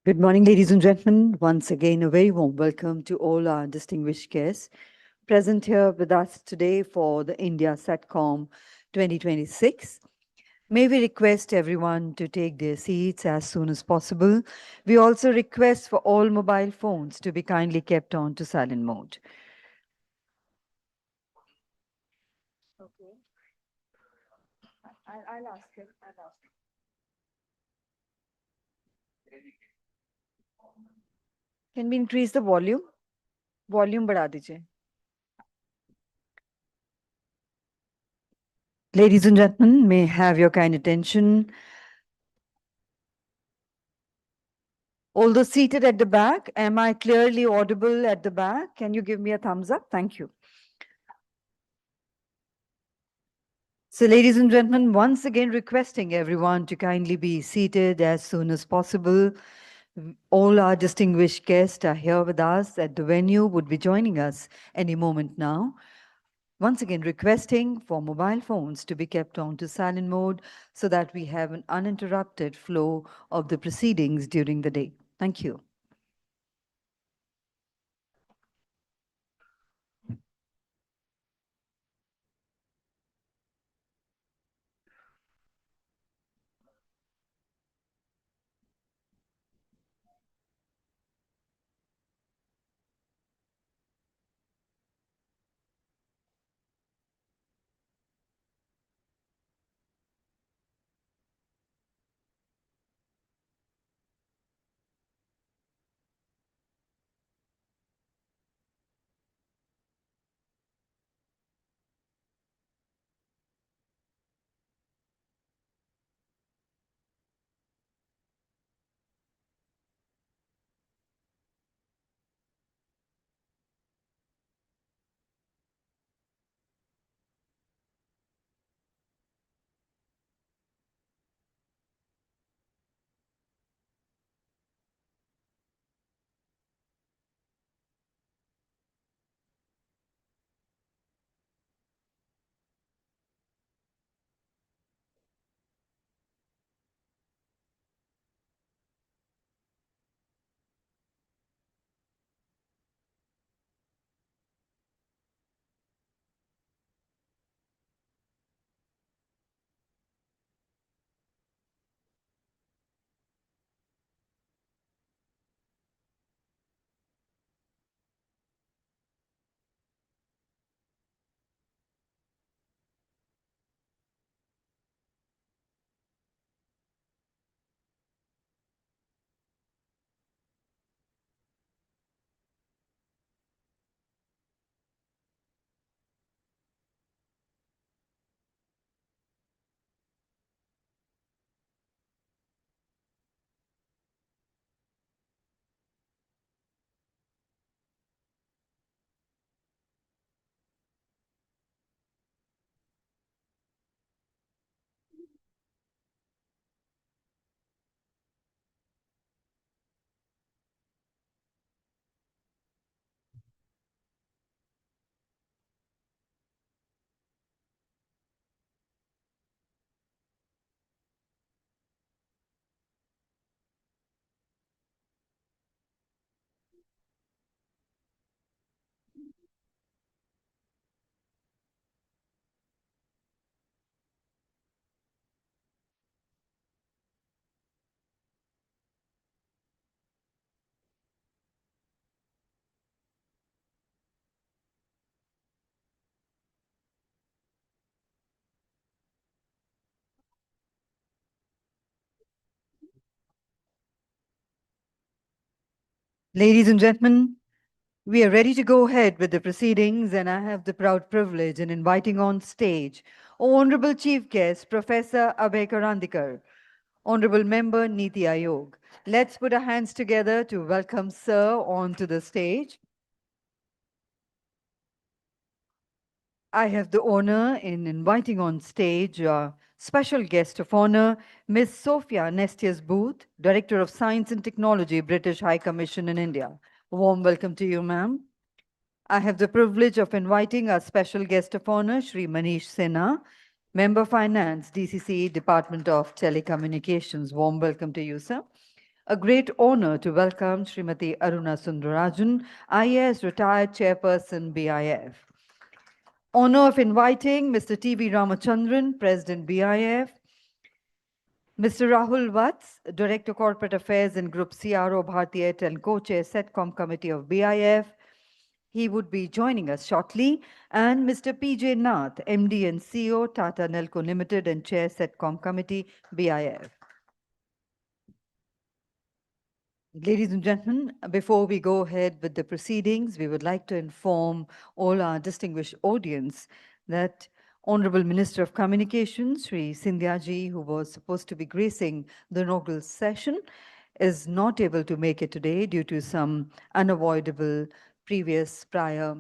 Good morning, ladies and gentlemen. Once again, a very warm welcome to all our distinguished guests present here with us today for the India Satcom 2026. May we request everyone to take their seats as soon as possible. We also request for all mobile phones to be kindly kept on to silent mode. Okay. I'll ask him. Can we increase the volume? Volume बढ़ा दीजिए. Ladies and gentlemen, may I have your kind attention. All those seated at the back, am I clearly audible at the back? Can you give me a thumbs up? Thank you. So, ladies and gentlemen, once again requesting everyone to kindly be seated as soon as possible. All our distinguished guests are here with us at the venue, would be joining us any moment now. Once again, requesting for mobile phones to be kept on to silent mode so that we have an uninterrupted flow of the proceedings during the day. Thank you. Ladies and gentlemen, we are ready to go ahead with the proceedings, and I have the proud privilege in inviting on stage Honorable Chief Guest, Professor Abhay Karandikar, Honorable Member, Niti Aayog. Let's put our hands together to welcome Sir onto the stage. I have the honor in inviting on stage special guest of honor, Ms. Sophia Nestius Booth, Director of Science and Technology, British High Commission in India. Warm welcome to you, ma'am. I have the privilege of inviting our special guest of honor, Shri Manish Sinha, Member Finance, DCC, Department of Telecommunications. Warm welcome to you, sir. A great honor to welcome Srimati Aruna Sundarajan, IAS retired chairperson, BIF. Honor of inviting Mr. T.V. Ramachandran, President, BIF, Mr. Rahul Vats, Director Corporate Affairs and Group CRO, Bharti Airtel and co-chair Setcom Committee of BIF. He would be joining us shortly. And Mr. P.J. Nath, MD and CEO, Tata Nelco Limited and Chair Setcom Committee, BIF. Ladies and gentlemen, before we go ahead with the proceedings, we would like to inform all our distinguished audience that Honorable Minister of Communications, Sri Sindhya ji, who was supposed to be gracing the inaugural session, is not able to make it today due to some unavoidable prior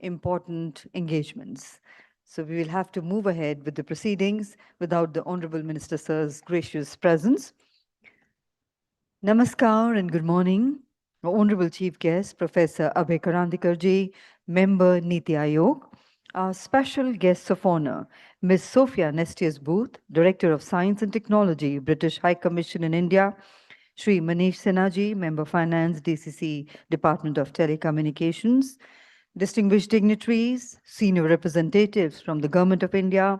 important engagements. So we will have to move ahead with the proceedings without the Honorable Minister Sir's gracious presence. Namaskar and good morning. Honorable Chief Guest, Professor Abhay Karandikar ji, Member Niti Aayog. Our special guests of honor, Ms. Sophia Nestius Booth, Director of Science and Technology, British High Commission in India, Shri Manish Sinha ji, Member Finance, DCC, Department of Telecommunications, distinguished dignitaries, senior representatives from the Government of India,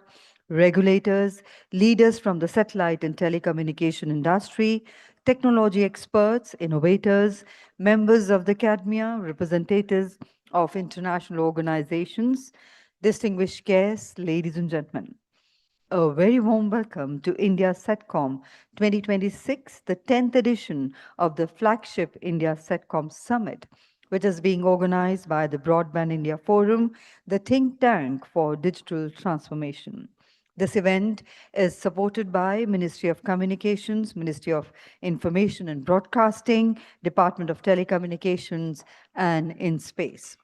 regulators, leaders from the satellite and telecommunication industry, technology experts, innovators, members of the academia, representatives of international organizations, distinguished guests, ladies and gentlemen. A very warm welcome to India Satcom 2026, the 10th edition of the flagship India Satcom Summit, which is being organized by the Broadband India Forum, the think tank for digital transformation. This event is supported by Ministry of Communications, Ministry of Information and Broadcasting, Department of Telecommunications, and InSpace.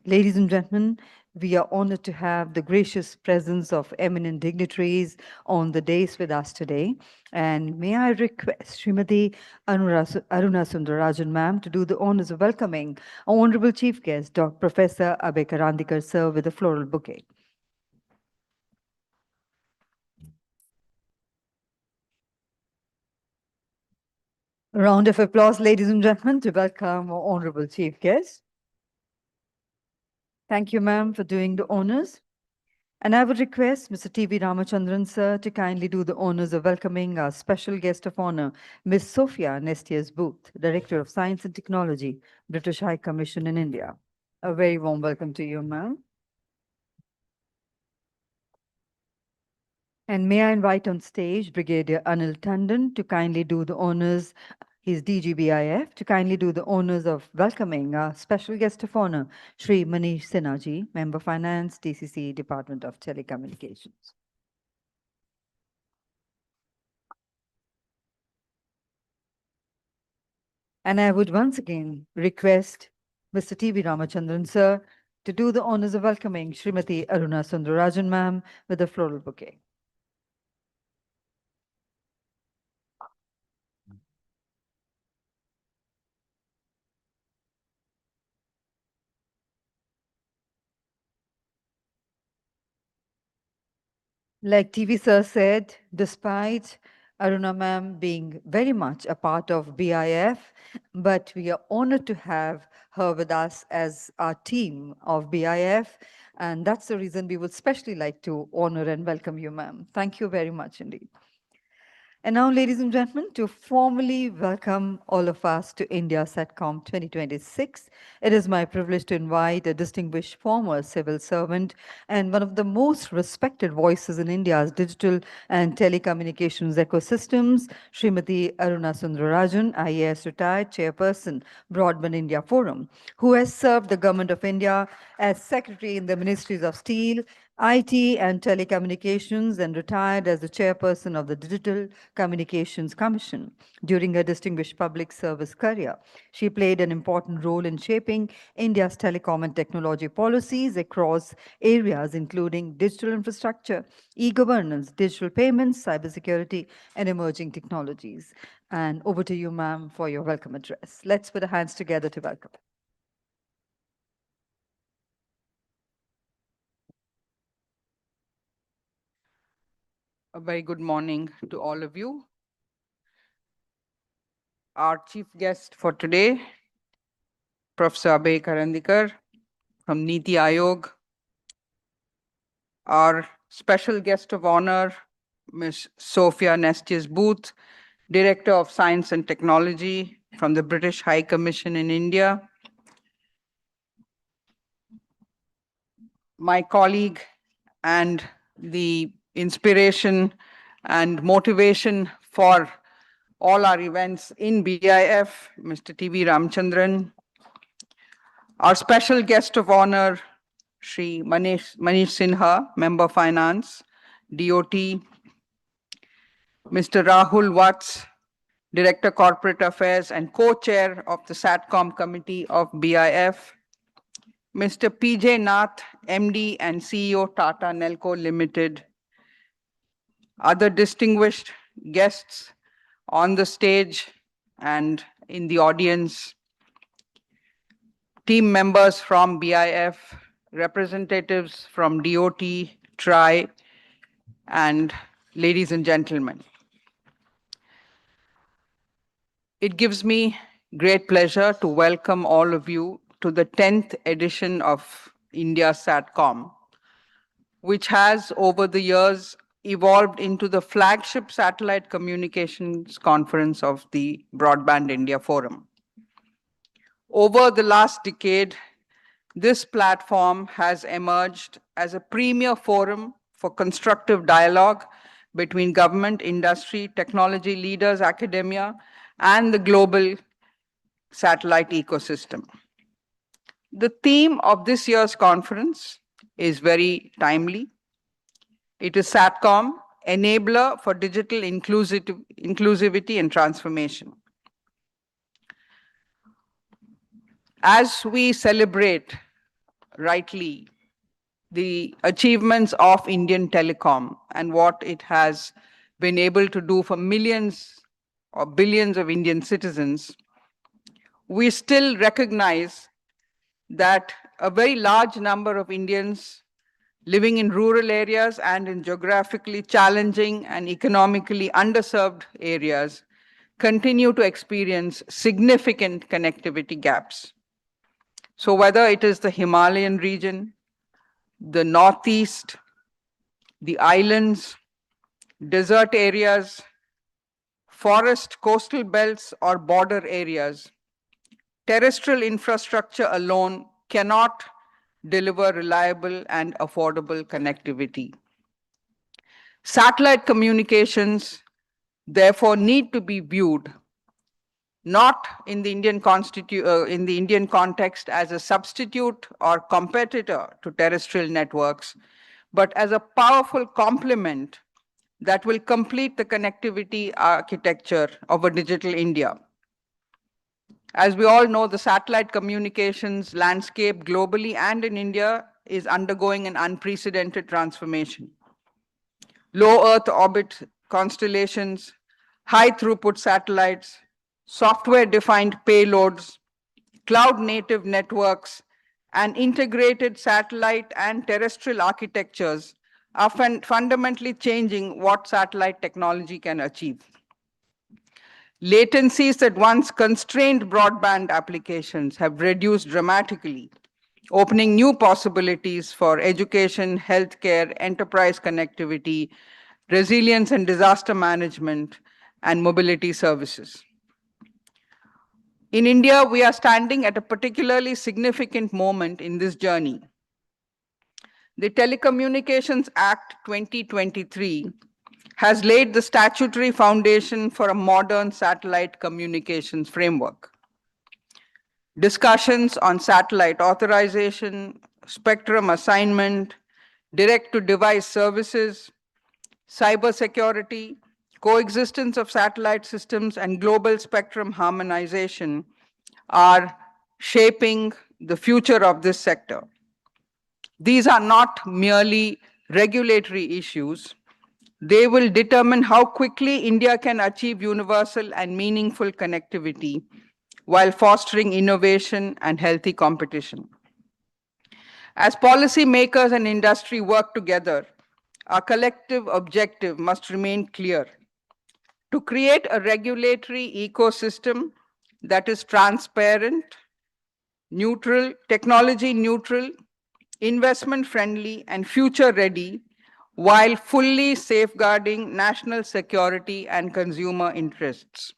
Ladies and gentlemen, we are honored to have the gracious presence of eminent dignitaries on the dais with us today. And may I request Srimati Aruna Sundarajan ma'am to do the honors of welcoming our honorable chief guest, Dr. Professor Abhay Karandikar sir, with a floral bouquet. A round of applause, ladies and gentlemen, to welcome our honorable chief guest. Thank you, ma'am, for doing the honors. And I would request Mr. T.V. Ramachandran, sir, to kindly do the honors of welcoming our special guest of honor, Ms. Sophia Nestius Booth, Director of Science and Technology, British High Commission in India. A very warm welcome to you, ma'am. And may I invite on stage Brigadier Anil Tandon to kindly do the honors, he's DGBIF, to kindly do the honors of welcoming our special guest of honor, Shri Manish Sinha ji, Member Finance, DCC, Department of Telecommunications. And I would once again request Mr. T.V. Ramachandran, sir, to do the honors of welcoming Srimati Aruna Sundarajan, ma'am, with a floral bouquet. Like TV sir said, despite Aruna ma'am being very much a part of BIF, but we are honored to have her with us as our team of BIF. And that's the reason we would especially like to honor and welcome you, ma'am. Thank you very much indeed. And now, ladies and gentlemen, to formally welcome all of us to India Satcom 2026, it is my privilege to invite a distinguished former civil servant and one of the most respected voices in India's digital and telecommunications ecosystems, Srimati Aruna Sundararajan, IAS retired chairperson, Broadband India Forum, who has served the Government of India as Secretary in the Ministries of Steel, IT and Telecommunications, and retired as the chairperson of the Digital Communications Commission. During her distinguished public service career, she played an important role in shaping India's telecom and technology policies across areas including digital infrastructure, e-governance, digital payments, cybersecurity, and emerging technologies. And over to you, ma'am, for your welcome address. Let's put our hands together to welcome. A very good morning to all of you. Our chief guest for today, Professor Abhay Karandikar from Niti Aayog. Our special guest of honor, Ms. Sophia Nestius Booth, Director of Science and Technology from the British High Commission in India. My colleague and the inspiration and motivation for all our events in BIF, Mr. T.V. Ramchandran. Our special guest of honor, Shri Manish Sinha, Member Finance, DOT. Mr. Rahul Watts, Director Corporate Affairs and Co-Chair of the Satcom Committee of BIF. Mr. PJ Nath, MD and CEO Tata Nelco Limited. Other distinguished guests on the stage and in the audience, team members from BIF, representatives from DOT, TRI, and ladies and gentlemen. It gives me great pleasure to welcome all of you to the 10th edition of India Satcom, which has over the years evolved into the flagship satellite communications conference of the Broadband India Forum. Over the last decade, this platform has emerged as a premier forum for constructive dialogue between government, industry, technology leaders, academia, and the global satellite ecosystem. The theme of this year's conference is very timely. It is Satcom, enabler for digital inclusivity and transformation. As we celebrate rightly the achievements of Indian telecom and what it has been able to do for millions or billions of Indian citizens, we still recognize that a very large number of Indians living in rural areas and in geographically challenging and economically underserved areas continue to experience significant connectivity gaps. So whether it is the Himalayan region, the Northeast, the islands, desert areas, forest, coastal belts, or border areas, terrestrial infrastructure alone cannot deliver reliable and affordable connectivity. Satellite communications, therefore, need to be viewed not in the Indian context as a substitute or competitor to terrestrial networks, but as a powerful complement that will complete the connectivity architecture of a digital India. As we all know, the satellite communications landscape globally and in India is undergoing an unprecedented transformation. Low Earth orbit constellations, high throughput satellites, software-defined payloads, cloud-native networks, and integrated satellite and terrestrial architectures are fundamentally changing what satellite technology can achieve. Latencies that once constrained broadband applications have reduced dramatically, opening new possibilities for education, healthcare, enterprise connectivity, resilience and disaster management, and mobility services. In India, we are standing at a particularly significant moment in this journey. The Telecommunications Act 2023 has laid the statutory foundation for a modern satellite communications framework. Discussions on satellite authorization, spectrum assignment, direct to device services, cybersecurity, coexistence of satellite systems, and global spectrum harmonization are shaping the future of this sector. These are not merely regulatory issues. They will determine how quickly India can achieve universal and meaningful connectivity while fostering innovation and healthy competition. As policymakers and industry work together, our collective objective must remain clear: to create a regulatory ecosystem that is transparent, neutral, technology neutral, investment friendly, and future ready, while fully safeguarding national security and consumer interests.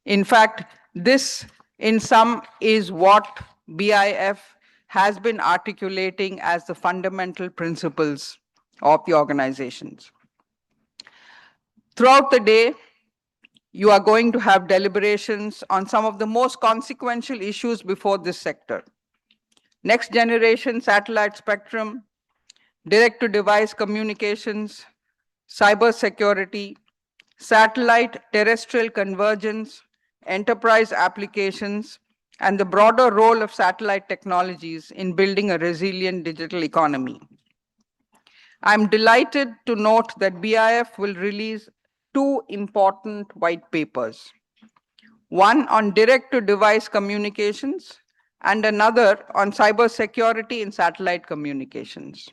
In fact, this in sum is what BIF has been articulating as the fundamental principles of the organizations. Throughout the day, you are going to have deliberations on some of the most consequential issues before this sector: next generation satellite spectrum, direct to device communications, cybersecurity, satellite terrestrial convergence, enterprise applications, and the broader role of satellite technologies in building a resilient digital economy. I'm delighted to note that BIF will release two important white papers: one on direct-to-device communications and another on cybersecurity in satellite communications.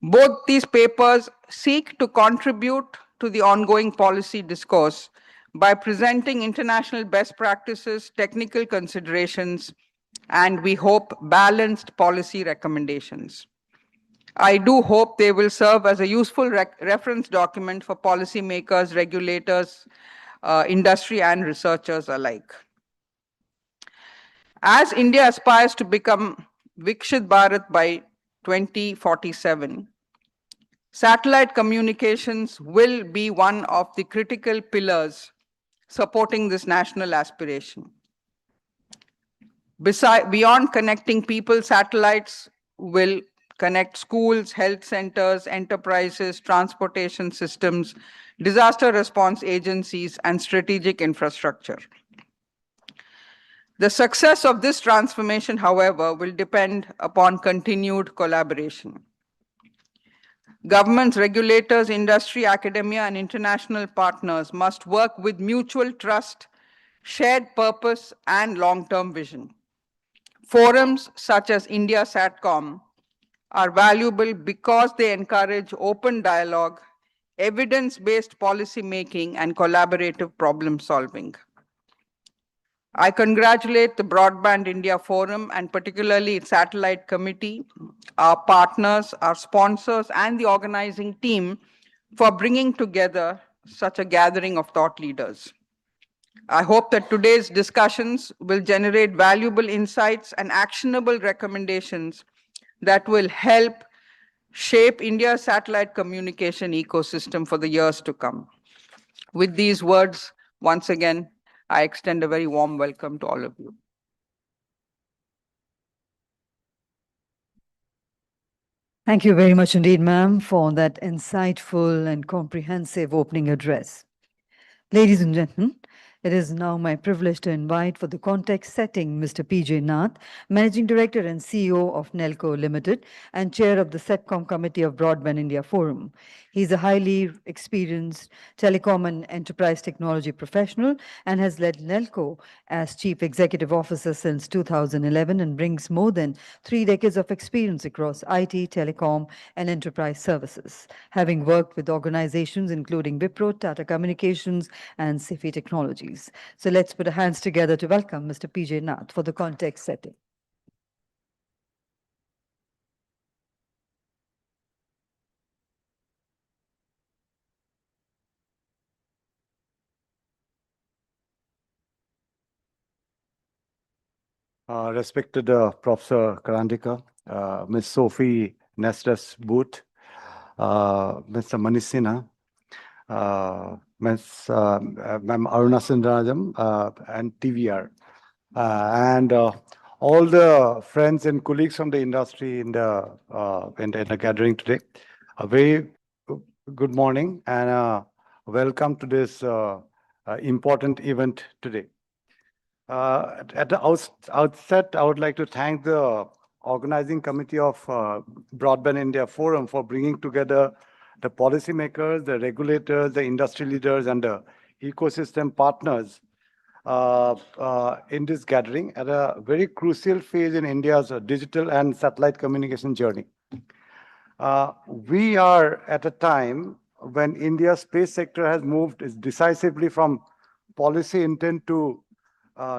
Both these papers seek to contribute to the ongoing policy discourse by presenting international best practices, technical considerations, and we hope balanced policy recommendations. I do hope they will serve as a useful reference document for policymakers, regulators, industry, and researchers alike. As India aspires to become Vikshit Bharat by 2047, satellite communications will be one of the critical pillars supporting this national aspiration. Beyond connecting people, satellites will connect schools, health centers, enterprises, transportation systems, disaster response agencies, and strategic infrastructure. The success of this transformation, however, will depend upon continued collaboration. Governments, regulators, industry, academia, and international partners must work with mutual trust, shared purpose, and long-term vision. Forums such as India Satcom are valuable because they encourage open dialogue, evidence-based policy making, and collaborative problem solving. I congratulate the Broadband India Forum and particularly its satellite committee, our partners, our sponsors, and the organizing team for bringing together such a gathering of thought leaders. I hope that today's discussions will generate valuable insights and actionable recommendations that will help shape India's satellite communication ecosystem for the years to come. With these words, once again, I extend a very warm welcome to all of you. Thank you very much indeed, ma'am, for that insightful and comprehensive opening address. Ladies and gentlemen, it is now my privilege to invite for the context setting Mr. P.J. Nath, Managing Director and CEO of Nelco Limited and Chair of the Satcom Committee of Broadband India Forum. He's a highly experienced telecom and enterprise technology professional and has led Nelco as Chief Executive Officer since 2011 and brings more than 3 decades of experience across IT, telecom, and enterprise services, having worked with organizations including Wipro, Tata Communications, and Sifi Technologies. So let's put our hands together to welcome Mr. P.J. Nath for the context setting. respected Professor Karandika, Ms. Sophie Nestus Booth, Mr. Manish Sinha, Ms. Ma'am Aruna Sundarajam, and TVR, and all the friends and colleagues from the industry in the gathering today. A very good morning and welcome to this important event today. At the outset, I would like to thank the organizing committee of Broadband India Forum for bringing together the policymakers, the regulators, the industry leaders, and the ecosystem partners in this gathering at a very crucial phase in India's digital and satellite communication journey. We are at a time when India's space sector has moved decisively from policy intent to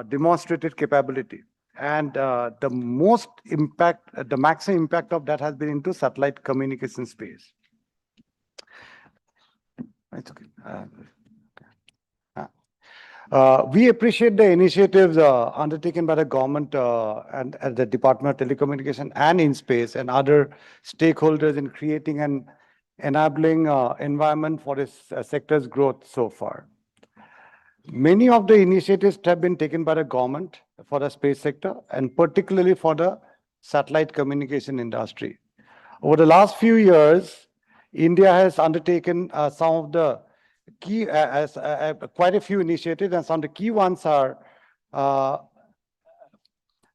demonstrated capability. And the most impact, the maximum impact of that has been into satellite communication space. It's okay. We appreciate the initiatives undertaken by the government and the Department of Telecommunication and InSpace and other stakeholders in creating an enabling environment for this sector's growth so far. Many of the initiatives have been taken by the government for the space sector and particularly for the satellite communication industry. Over the last few years, India has undertaken some of the key, quite a few initiatives, and some of the key ones are uh,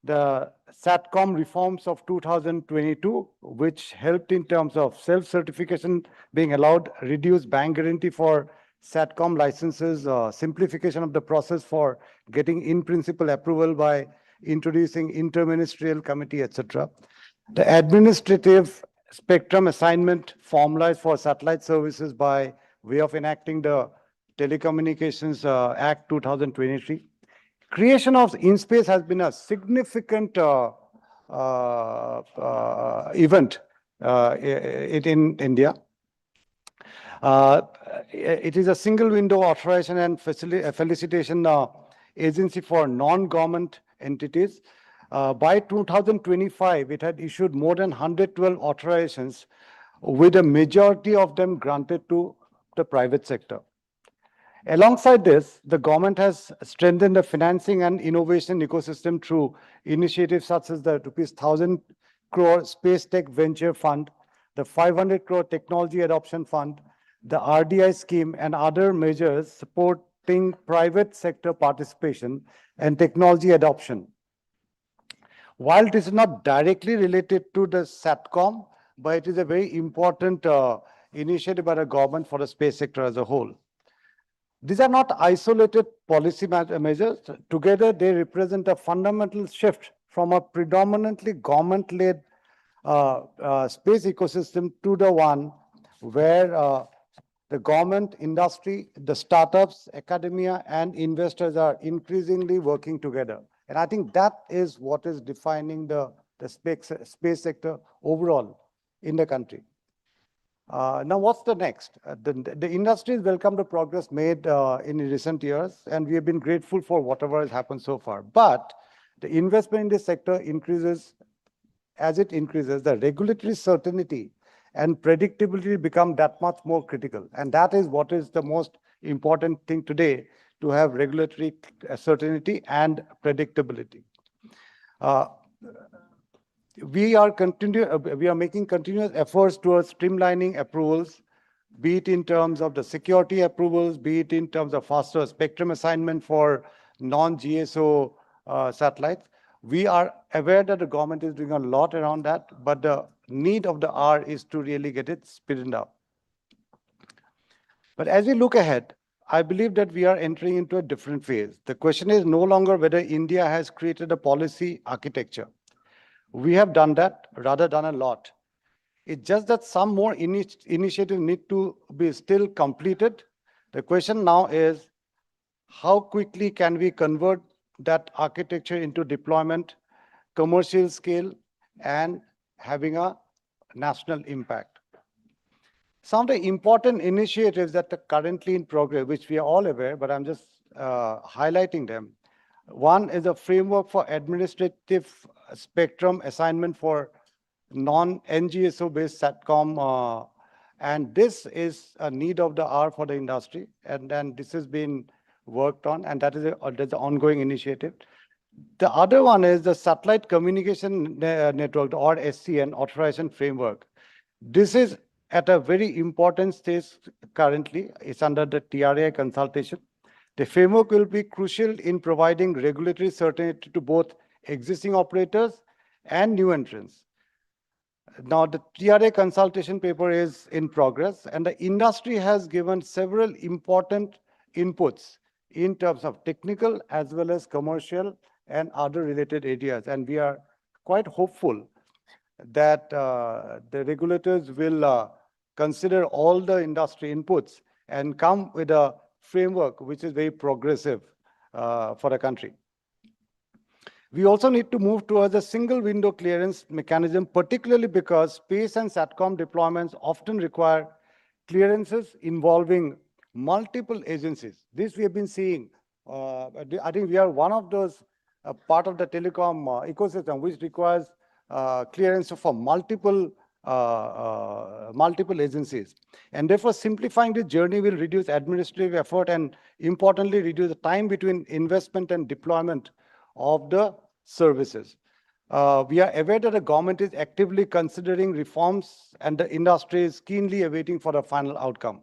the Satcom reforms of 2022, which helped in terms of self-certification being allowed, reduced bank guarantee for Satcom licenses, simplification of the process for getting in-principle approval by introducing interministerial committee, etc. The administrative spectrum assignment formalized for satellite services by way of enacting the Telecommunications Act 2023. Creation of InSpace has been a significant event in India. It is a single window authorization and felicitation agency for non-government entities. By 2025, it had issued more than 112 authorizations, with a majority of them granted to the private sector. Alongside this, the government has strengthened the financing and innovation ecosystem through initiatives such as the rupees 1,000 crore Space Tech Venture Fund, the 500 crore Technology Adoption Fund, the RDI scheme, and other measures supporting private sector participation and technology adoption. While it is not directly related to the SATCOM, but it is a very important initiative by the government for the space sector as a whole. These are not isolated policy measures. Together, they represent a fundamental shift from a predominantly government-led space ecosystem to the one where the government, industry, the startups, academia, and investors are increasingly working together. And I think that is what is defining the space sector overall in the country. Now, what's the next? The industry has welcomed the progress made in recent years, and we have been grateful for whatever has happened so far. But the investment in this sector increases. As it increases, the regulatory certainty and predictability become that much more critical. And that is what is the most important thing today, to have regulatory certainty and predictability. We are making continuous efforts towards streamlining approvals, be it in terms of the security approvals, be it in terms of faster spectrum assignment for non-GSO satellites. We are aware that the government is doing a lot around that, but the need of the hour is to really get it speeded up. But as we look ahead, I believe that we are entering into a different phase. The question is no longer whether India has created a policy architecture. We have done that, rather done a lot. It's just that some more initiatives need to be still completed. The question now is, how quickly can we convert that architecture into deployment, commercial scale, and having a national impact? Some of the important initiatives that are currently in progress, which we are all aware, but I'm just highlighting them. One is a framework for administrative spectrum assignment for non-NGSO based Satcom, and this is a need of the hour for the industry, and then this has been worked on, and that's an ongoing initiative. The other one is the Satellite Communication Network, or SCN, authorization framework. This is at a very important stage currently. It's under the TRA consultation. The framework will be crucial in providing regulatory certainty to both existing operators and new entrants. Now, the TRA consultation paper is in progress, and the industry has given several important inputs in terms of technical as well as commercial and other related areas. And we are quite hopeful that the regulators will consider all the industry inputs and come with a framework which is very progressive for the country. We also need to move towards a single window clearance mechanism, particularly because space and SATCOM deployments often require clearances involving multiple agencies. This we have been seeing. I think we are one of those part of the telecom ecosystem which requires clearance for multiple agencies. And therefore, simplifying the journey will reduce administrative effort and, importantly, reduce the time between investment and deployment of the services. We are aware that the government is actively considering reforms and the industry is keenly awaiting for the final outcome.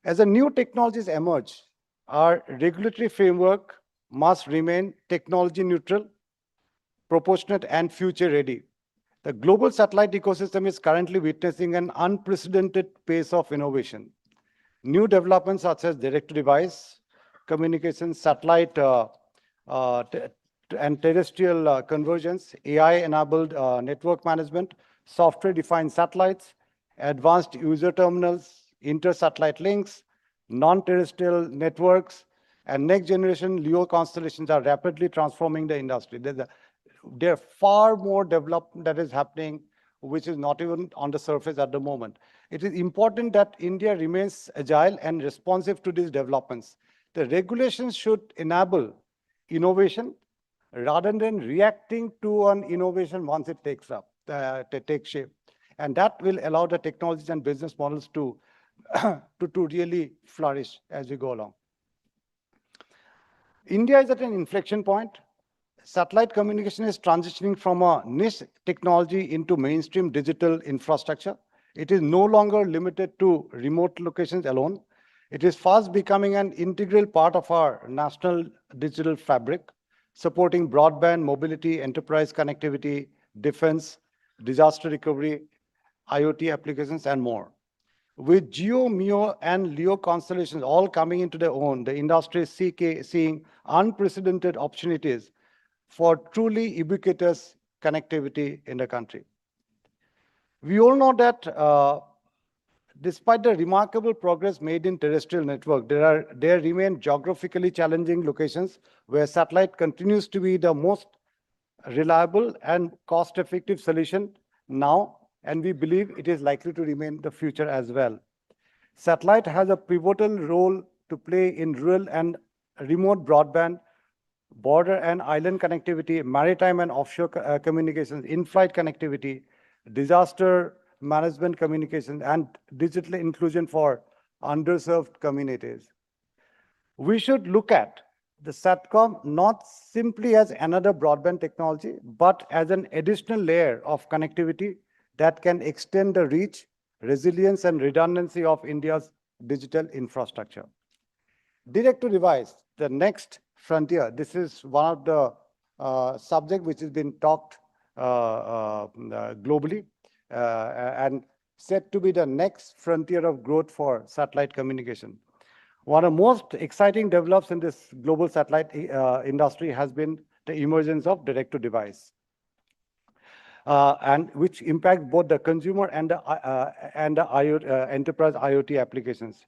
As the new technologies emerge, our regulatory framework must remain technology neutral, proportionate, and future ready. The global satellite ecosystem is currently witnessing an unprecedented pace of innovation. New developments such as direct-to-device communication, satellite and terrestrial convergence, AI-enabled network management, software-defined satellites, advanced user terminals, inter-satellite links, non-terrestrial networks, and next-generation LEO constellations are rapidly transforming the industry. There's far more development that is happening, which is not even on the surface at the moment. It is important that India remains agile and responsive to these developments. The regulations should enable innovation rather than reacting to an innovation once it takes shape. And that will allow the technologies and business models to really flourish as we go along. India is at an inflection point. Satellite communication is transitioning from a niche technology into mainstream digital infrastructure. It is no longer limited to remote locations alone. It is fast becoming an integral part of our national digital fabric, supporting broadband, mobility, enterprise connectivity, defense, disaster recovery, IoT applications, and more. With GEO, MEO, and LEO constellations all coming into their own, the industry is seeing unprecedented opportunities for truly ubiquitous connectivity in the country. We all know that despite the remarkable progress made in terrestrial network, there remain geographically challenging locations where satellite continues to be the most reliable and cost-effective solution now, and we believe it is likely to remain the future as well. Satellite has a pivotal role to play in rural and remote broadband, border and island connectivity, maritime and offshore communications, in-flight connectivity, disaster management communications, and digital inclusion for underserved communities. We should look at the SATCOM not simply as another broadband technology, but as an additional layer of connectivity that can extend the reach, resilience, and redundancy of India's digital infrastructure. Direct-to-device, the next frontier. This is one of the subjects which has been talked globally and said to be the next frontier of growth for satellite communication. One of the most exciting developments in this global satellite industry has been the emergence of direct-to-device, and which impacts both the consumer and the enterprise IoT applications.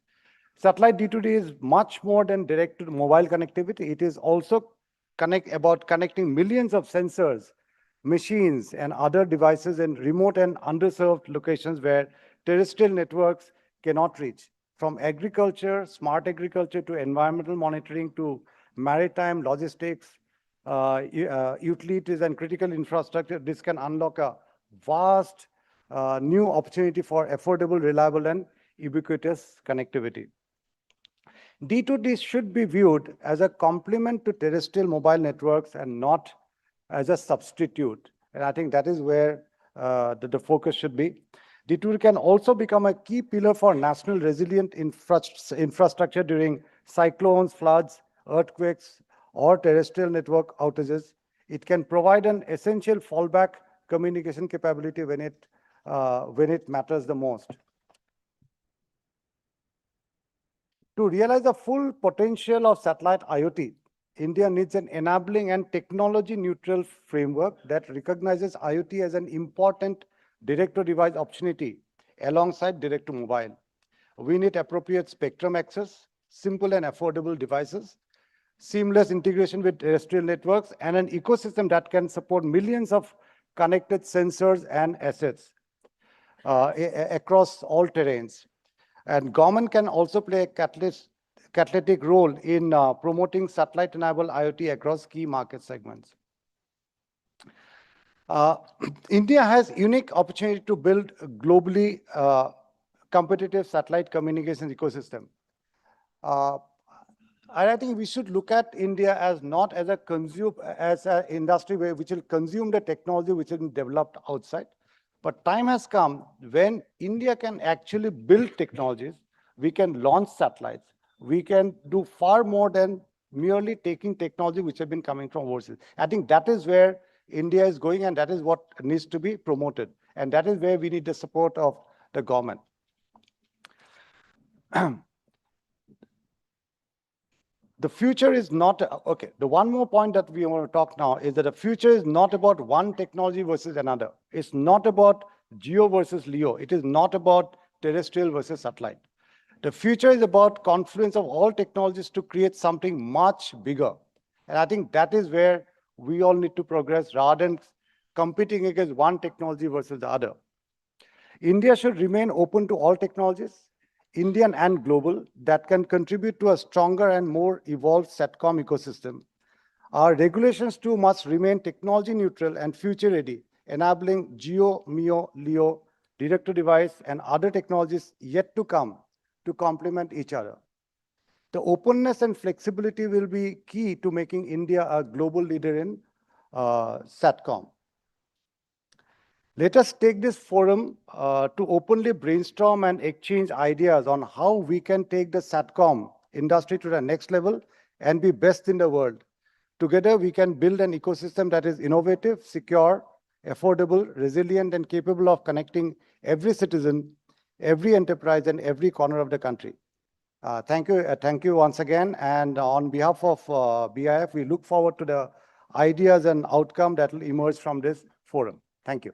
Satellite D2D is much more than direct to mobile connectivity. It is also about connecting millions of sensors, machines, and other devices in remote and underserved locations where terrestrial networks cannot reach. From agriculture, smart agriculture, to environmental monitoring, to maritime, logistics, utilities, and critical infrastructure. This can unlock a vast new opportunity for affordable, reliable, and ubiquitous connectivity. D2D should be viewed as a complement to terrestrial mobile networks and not as a substitute. And I think that is where the focus should be. D2D can also become a key pillar for national resilient infrastructure during cyclones, floods, earthquakes, or terrestrial network outages. It can provide an essential fallback communication capability when it matters the most. To realize the full potential of satellite IoT, India needs an enabling and technology-neutral framework that recognizes IoT as an important direct-to-device opportunity alongside direct-to-mobile. We need appropriate spectrum access, simple and affordable devices, seamless integration with terrestrial networks, and an ecosystem that can support millions of connected sensors and assets across all terrains. And government can also play a catalytic role in promoting satellite-enabled IoT across key market segments. India has unique opportunity to build a globally competitive satellite communications ecosystem. I think we should look at India as not as an industry which will consume the technology which is developed outside. But time has come when India can actually build technologies, we can launch satellites, we can do far more than merely taking technology which have been coming from overseas. I think that is where India is going, and that is what needs to be promoted. And that is where we need the support of the government. The future is not, okay, the one more point that we want to talk now is that the future is not about one technology versus another. It's not about geo versus LEO. It is not about terrestrial versus satellite. The future is about confluence of all technologies to create something much bigger. And I think that is where we all need to progress rather than competing against one technology versus the other. India should remain open to all technologies, Indian and global, that can contribute to a stronger and more evolved Satcom ecosystem. Our regulations too must remain technology neutral and future ready, enabling GEO, MEO, LEO, direct-to-device, and other technologies yet to come to complement each other. The openness and flexibility will be key to making India a global leader in Satcom. Let us take this forum to openly brainstorm and exchange ideas on how we can take the Satcom industry to the next level and be best in the world. Together, we can build an ecosystem that is innovative, secure, affordable, resilient, and capable of connecting every citizen, every enterprise, and every corner of the country. Thank you once again. And on behalf of BIF, we look forward to the ideas and outcome that will emerge from this forum. Thank you.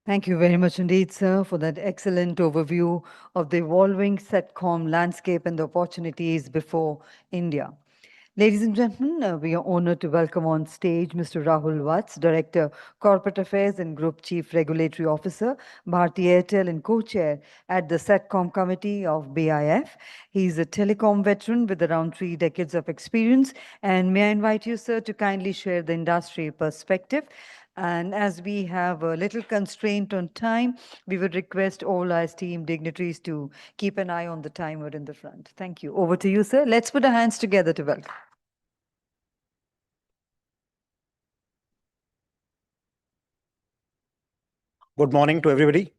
Thank you very much indeed, sir, for that excellent overview of the evolving Satcom landscape and the opportunities before India. Ladies and gentlemen, we are honored to welcome on stage Mr. Rahul Vats, Director, Corporate Affairs and Group Chief Regulatory Officer, Bharti Airtel and Co-Chair at the Satcom Committee of BIF. He's a telecom veteran with around 3 decades of experience. And may I invite you, sir, to kindly share the industry perspective. And as we have a little constraint on time, we would request all our esteemed dignitaries to keep an eye on the timer in the front. Thank you. Over to you, sir. Let's put our hands together to welcome. Good morning to everybody.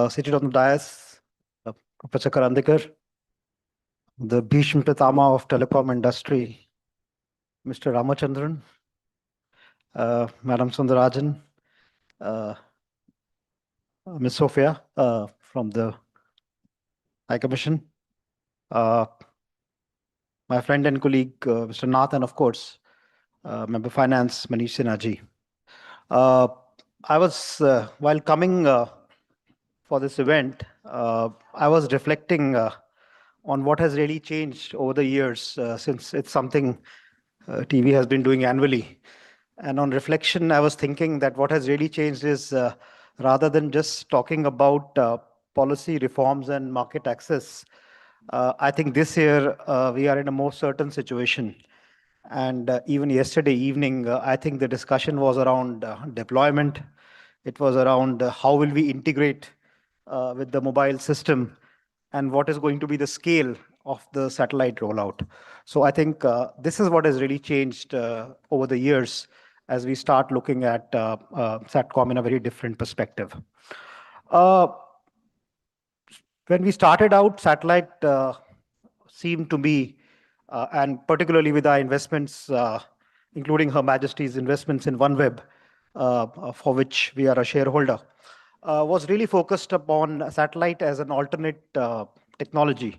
Seated on the dais, Professor Karandikar, the Bhishma Pitama of telecom industry, Mr. Ramachandran, Madam Sundarajan, Ms. Sophia from the High Commission, my friend and colleague, Mr. Nath, and of course, Member Finance, Manish Sinha. I was, while coming for this event, I was reflecting on what has really changed over the years since it's something TV has been doing annually. And on reflection, I was thinking that what has really changed is rather than just talking about policy reforms and market access, I think this year we are in a more certain situation. And even yesterday evening, I think the discussion was around deployment. It was around how will we integrate with the mobile system and what is going to be the scale of the satellite rollout. So I think this is what has really changed over the years as we start looking at Satcom in a very different perspective. Uh, when we started out, satellite seemed to be, and particularly with our investments, including Her Majesty's investments in OneWeb, for which we are a shareholder, was really focused upon satellite as an alternate technology.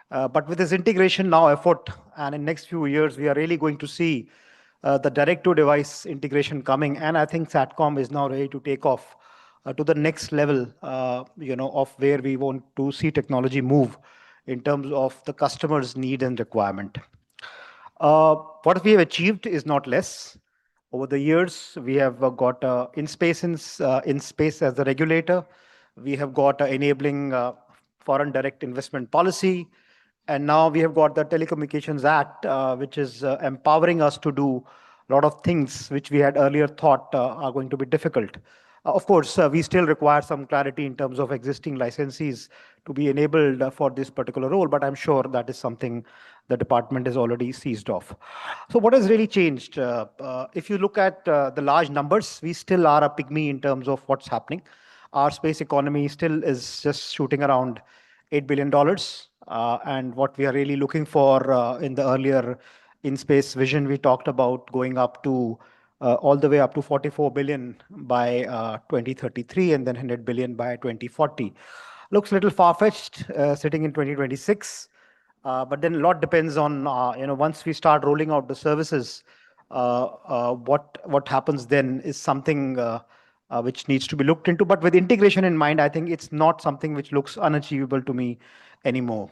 But with this integration now effort, and in next few years, we are really going to see the direct-to-device integration coming, and I think Satcom is now ready to take off to the next level, of where we want to see technology move in terms of the customer's need and requirement. What we have achieved is not less. Over the years, we have got in space as the regulator. We have got enabling foreign direct investment policy. And now we have got the Telecommunications Act, which is empowering us to do a lot of things which we had earlier thought are going to be difficult. Of course, we still require some clarity in terms of existing licensees to be enabled for this particular role, but I'm sure that is something the department is already seized off. So what has really changed? If you look at the large numbers, we still are a pygmy in terms of what's happening. Our space economy still is just shooting around $8 billion. And what we are really looking for in the earlier in-space vision, we talked about going up to all the way up to 44 billion by 2033 and then 100 billion by 2040. Looks a little far-fetched sitting in 2026. But then a lot depends on, once we start rolling out the services, what happens then is something which needs to be looked into. But with integration in mind, I think it's not something which looks unachievable to me anymore.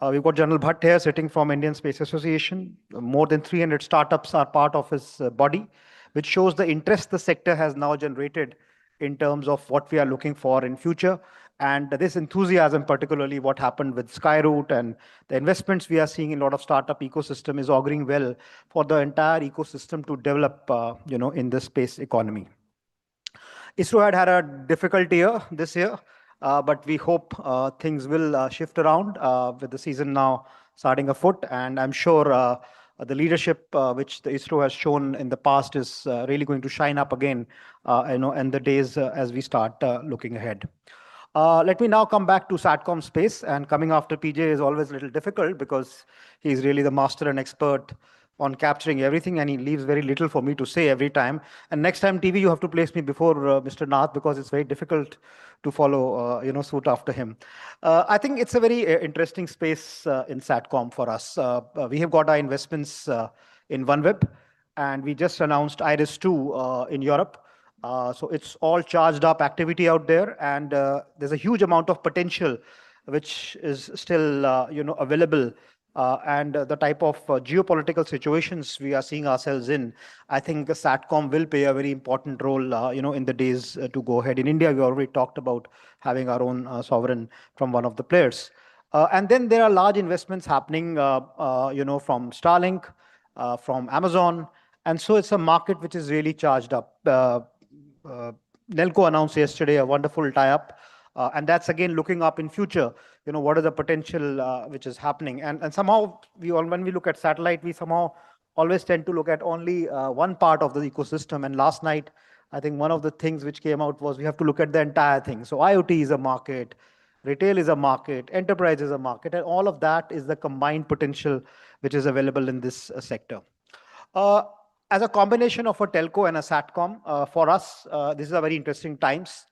We've got General Bhatt here sitting from Indian Space Association. More than 300 startups are part of his body, which shows the interest the sector has now generated in terms of what we are looking for in future. And this enthusiasm, particularly what happened with Skyroot and the investments we are seeing in a lot of startup ecosystem, is auguring well for the entire ecosystem to develop, in the space economy. ISRO had a difficult year this year, but we hope things will shift around with the season now starting afoot. And I'm sure the leadership which the ISRO has shown in the past is really going to shine up again, in the days as we start looking ahead. Let me now come back to Satcom space, and coming after PJ is always a little difficult because he's really the master and expert on capturing everything, and he leaves very little for me to say every time. And next time TV, you have to place me before Mr. Nath because it's very difficult to follow, suit after him. I think it's a very interesting space in Satcom for us. We have got our investments in OneWeb, and we just announced IRIS2 in Europe. So it's all charged up activity out there, and there's a huge amount of potential which is still, available. And the type of geopolitical situations we are seeing ourselves in, I think the Satcom will play a very important role, in the days to go ahead. In India, we already talked about having our own sovereign from one of the players. And then there are large investments happening, from Starlink, from Amazon. And so it's a market which is really charged up. Nelco announced yesterday a wonderful tie-up, and that's again looking up in future. What is the potential which is happening? And somehow when we look at satellite, we somehow always tend to look at only one part of the ecosystem. And last night, I think one of the things which came out was we have to look at the entire thing. So IoT is a market, retail is a market, enterprise is a market, and all of that is the combined potential which is available in this sector. As a combination of a telco and a Satcom, for us, this is a very interesting times.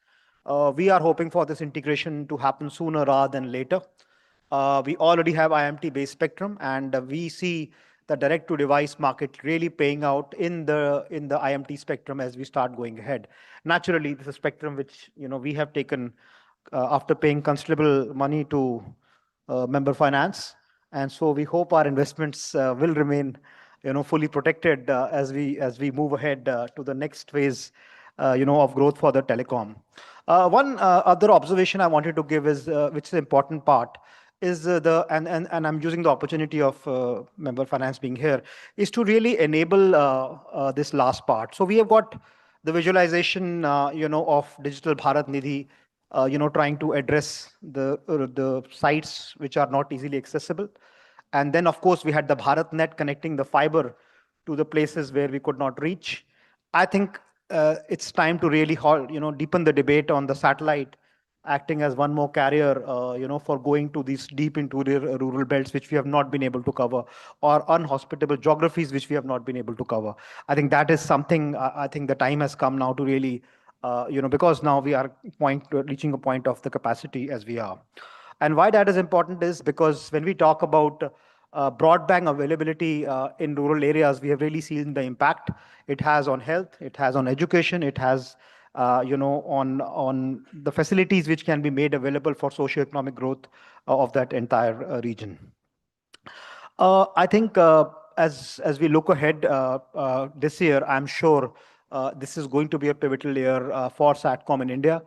We are hoping for this integration to happen sooner rather than later. We already have IMT-based spectrum, and we see the direct-to-device market really paying out in the IMT spectrum as we start going ahead. Naturally, this is a spectrum which we have taken after paying considerable money to member finance, and so we hope our investments will remain fully protected as we move ahead to the next phase of growth for the telecom. One other observation I wanted to give is, which is the important part, is and I'm using the opportunity of member finance being here, is to really enable this last part. So we have got the visualization, of Digital Bharat Nidhi, trying to address the sites which are not easily accessible. And then, of course, we had the BharatNet connecting the fiber to the places where we could not reach. I think it's time to really, deepen the debate on the satellite acting as one more carrier, for going to these deep into the rural belts, which we have not been able to cover, or unhospitable geographies, which we have not been able to cover. I think that is something, I think the time has come now to really, because now we are reaching a point of the capacity as we are. And why that is important is because when we talk about broadband availability in rural areas, we have really seen the impact it has on health, it has on education, it has, on the facilities which can be made available for socio-economic growth of that entire region. I think as we look ahead this year, I'm sure this is going to be a pivotal year for Satcom in India.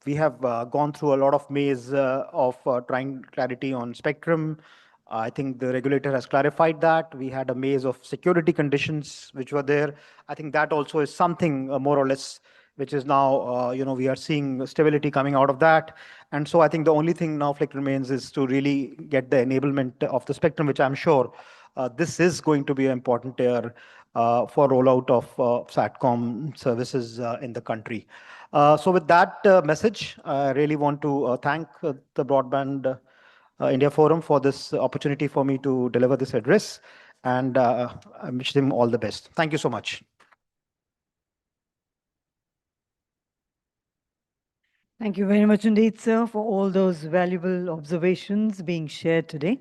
We have gone through a lot of maze of trying clarity on spectrum. I think the regulator has clarified that. We had a maze of security conditions which were there. I think that also is something more or less which is now, we are seeing stability coming out of that. And so I think the only thing now Flick remains is to really get the enablement of the spectrum, which I'm sure this is going to be an important year for rollout of Satcom services in the country. So with that message, I really want to thank the Broadband India Forum for this opportunity for me to deliver this address. And I wish them all the best. Thank you so much. Thank you very much indeed, sir, for all those valuable observations being shared today.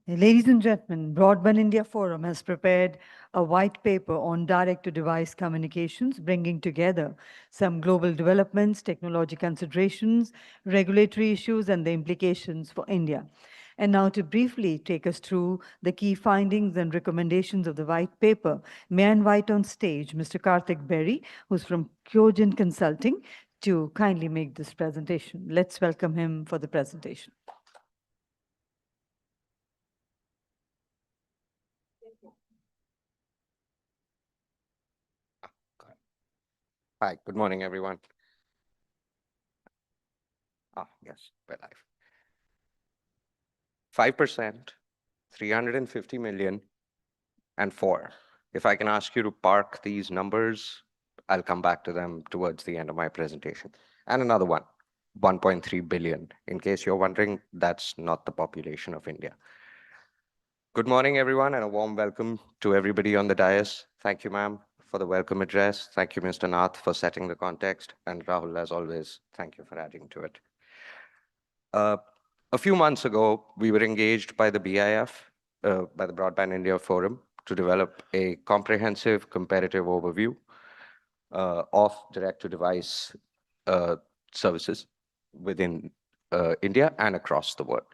Ladies and gentlemen, Broadband India Forum has prepared a white paper on direct-to-device communications, bringing together some global developments, technology considerations, regulatory issues, and the implications for India. And now to briefly take us through the key findings and recommendations of the white paper, may I invite on stage Mr. Karthik Berry, who's from Kyogen Consulting, to kindly make this presentation. Let's welcome him for the presentation. Hi, good morning, everyone. Yes, we're live. 5%, 350 million, and 4. If I can ask you to park these numbers, I'll come back to them towards the end of my presentation. And another one, 1.3 billion. In case you're wondering, that's not the population of India. Good morning, everyone, and a warm welcome to everybody on the dais. Thank you, ma'am, for the welcome address. Thank you, Mr. Nath, for setting the context. And Rahul, as always, thank you for adding to it. A few months ago, we were engaged by the BIF, by the Broadband India Forum, to develop a comprehensive comparative overview of direct-to-device services within India and across the world.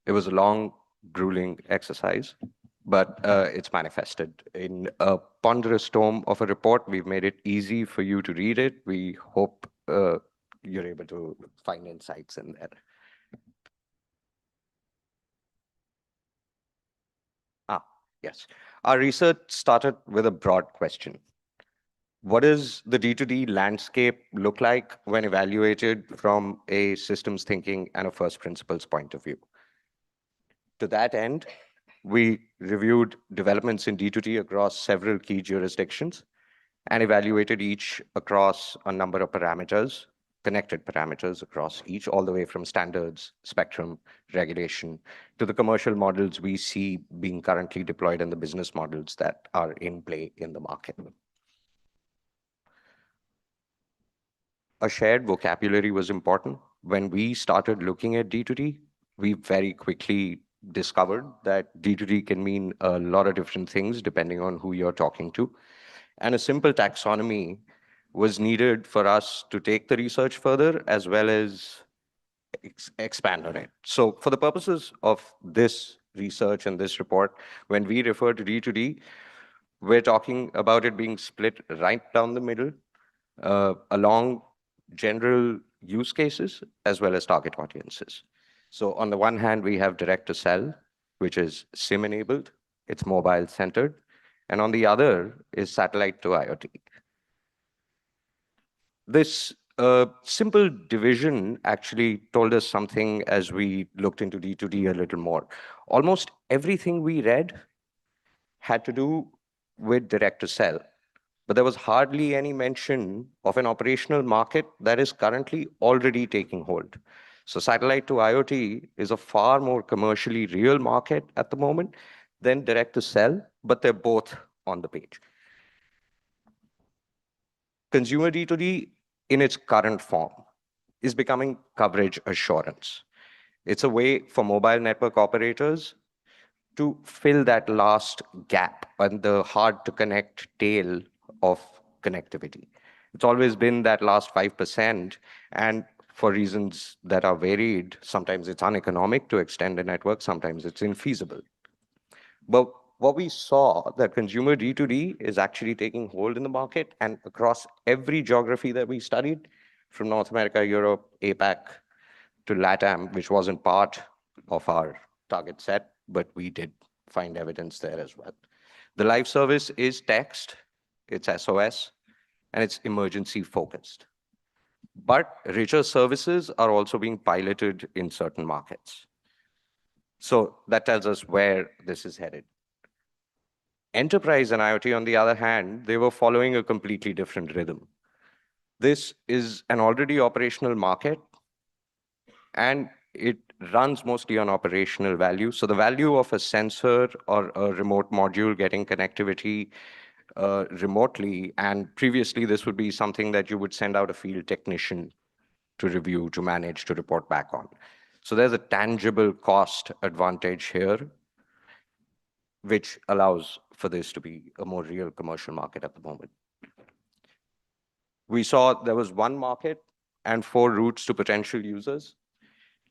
It was a long, grueling exercise, but it's manifested in a ponderous tome of a report. We've made it easy for you to read it. We hope you're able to find insights in there. Yes. Our research started with a broad question. What does the D2D landscape look like when evaluated from a systems thinking and a first principles point of view? To that end, we reviewed developments in D2D across several key jurisdictions and evaluated each across a number of parameters, connected parameters across each, all the way from standards, spectrum, regulation, to the commercial models we see being currently deployed and the business models that are in play in the market. A shared vocabulary was important. When we started looking at D2D, we very quickly discovered that D2D can mean a lot of different things depending on who you're talking to. And a simple taxonomy was needed for us to take the research further as well as expand on it. So for the purposes of this research and this report, when we refer to D2D, we're talking about it being split right down the middle along general use cases as well as target audiences. So on the one hand, we have direct to cell, which is SIM enabled, it's mobile centered, and on the other is satellite to IoT. This simple division actually told us something as we looked into D2D a little more. Almost everything we read had to do with direct to cell, but there was hardly any mention of an operational market that is currently already taking hold. So satellite to IoT is a far more commercially real market at the moment than direct to cell, but they're both on the page. Consumer D2D in its current form is becoming coverage assurance. It's a way for mobile network operators to fill that last gap and the hard to connect tail of connectivity. It's always been that last 5%, and for reasons that are varied, sometimes it's uneconomic to extend a network, sometimes it's infeasible. But what we saw that consumer D2D is actually taking hold in the market, and across every geography that we studied, from North America, Europe, APAC, to LATAM, which wasn't part of our target set, but we did find evidence there as well. The live service is text, it's SOS, and it's emergency focused. But richer services are also being piloted in certain markets. So that tells us where this is headed. Enterprise and IoT, on the other hand, they were following a completely different rhythm. This is an already operational market, and it runs mostly on operational value. So the value of a sensor or a remote module getting connectivity remotely, and previously this would be something that you would send out a field technician to review, to manage, to report back on. So there's a tangible cost advantage here, which allows for this to be a more real commercial market at the moment. We saw there was one market and 4 routes to potential users.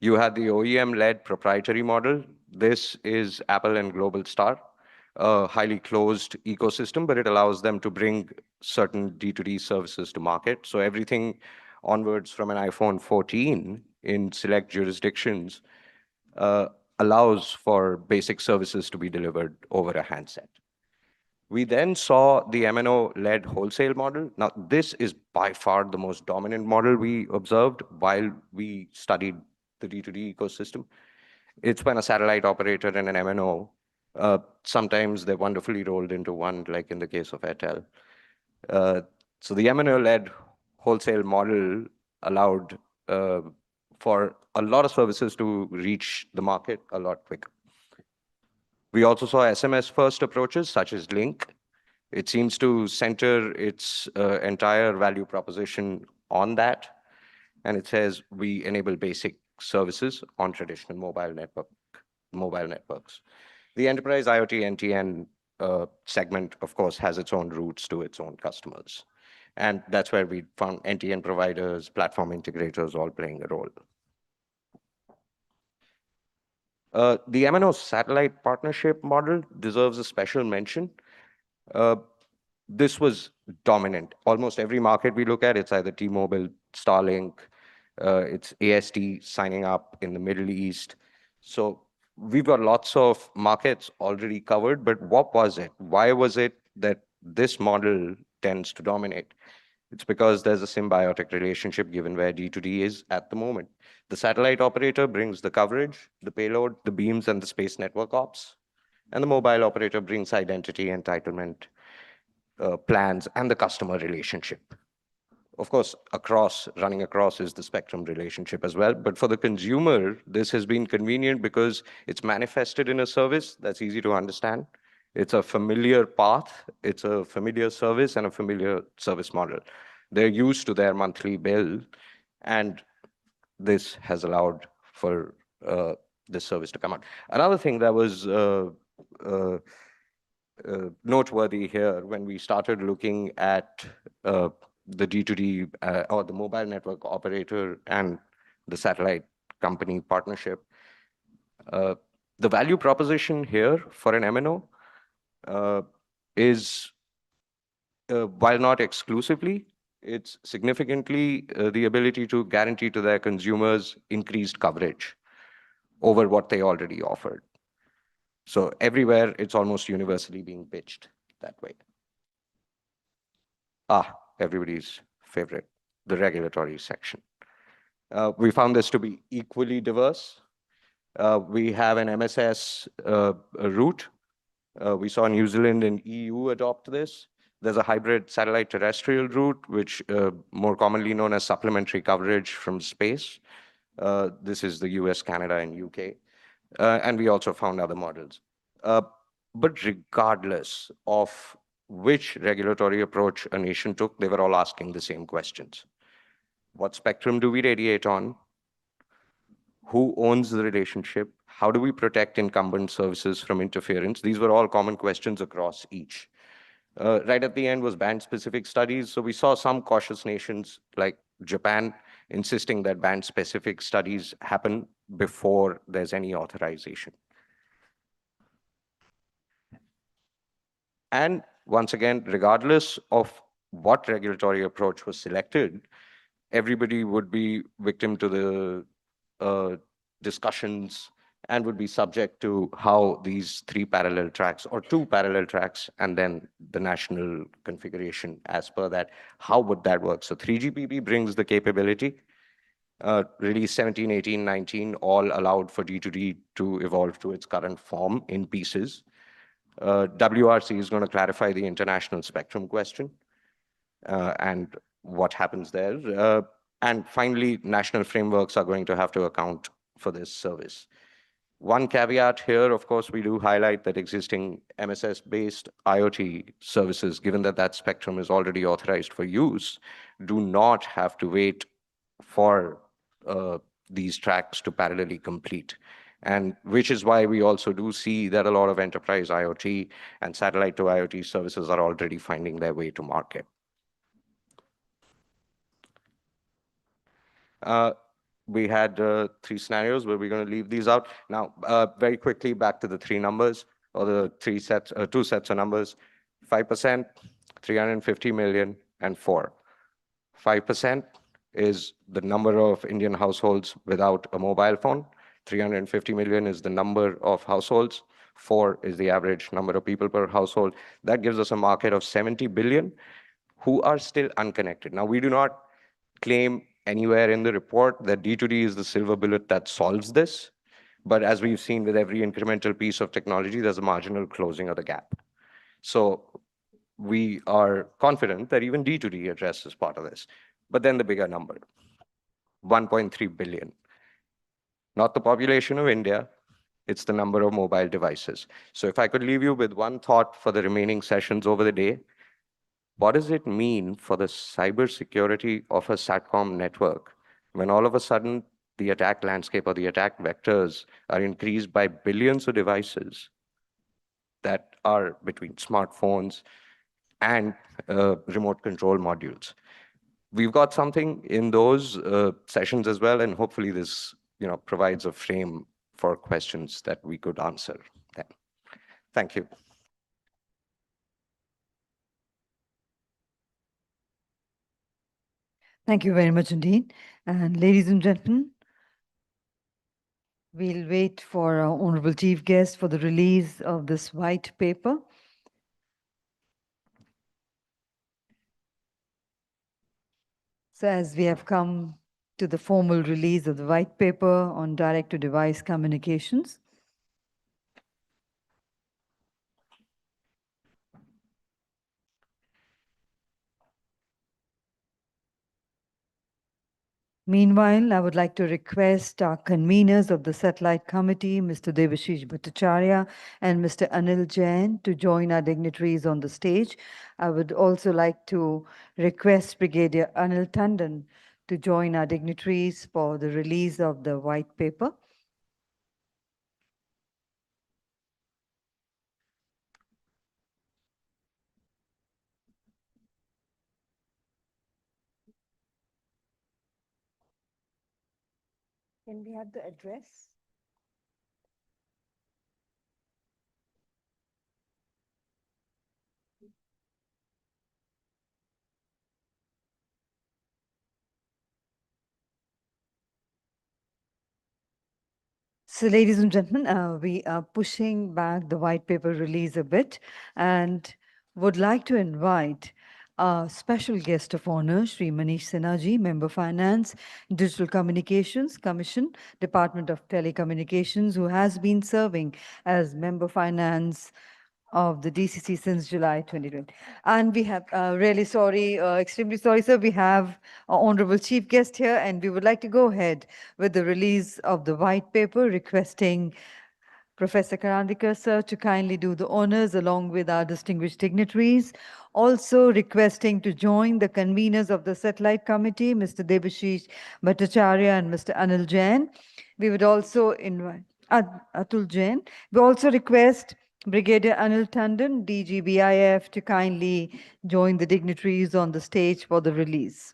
You had the OEM-led proprietary model. This is Apple and Global Star, a highly closed ecosystem, but it allows them to bring certain D2D services to market. So everything onwards from an iPhone 14 in select jurisdictions allows for basic services to be delivered over a handset. We then saw the MNO-led wholesale model. Now, this is by far the most dominant model we observed while we studied the D2D ecosystem. It's when a satellite operator and an MNO, sometimes they're wonderfully rolled into one, like in the case of Airtel. So the MNO-led wholesale model allowed for a lot of services to reach the market a lot quicker. We also saw SMS-first approaches, such as Link. It seems to center its entire value proposition on that. And it says we enable basic services on traditional mobile networks. The enterprise IoT NTN segment, of course, has its own roots to its own customers. And that's where we found NTN providers, platform integrators all playing a role. The MNO satellite partnership model deserves a special mention. This was dominant. Almost every market we look at, it's either T-Mobile, Starlink, it's AST signing up in the Middle East. So we've got lots of markets already covered, but what was it? Why was it that this model tends to dominate? It's because there's a symbiotic relationship given where D2D is at the moment. The satellite operator brings the coverage, the payload, the beams, and the space network ops. And the mobile operator brings identity, entitlement, plans, and the customer relationship. Of course, running across is the spectrum relationship as well. But for the consumer, this has been convenient because it's manifested in a service that's easy to understand. It's a familiar path, it's a familiar service, and a familiar service model. They're used to their monthly bill, and this has allowed for this service to come out. Another thing that was noteworthy here when we started looking at the D2D or the mobile network operator and the satellite company partnership, the value proposition here for an MNO is, while not exclusively, It's significantly the ability to guarantee to their consumers increased coverage over what they already offered. So everywhere, it's almost universally being pitched that way. Everybody's favorite, the regulatory section. We found this to be equally diverse. We have an MSS route. We saw New Zealand and EU adopt this. There's a hybrid satellite terrestrial route, which more commonly known as supplementary coverage from space. This is the US, Canada, and UK. And we also found other models. But regardless of which regulatory approach a nation took, they were all asking the same questions. What spectrum do we radiate on? Who owns the relationship? How do we protect incumbent services from interference? These were all common questions across each. Right at the end was band-specific studies. So we saw some cautious nations like Japan insisting that band-specific studies happen before there's any authorization. And once again, regardless of what regulatory approach was selected, everybody would be victim to the discussions and would be subject to how these three parallel tracks or two parallel tracks and then the national configuration as per that, how would that work? So 3GPP brings the capability. Release 17, 18, 19 all allowed for D2D to evolve to its current form in pieces. WRC is going to clarify the international spectrum question and what happens there. And finally, national frameworks are going to have to account for this service. One caveat here, of course, we do highlight that existing MSS-based IoT services, given that that spectrum is already authorized for use, do not have to wait for these tracks to parallelly complete. And which is why we also do see that a lot of enterprise IoT and satellite to IoT services are already finding their way to market. We had three scenarios where we're going to leave these out. Now, very quickly, back to the three numbers, or the two sets of numbers, 5%, 350 million, and 4. 5% is the number of Indian households without a mobile phone. 350 million is the number of households. 4 is the average number of people per household. That gives us a market of 70 billion who are still unconnected. Now, we do not claim anywhere in the report that D2D is the silver bullet that solves this. But as we've seen with every incremental piece of technology, there's a marginal closing of the gap. So we are confident that even D2D addresses part of this. But then the bigger number, 1.3 billion. Not the population of India, it's the number of mobile devices. So if I could leave you with one thought for the remaining sessions over the day, what does it mean for the cybersecurity of a Satcom network when all of a sudden the attack landscape or the attack vectors are increased by billions of devices that are between smartphones and remote control modules? We've got something in those sessions as well, and hopefully this provides a frame for questions that we could answer then. Thank you. Thank you very much indeed. And ladies and gentlemen, we'll wait for our Honorable Chief Guest for the release of this white paper. So as we have come to the formal release of the white paper on direct-to-device communications, meanwhile, I would like to request our conveners of the Satellite Committee, Mr. Devashish Bhattacharya and Mr. Anil Jain, to join our dignitaries on the stage. I would also like to request Brigadier Anil Tandon to join our dignitaries for the release of the white paper. Can we have the address? So, ladies and gentlemen, we are pushing back the white paper release a bit and would like to invite our special guest of honor, Sri Manish Sinha ji, Member Finance, Digital Communications Commission, Department of Telecommunications, who has been serving as Member Finance of the DCC since July 2020. And we have, really sorry, extremely sorry, sir, we have our honorable chief guest here, and we would like to go ahead with the release of the white paper requesting Professor Karandikar, sir, to kindly do the honors along with our distinguished dignitaries. Also requesting to join the conveners of the Satellite Committee, Mr. Debashish Bhattacharya and Mr. Anil Jain. We would also invite Atul Jain. We also request Brigadier Anil Tandon, DGBIF, to kindly join the dignitaries on the stage for the release.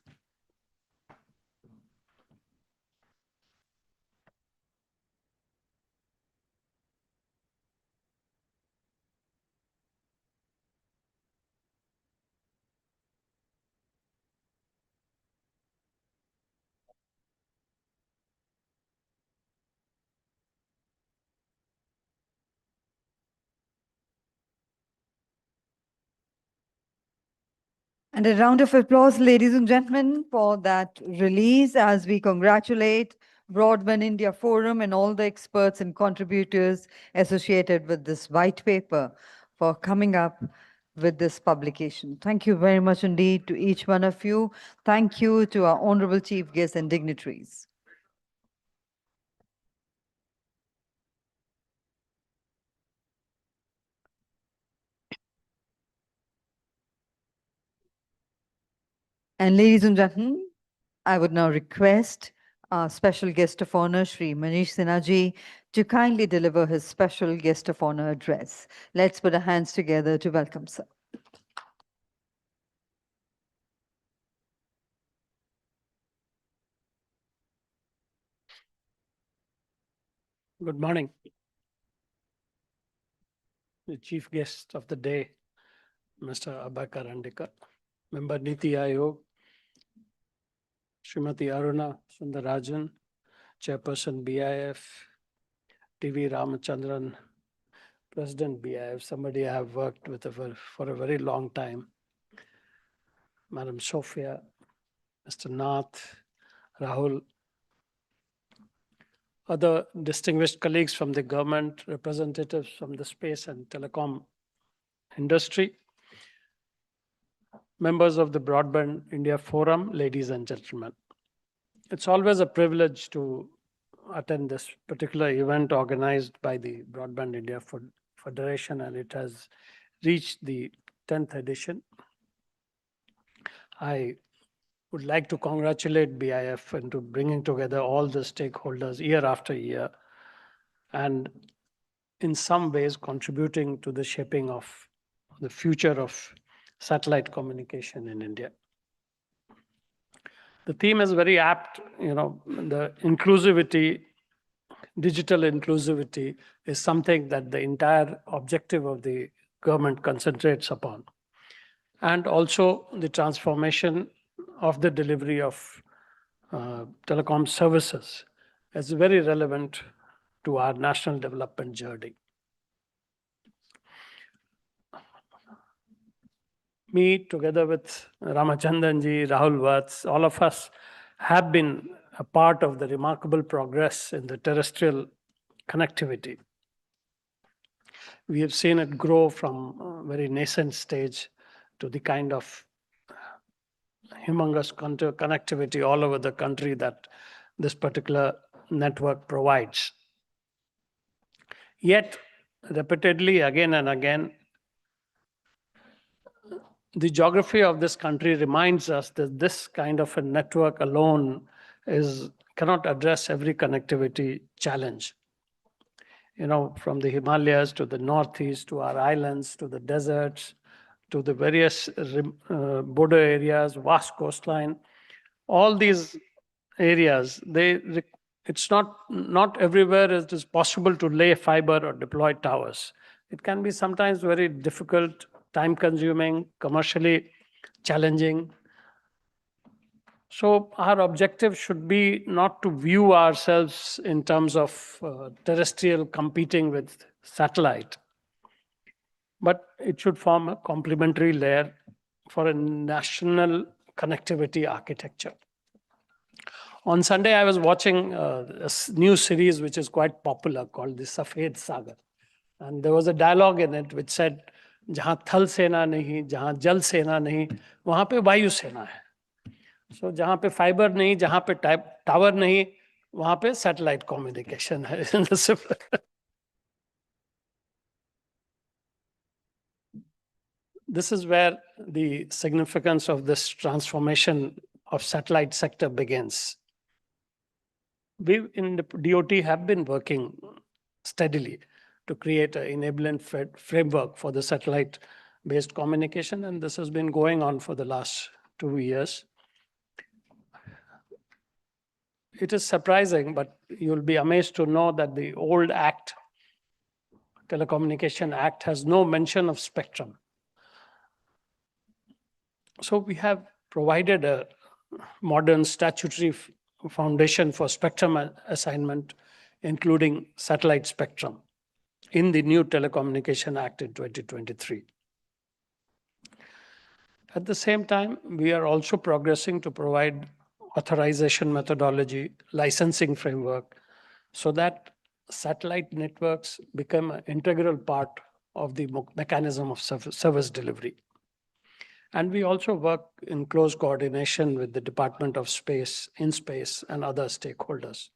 And a round of applause, ladies and gentlemen, for that release as we congratulate Broadband India Forum and all the experts and contributors associated with this white paper for coming up with this publication. Thank you very much indeed to each one of you. Thank you to our honorable chief guests and dignitaries. And ladies and gentlemen, I would now request our special guest of honor, Sri Manish Sinha ji, to kindly deliver his special guest of honor address. Let's put our hands together to welcome sir. Good morning. The chief guest of the day, Mr. Abhay Karandikar, Member Niti Ayog, Srimati Aruna Sundarajan, Chairperson BIF, TV Ramachandran, President BIF, somebody I have worked with for a very long time, Madam Sophia, Mr. Nath, Rahul, other distinguished colleagues from the government, representatives from the space and telecom industry, members of the Broadband India Forum, ladies and gentlemen. It's always a privilege to attend this particular event organized by the Broadband India Federation, and it has reached the 10th edition. I would like to congratulate BIF into bringing together all the stakeholders year after year and in some ways contributing to the shaping of the future of satellite communication in India. The theme is very apt, the inclusivity, digital inclusivity is something that the entire objective of the government concentrates upon. And also the transformation of the delivery of telecom services is very relevant to our national development journey. Me, together with Ramachandranji, Rahul Vats, all of us have been a part of the remarkable progress in the terrestrial connectivity. We have seen it grow from a very nascent stage to the kind of humongous connectivity all over the country that this particular network provides. Yet, repeatedly, again and again, the geography of this country reminds us that this kind of a network alone cannot address every connectivity challenge. From the Himalayas to the Northeast, to our islands, to the deserts, to the various border areas, vast coastline, all these areas, it's not everywhere it is possible to lay fiber or deploy towers. It can be sometimes very difficult, time-consuming, commercially challenging. So our objective should be not to view ourselves in terms of terrestrial competing with satellite, but it should form a complementary layer for a national connectivity architecture. On Sunday, I was watching a new series which is quite popular called the Safed Sagar. And there was a dialogue in it which said, जहाँ थल सेना नहीं, जहाँ जल सेना नहीं, वहाँ पे वायु सेना है. So जहाँ पे फाइबर नहीं, जहाँ पे टावर नहीं, वहाँ पे सैटेलाइट कम्युनिकेशन है. This is where the significance of this transformation of satellite sector begins. We in the DOT have been working steadily to create an enabling framework for the satellite-based communication, and this has been going on for the last 2 years. It is surprising, but you'll be amazed to know that the old Act, Telecommunication Act, has no mention of spectrum. So we have provided a modern statutory foundation for spectrum assignment, including satellite spectrum, in the new Telecommunication Act in 2023. At the same time, we are also progressing to provide authorization methodology, licensing framework, so that satellite networks become an integral part of the mechanism of service delivery. And we also work in close coordination with the Department of Space, InSpace, and other stakeholders.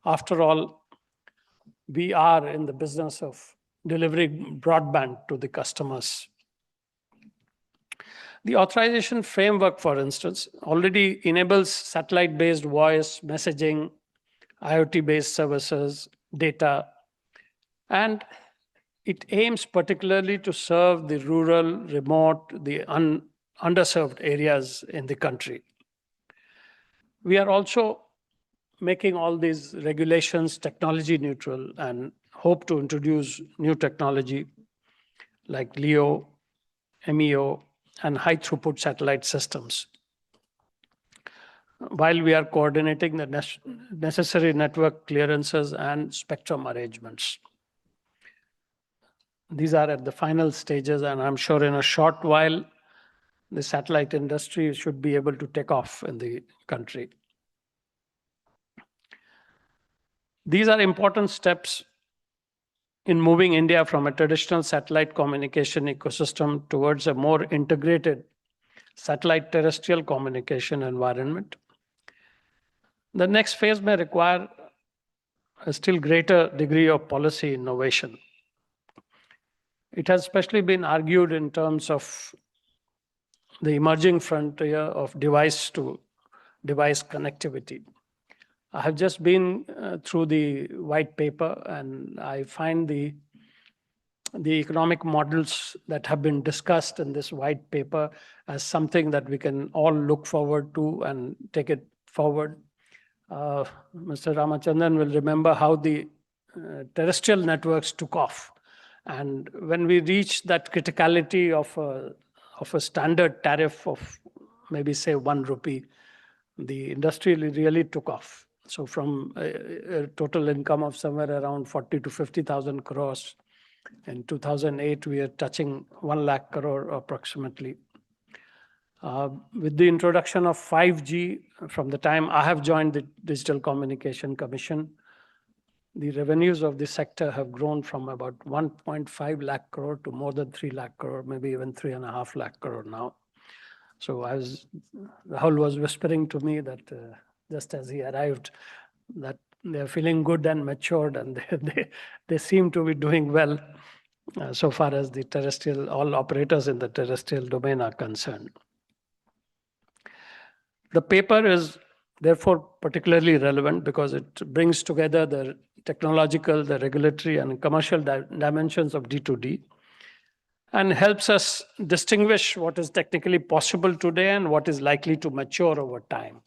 After all, we are in the business of delivering broadband to the customers. The authorization framework, for instance, already enables satellite-based voice, messaging, IoT-based services, data, and it aims particularly to serve the rural, remote, the underserved areas in the country. We are also making all these regulations technology neutral and hope to introduce new technology like LEO, MEO, and high throughput satellite systems, while we are coordinating the necessary network clearances and spectrum arrangements. These are at the final stages, and I'm sure in a short while, the satellite industry should be able to take off in the country. These are important steps in moving India from a traditional satellite communication ecosystem towards a more integrated satellite terrestrial communication environment. The next phase may require a still greater degree of policy innovation. It has especially been argued in terms of the emerging frontier of device-to-device connectivity. I have just been through the white paper, and I find the economic models that have been discussed in this white paper as something that we can all look forward to and take it forward. Mr. Ramachandran will remember how the terrestrial networks took off. And when we reached that criticality of a standard tariff of maybe say 1 rupee, the industry really took off. So from a total income of somewhere around 40 to 50,000 crores, in 2008, we are touching 1 lakh crore approximately. With the introduction of 5G, from the time I have joined the Digital Communication Commission, the revenues of this sector have grown from about 1.5 lakh crore to more than 3 lakh crore, maybe even 3.5 lakh crore now. So as Rahul was whispering to me that just as he arrived, that they're feeling good and matured, and they seem to be doing well so far as the terrestrial, all operators in the terrestrial domain are concerned. The paper is therefore particularly relevant because it brings together the technological, the regulatory, and commercial dimensions of D2D, and helps us distinguish what is technically possible today and what is likely to mature over time.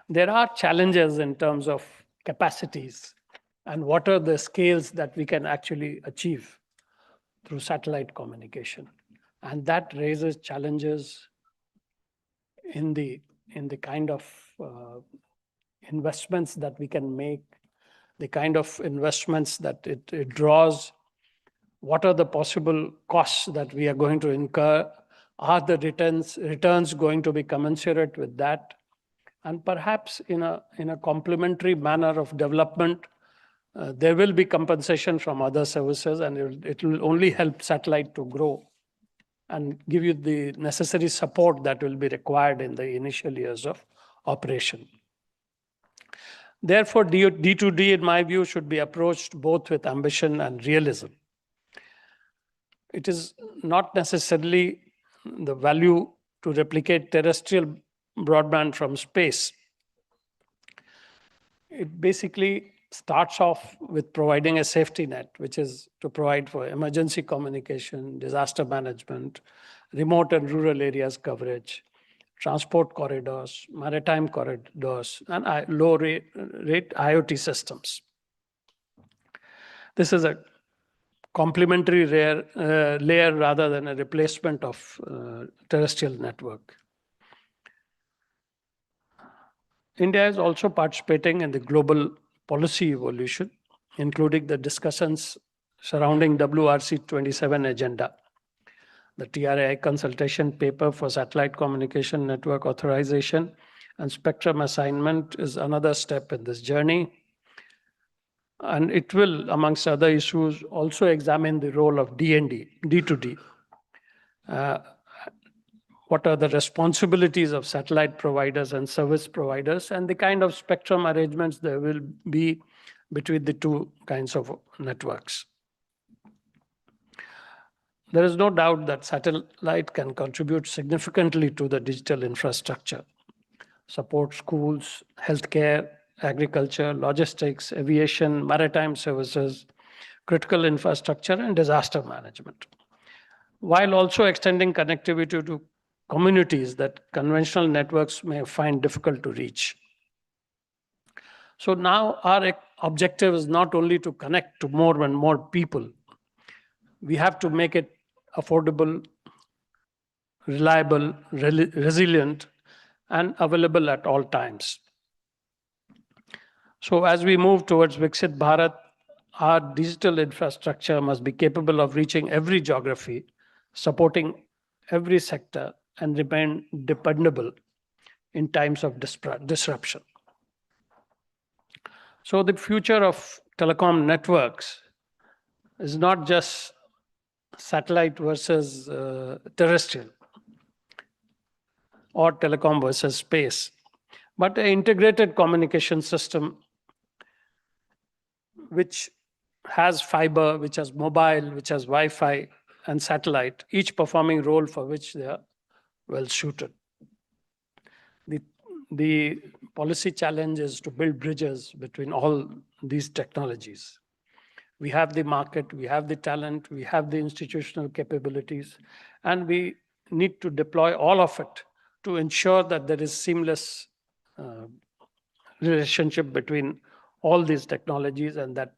There are challenges in terms of capacities and what are the scales that we can actually achieve through satellite communication. And that raises challenges in the kind of investments that we can make, the kind of investments that it draws, what are the possible costs that we are going to incur, are the returns going to be commensurate with that, and perhaps in a complementary manner of development, there will be compensation from other services, and it will only help satellite to grow and give you the necessary support that will be required in the initial years of operation. Therefore, D2D, in my view, should be approached both with ambition and realism. It is not necessarily the value to replicate terrestrial broadband from space. It basically starts off with providing a safety net, which is to provide for emergency communication, disaster management, remote and rural areas coverage, transport corridors, maritime corridors, and low-rate IoT systems. This is a complementary layer rather than a replacement of terrestrial network. India is also participating in the global policy evolution, including the discussions surrounding WRC 27 agenda. The TRAI consultation paper for satellite communication network authorization and spectrum assignment is another step in this journey. And it will, amongst other issues, also examine the role of D2D. What are the responsibilities of satellite providers and service providers, and the kind of spectrum arrangements there will be between the two kinds of networks. There is no doubt that satellite can contribute significantly to the digital infrastructure, support schools, healthcare, agriculture, logistics, aviation, maritime services, critical infrastructure, and disaster management, while also extending connectivity to communities that conventional networks may find difficult to reach. So now our objective is not only to connect to more and more people, we have to make it affordable, reliable, resilient, and available at all times. So as we move towards Viksit Bharat, our digital infrastructure must be capable of reaching every geography, supporting every sector, and remain dependable in times of disruption. So the future of telecom networks is not just satellite versus terrestrial or telecom versus space, but an integrated communication system which has fiber, which has mobile, which has Wi-Fi and satellite, each performing role for which they are well suited. The policy challenge is to build bridges between all these technologies. We have the market, we have the talent, we have the institutional capabilities, and we need to deploy all of it to ensure that there is seamless relationship between all these technologies, and that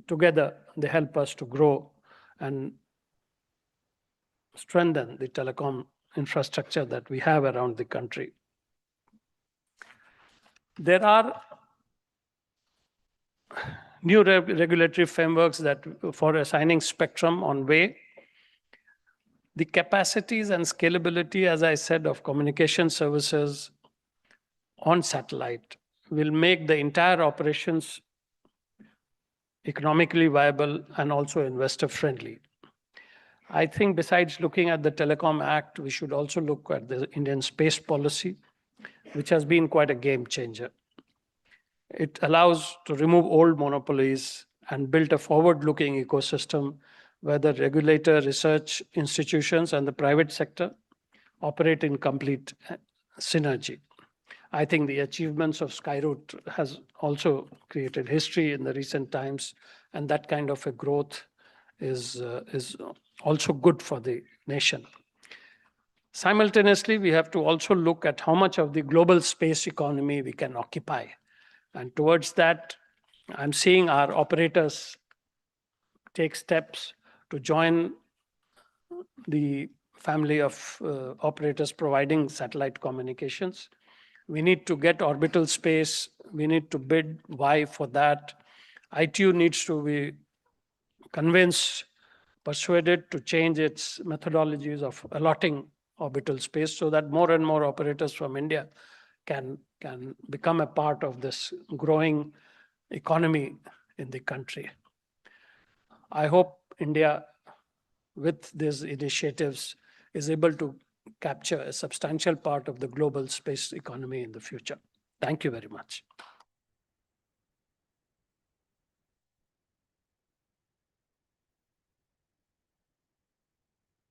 together they help us to grow and strengthen the telecom infrastructure that we have around the country. There are new regulatory frameworks that for assigning spectrum on way. The capacities and scalability, as I said, of communication services on satellite will make the entire operations economically viable and also investor friendly. I think besides looking at the Telecom Act, we should also look at the Indian space policy, which has been quite a game changer. It allows to remove old monopolies and build a forward-looking ecosystem where the regulator, research institutions, and the private sector operate in complete synergy. I think the achievements of Skyroot has also created history in the recent times, and that kind of a growth is also good for the nation. Simultaneously, we have to also look at how much of the global space economy we can occupy. And towards that, I'm seeing our operators take steps to join the family of operators providing satellite communications. We need to get orbital space. We need to bid. Why for that? ITU needs to be convinced, persuaded to change its methodologies of allotting orbital space so that more and more operators from India can become a part of this growing economy in the country. I hope India, with these initiatives, is able to capture a substantial part of the global space economy in the future. Thank you very much.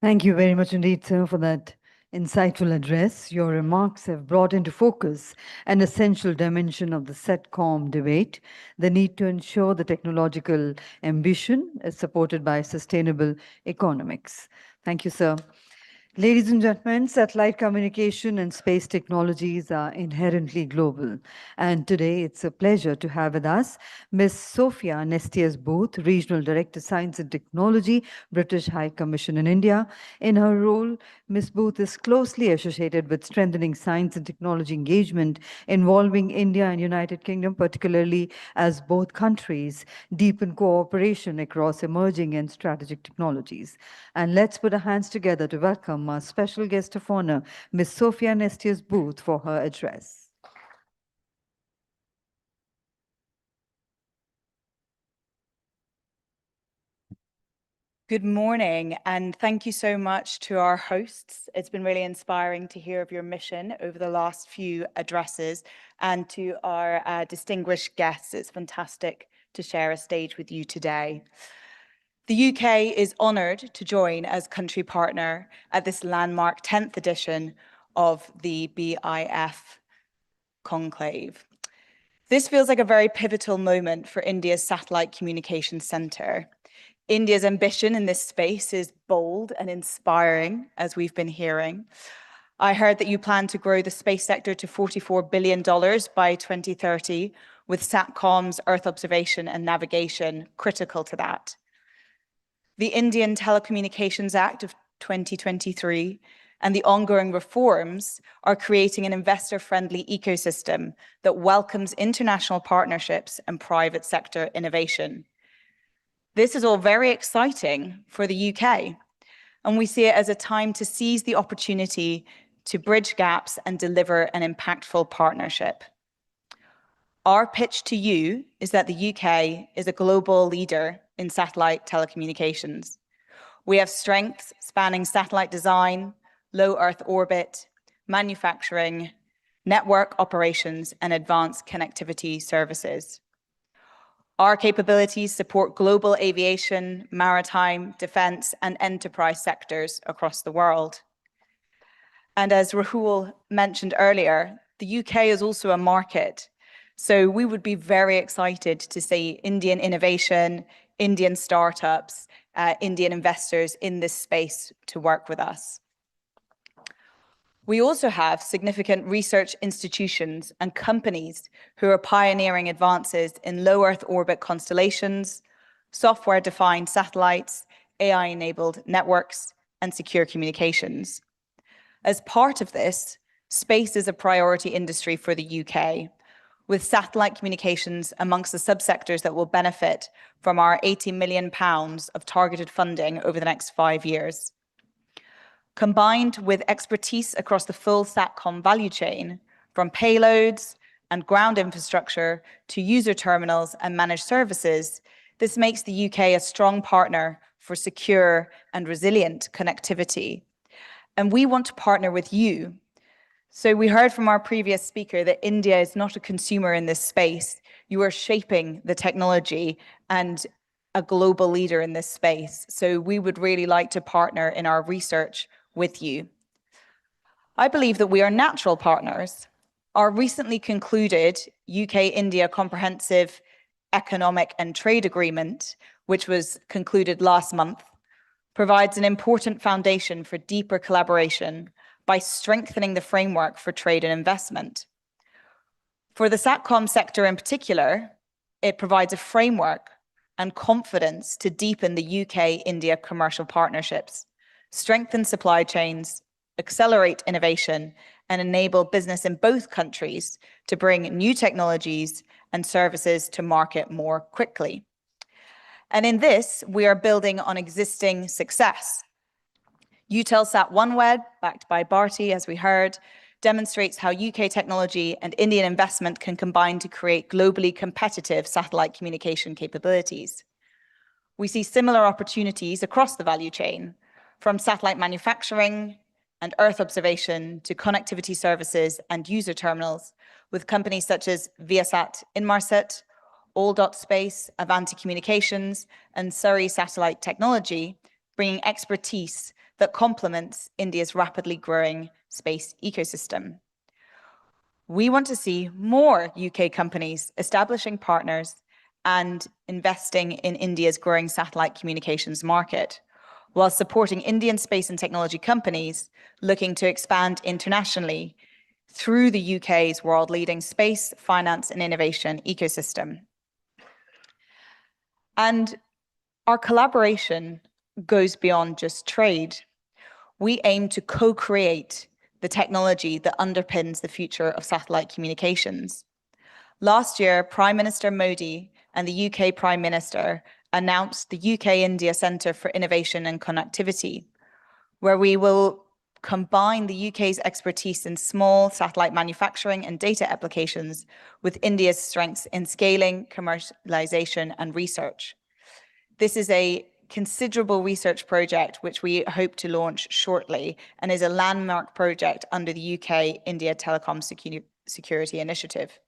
Thank you very much indeed, sir, for that insightful address. Your remarks have brought into focus an essential dimension of the Satcom debate, the need to ensure the technological ambition is supported by sustainable economics. Thank you, sir. Ladies and gentlemen, satellite communication and space technologies are inherently global. And today it's a pleasure to have with us Ms. Sophia Nestius Booth, Regional Director, Science and Technology, British High Commission in India. In her role, Ms. Booth is closely associated with strengthening science and technology engagement involving India and United Kingdom, particularly as both countries deepen cooperation across emerging and strategic technologies. And let's put our hands together to welcome our special guest of honor, Ms. Sophia Nestius Booth, for her address. Good morning, and thank you so much to our hosts. It's been really inspiring to hear of your mission over the last few addresses, and to our distinguished guests. It's fantastic to share a stage with you today. The UK is honoured to join as country partner at this landmark 10th edition of the BIF conclave. This feels like a very pivotal moment for India's Satellite Communications Centre. India's ambition in this space is bold and inspiring, as we've been hearing. I heard that you plan to grow the space sector to $44 billion by 2030, with Satcoms, Earth observation and navigation critical to that. The Indian Telecommunications Act of 2023 and the ongoing reforms are creating an investor-friendly ecosystem that welcomes international partnerships and private sector innovation. This is all very exciting for the UK, and we see it as a time to seize the opportunity to bridge gaps and deliver an impactful partnership. Our pitch to you is that the UK is a global leader in satellite telecommunications. We have strengths spanning satellite design, low Earth orbit, manufacturing, network operations, and advanced connectivity services. Our capabilities support global aviation, maritime, defense, and enterprise sectors across the world. And as Rahul mentioned earlier, the UK is also a market. So we would be very excited to see Indian innovation, Indian startups, Indian investors in this space to work with us. We also have significant research institutions and companies who are pioneering advances in low Earth orbit constellations, software-defined satellites, AI-enabled networks, and secure communications. As part of this, space is a priority industry for the UK, with satellite communications amongst the subsectors that will benefit from our £80 million of targeted funding over the next 5 years. Combined with expertise across the full Satcom value chain, from payloads and ground infrastructure to user terminals and managed services, this makes the UK a strong partner for secure and resilient connectivity. And we want to partner with you. So we heard from our previous speaker that India is not a consumer in this space. You are shaping the technology and a global leader in this space. So we would really like to partner in our research with you. I believe that we are natural partners. Our recently concluded UK-India Comprehensive Economic and Trade Agreement, which was concluded last month, provides an important foundation for deeper collaboration by strengthening the framework for trade and investment. For the Satcom sector in particular, it provides a framework and confidence to deepen the UK-India commercial partnerships. strengthen supply chains, accelerate innovation, and enable business in both countries to bring new technologies and services to market more quickly. And in this, we are building on existing success. Eutelsat OneWeb, backed by Bharti, as we heard, demonstrates how UK technology and Indian investment can combine to create globally competitive satellite communication capabilities. We see similar opportunities across the value chain, from satellite manufacturing and Earth observation to connectivity services and user terminals, with companies such as Viasat Inmarsat, All.Space, Avanti Communications, and Surrey Satellite Technology, bringing expertise that complements India's rapidly growing space ecosystem. We want to see more UK companies establishing partners and investing in India's growing satellite communications market, while supporting Indian space and technology companies looking to expand internationally through the UK's world-leading space, finance, and innovation ecosystem. And our collaboration goes beyond just trade. We aim to co-create the technology that underpins the future of satellite communications. Last year, Prime Minister Modi and the UK Prime Minister announced the UK-India Centre for Innovation and Connectivity, where we will combine the UK's expertise in small satellite manufacturing and data applications with India's strengths in scaling, commercialization, and research. This is a considerable research project which we hope to launch shortly and is a landmark project under the UK-India Telecom Security Initiative.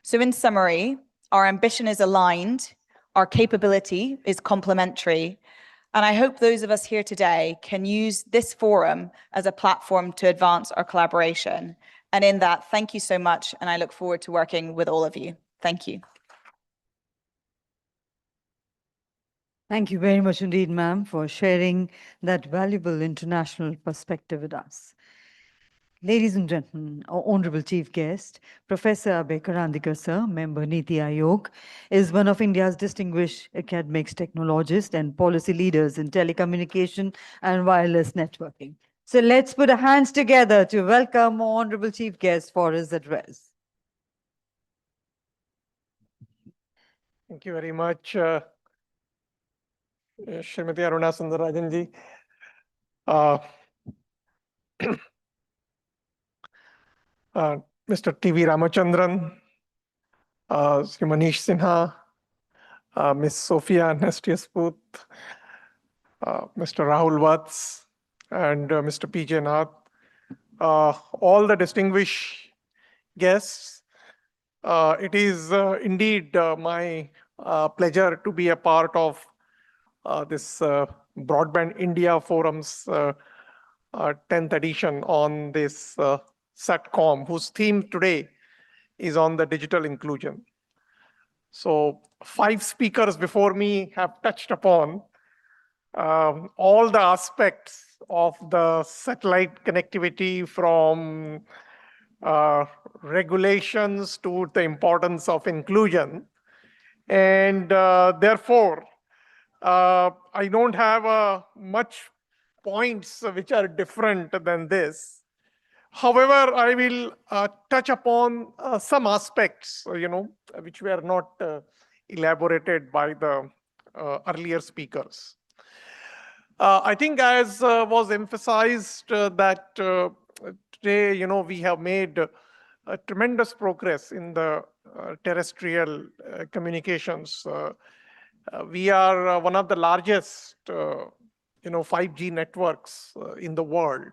So in summary, our ambition is aligned, our capability is complementary, and I hope those of us here today can use this forum as a platform to advance our collaboration. And in that, thank you so much, and I look forward to working with all of you. Thank you. Thank you very much indeed, ma'am, for sharing that valuable international perspective with us. Ladies and gentlemen, our honorable chief guest, Professor Abhay Karandikar, sir, member Niti Aayog, is one of India's distinguished academics, technologists, and policy leaders in telecommunication and wireless networking. So let's put our hands together to welcome our honorable chief guest for his address. Thank you very much, Srimati Aruna Sundarajan ji. Mr. T.V. Ramachandran, Sri Manish Sinha, Ms. Sophia Nestius-Puth, Mr. Rahul Vats, and Mr. P.J. Nath, all the distinguished guests. It is indeed my pleasure to be a part of this Broadband India Forum's 10th edition on this Satcom, whose theme today is on the digital inclusion. So 5 speakers before me have touched upon all the aspects of the satellite connectivity, from regulations to the importance of inclusion. And therefore, I don't have much points which are different than this. However, I will touch upon some aspects, which were not elaborated by the earlier speakers. I think, as was emphasized, that today, we have made tremendous progress in the terrestrial communications. We are one of the largest, 5G networks in the world.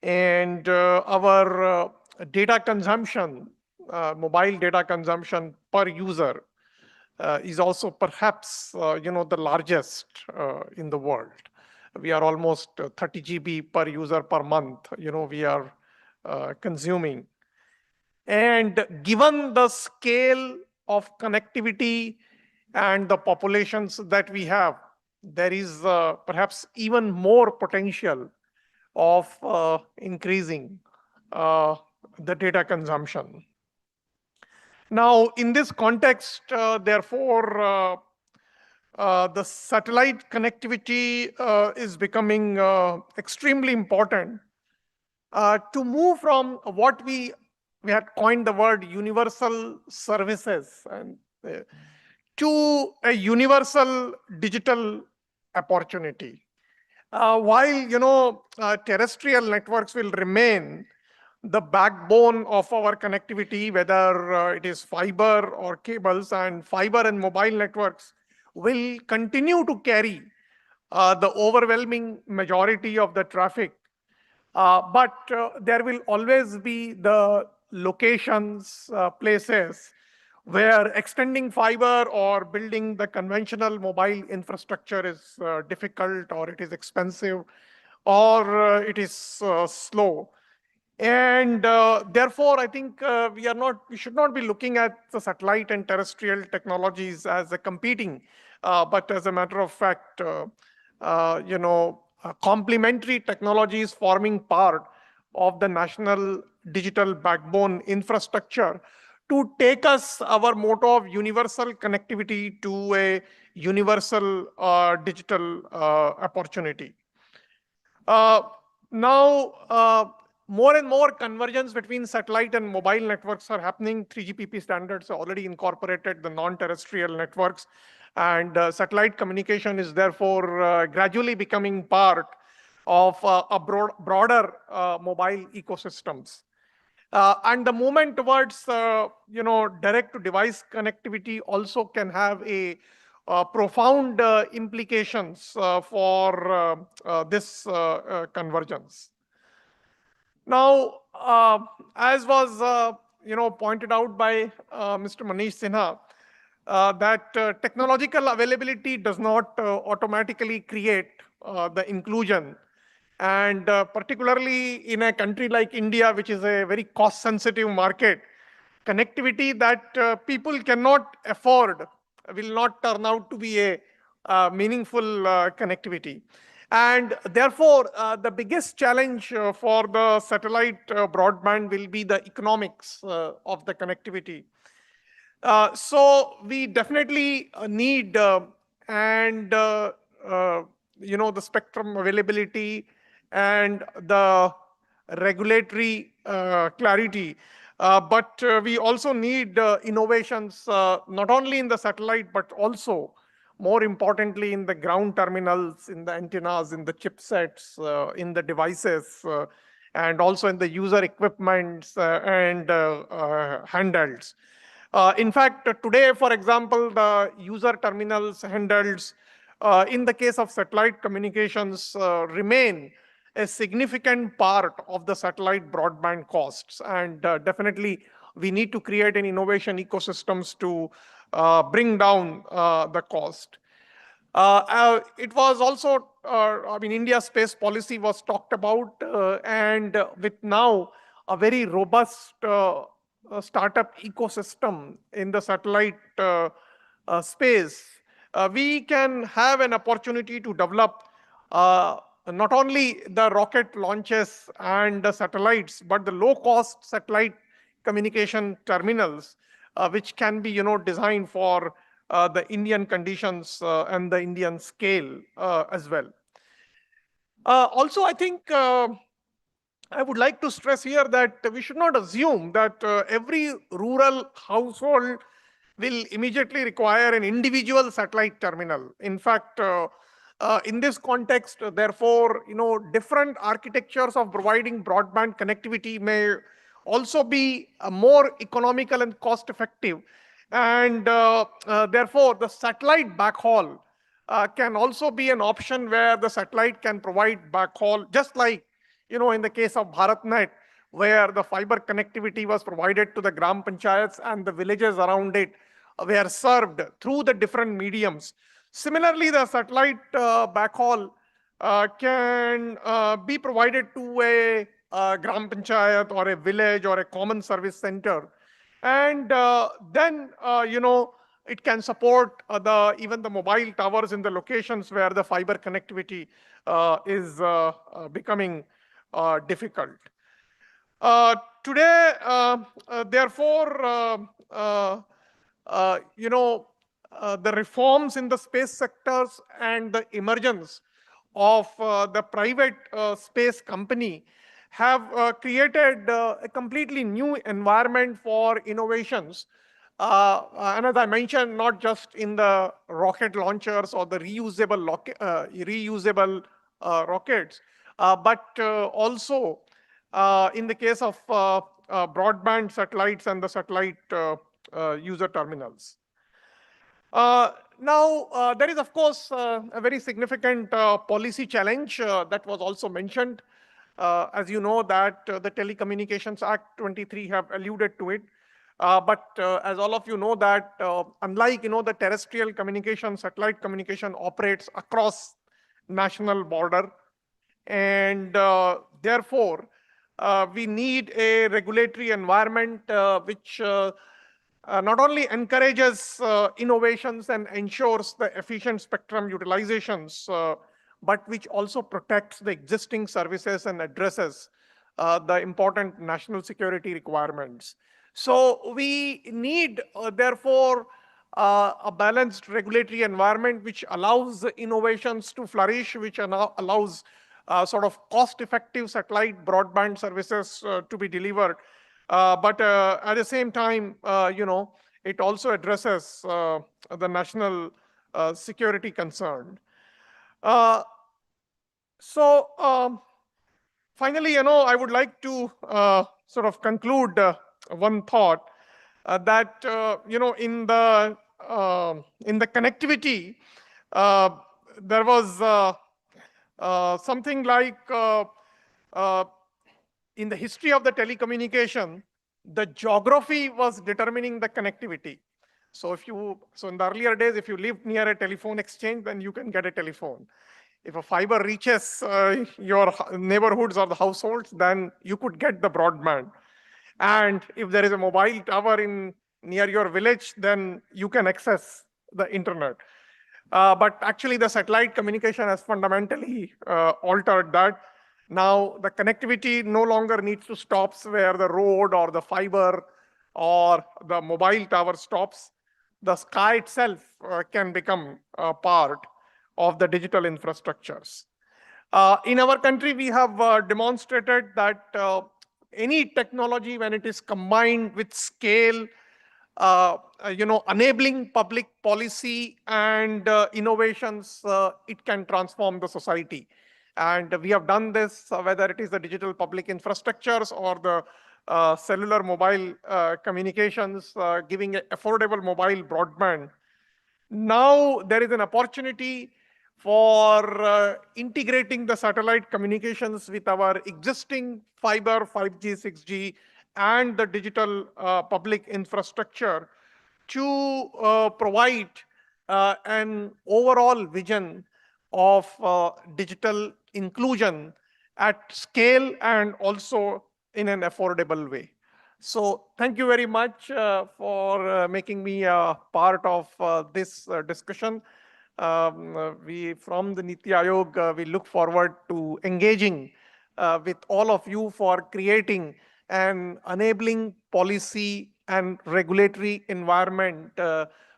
And our data consumption, mobile data consumption per user is also perhaps, the largest in the world. We are almost 30 GB per user per month, we are consuming. And given the scale of connectivity and the populations that we have, there is perhaps even more potential of increasing the data consumption. Now, in this context, therefore, the satellite connectivity is becoming extremely important to move from what we had coined the word universal services and to a universal digital opportunity. While terrestrial networks will remain the backbone of our connectivity, whether it is fiber or cables, and fiber and mobile networks will continue to carry the overwhelming majority of the traffic. But there will always be the locations, places where extending fiber or building the conventional mobile infrastructure is difficult, or it is expensive, or it is slow. And therefore, I think we should not be looking at the satellite and terrestrial technologies as a competing, but as a matter of fact, complementary technologies forming part of the national digital backbone infrastructure to take us our motto of universal connectivity to a universal digital opportunity. Uh, Now, more and more convergence between satellite and mobile networks are happening. 3GPP standards are already incorporated the non-terrestrial networks, and satellite communication is therefore gradually becoming part of a broader mobile ecosystems. And the movement towards direct to device connectivity also can have a profound implications for this convergence. Now, as was pointed out by Mr. Manish Sinha, that technological availability does not automatically create the inclusion. And particularly in a country like India, which is a very cost-sensitive market, connectivity that people cannot afford will not turn out to be a meaningful connectivity. And therefore, the biggest challenge for the satellite broadband will be the economics of the connectivity. So we definitely need and the spectrum availability and the regulatory clarity. But we also need innovations not only in the satellite but also more importantly in the ground terminals, in the antennas, in the chipsets, in the devices, and also in the user equipments and handhelds. In fact, today, for example, the user terminals handhelds, in the case of satellite communications, remain a significant part of the satellite broadband costs. And definitely, we need to create an innovation ecosystems to bring down the cost. It was also, India's space policy was talked about, and with now a very robust startup ecosystem in the satellite space, we can have an opportunity to develop not only the rocket launches and the satellites, but the low-cost satellite communication terminals, which can be, designed for the Indian conditions and the Indian scale as well. Also, I think I would like to stress here that we should not assume that every rural household will immediately require an individual satellite terminal. In fact, in this context, therefore, different architectures of providing broadband connectivity may also be more economical and cost effective. And therefore, the satellite backhaul can also be an option where the satellite can provide backhaul, just like in the case of BharatNet, where the fiber connectivity was provided to the gram panchayats and the villages around it were served through the different mediums. Similarly, the satellite backhaul can be provided to a gram panchayat or a village or a common service center. And then, it can support even the mobile towers in the locations where the fiber connectivity is becoming difficult. Today, therefore, the reforms in the space sectors and the emergence of the private space company have created a completely new environment for innovations. And as I mentioned, not just in the rocket launchers or the reusable rockets, but also in the case of broadband satellites and the satellite user terminals. Now, there is, of course, a very significant policy challenge that was also mentioned. As you know, that the Telecommunications Act 23 have alluded to it. But as all of you know that unlike the terrestrial communication, satellite communication operates across national border, and therefore we need a regulatory environment which not only encourages innovations and ensures the efficient spectrum utilizations, but which also protects the existing services and addresses the important national security requirements. So we need, therefore, a balanced regulatory environment which allows innovations to flourish, which allows sort of cost-effective satellite broadband services to be delivered. But at the same time, it also addresses the national security concern. So finally, I would like to sort of conclude one thought that in the connectivity, there was something like in the history of the telecommunication, the geography was determining the connectivity. So in the earlier days, if you lived near a telephone exchange, then you can get a telephone. If a fiber reaches your neighborhoods or the households, then you could get the broadband. And if there is a mobile tower near your village, then you can access the internet. But actually, the satellite communication has fundamentally altered that. Now, the connectivity no longer needs to stop where the road or the fiber or the mobile tower stops. The sky itself can become a part of the digital infrastructures. In our country, we have demonstrated that any technology, when it is combined with scale, enabling public policy and innovations, it can transform the society. And we have done this, whether it is the digital public infrastructures or the cellular mobile communications, giving affordable mobile broadband. Now there is an opportunity for integrating the satellite communications with our existing fiber, 5G, 6G, and the digital public infrastructure to provide an overall vision of digital inclusion at scale and also in an affordable way. So thank you very much for making me a part of this discussion. We from the Niti Aayog, we look forward to engaging with all of you for creating an enabling policy and regulatory environment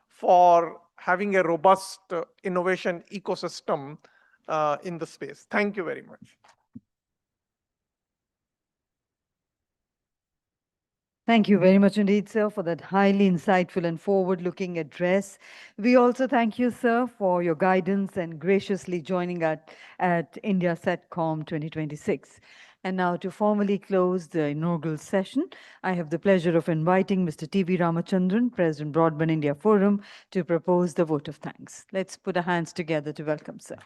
for having a robust innovation ecosystem in the space. Thank you very much. Thank you very much indeed, sir, for that highly insightful and forward-looking address. We also thank you, sir, for your guidance and graciously joining us at India Satcom 2026. And now to formally close the inaugural session, I have the pleasure of inviting Mr. T.V. Ramachandran, President Broadband India Forum, to propose the vote of thanks. Let's put our hands together to welcome sir.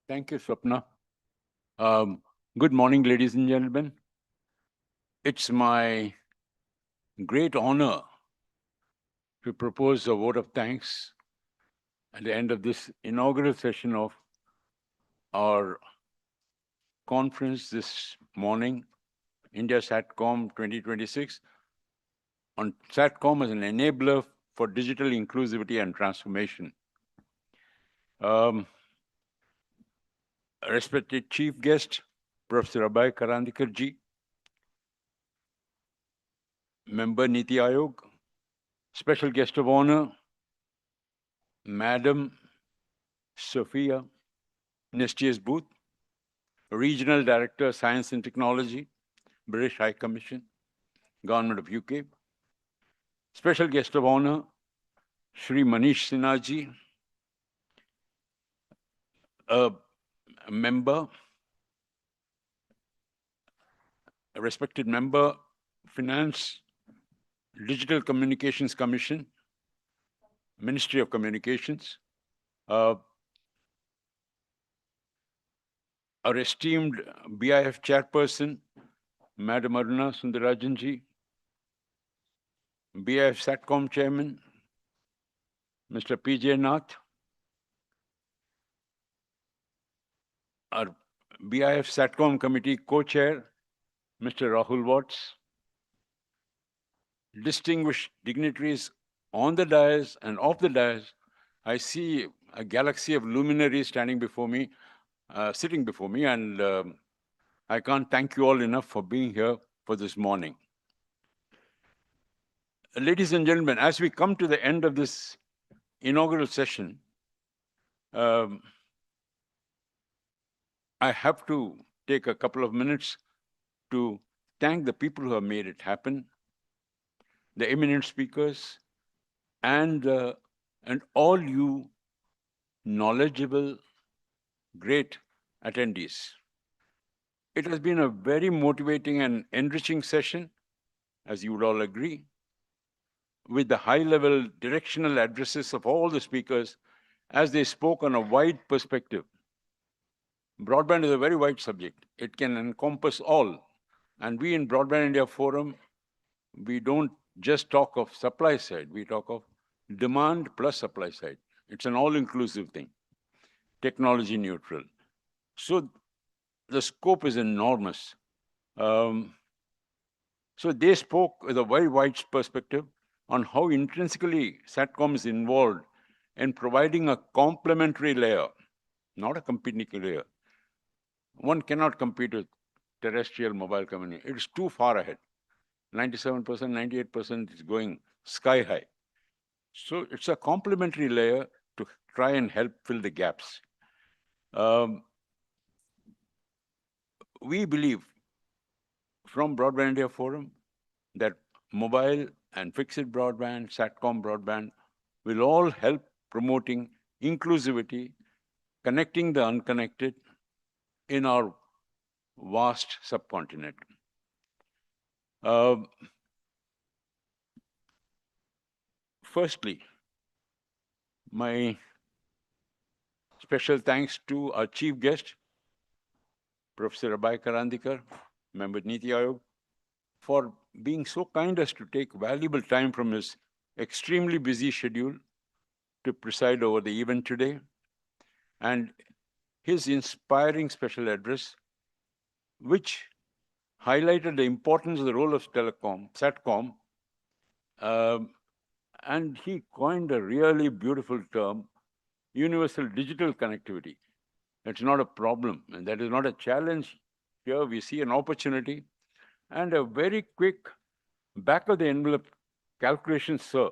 Thank you, Swapna. Good morning, ladies and gentlemen. It's my great honor to propose a vote of thanks at the end of this inaugural session of our conference this morning, India Satcom 2026, on Satcom as an enabler for digital inclusivity and transformation. Respected Chief Guest, Professor Abhay Karandikar ji, Member Niti Ayog, special guest of honor, Madam Sophia Nestius Booth, Regional Director, Science and Technology, British High Commission, Government of UK. Special guest of honor, Shri Manish Sinha ji, a member, a respected member, Finance, Digital Communications Commission, Ministry of Communications, our esteemed BIF chairperson, Madam Aruna Sundarajan ji, BIF Satcom chairman, Mr. P.J. Nath, our BIF Satcom committee co-chair, Mr. Rahul Watts, distinguished dignitaries on the dais and off the dais. I see a galaxy of luminaries standing before me, sitting before me, and I can't thank you all enough for being here for this morning. Ladies and gentlemen, as we come to the end of this inaugural session, I have to take a couple of minutes to thank the people who have made it happen, the eminent speakers, and all you knowledgeable, great attendees. It has been a very motivating and enriching session, as you would all agree, with the high-level directional addresses of all the speakers as they spoke on a wide perspective. Broadband is a very wide subject. It can encompass all. And we in Broadband India Forum, we don't just talk of supply side, we talk of demand plus supply side. It's an all-inclusive thing, technology neutral. So the scope is enormous. So they spoke with a very wide perspective on how intrinsically Satcom is involved in providing a complementary layer, not a competing layer. One cannot compete with terrestrial mobile communication. It's too far ahead. 97%, 98% is going sky high. So it's a complementary layer to try and help fill the gaps. We believe from Broadband India Forum that mobile and fixed broadband, Satcom broadband will all help promoting inclusivity, connecting the unconnected in our vast subcontinent. Firstly, my special thanks to our chief guest, Professor Abhay Karandikar, member Niti Ayog, for being so kind as to take valuable time from his extremely busy schedule to preside over the event today, and his inspiring special address, which highlighted the importance of the role of Satcom, and he coined a really beautiful term, universal digital connectivity. It's not a problem, and that is not a challenge. Here we see an opportunity and a very quick back-of-the-envelope calculation, sir,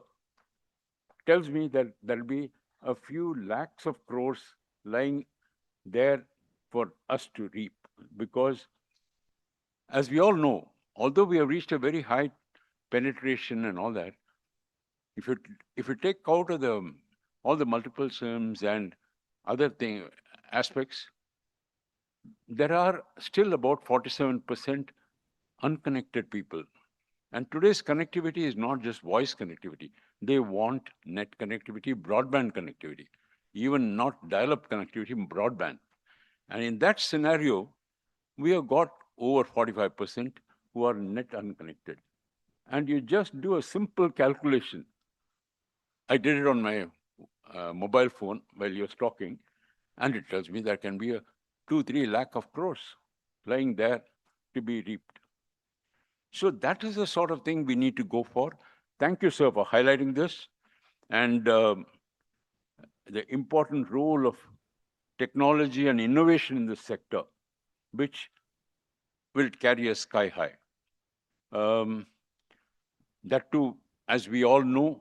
tells me that there'll be a few lakhs of crores lying there for us to reap. Because, as we all know, although we have reached a very high penetration and all that, if you take out of all the multiple SIMs and other aspects, there are still about 47% unconnected people. And today's connectivity is not just voice connectivity. They want net connectivity, broadband connectivity, even not dial-up connectivity, broadband. And in that scenario, we have got over 45% who are net unconnected. And you just do a simple calculation. I did it on my mobile phone while you was talking, and it tells me there can be a 2-3 lakh of crores lying there to be reaped. So that is the sort of thing we need to go for. Thank you, sir, for highlighting this and the important role of technology and innovation in this sector, which will carry us sky high. That too, as we all know,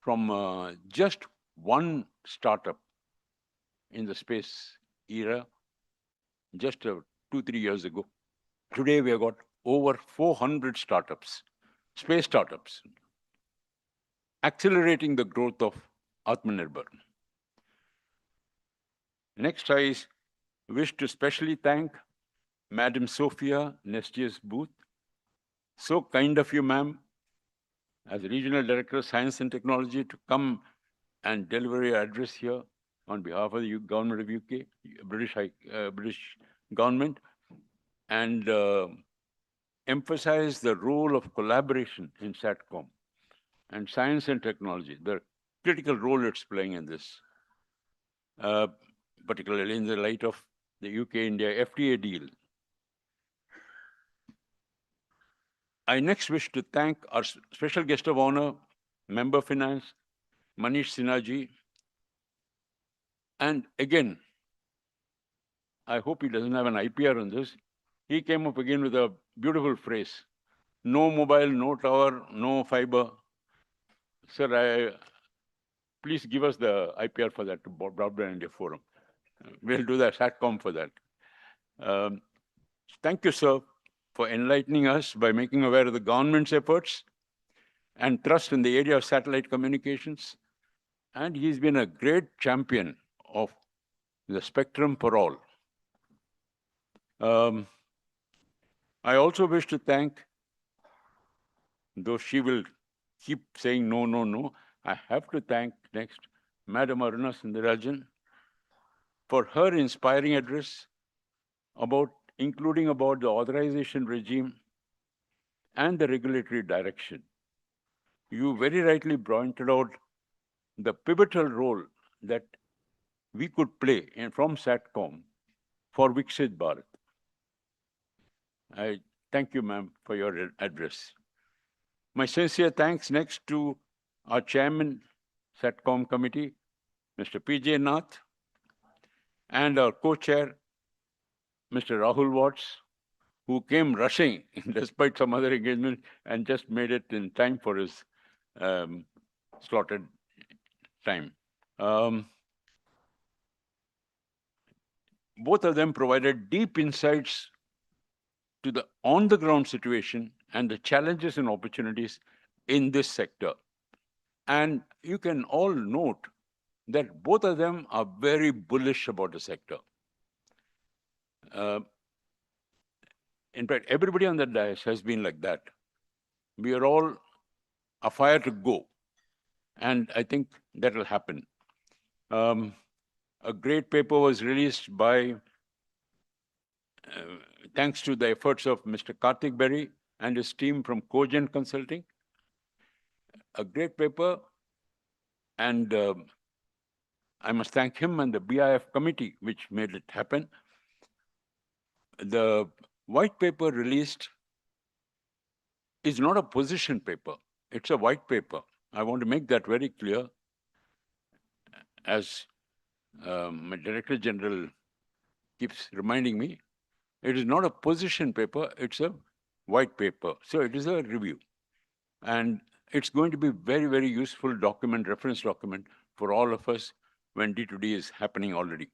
from just one startup in the space era, just 2-3 years ago. Today, we have got over 400 startups, space startups, accelerating the growth of Atmanirbhar. Next, I wish to specially thank Madam Sophia Nestius Booth. So kind of you, ma'am, as Regional Director of Science and Technology, to come and deliver your address here on behalf of the government of UK, British government, and emphasize the role of collaboration in Satcom and science and technology, the critical role it's playing in this, particularly in the light of the UK-India FTA deal. I next wish to thank our special guest of honor, Member of Finance, Manish Sinha. And again, I hope he doesn't have an IPR on this. He came up again with a beautiful phrase: no mobile, no tower, no fiber. Sir, please give us the IPR for that, Broadband India Forum. We'll do that, Satcom for that. Thank you, sir, for enlightening us by making aware of the government's efforts and trust in the area of satellite communications. And he's been a great champion of the spectrum for all. I also wish to thank, though she will keep saying no, no, no, I have to thank next Madam Aruna Sundarajan for her inspiring address including about the authorization regime and the regulatory direction. You very rightly pointed out the pivotal role that we could play from Satcom for Viksit Bharat. I thank you, ma'am, for your address. My sincere thanks next to our chairman, Satcom committee, Mr. P.J. Nath, and our co-chair, Mr. Rahul Watts, who came rushing despite some other engagement and just made it in time for his slotted time. Both of them provided deep insights to the on-the-ground situation and the challenges and opportunities in this sector. And you can all note that both of them are very bullish about the sector. In fact, everybody on the dais has been like that. We are all afire to go. And I think that will happen. A great paper was released by, thanks to the efforts of Mr. Karthik Berry and his team from Cogent Consulting. A great paper, and I must thank him and the BIF committee, which made it happen. The white paper released is not a position paper. It's a white paper. I want to make that very clear. As my Director General keeps reminding me, it is not a position paper, it's a white paper. So it is a review. And it's going to be very, very useful document, reference document for all of us when D2D is happening already.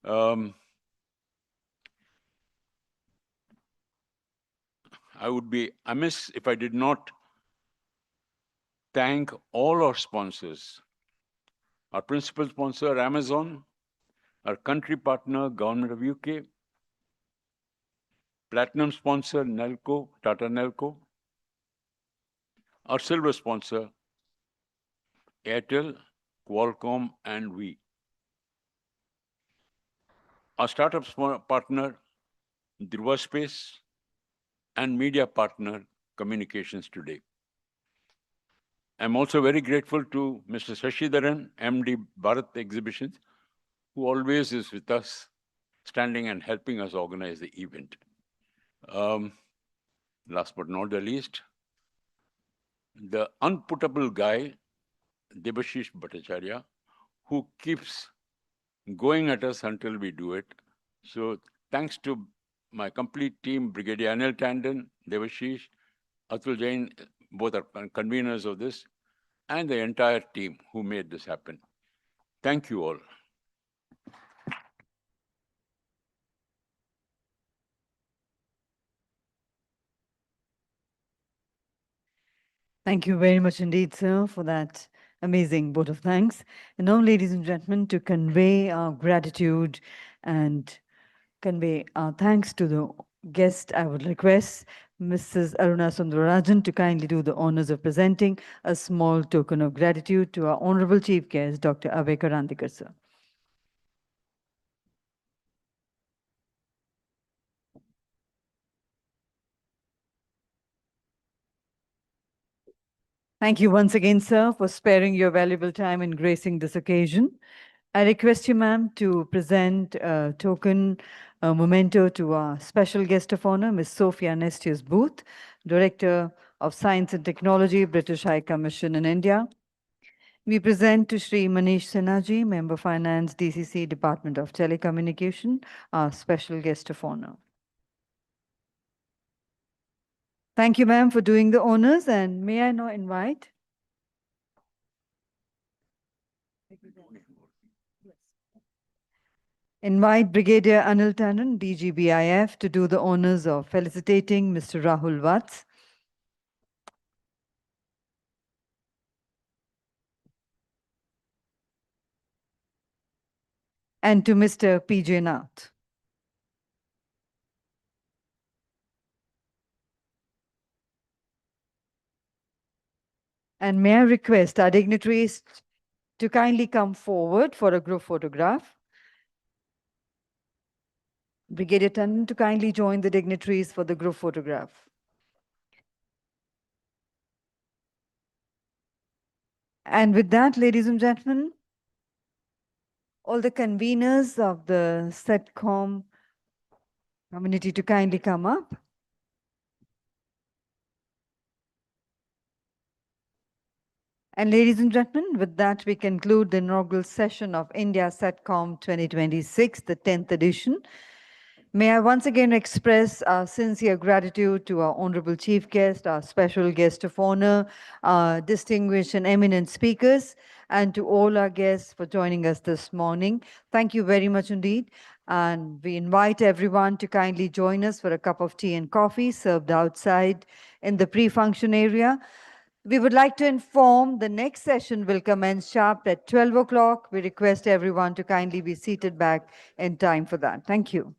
I would be amiss if I did not thank all our sponsors. Our principal sponsor, Amazon, our country partner, Government of UK, platinum sponsor, Nelco, Tata Nelco, our silver sponsor, Airtel, Qualcomm, and we. Our startup partner, Dhruva Space, and media partner, Communications Today. I'm also very grateful to Mr. Shashidharan, MD Bharat Exhibitions, who always is with us, standing and helping us organize the event. Last but not the least, the unputtable guy, Debashish Bhattacharya, who keeps going at us until we do it. So thanks to my complete team, Brigadier Anil Tandon, Debashish, Atul Jain, both are conveners of this, and the entire team who made this happen. Thank you all. Thank you very much indeed, sir, for that amazing vote of thanks. And now, ladies and gentlemen, to convey our gratitude and convey our thanks to the guest, I would request Mrs. Aruna Sundararajan to kindly do the honors of presenting a small token of gratitude to our Honorable Chief Guest, Dr. Abhay Karandikar, sir. Thank you once again, sir, for sparing your valuable time in gracing this occasion. I request you, ma'am, to present a token, a memento to our special guest of honor, Ms. Sophia Nestius Booth, Director of Science and Technology, British High Commission in India. We present to Shri Manish Sinhaji, Member Finance, DCC, Department of Telecommunication, our special guest of honor. Thank you, ma'am, for doing the honors, and may I now invite Brigadier Anil Tandon, DGBIF, to do the honors of felicitating Mr. Rahul Vats. And to Mr. P.J. Nath. And may I request our dignitaries to kindly come forward for a group photograph. Brigadier Tandon to kindly join the dignitaries for the group photograph. And with that, ladies and gentlemen, all the conveners of the Satcom community to kindly come up. And ladies and gentlemen, with that, we conclude the inaugural session of India Satcom 2026, the 10th edition. May I once again express our sincere gratitude to our honorable chief guest, our special guest of honor, our distinguished and eminent speakers, and to all our guests for joining us this morning. Thank you very much indeed. And we invite everyone to kindly join us for a cup of tea and coffee served outside in the pre-function area. We would like to inform the next session will commence sharp at 12 o'clock. We request everyone to kindly be seated back in time for that. Thank you.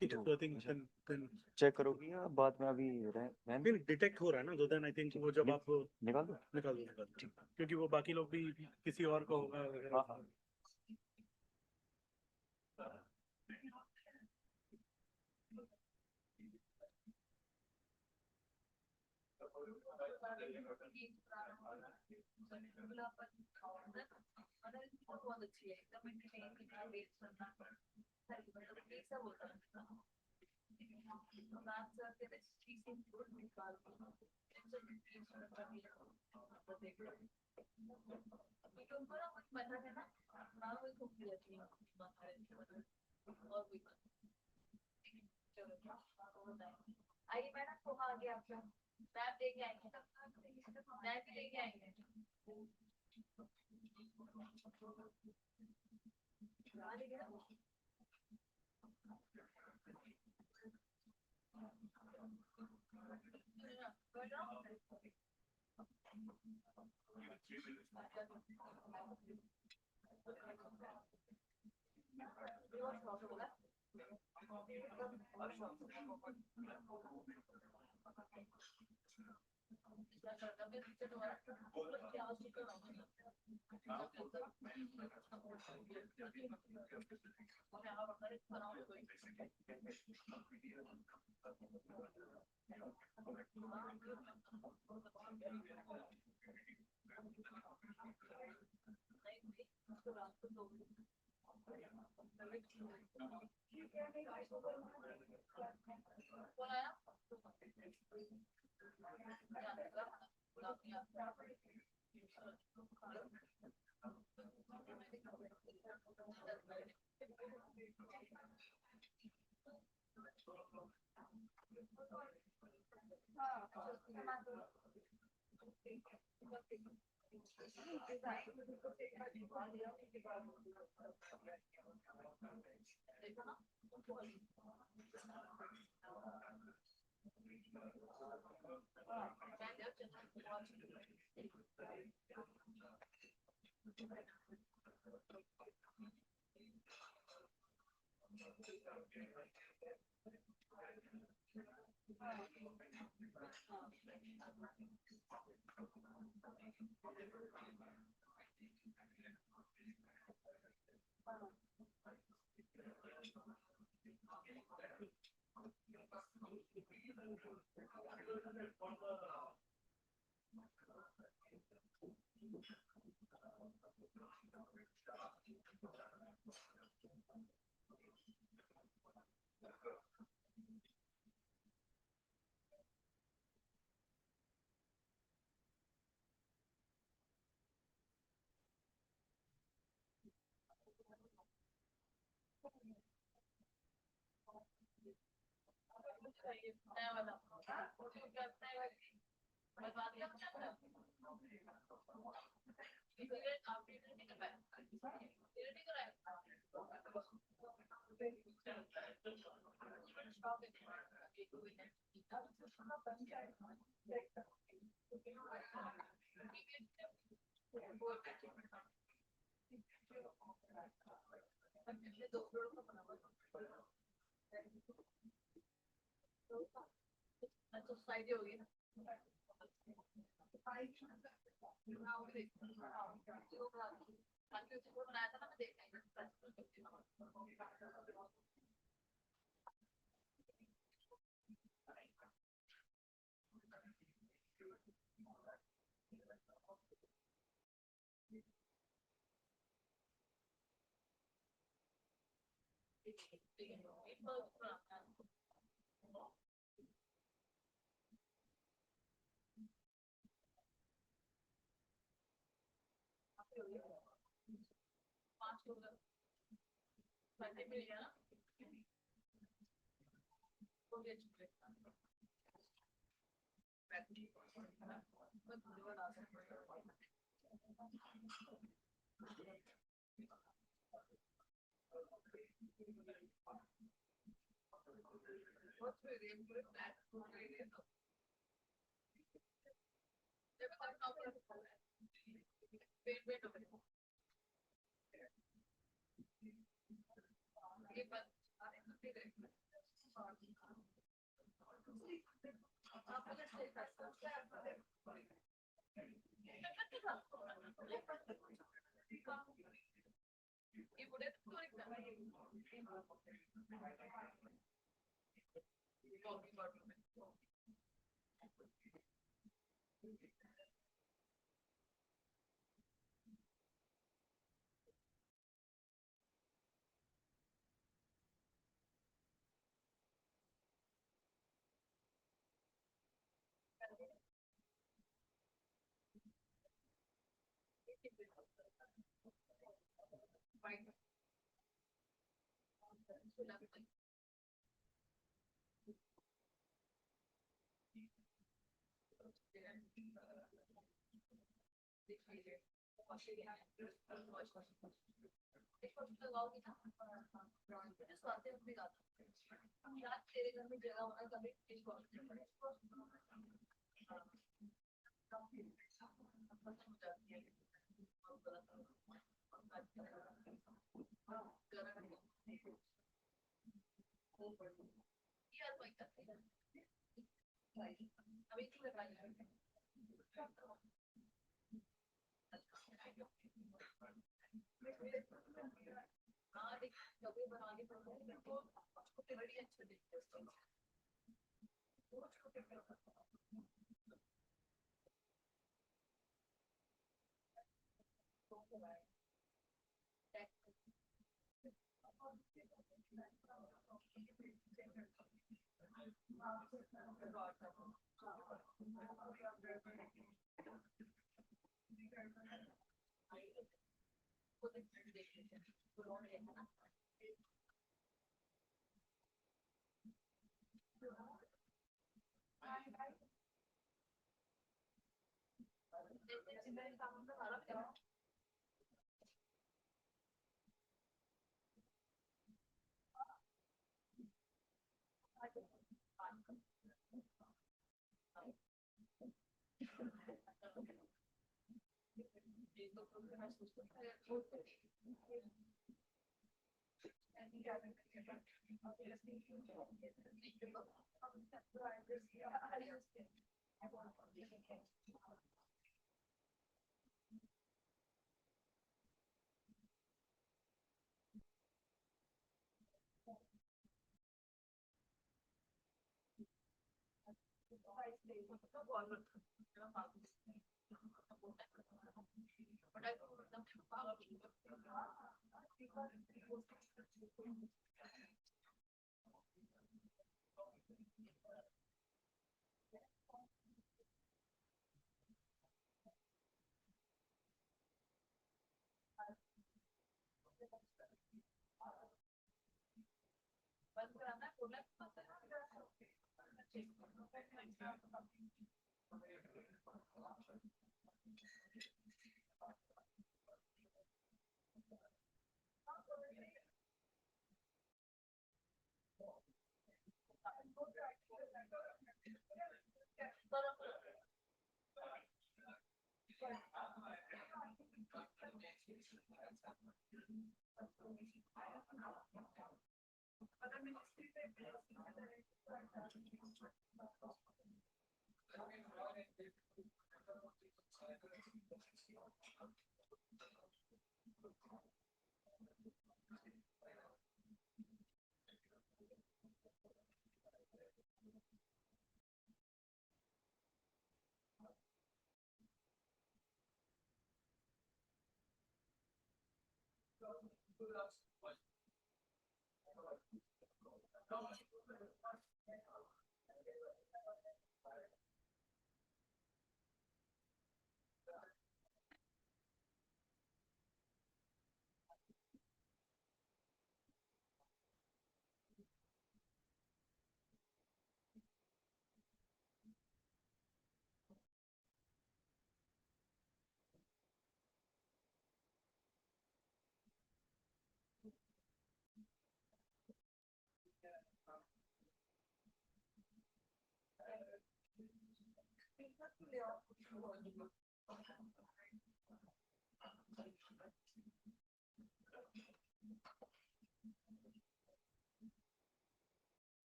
So I think then check करोगी या बाद में अभी नहीं detect हो रहा है ना, तो देन आई थिंक वो जब आप निकाल दो निकाल दो क्योंकि वो बाकी लोग भी किसी और को होगा वगैरह।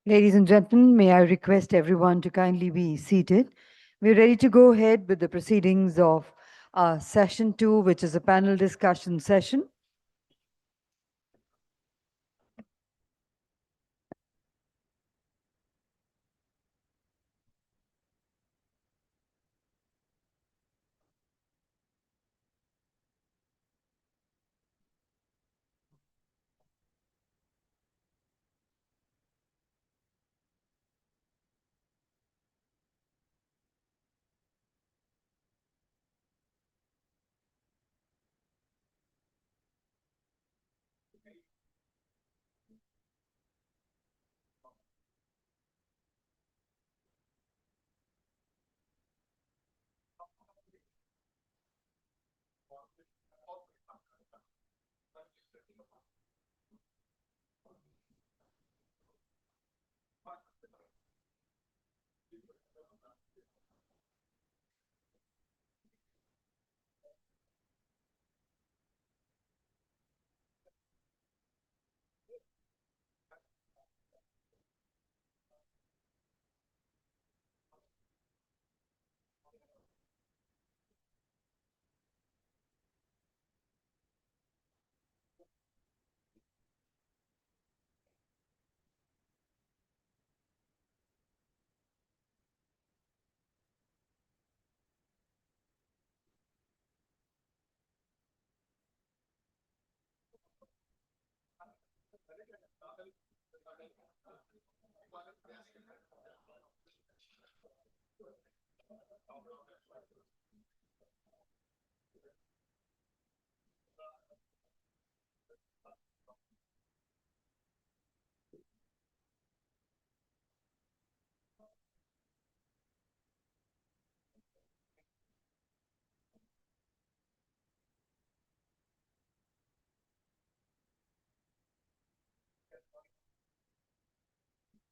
Ladies and gentlemen, may I request everyone to kindly be seated. We're ready to go ahead with the proceedings of session 2, which is a panel discussion session.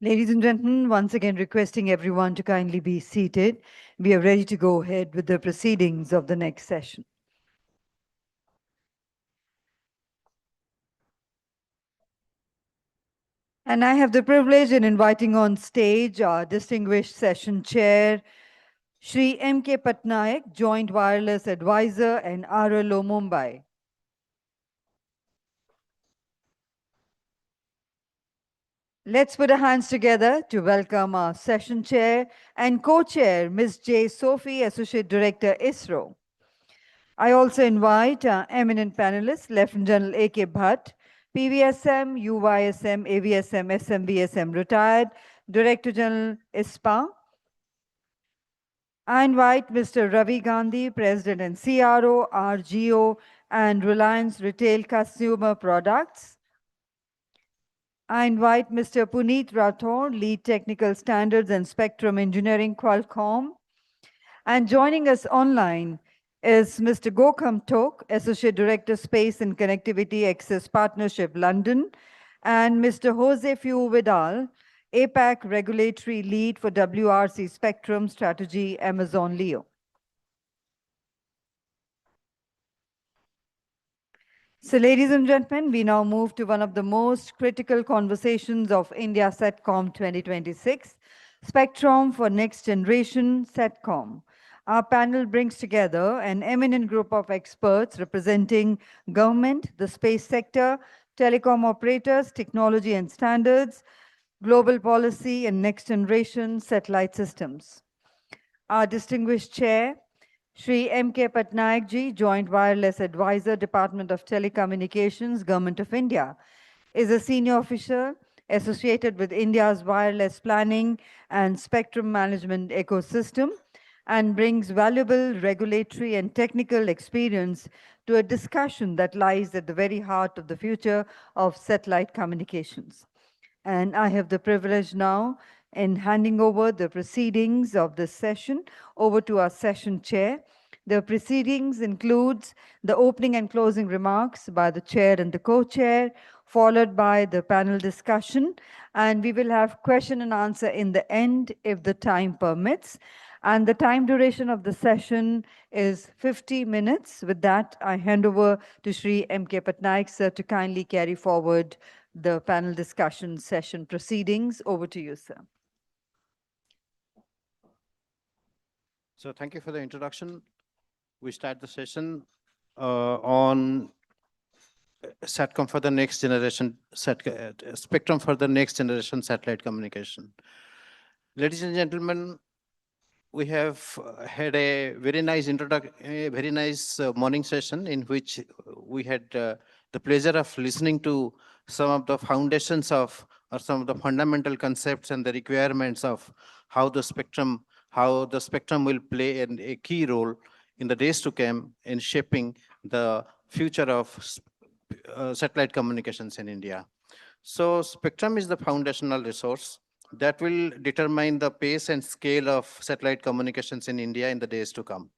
Ladies and gentlemen, once again requesting everyone to kindly be seated. We are ready to go ahead with the proceedings of the next session. And I have the privilege in inviting on stage our distinguished session chair, Shri M.K. Patnaik, Joint Wireless Advisor and RLO Mumbai. Let's put our hands together to welcome our session chair and co-chair, Ms. J. Sophie, Associate Director, ISRO. I also invite our eminent panelists, Lieutenant General A.K. Bhatt, PVSM, UYSM, AVSM, SMVSM, retired, Director General ISPA. I invite Mr. Ravi Gandhi, President and CRO, RGO, and Reliance Retail Consumer Products. I invite Mr. Puneet Rathore, Lead Technical Standards and Spectrum Engineering, Qualcomm. And joining us online is Mr. Gokam Tok, Associate Director, Space and Connectivity Access Partnership, London, and Mr. Jose Fiu Vidal, APAC Regulatory Lead for WRC Spectrum Strategy, Amazon Leo. So, ladies and gentlemen, we now move to one of the most critical conversations of India Satcom 2026, Spectrum for Next Generation Satcom. Our panel brings together an eminent group of experts representing government, the space sector, telecom operators, technology and standards, global policy, and next generation satellite systems. Our distinguished chair, Shri M.K. Patnaik ji, Joint Wireless Advisor, Department of Telecommunications, Government of India, is a senior officer associated with India's wireless planning and spectrum management ecosystem and brings valuable regulatory and technical experience to a discussion that lies at the very heart of the future of satellite communications. And I have the privilege now in handing over the proceedings of this session over to our session chair. The proceedings includes the opening and closing remarks by the chair and the co-chair, followed by the panel discussion, and we will have question and answer in the end if the time permits. And the time duration of the session is 50 minutes. With that, I hand over to Shri M.K. Patnaik, sir, to kindly carry forward the panel discussion session proceedings. Over to you, sir. So thank you for the introduction. We start the session on Satcom for the next generation, spectrum for the next generation satellite communication. Ladies and gentlemen, we have had a very nice morning session in which we had the pleasure of listening to some of the foundations of, or some of the fundamental concepts and the requirements of how the spectrum will play a key role in the days to come in shaping the future of satellite communications in India. So spectrum is the foundational resource that will determine the pace and scale of satellite communications in India in the days to come.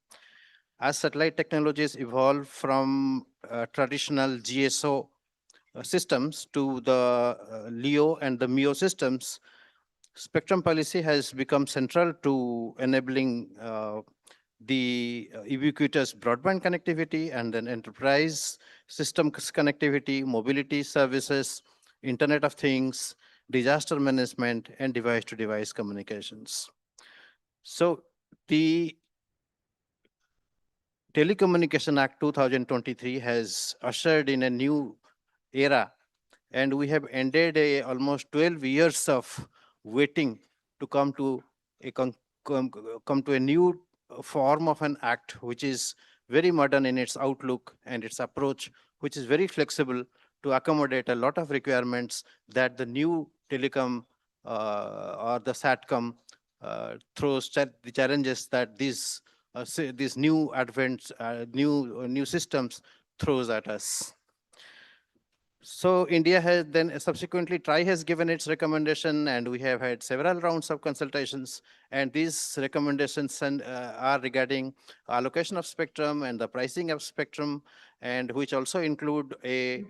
As satellite technologies evolve from traditional GSO systems to the LEO and the MEO systems, spectrum policy has become central to enabling the ubiquitous broadband connectivity and then enterprise system connectivity, mobility services, Internet of Things, disaster management, and device-to-device communications. So the Telecommunication Act 2023 has ushered in a new era, and we have ended almost 12 years of waiting to come to a new form of an act, which is very modern in its outlook and its approach, which is very flexible to accommodate a lot of requirements that the new telecom or the Satcom throws the challenges that these new advents, new systems throws at us. So India has then subsequently, TRI has given its recommendation, and we have had several rounds of consultations, and these recommendations are regarding allocation of spectrum and the pricing of spectrum, and which also include a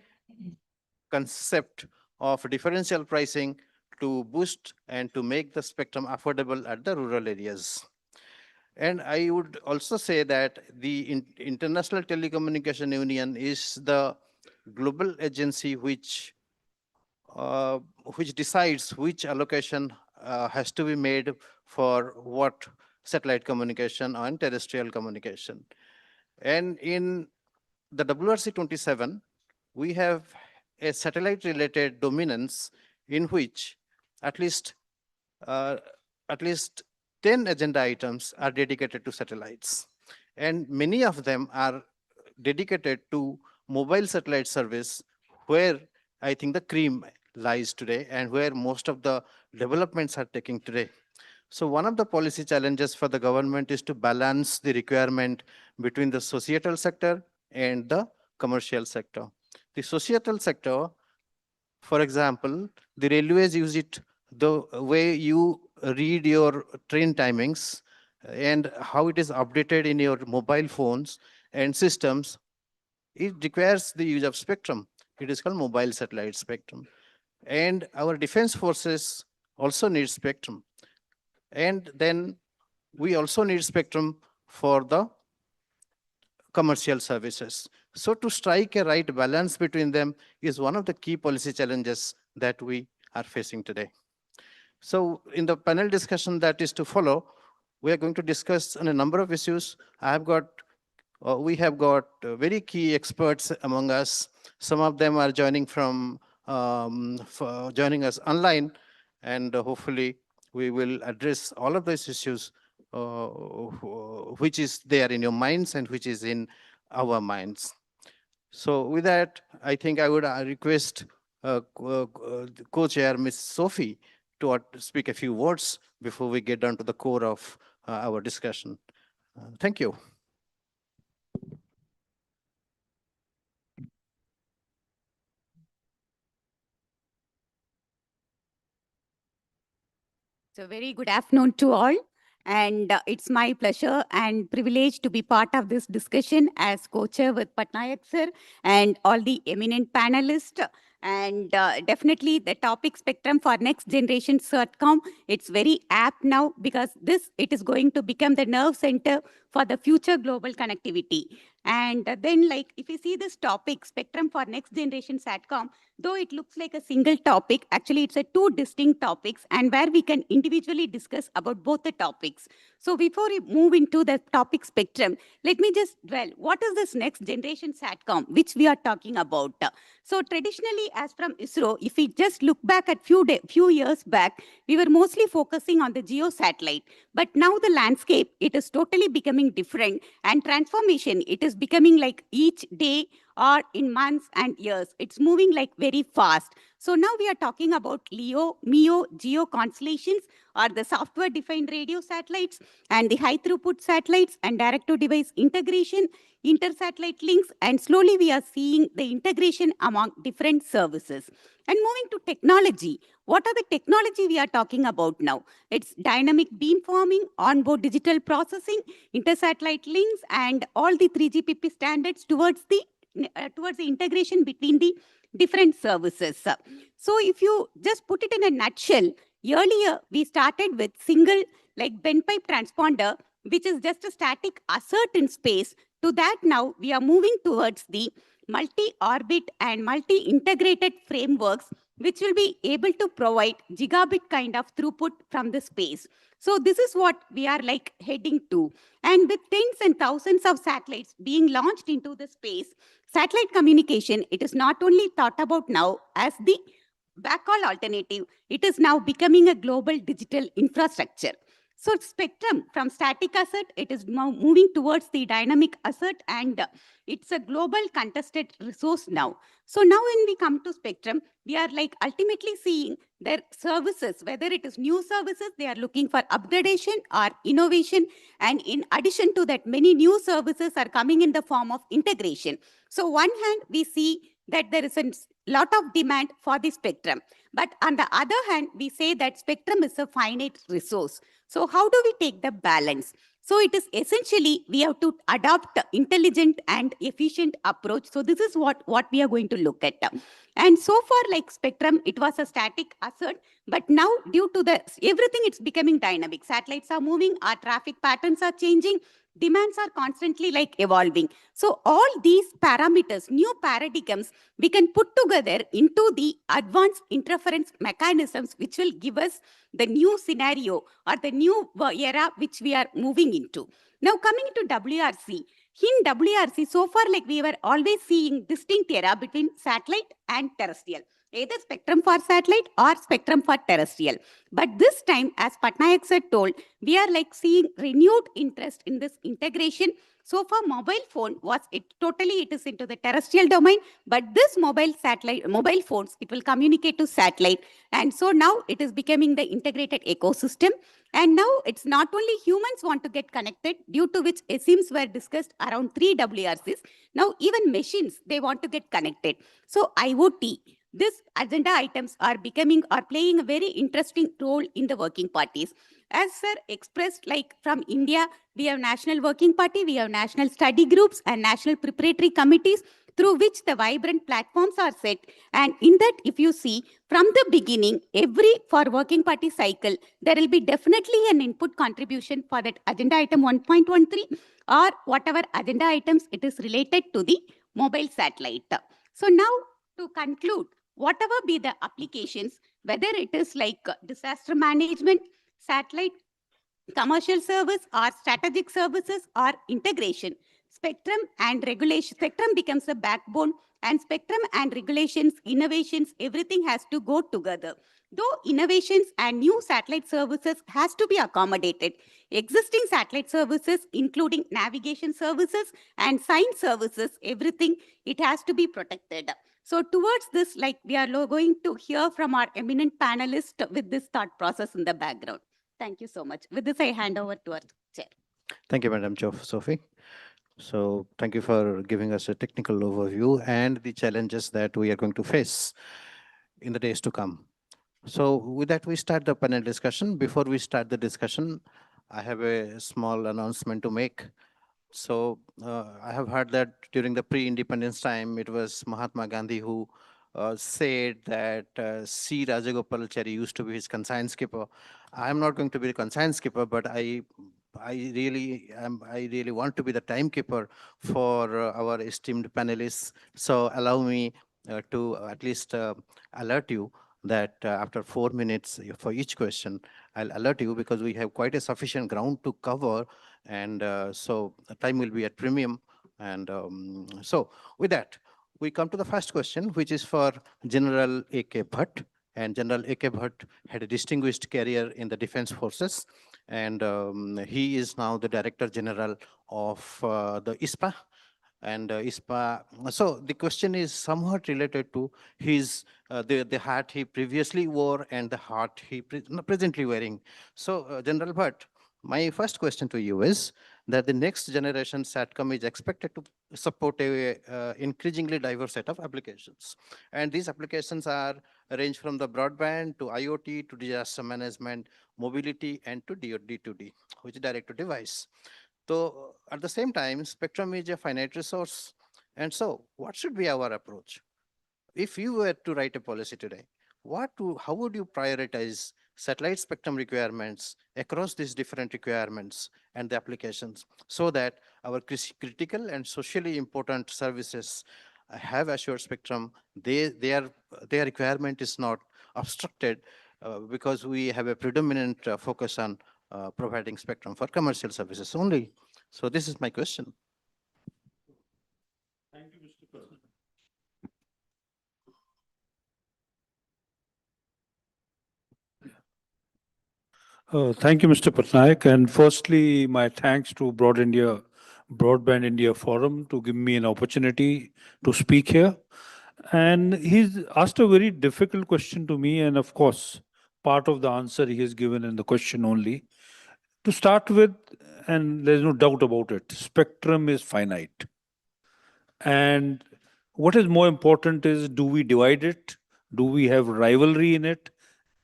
concept of differential pricing to boost and to make the spectrum affordable at the rural areas. And I would also say that the International Telecommunication Union is the global agency which decides which allocation has to be made for what satellite communication and terrestrial communication. And in the WRC 27, we have a satellite-related dominance in which at least 10 agenda items are dedicated to satellites. And many of them are dedicated to mobile satellite service, where I think the cream lies today and where most of the developments are taking today. So one of the policy challenges for the government is to balance the requirement between the societal sector and the commercial sector. The societal sector, for example, the railways use it the way you read your train timings and how it is updated in your mobile phones and systems. It requires the use of spectrum. It is called mobile satellite spectrum. And our defense forces also need spectrum. And then we also need spectrum for the commercial services. So to strike a right balance between them is one of the key policy challenges that we are facing today. So in the panel discussion that is to follow, we are going to discuss on a number of issues. We have got very key experts among us. Some of them are joining joining us online, and hopefully we will address all of those issues which is there in your minds and which is in our minds. So with that, I think I would request co-chair Ms. Sophie to speak a few words before we get down to the core of our discussion. Thank you. So very good afternoon to all. And it's my pleasure and privilege to be part of this discussion as co-chair with Patnaik sir and all the eminent panelists And definitely the topic spectrum for next generation Satcom, it's very apt now because it is going to become the nerve center for the future global connectivity. And then like if you see this topic spectrum for next generation Satcom, though it looks like a single topic, actually it's a two distinct topics and where we can individually discuss about both the topics. So before we move into the topic spectrum, let me just dwell, what is this next generation Satcom, which we are talking about? So traditionally, as from ISRO, if we just look back at few years back, we were mostly focusing on the geo satellite. But now the landscape, it is totally becoming different, and transformation, it is becoming like each day or in months and years. It's moving like very fast. So now we are talking about LEO, MEO, GEO constellations, or the software-defined radio satellites, and the high-throughput satellites, and direct-to-device integration, inter-satellite links, and slowly we are seeing the integration among different services. And moving to technology, what are the technology we are talking about now? It's dynamic beamforming, onboard digital processing, inter-satellite links, and all the 3GPP standards towards the integration between the different services. So if you just put it in a nutshell, earlier we started with single like bent pipe transponder, which is just a static assert in space. To that now we are moving towards the multi-orbit and multi-integrated frameworks, which will be able to provide gigabit kind of throughput from the space. So this is what we are like heading to. And with tens and thousands of satellites being launched into the space, satellite communication, it is not only thought about now as the backhaul alternative, it is now becoming a global digital infrastructure. So spectrum from static asset, it is now moving towards the dynamic asset, and it's a global contested resource now. So now when we come to spectrum, we are like ultimately seeing their services, whether it is new services, they are looking for upgradation or innovation. And in addition to that, many new services are coming in the form of integration. So one hand, we see that there is a lot of demand for the spectrum. But on the other hand, we say that spectrum is a finite resource. So how do we take the balance? So it is essentially, we have to adopt intelligent and efficient approach. So this is what we are going to look at. And so far, like spectrum, it was a static asset, but now due to everything, it's becoming dynamic. Satellites are moving, our traffic patterns are changing, demands are constantly like evolving. So all these parameters, new paradigms, we can put together into the advanced interference mechanisms, which will give us the new scenario or the new era which we are moving into. Now coming to WRC. In WRC, so far like we were always seeing distinct era between satellite and terrestrial, either spectrum for satellite or spectrum for terrestrial. But this time, as Patnaik sir told, we are like seeing renewed interest in this integration. So far, mobile phone it is into the terrestrial domain, but this mobile phones, it will communicate to satellite. And so now it is becoming the integrated ecosystem. And now it's not only humans want to get connected, due to which SIMs were discussed around 3 WRCs. Now even machines, they want to get connected. So IoT, these agenda items are playing a very interesting role in the working parties. As sir expressed, like from India, we have National Working Party, we have national study groups and national preparatory committees through which the vibrant platforms are set. And in that, if you see, from the beginning, for working party cycle, there will be definitely an input contribution for that agenda item 1.13 or whatever agenda items it is related to the mobile satellite. So now to conclude, whatever be the applications, whether it is like disaster management, satellite, commercial service or strategic services or integration, spectrum and regulation, spectrum becomes a backbone, and spectrum and regulations, innovations, everything has to go together. Though innovations and new satellite services has to be accommodated, existing satellite services, including navigation services and sign services, everything, it has to be protected. So towards this, like we are going to hear from our eminent panelist with this thought process in the background. Thank you so much. With this, I hand over to our chair. Thank you, Madam Sophie. So thank you for giving us a technical overview and the challenges that we are going to face in the days to come. So with that, we start the panel discussion. Before we start the discussion, I have a small announcement to make. So I have heard that during the pre-independence time, it was Mahatma Gandhi who said that C. Rajagopalachari used to be his consigned skipper. I'm not going to be the consigned skipper, but I really want to be the timekeeper for our esteemed panelists. So allow me to at least alert you that after 4 minutes for each question, I'll alert you because we have quite a sufficient ground to cover, and so the time will be at premium. And so with that, we come to the first question, which is for General A.K. Bhatt. And General A.K. Bhatt had a distinguished career in the defense forces, and he is now the Director General of the ISPA. And ISPA, so the question is somewhat related to his the hat he previously wore and the hat he presently wearing. So General Bhatt, my first question to you is that the next generation Satcom is expected to support a increasingly diverse set of applications. And these applications are range from the broadband to IoT to disaster management, mobility, and to D2D, which is direct to device. So at the same time, spectrum is a finite resource. And so what should be our approach? If you were to write a policy today, how would you prioritize satellite spectrum requirements across these different requirements and the applications so that our critical and socially important services have assured spectrum, their requirement is not obstructed because we have a predominant focus on providing spectrum for commercial services only. So this is my question. Thank you, Mr. President. Thank you, Mr. Patnaik. And firstly, my thanks to Broadband India Forum to give me an opportunity to speak here. And he's asked a very difficult question to me. And of course, part of the answer he has given in the question only. To start with, and there's no doubt about it, spectrum is finite. And what is more important is, do we divide it? Do we have rivalry in it?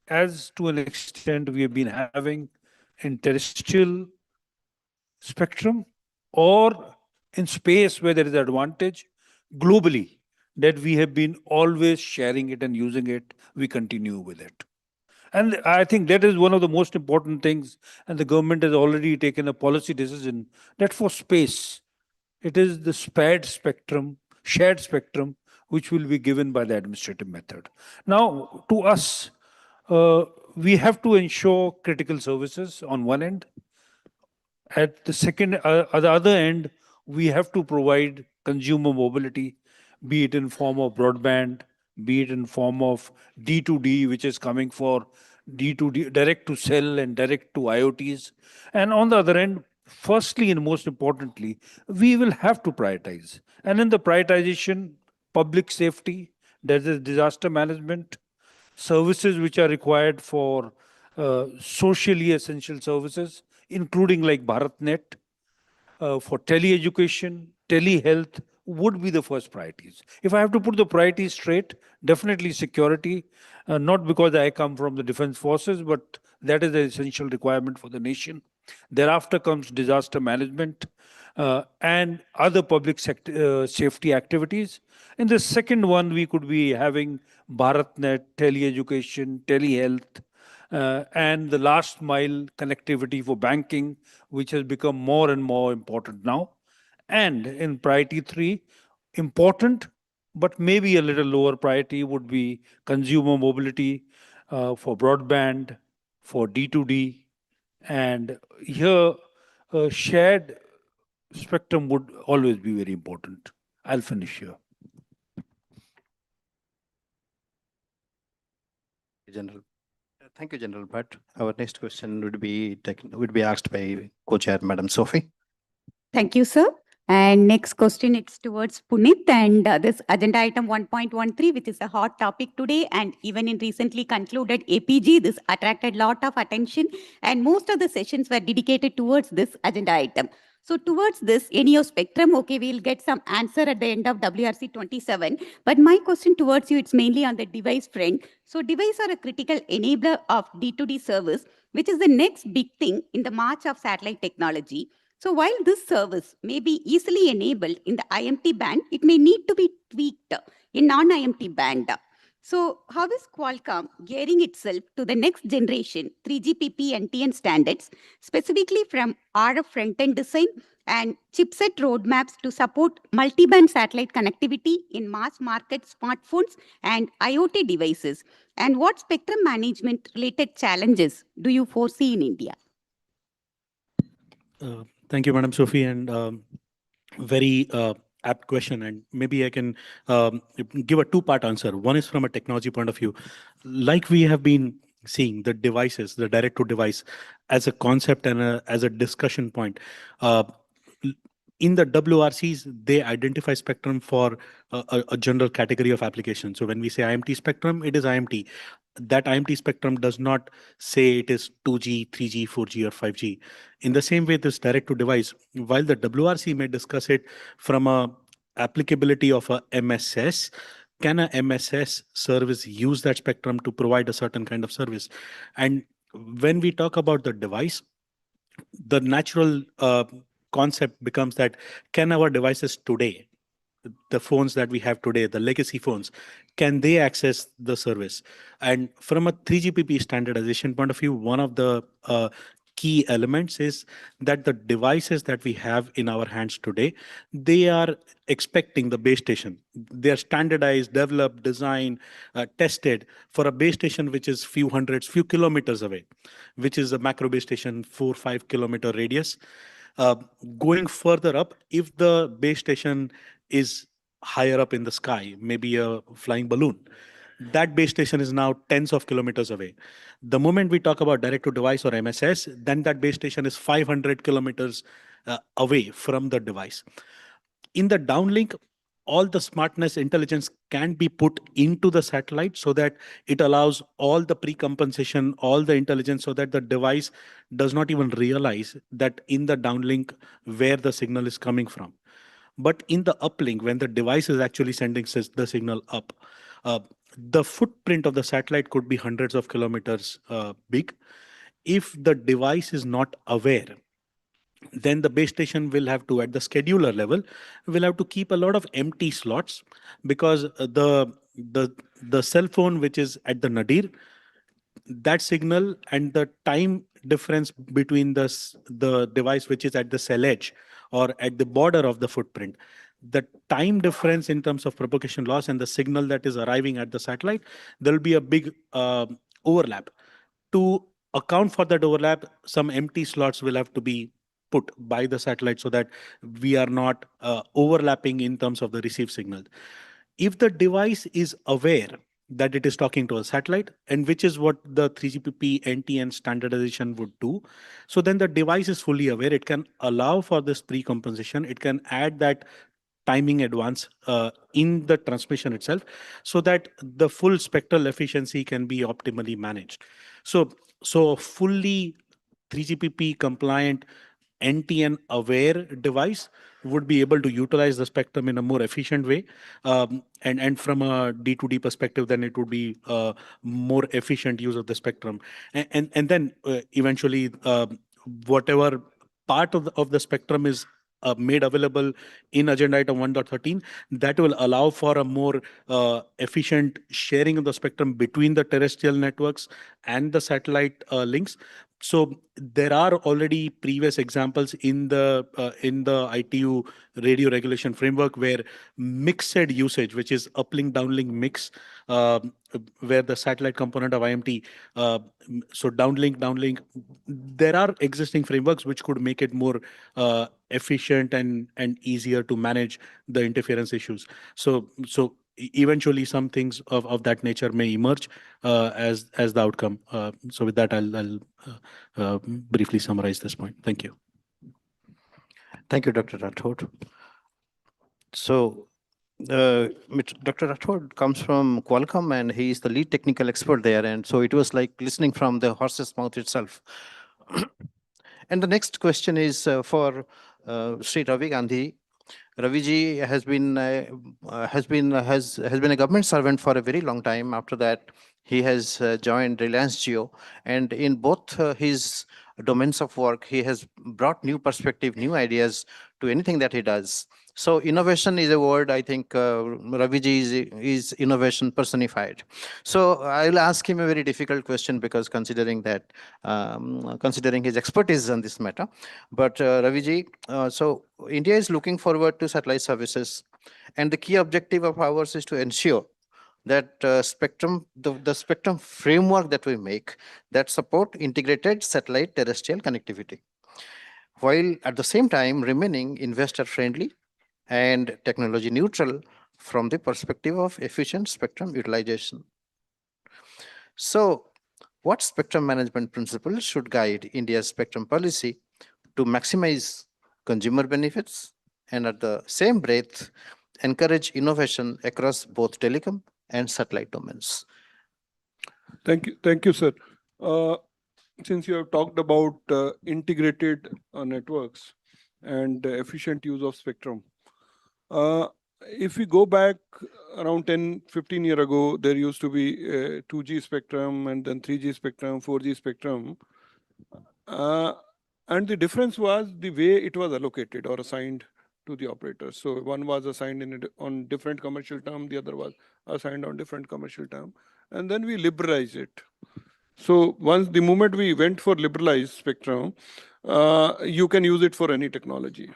As to an extent we have been having in terrestrial spectrum or in space where there is advantage globally, that we have been always sharing it and using it, we continue with it. And I think that is one of the most important things. And the government has already taken a policy decision that for space, it is the shared spectrum, which will be given by the administrative method. Now, to us, we have to ensure critical services on one end. At the other end, we have to provide consumer mobility, be it in form of broadband, be it in form of D2D, which is coming for D2D, direct to cell and direct to IoTs. And on the other end, firstly and most importantly, we will have to prioritize. And in the prioritization, public safety, there is disaster management, services which are required for socially essential services, including like BharatNet, for tele-education, telehealth would be the first priorities. If I have to put the priorities straight, definitely security, not because I come from the defense forces, but that is an essential requirement for the nation. Thereafter comes disaster management and other public safety activities. In the second one, we could be having BharatNet, tele-education, telehealth, and the last mile connectivity for banking, which has become more and more important now. And in priority 3, important, but maybe a little lower priority would be consumer mobility for broadband, for D2D. And here, shared spectrum would always be very important. I'll finish here. General. Thank you, General Bhatt. Our next question would be asked by co-chair Madam Sophie. Thank you, sir. And next question, it's towards Punit, and this agenda item 1.13, which is a hot topic today, and even in recently concluded APG, this attracted lot of attention, and most of the sessions were dedicated towards this agenda item. So towards this, NEO spectrum, okay, we'll get some answer at the end of WRC 27. But my question towards you, it's mainly on the device front. So devices are a critical enabler of D2D service, which is the next big thing in the march of satellite technology. So while this service may be easily enabled in the IMT band, it may need to be tweaked in non-IMT band. So how is Qualcomm gearing itself to the next generation 3GPP and TN standards, specifically from RF front-end design and chipset roadmaps to support multi-band satellite connectivity in mass market smartphones and IoT devices? And what spectrum management related challenges do you foresee in India? Thank you, Madam Sophie, and very apt question. And maybe I can give a two-part answer. One is from a technology point of view. Like we have been seeing the devices, the direct-to-device, as a concept and as a discussion point. Uh, in the WRCs, they identify spectrum for a general category of applications. So when we say IMT spectrum, it is IMT. That IMT spectrum does not say it is 2G, 3G, 4G, or 5G. In the same way, this direct to device, while the WRC may discuss it from a applicability of a MSS, can a MSS service use that spectrum to provide a certain kind of service? And when we talk about the device, the natural concept becomes that can our devices today, the phones that we have today, the legacy phones, can they access the service? And from a 3GPP standardization point of view, one of the key elements is that the devices that we have in our hands today, they are expecting the base station. They are standardized, developed, designed, tested for a base station which is few hundreds, few kilometers away, which is a macro base station, 4-5 kilometer radius. Going further up, if the base station is higher up in the sky, maybe a flying balloon, that base station is now tens of kilometers away. The moment we talk about direct to device or MSS, then that base station is 500 kilometers away from the device. In the downlink, all the smartness intelligence can be put into the satellite so that it allows all the pre-compensation, all the intelligence, so that the device does not even realize that in the downlink where the signal is coming from. But in the uplink, when the device is actually sending the signal up, the footprint of the satellite could be hundreds of kilometers big. If the device is not aware, then the base station will have to, at the scheduler level, will have to keep a lot of empty slots, because the cell phone which is at the nadir, that signal and the time difference between the device which is at the cell edge or at the border of the footprint, the time difference in terms of propagation loss and the signal that is arriving at the satellite, there will be a big overlap. To account for that overlap, some empty slots will have to be put by the satellite so that we are not overlapping in terms of the received signal. If the device is aware that it is talking to a satellite, and which is what the 3GPP NTN standardization would do, so then the device is fully aware. It can allow for this pre-compensation. It can add that timing advance in the transmission itself, so that the full spectral efficiency can be optimally managed. So fully 3GPP compliant NTN aware device would be able to utilize the spectrum in a more efficient way. And from a D2D perspective, then it would be more efficient use of the spectrum. And then eventually, whatever part of the spectrum is made available in agenda item 1.13, that will allow for a more efficient sharing of the spectrum between the terrestrial networks and the satellite links. So there are already previous examples in the ITU radio regulation framework where mixed usage, which is uplink downlink mix, where the satellite component of IMT, so downlink, there are existing frameworks which could make it more efficient and easier to manage the interference issues. So eventually some things of that nature may emerge as the outcome. So with that, I'll briefly summarize this point. Thank you. Thank you, Dr. Rathod. So Dr. Rathod comes from Qualcomm and he is the lead technical expert there. And so it was like listening from the horse's mouth itself. And the next question is for Sri Ravi Gandhi. Raviji has been a government servant for a very long time. After that, he has joined Reliance Jio, and in both his domains of work, he has brought new perspective, new ideas to anything that he does. So innovation is a word, I think Raviji is innovation personified. So I'll ask him a very difficult question because considering that, considering his expertise on this matter. But Raviji, so India is looking forward to satellite services, and the key objective of ours is to ensure that the spectrum framework that we make that support integrated satellite terrestrial connectivity, while at the same time remaining investor friendly and technology neutral from the perspective of efficient spectrum utilization. So, what spectrum management principles should guide India's spectrum policy to maximize consumer benefits and at the same breath encourage innovation across both telecom and satellite domains? Thank you, sir. Since you have talked about integrated networks and efficient use of spectrum, if we go back around 10, 15 years ago, there used to be 2G spectrum and then 3G spectrum, 4G spectrum. And the difference was the way it was allocated or assigned to the operators. So one was assigned on different commercial term, the other was assigned on different commercial term. And then we liberalized it. So once the moment we went for liberalized spectrum, you can use it for any technology.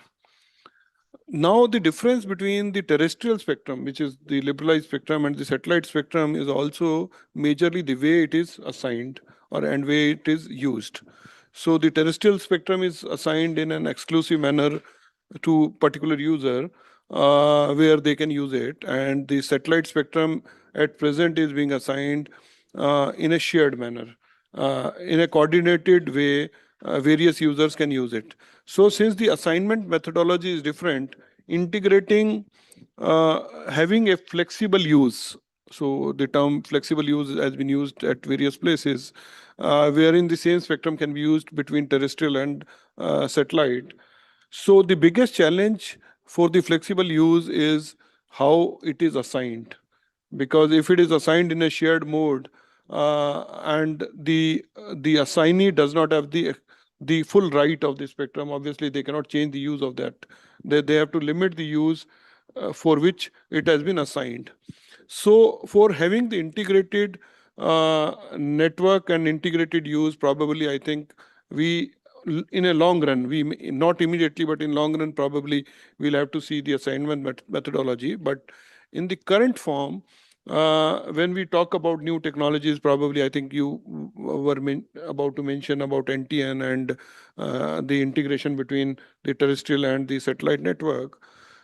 Now the difference between the terrestrial spectrum, which is the liberalized spectrum, and the satellite spectrum is also majorly the way it is assigned and way it is used. So the terrestrial spectrum is assigned in an exclusive manner to particular user where they can use it, and the satellite spectrum at present is being assigned in a shared manner, in a coordinated way. Various users can use it. So since the assignment methodology is different, integrating, having a flexible use. So the term flexible use has been used at various places, wherein the same spectrum can be used between terrestrial and satellite. So the biggest challenge for the flexible use is how it is assigned. Because if it is assigned in a shared mode and the assignee does not have the full right of the spectrum, obviously they cannot change the use of that. They have to limit the use for which it has been assigned. So for having the integrated network and integrated use, probably I think we, in a long run, not immediately, but in long run, probably we'll have to see the assignment methodology. But in the current form, when we talk about new technologies, probably I think you were about to mention about NTN and the integration between the terrestrial and the satellite network.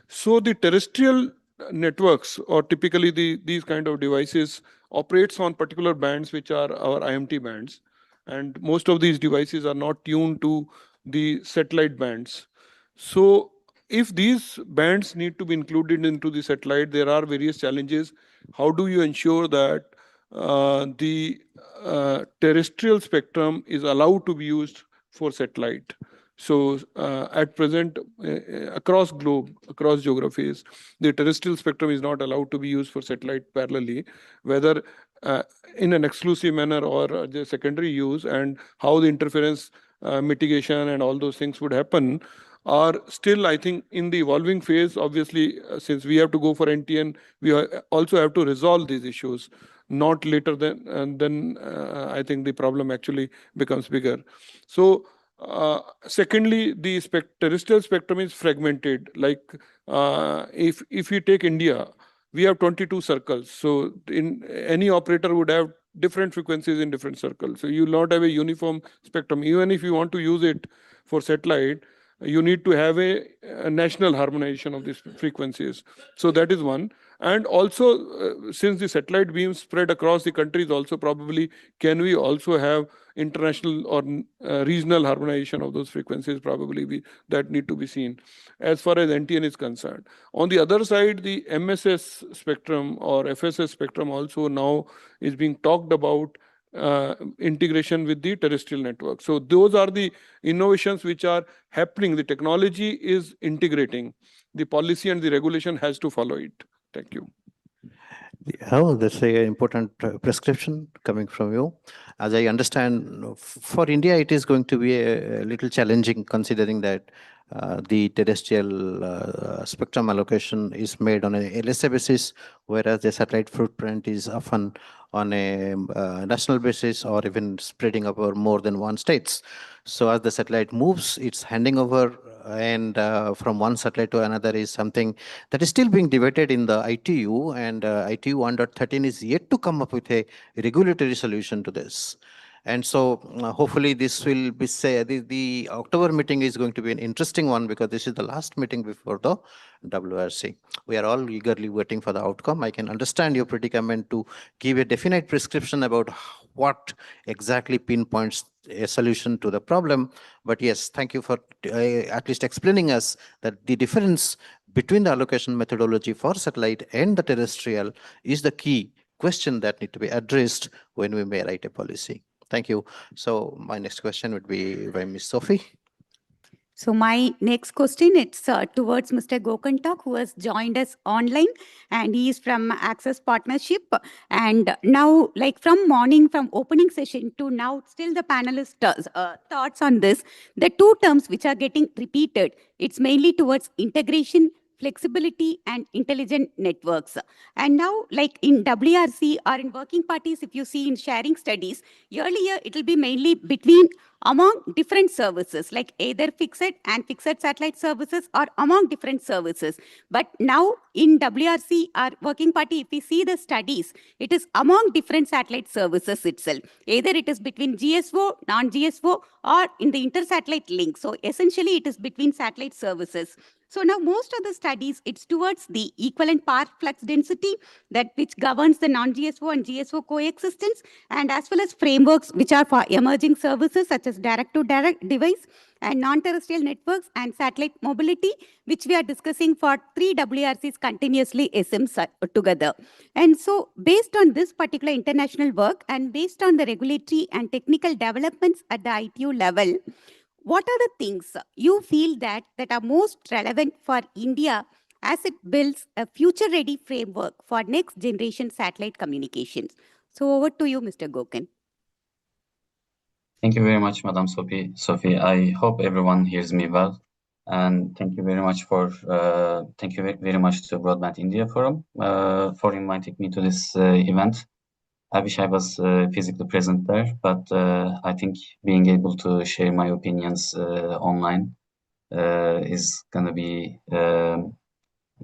So the terrestrial networks, or typically these kind of devices, operates on particular bands which are our IMT bands, and most of these devices are not tuned to the satellite bands. So if these bands need to be included into the satellite, there are various challenges. How do you ensure that the terrestrial spectrum is allowed to be used for satellite? So at present, across globe, across geographies, the terrestrial spectrum is not allowed to be used for satellite parallelly, whether in an exclusive manner or the secondary use, and how the interference mitigation and all those things would happen are still, I think, in the evolving phase. Obviously, since we have to go for NTN, we also have to resolve these issues. Not later than, and then I think the problem actually becomes bigger. So secondly, the terrestrial spectrum is fragmented. Like if we take India, we have 22 circles. So in any operator would have different frequencies in different circles. So you will not have a uniform spectrum. Even if you want to use it for satellite, you need to have a national harmonization of these frequencies. So that is one. And also, since the satellite beams spread across the countries, also probably can we also have international or regional harmonization of those frequencies? Probably that need to be seen as far as NTN is concerned. On the other side, the MSS spectrum or FSS spectrum also now is being talked about, integration with the terrestrial network. So those are the innovations which are happening. The technology is integrating. The policy and the regulation has to follow it. Thank you. Oh, that's an important prescription coming from you. As I understand, for India, it is going to be a little challenging, considering that the terrestrial spectrum allocation is made on a LSA basis, whereas the satellite footprint is often on a national basis or even spreading over more than one states. So as the satellite moves, it's handing over, and from one satellite to another is something that is still being debated in the ITU, and ITU 1.13 is yet to come up with a regulatory solution to this. And so hopefully this will be the October meeting is going to be an interesting one, because this is the last meeting before the WRC. We are all eagerly waiting for the outcome. I can understand your predicament to give a definite prescription about what exactly pinpoints a solution to the problem. But yes, thank you for at least explaining us that the difference between the allocation methodology for satellite and the terrestrial is the key question that need to be addressed when we may write a policy. Thank you. So my next question would be by Ms. Sophie. So my next question, it's towards Mr. Gokantak, who has joined us online, and he is from Access Partnership. And now, like from morning, from opening session to now, still the panelists' thoughts on this. The two terms which are getting repeated, it's mainly towards integration, flexibility, and intelligent networks. And now, like in WRC or in working parties, if you see in sharing studies, earlier it will be mainly between among different services, like either fixed and fixed satellite services or among different services. But now in WRC or working party, if we see the studies, it is among different satellite services itself. Either it is between GSO, non-GSO, or in the inter-satellite link. So essentially it is between satellite services. So now most of the studies, it's towards the equivalent power flux density that which governs the non-GSO and GSO coexistence, and as well as frameworks which are for emerging services such as direct-to-direct device and non-terrestrial networks and satellite mobility, which we are discussing for 3 WRCs continuously SMs together. And so based on this particular international work and based on the regulatory and technical developments at the ITU level, what are the things you feel that are most relevant for India as it builds a future-ready framework for next-generation satellite communications? So over to you, Mr. Gokan. Thank you very much, Madam Sophie. I hope everyone hears me well. And thank you very much very much to Broadband India Forum for inviting me to this event. I wish I was physically present there, but I think being able to share my opinions online is going to be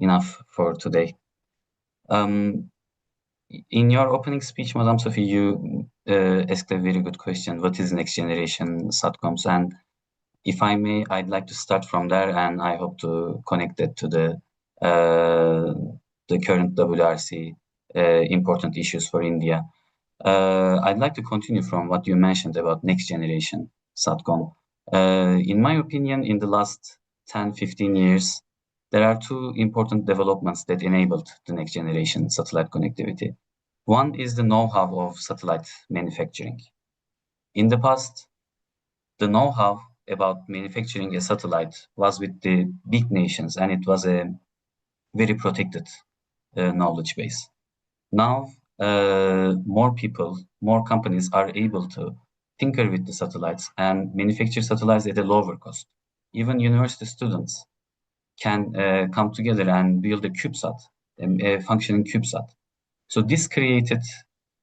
enough for today. In your opening speech, Madam Sophie, you asked a very good question. What is next generation Satcoms? And if I may, I'd like to start from there, and I hope to connect it to the current WRC important issues for India. I'd like to continue from what you mentioned about next generation Satcom. In my opinion, in the last 10, 15 years, there are two important developments that enabled the next generation satellite connectivity. One is the know-how of satellite manufacturing. In the past, the know-how about manufacturing a satellite was with the big nations, and it was a very protected knowledge base. Now, more people, more companies are able to tinker with the satellites and manufacture satellites at a lower cost. Even university students can come together and build a CubeSat, a functioning CubeSat. So this created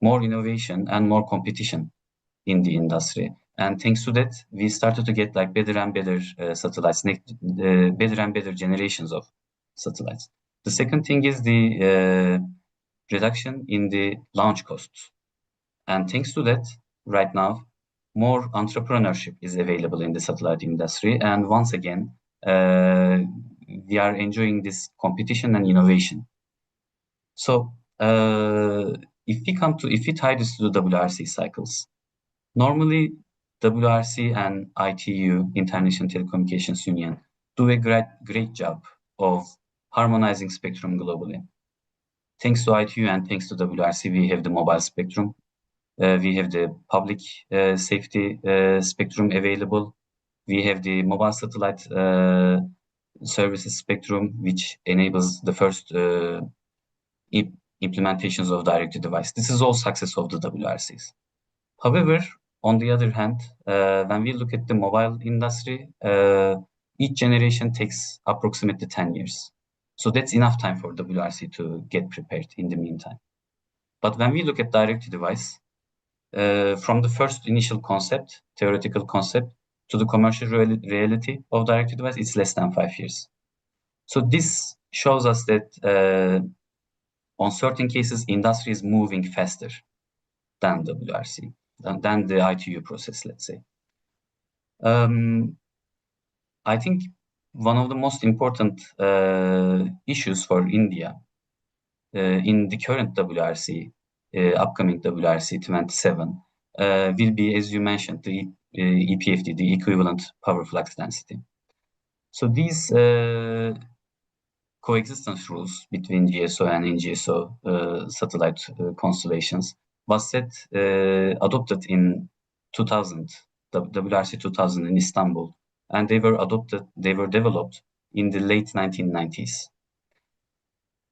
more innovation and more competition in the industry. And thanks to that, we started to get like better and better satellites, better and better generations of satellites. The second thing is the reduction in the launch costs. And thanks to that, right now, more entrepreneurship is available in the satellite industry. And once again, we are enjoying this competition and innovation. So if we tie this to the WRC cycles, normally WRC and ITU, International Telecommunications Union, do a great job of harmonizing spectrum globally. Thanks to ITU and thanks to WRC, we have the mobile spectrum. We have the public safety spectrum available. We have the mobile satellite services spectrum, which enables the first implementations of direct-to-device. This is all success of the WRCs. However, on the other hand, when we look at the mobile industry, each generation takes approximately 10 years. So that's enough time for WRC to get prepared in the meantime. But when we look at direct-to-device, from the first initial concept, theoretical concept, to the commercial reality of direct-to-device, it's less than 5 years. So this shows us that on certain cases, industry is moving faster than WRC, than the ITU process, let's say. I think one of the most important issues for India in the current WRC, upcoming WRC 27, will be, as you mentioned, the EPFD, the equivalent power flux density. So these coexistence rules between GSO and NGSO satellite constellations was adopted in 2000, WRC 2000 in Istanbul, and they were developed in the late 1990s.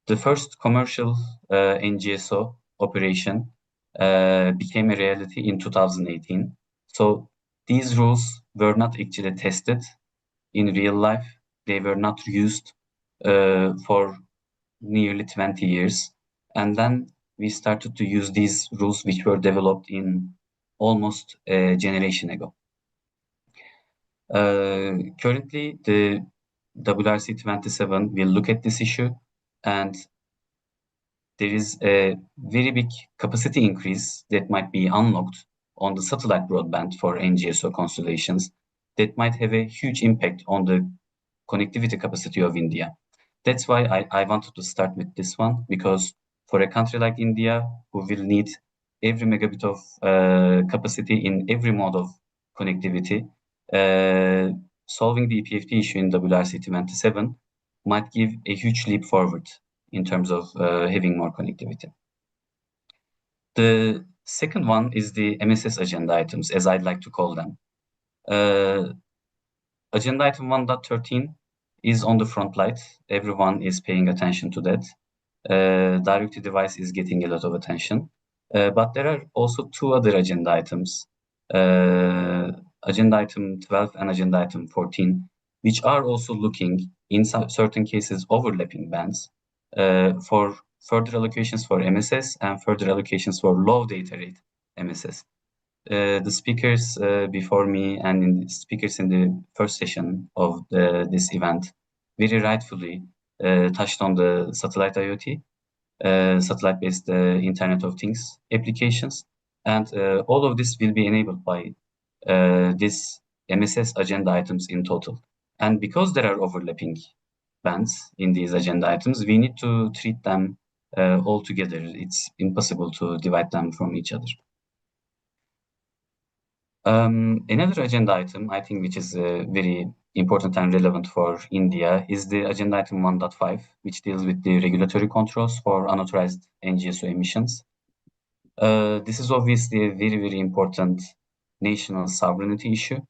The first commercial NGSO operation became a reality in 2018. So these rules were not actually tested in real life. They were not used for nearly 20 years. And then we started to use these rules, which were developed in almost a generation ago. Currently, the WRC 27 will look at this issue, and there is a very big capacity increase that might be unlocked on the satellite broadband for NGSO constellations that might have a huge impact on the connectivity capacity of India. That's why I wanted to start with this one, because for a country like India, who will need every megabit of capacity in every mode of connectivity, solving the EPFT issue in WRC 27 might give a huge leap forward in terms of having more connectivity. The second one is the MSS agenda items, as I'd like to call them. Agenda item 1.13 is on the front light. Everyone is paying attention to that. Direct-to-device is getting a lot of attention. But there are also two other agenda items, agenda item 12 and agenda item 14, which are also looking, in certain cases, overlapping bands for further allocations for MSS and further allocations for low data rate MSS. The speakers before me and speakers in the first session of this event very rightfully touched on the satellite IoT, satellite-based Internet of Things applications. And all of this will be enabled by this MSS agenda items in total. And because there are overlapping bands in these agenda items, we need to treat them all together. It's impossible to divide them from each other. Another agenda item, I think, which is very important and relevant for India is the agenda item 1.5, which deals with the regulatory controls for unauthorized NGSO emissions. This is obviously a very, very important national sovereignty issue,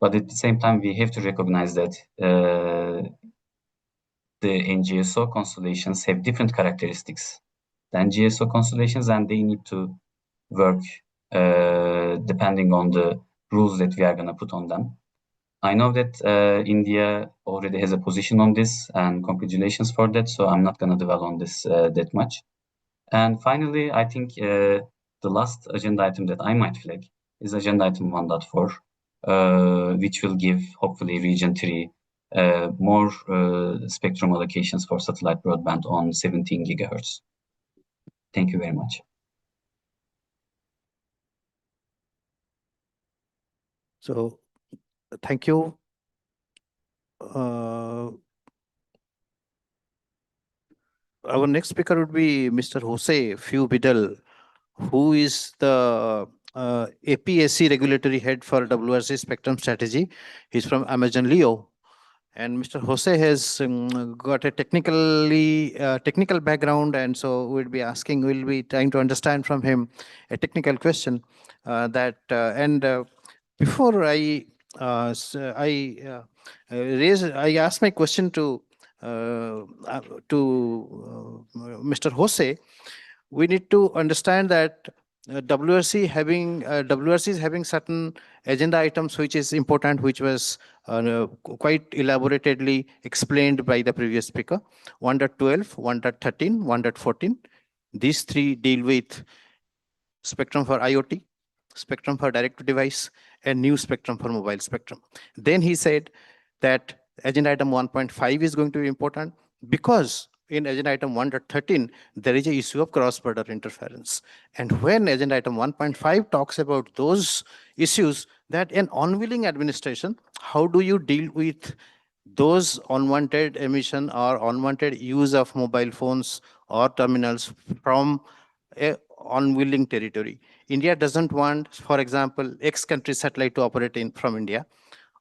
but at the same time, we have to recognize that the NGSO constellations have different characteristics than GSO constellations, and they need to work depending on the rules that we are going to put on them. I know that India already has a position on this, and congratulations for that, so I'm not going to dwell on this that much. And finally, I think the last agenda item that I might flag is agenda item 1.4, which will give, hopefully, Region 3 more spectrum allocations for satellite broadband on 17 gigahertz. Thank you very much. So, thank you. Our next speaker would be Mr. Jose Fiu Bidal, who is the APSC regulatory head for WRC Spectrum Strategy. He's from Amazon Leo. And Mr. Jose has got a technical background, and so we'll be trying to understand from him a technical question before I asked my question to Mr. Jose. We need to understand that WRC is having certain agenda items which is important, which was quite elaboratedly explained by the previous speaker. 1.12, 1.13, 1.14. These three deal with spectrum for IoT, spectrum for direct-to-device, and new spectrum for mobile spectrum. Then he said that agenda item 1.5 is going to be important because in agenda item 1.13, there is a issue of cross-border interference. And when agenda item 1.5 talks about those issues, that an unwilling administration, how do you deal with those unwanted emission or unwanted use of mobile phones or terminals from a unwilling territory? India doesn't want, for example, X country satellite to operate from India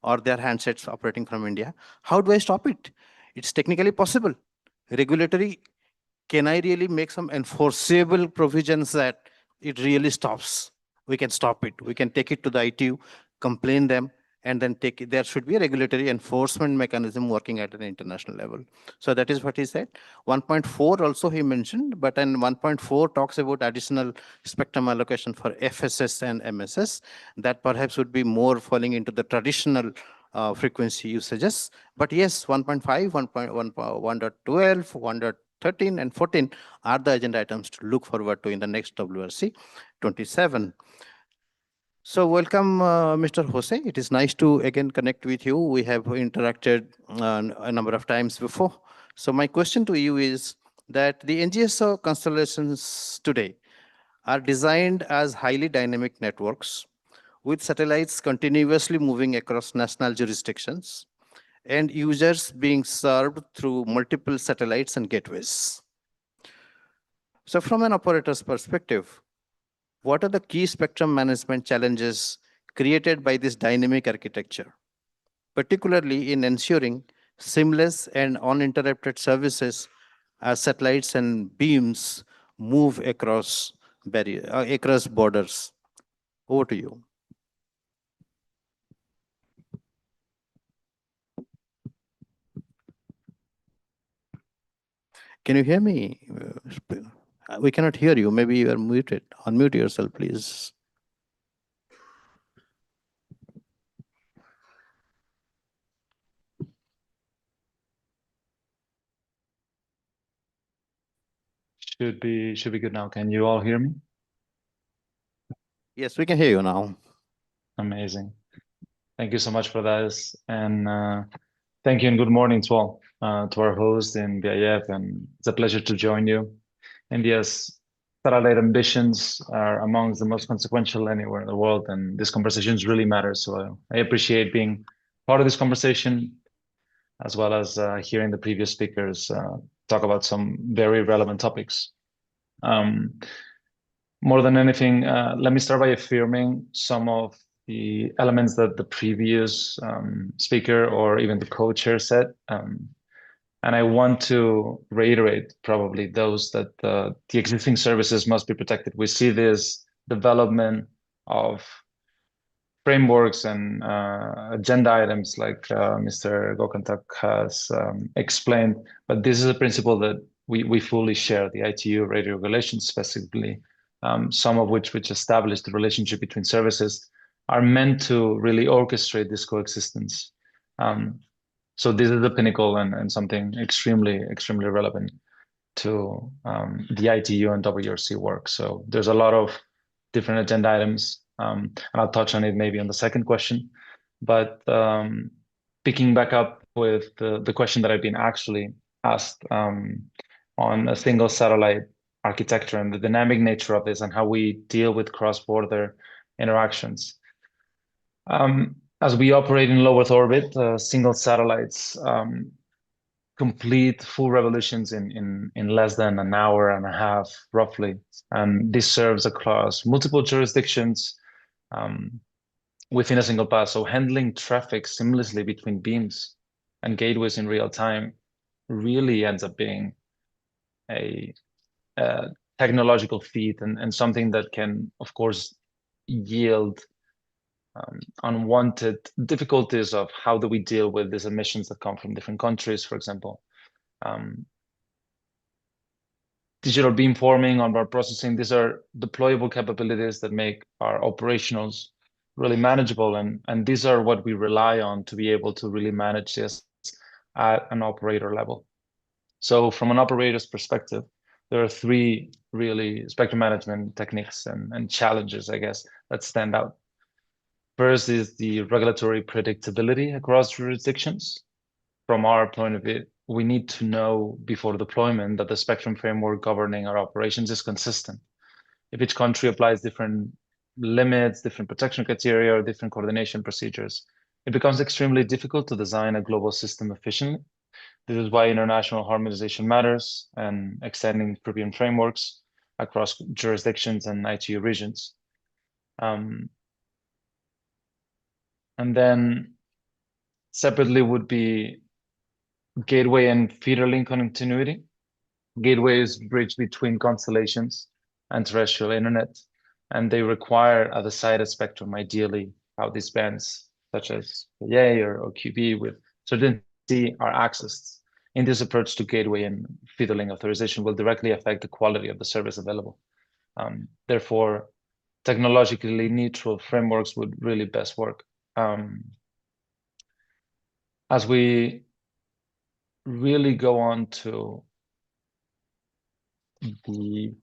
or their handsets operating from India. How do I stop it? It's technically possible. Regulatory, can I really make some enforceable provisions that it really stops? We can stop it. We can take it to the ITU, complain them, and then take it. There should be a regulatory enforcement mechanism working at an international level. So that is what he said. 1.4 also he mentioned, but then 1.4 talks about additional spectrum allocation for FSS and MSS. That perhaps would be more falling into the traditional frequency usages. But yes, 1.5, 1.12, 1.13, and 14 are the agenda items to look forward to in the next WRC 27. So welcome, Mr. Jose. It is nice to again connect with you. We have interacted a number of times before. So my question to you is that the NGSO constellations today are designed as highly dynamic networks with satellites continuously moving across national jurisdictions and users being served through multiple satellites and gateways. So from an operator's perspective, what are the key spectrum management challenges created by this dynamic architecture, particularly in ensuring seamless and uninterrupted services as satellites and beams move across across borders? Over to you. Can you hear me? We cannot hear you. Maybe you are muted. Unmute yourself, please. Should be good now. Can you all hear me? Yes, we can hear you now. Amazing. Thank you so much for that. And thank you and good morning to all, to our host in BIF. And it's a pleasure to join you. India's satellite ambitions are amongst the most consequential anywhere in the world. And these conversations really matter. So I appreciate being part of this conversation, as well as hearing the previous speakers talk about some very relevant topics. More than anything, let me start by affirming some of the elements that the previous speaker or even the co-chair said. And I want to reiterate probably those that the existing services must be protected. We see this development of frameworks and agenda items like Mr. Gokantak has explained, but this is a principle that we fully share, the ITU radio regulations specifically, some of which establish the relationship between services, are meant to really orchestrate this coexistence. So this is the pinnacle and something extremely relevant to the ITU and WRC work. So there's a lot of different agenda items, and I'll touch on it maybe on the second question. But picking back up with the question that I've been actually asked on a single satellite architecture and the dynamic nature of this and how we deal with cross-border interactions. As we operate in low Earth orbit, single satellites complete full revolutions in less than an hour and a half, roughly. And this serves across multiple jurisdictions within a single pass. So handling traffic seamlessly between beams and gateways in real time really ends up being a technological feat and something that can, of course, yield unwanted difficulties of how do we deal with these emissions that come from different countries, for example. Digital beamforming, onboard processing, these are deployable capabilities that make our operationals really manageable. And these are what we rely on to be able to really manage this at an operator level. So from an operator's perspective, there are three really spectrum management techniques and challenges, I guess, that stand out. First is the regulatory predictability across jurisdictions. From our point of view, we need to know before deployment that the spectrum framework governing our operations is consistent. If each country applies different limits, different protection criteria, or different coordination procedures, it becomes extremely difficult to design a global system efficiently. This is why international harmonization matters and extending European frameworks across jurisdictions and ITU regions. And then separately would be gateway and feeder link continuity. Gateway is bridge between constellations and terrestrial internet, and they require a decided spectrum, ideally out these bands, such as PA or QB, with certainty are accessed. In this approach to gateway and feeder link authorization will directly affect the quality of the service available. Therefore, technologically neutral frameworks would really best work. As we really go on to the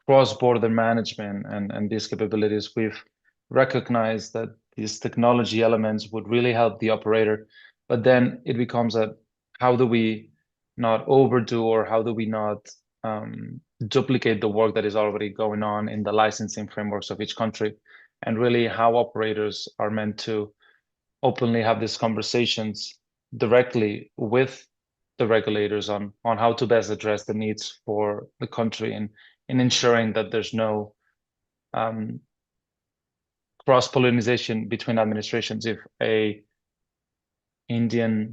cross-border management and these capabilities, we've recognized that these technology elements would really help the operator, but then it becomes a how do we not overdo or how do we not duplicate the work that is already going on in the licensing frameworks of each country, and really how operators are meant to openly have these conversations directly with the regulators on how to best address the needs for the country and in ensuring that there's no cross-pollination between administrations. If a Indian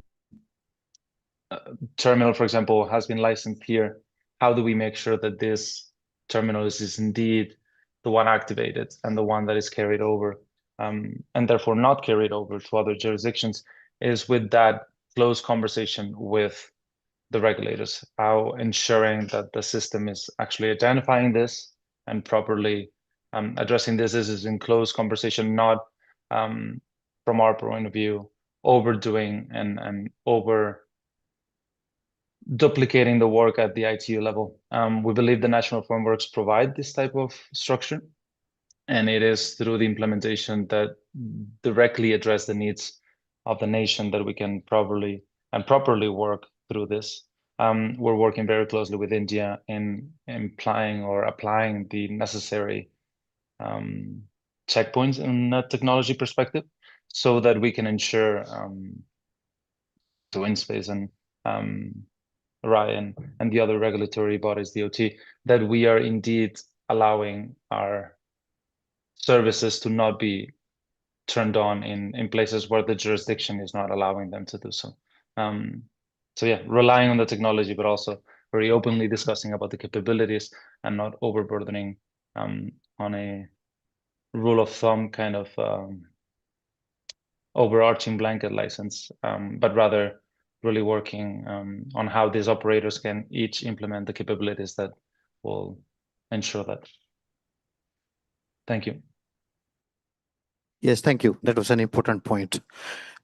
terminal, for example, has been licensed here, how do we make sure that this terminal is indeed the one activated and the one that is carried over, and therefore not carried over to other jurisdictions, is with that close conversation with the regulators, how ensuring that the system is actually identifying this and properly addressing this. This is in close conversation, not from our point of view, overdoing and over duplicating the work at the ITU level. We believe the national frameworks provide this type of structure, and it is through the implementation that directly address the needs of the nation that we can properly work through this. We're working very closely with India in implying or applying the necessary checkpoints in a technology perspective, so that we can ensure to InSpace and Ryan and the other regulatory bodies, DOT, that we are indeed allowing our services to not be turned on in places where the jurisdiction is not allowing them to do so. So yeah, relying on the technology, but also very openly discussing about the capabilities and not overburdening on a rule of thumb kind of overarching blanket license, but rather really working on how these operators can each implement the capabilities that will ensure that. Thank you. Yes, thank you. That was an important point,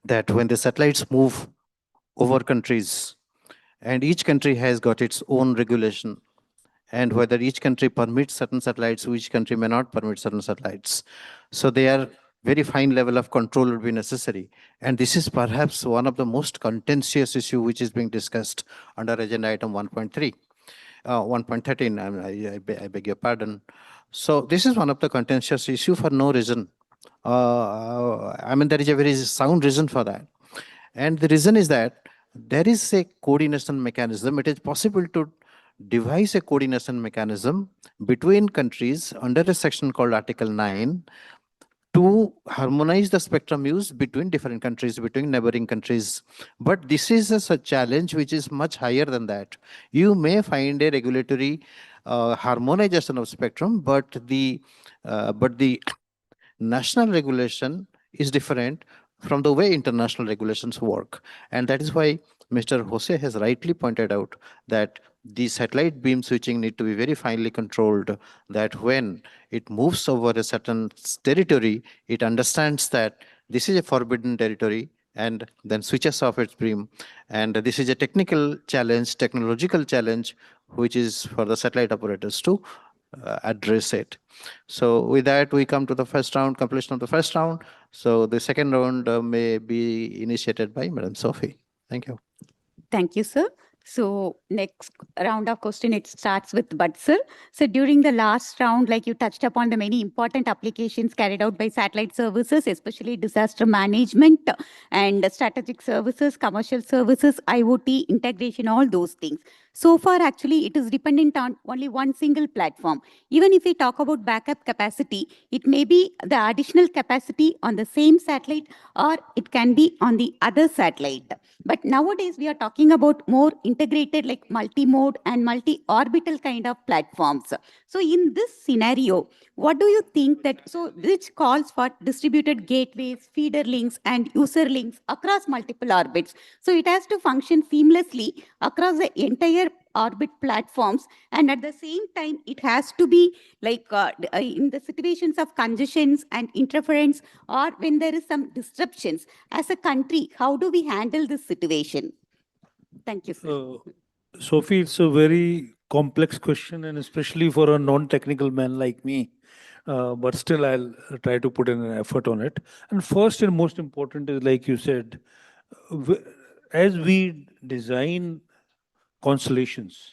that when the satellites move over countries, and each country has got its own regulation, and whether each country permits certain satellites, which country may not permit certain satellites. So they are very fine level of control will be necessary. And this is perhaps one of the most contentious issue which is being discussed under agenda item 1.3. 1.13, I beg your pardon. So this is one of the contentious issue for no reason. I mean, there is a very sound reason for that. And the reason is that there is a coordination mechanism. It is possible to devise a coordination mechanism between countries under a section called Article 9 to harmonize the spectrum use between different countries, between neighboring countries. But this is a challenge which is much higher than that. You may find a regulatory harmonization of spectrum, but the national regulation is different from the way international regulations work. And that is why Mr. Jose has rightly pointed out that the satellite beam switching need to be very finely controlled, that when it moves over a certain territory, it understands that this is a forbidden territory and then switches off its beam. And this is a technical challenge, technological challenge, which is for the satellite operators to address it. So with that, we come to the first round, completion of the first round. So the second round may be initiated by Madam Sophie. Thank you. Thank you, sir. So next round of question, it starts with Bud, sir. So during the last round, like you touched upon the many important applications carried out by satellite services, especially disaster management and strategic services, commercial services, IoT, integration, all those things. So far, actually, it is dependent on only one single platform. Even if we talk about backup capacity, it may be the additional capacity on the same satellite or it can be on the other satellite. But nowadays, we are talking about more integrated, like multi-mode and multi-orbital kind of platforms. So in this scenario, what do you think that, so which calls for distributed gateways, feeder links, and user links across multiple orbits? So it has to function seamlessly across the entire orbit platforms, and at the same time it has to be like in the situations of congestions and interference, or when there is some disruptions as a country, how do we handle this situation? Thank you, sir. Sophie, it's a very complex question, and especially for a non-technical man like me. But still, I'll try to put in an effort on it. And first and most important is, like you said, as we design constellations,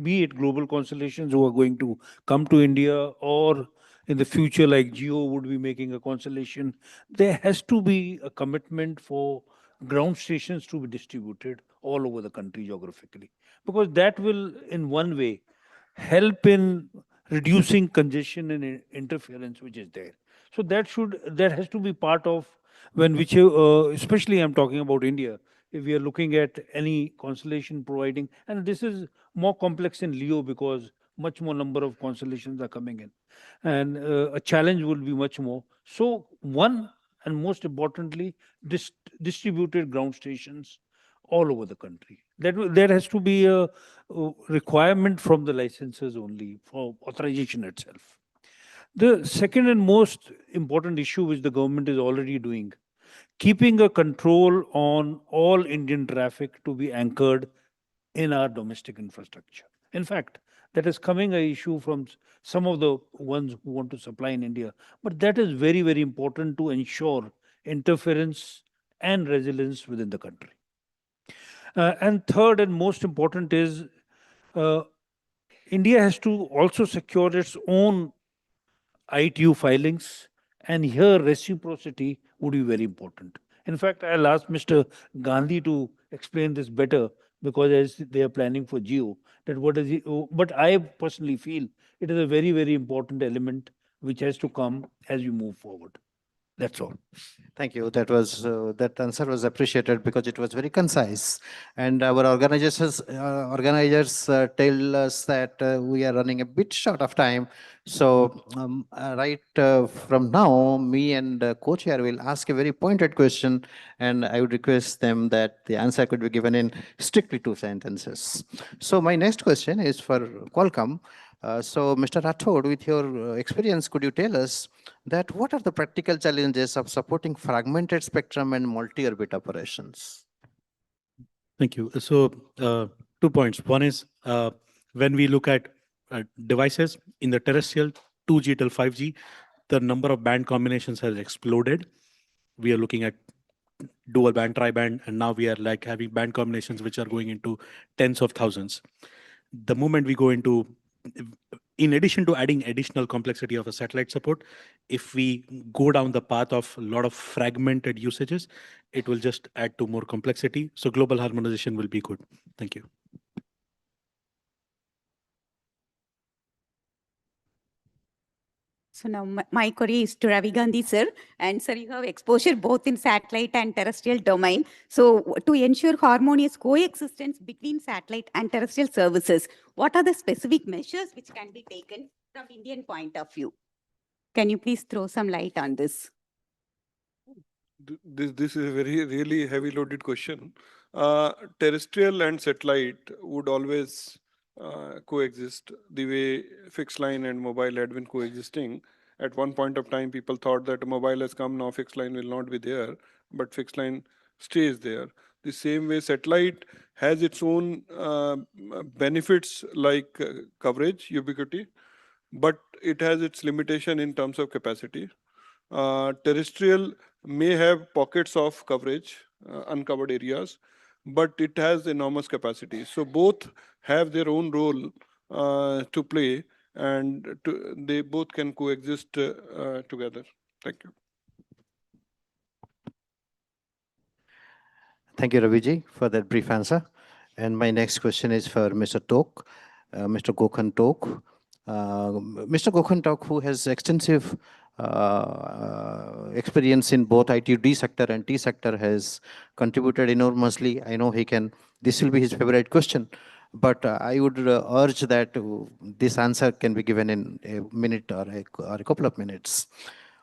be it global constellations who are going to come to India, or in the future, like Geo would be making a constellation, there has to be a commitment for ground stations to be distributed all over the country geographically, because that will, in one way, help in reducing congestion and interference which is there. So that has to be part of when which especially I'm talking about India. If we are looking at any constellation providing, and this is more complex in LEO because much more number of constellations are coming in, and a challenge will be much more. So one, and most importantly, distributed ground stations all over the country. There has to be a requirement from the licensors only for authorization itself. The second and most important issue which the government is already doing, keeping a control on all Indian traffic to be anchored in our domestic infrastructure. In fact, that is coming a issue from some of the ones who want to supply in India. But that is very, very important to ensure interference and resilience within the country. And third and most important is uh, India has to also secure its own ITU filings, and here reciprocity would be very important. In fact, I'll ask Mr. Gandhi to explain this better, because as they are planning for Geo, that what is it, but I personally feel it is a very, very important element which has to come as we move forward. That's all. Thank you. That answer was appreciated because it was very concise. And our organizers tell us that we are running a bit short of time. So from now, me and co-chair will ask a very pointed question, and I would request them that the answer could be given in strictly 2 sentences. So my next question is for Qualcomm. So, Mr. Rathod, with your experience, could you tell us that what are the practical challenges of supporting fragmented spectrum and multi-orbit operations? Thank you. So, 2 points. One is when we look at devices in the terrestrial 2G till 5G, the number of band combinations has exploded. We are looking at dual band, tri-band, and now we are like having band combinations which are going into tens of thousands. The moment we go into, in addition to adding additional complexity of a satellite support, if we go down the path of a lot of fragmented usages, it will just add to more complexity. So global harmonization will be good. Thank you. So now my query is to Ravi Gandhi, sir. And sir, you have exposure both in satellite and terrestrial domain. So to ensure harmonious coexistence between satellite and terrestrial services, what are the specific measures which can be taken from Indian point of view? Can you please throw some light on this? This is a really heavy loaded question. terrestrial and satellite would always coexist the way fixed line and mobile had been coexisting. At one point of time, people thought that mobile has come, now fixed line will not be there, but fixed line stays there. The same way satellite has its own benefits like coverage, ubiquity, but it has its limitation in terms of capacity. Terrestrial may have pockets of coverage, uncovered areas, but it has enormous capacity. So both have their own role to play, and they both can coexist together. Thank you. Thank you, Raviji, for that brief answer. And my next question is for Mr. Tok, Mr. Gokhan Tok. Mr. Gokhan Tok, who has extensive experience in both ITD sector and T sector, has contributed enormously. I know he can, this will be his favorite question, but I would urge that this answer can be given in a minute or a couple of minutes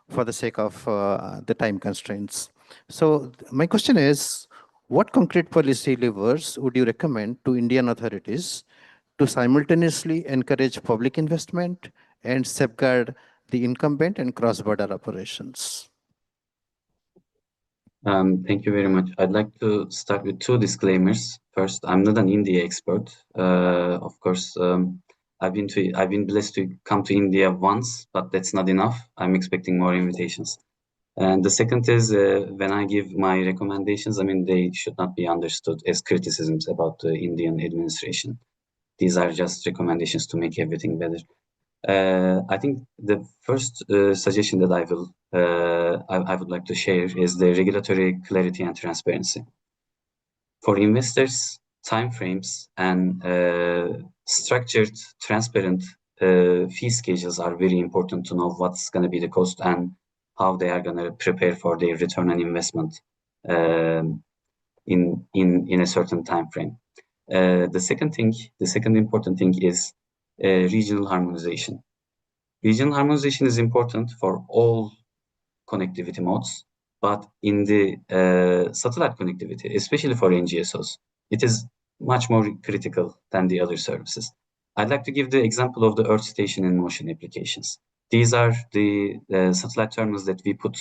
for the sake of the time constraints. So my question is, what concrete policy levers would you recommend to Indian authorities to simultaneously encourage public investment and safeguard the incumbent and cross-border operations? Thank you very much. I'd like to start with two disclaimers. First, I'm not an India expert. Of course, I've been blessed to come to India once, but that's not enough. I'm expecting more invitations. And the second is when I give my recommendations, I mean, they should not be understood as criticisms about the Indian administration. These are just recommendations to make everything better. I think the first suggestion that I would like to share is the regulatory clarity and transparency. For investors, timeframes and structured, transparent fee schedules are very important to know what's going to be the cost and how they are going to prepare for their return on investment in a certain time frame. The second important thing is regional harmonization. Regional harmonization is important for all connectivity modes, but in the satellite connectivity, especially for NGSOs, it is much more critical than the other services. I'd like to give the example of the Earth Station in Motion applications. These are the satellite terminals that we put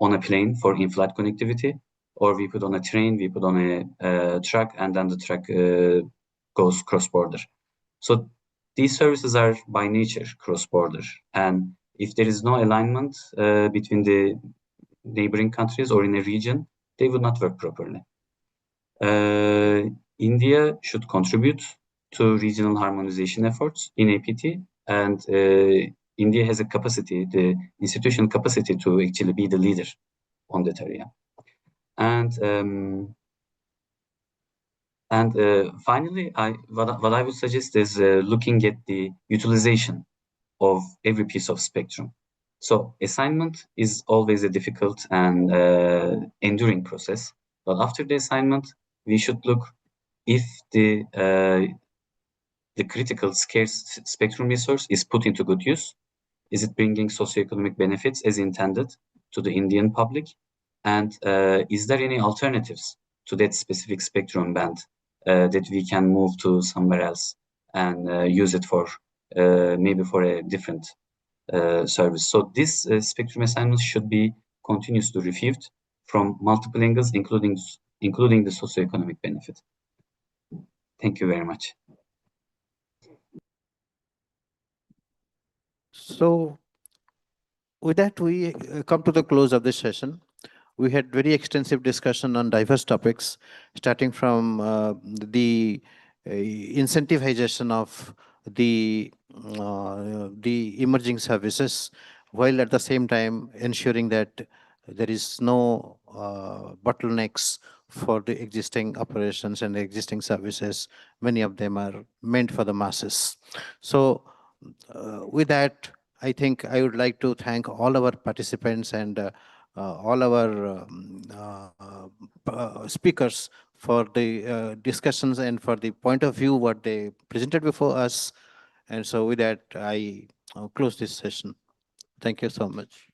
on a plane for in-flight connectivity, or we put on a train, we put on a truck, and then the truck goes cross-border. So these services are by nature cross-border, and if there is no alignment between the neighboring countries or in a region, they will not work properly. India should contribute to regional harmonization efforts in APT, and India has a capacity, the institutional capacity to actually be the leader on that area. And finally, what I would suggest is looking at the utilization of every piece of spectrum. So assignment is always a difficult and enduring process. But after the assignment, we should look if the critical scarce spectrum resource is put into good use. Is it bringing socioeconomic benefits as intended to the Indian public? And is there any alternatives to that specific spectrum band that we can move to somewhere else and use it for maybe for a different service? So this spectrum assignment should be continuously reviewed from multiple angles, including the socioeconomic benefit. Thank you very much. So with that, we come to the close of this session. We had very extensive discussion on diverse topics, starting from the incentivization of the emerging services, while at the same time ensuring that there is no bottlenecks for the existing operations and existing services. Many of them are meant for the masses. So with that, I think I would like to thank all our participants and all our speakers for the discussions and for the point of view what they presented before us. And so with that, I close this session. Thank you so much.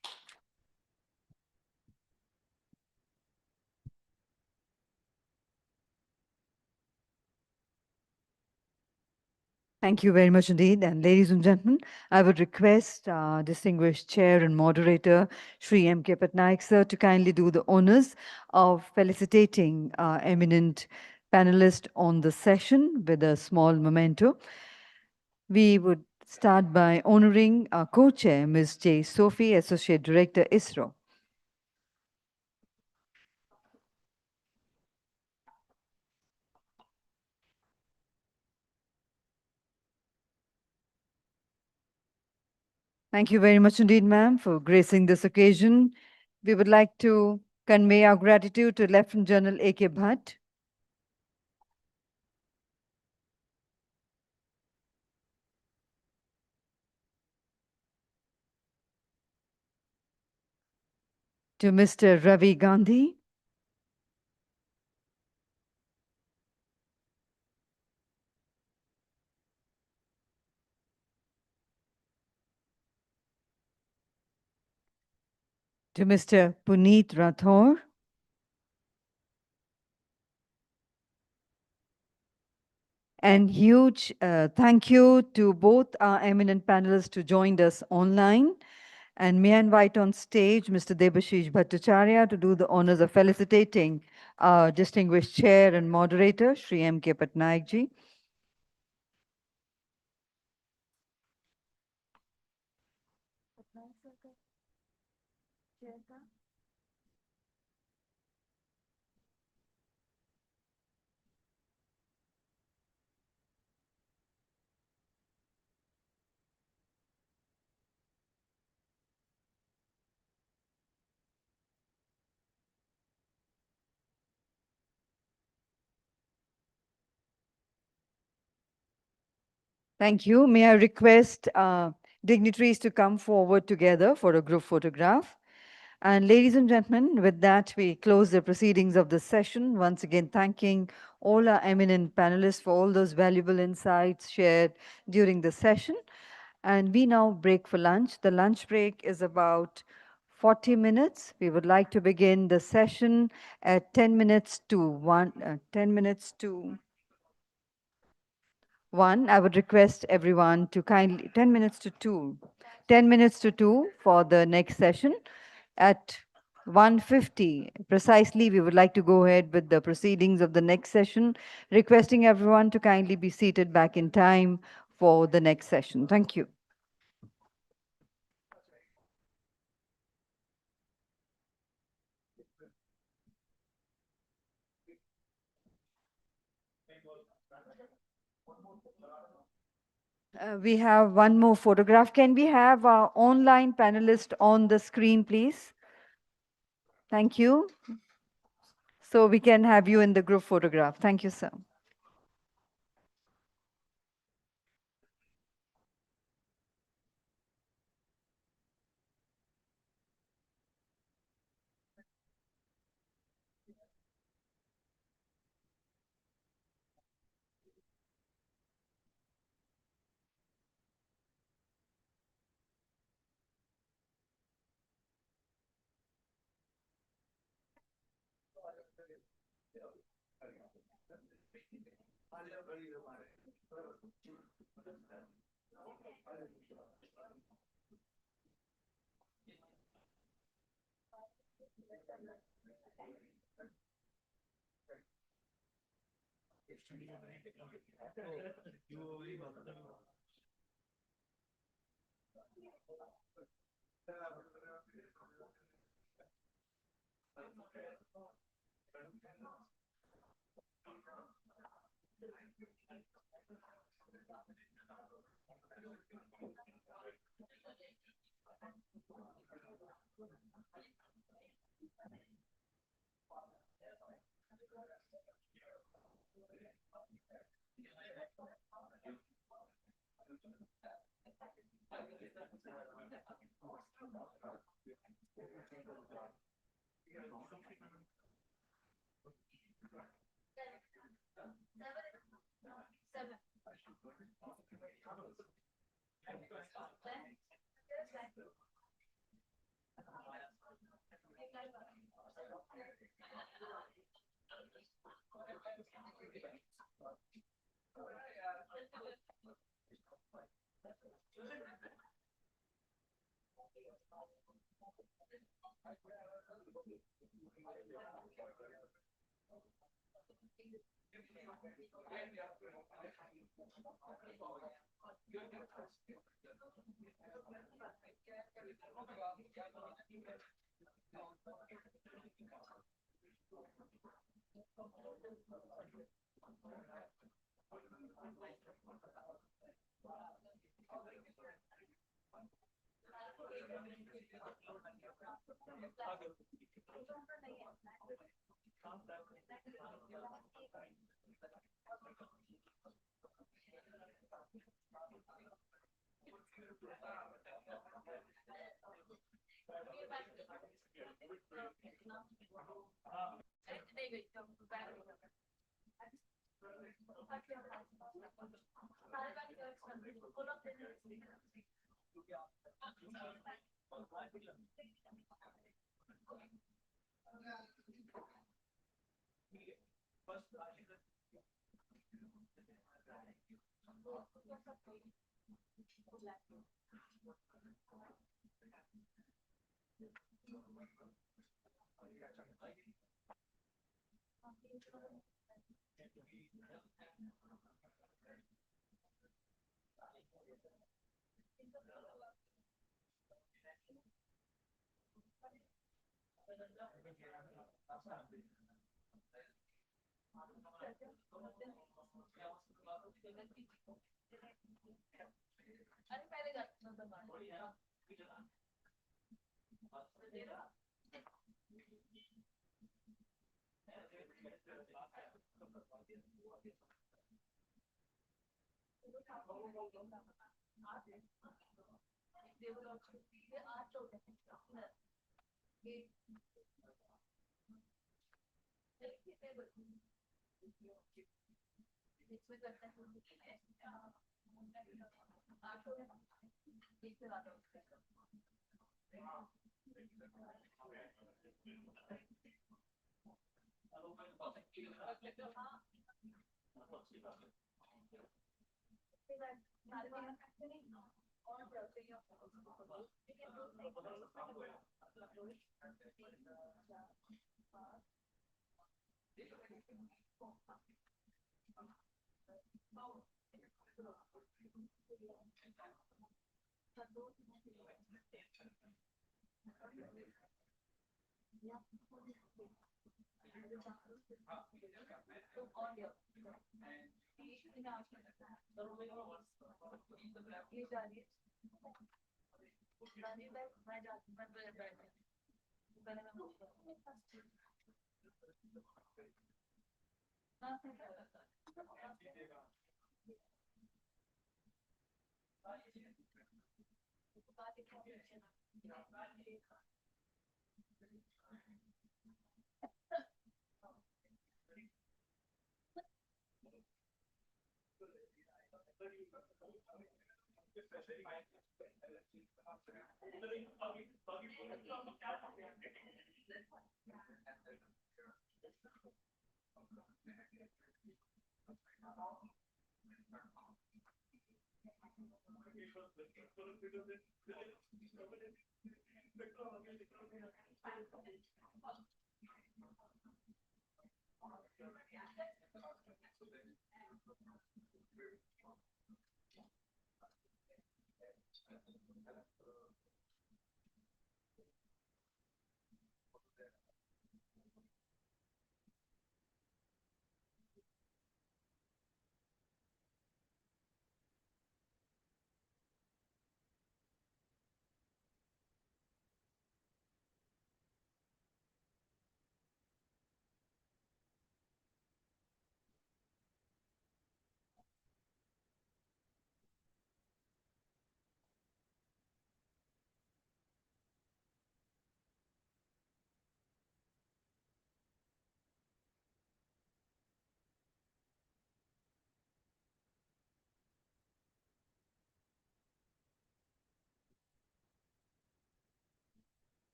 Thank you very much indeed. And ladies and gentlemen, I would request distinguished chair and moderator, Shri M.K. Patnaik sir, to kindly do the honors of felicitating eminent panelists on the session with a small memento. We would start by honoring our co-chair, Ms. J. Sophie, Associate Director, ISRO. Thank you very much indeed, ma'am, for gracing this occasion. We would like to convey our gratitude to Lieutenant General A.K. Bhatt, to Mr. Ravi Gandhi, to Mr. Puneet Rathore, and huge thank you to both our eminent panelists who joined us online. And may I invite on stage Mr. Debashish Bhattacharya to do the honors of felicitating our distinguished chair and moderator, Shri M.K. Patnaik ji. Thank you. May I request dignitaries to come forward together for a group photograph. And ladies and gentlemen, with that, we close the proceedings of this session. Once again, thanking all our eminent panelists for all those valuable insights shared during the session. And we now break for lunch. The lunch break is about 40 minutes. We would like to begin the session at 10 minutes to 1, 10 minutes to 1. I would request everyone to kindly, 10 minutes to 2, 10 minutes to 2 for the next session. At 1:50 precisely, we would like to go ahead with the proceedings of the next session, requesting everyone to kindly be seated back in time for the next session. Thank you. We have one more photograph. Can we have our online panelist on the screen, please? Thank you. So we can have you in the group photograph. Thank you, sir.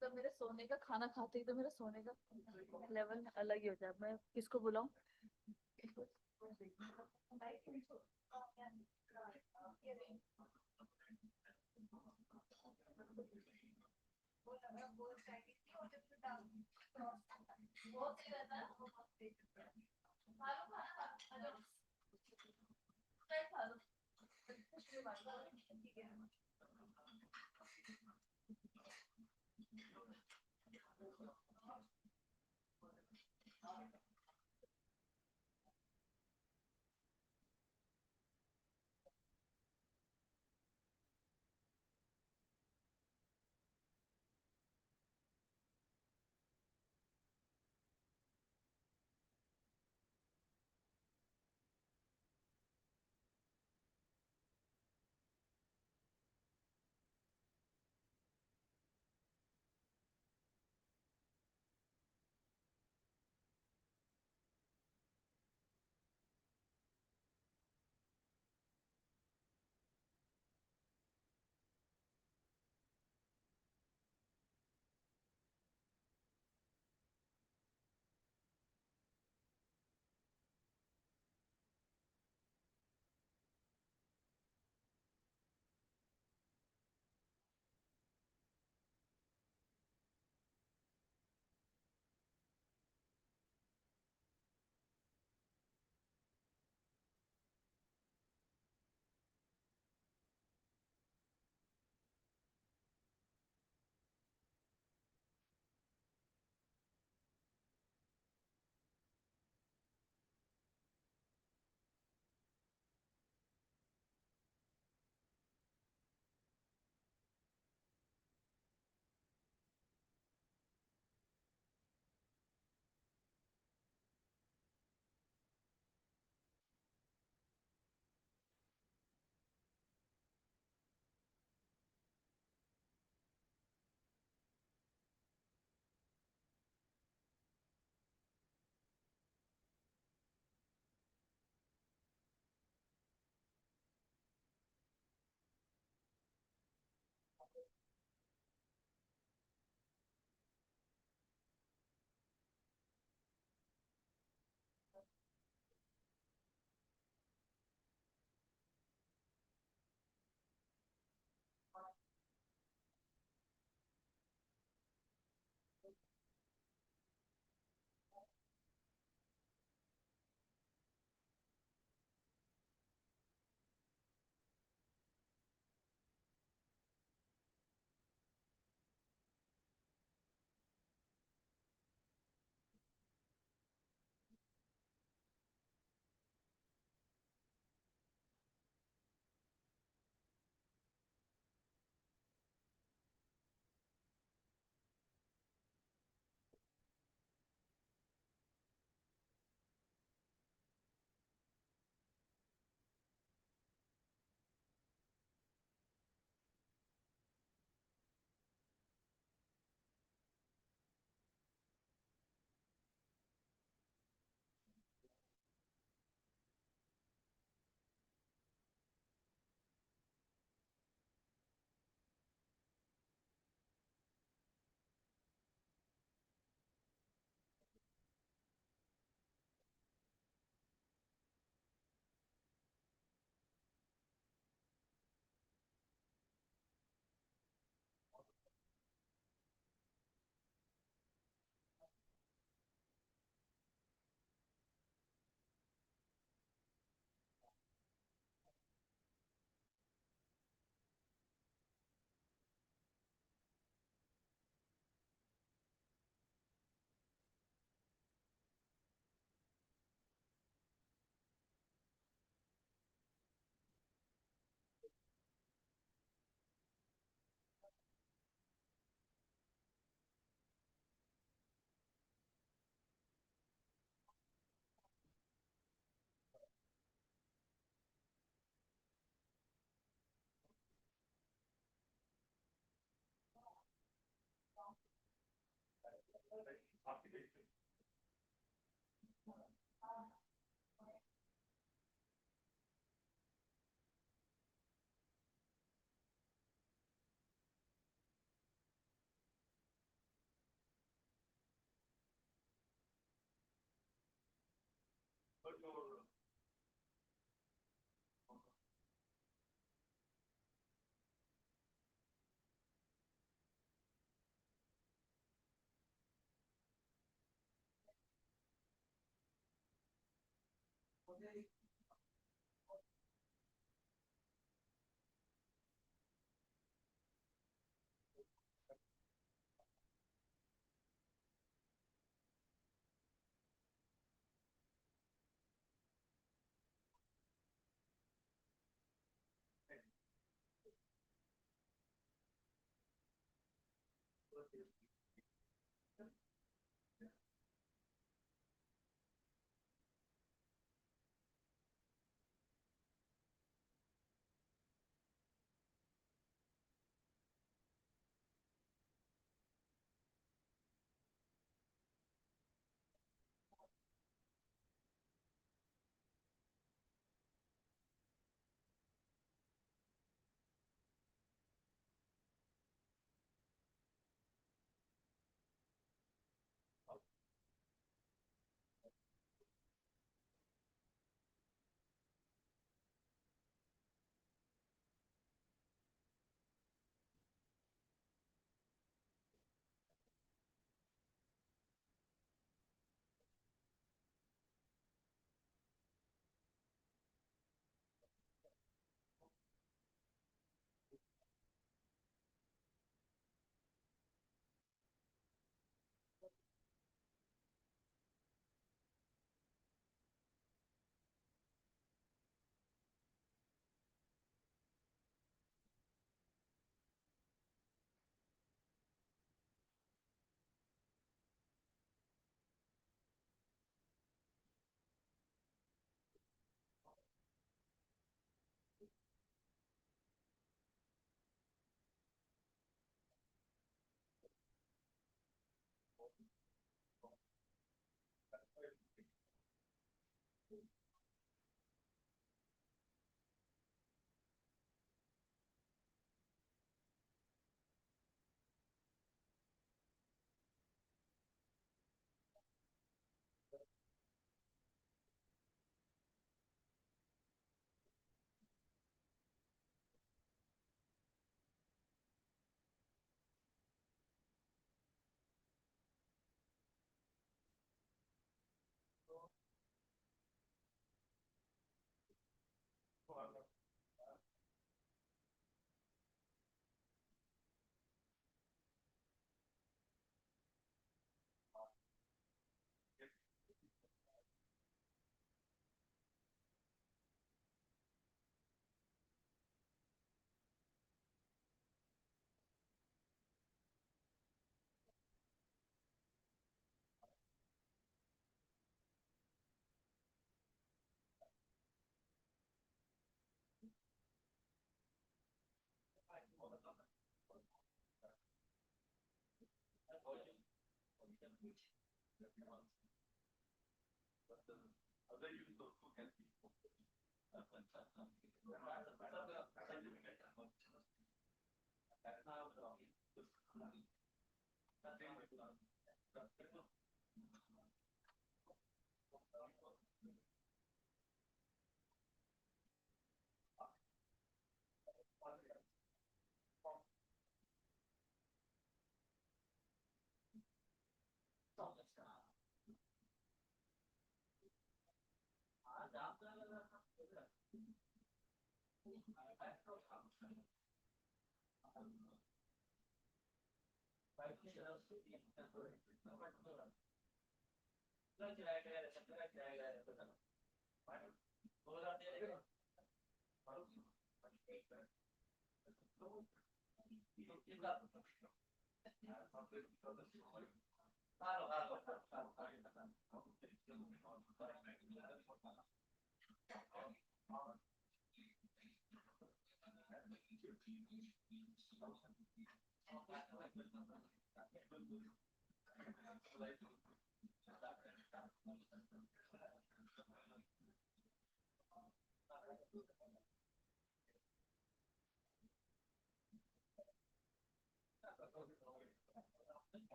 तो मेरे सोने का खाना खाते ही तो मेरा सोने का लेवल अलग ही हो जाए। मैं किसको बुलाऊं?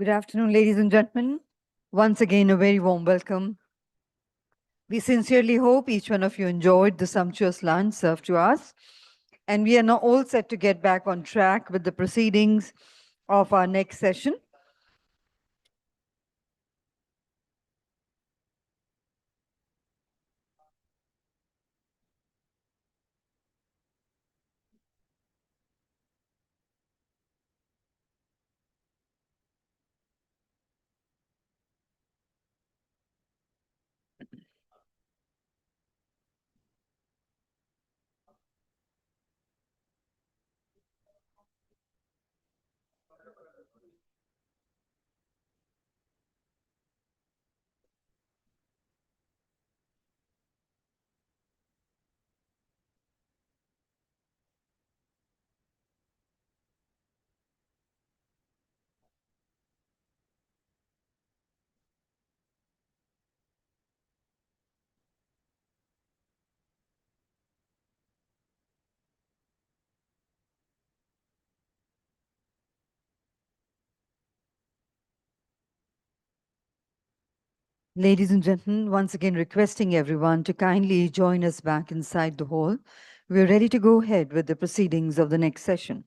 Good afternoon, ladies and gentlemen. Once again, a very warm welcome. We sincerely hope each one of you enjoyed the sumptuous lunch served to us. And we are now all set to get back on track with the proceedings of our next session. Ladies and gentlemen, once again requesting everyone to kindly join us back inside the hall. We're ready to go ahead with the proceedings of the next session.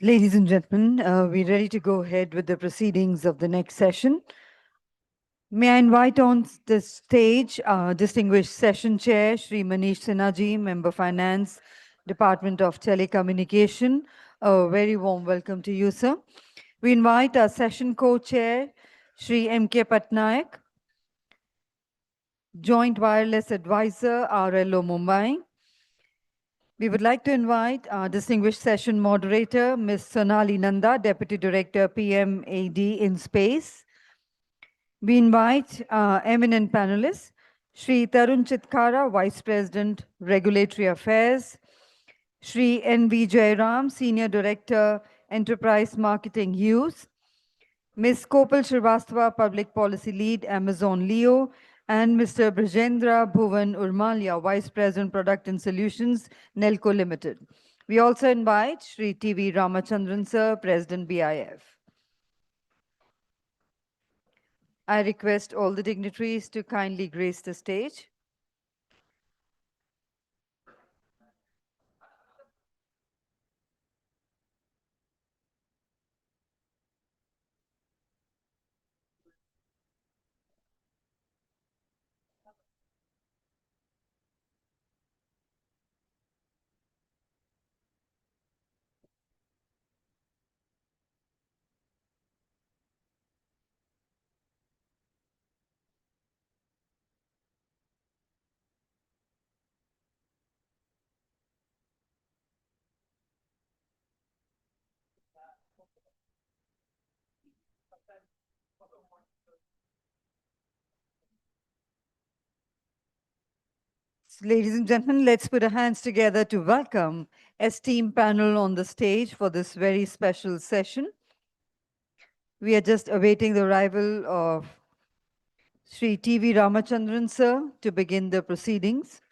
Ladies and gentlemen, we're ready to go ahead with the proceedings of the next session. May I invite on the stage distinguished session chair, Shri Manish Sinha, Member Finance, Department of Telecommunication. A very warm welcome to you, sir. We invite our session co-chair, Shri M.K. Patnaik, Joint Wireless Advisor, RLO Mumbai. We would like to invite our distinguished session moderator, Ms. Sonali Nanda, Deputy Director, PMAD in Space. We invite eminent panelists, Shri Tarun Chitkara, Vice President, Regulatory Affairs, Shri N.V. Jairam, Senior Director, Enterprise Marketing Hughes, Ms. Kopal Srivastava, Public Policy Lead, Amazon Leo, and Mr. Brajendra Bhuvan Urmalia, Vice President, Product and Solutions, Nelco Limited. We also invite Shri T.V. Ramachandran Sir, President, BIF. I request all the dignitaries to kindly grace the stage. Ladies and gentlemen, let's put our hands together to welcome esteemed panel on the stage for this very special session. We are just awaiting the arrival of Sri T.V. Ramachandran Sir to begin the proceedings.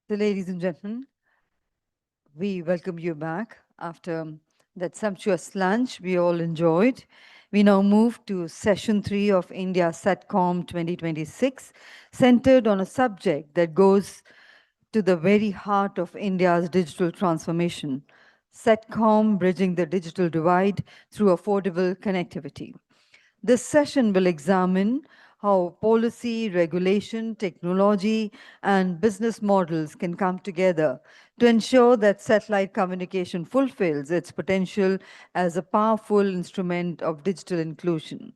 So, ladies and gentlemen, we welcome you back after that sumptuous lunch we all enjoyed. We now move to session 3 of India Satcom 2026, centered on a subject that goes to the very heart of India's digital transformation, Satcom bridging the digital divide through affordable connectivity. This session will examine how policy, regulation, technology, and business models can come together to ensure that satellite communication fulfills its potential as a powerful instrument of digital inclusion.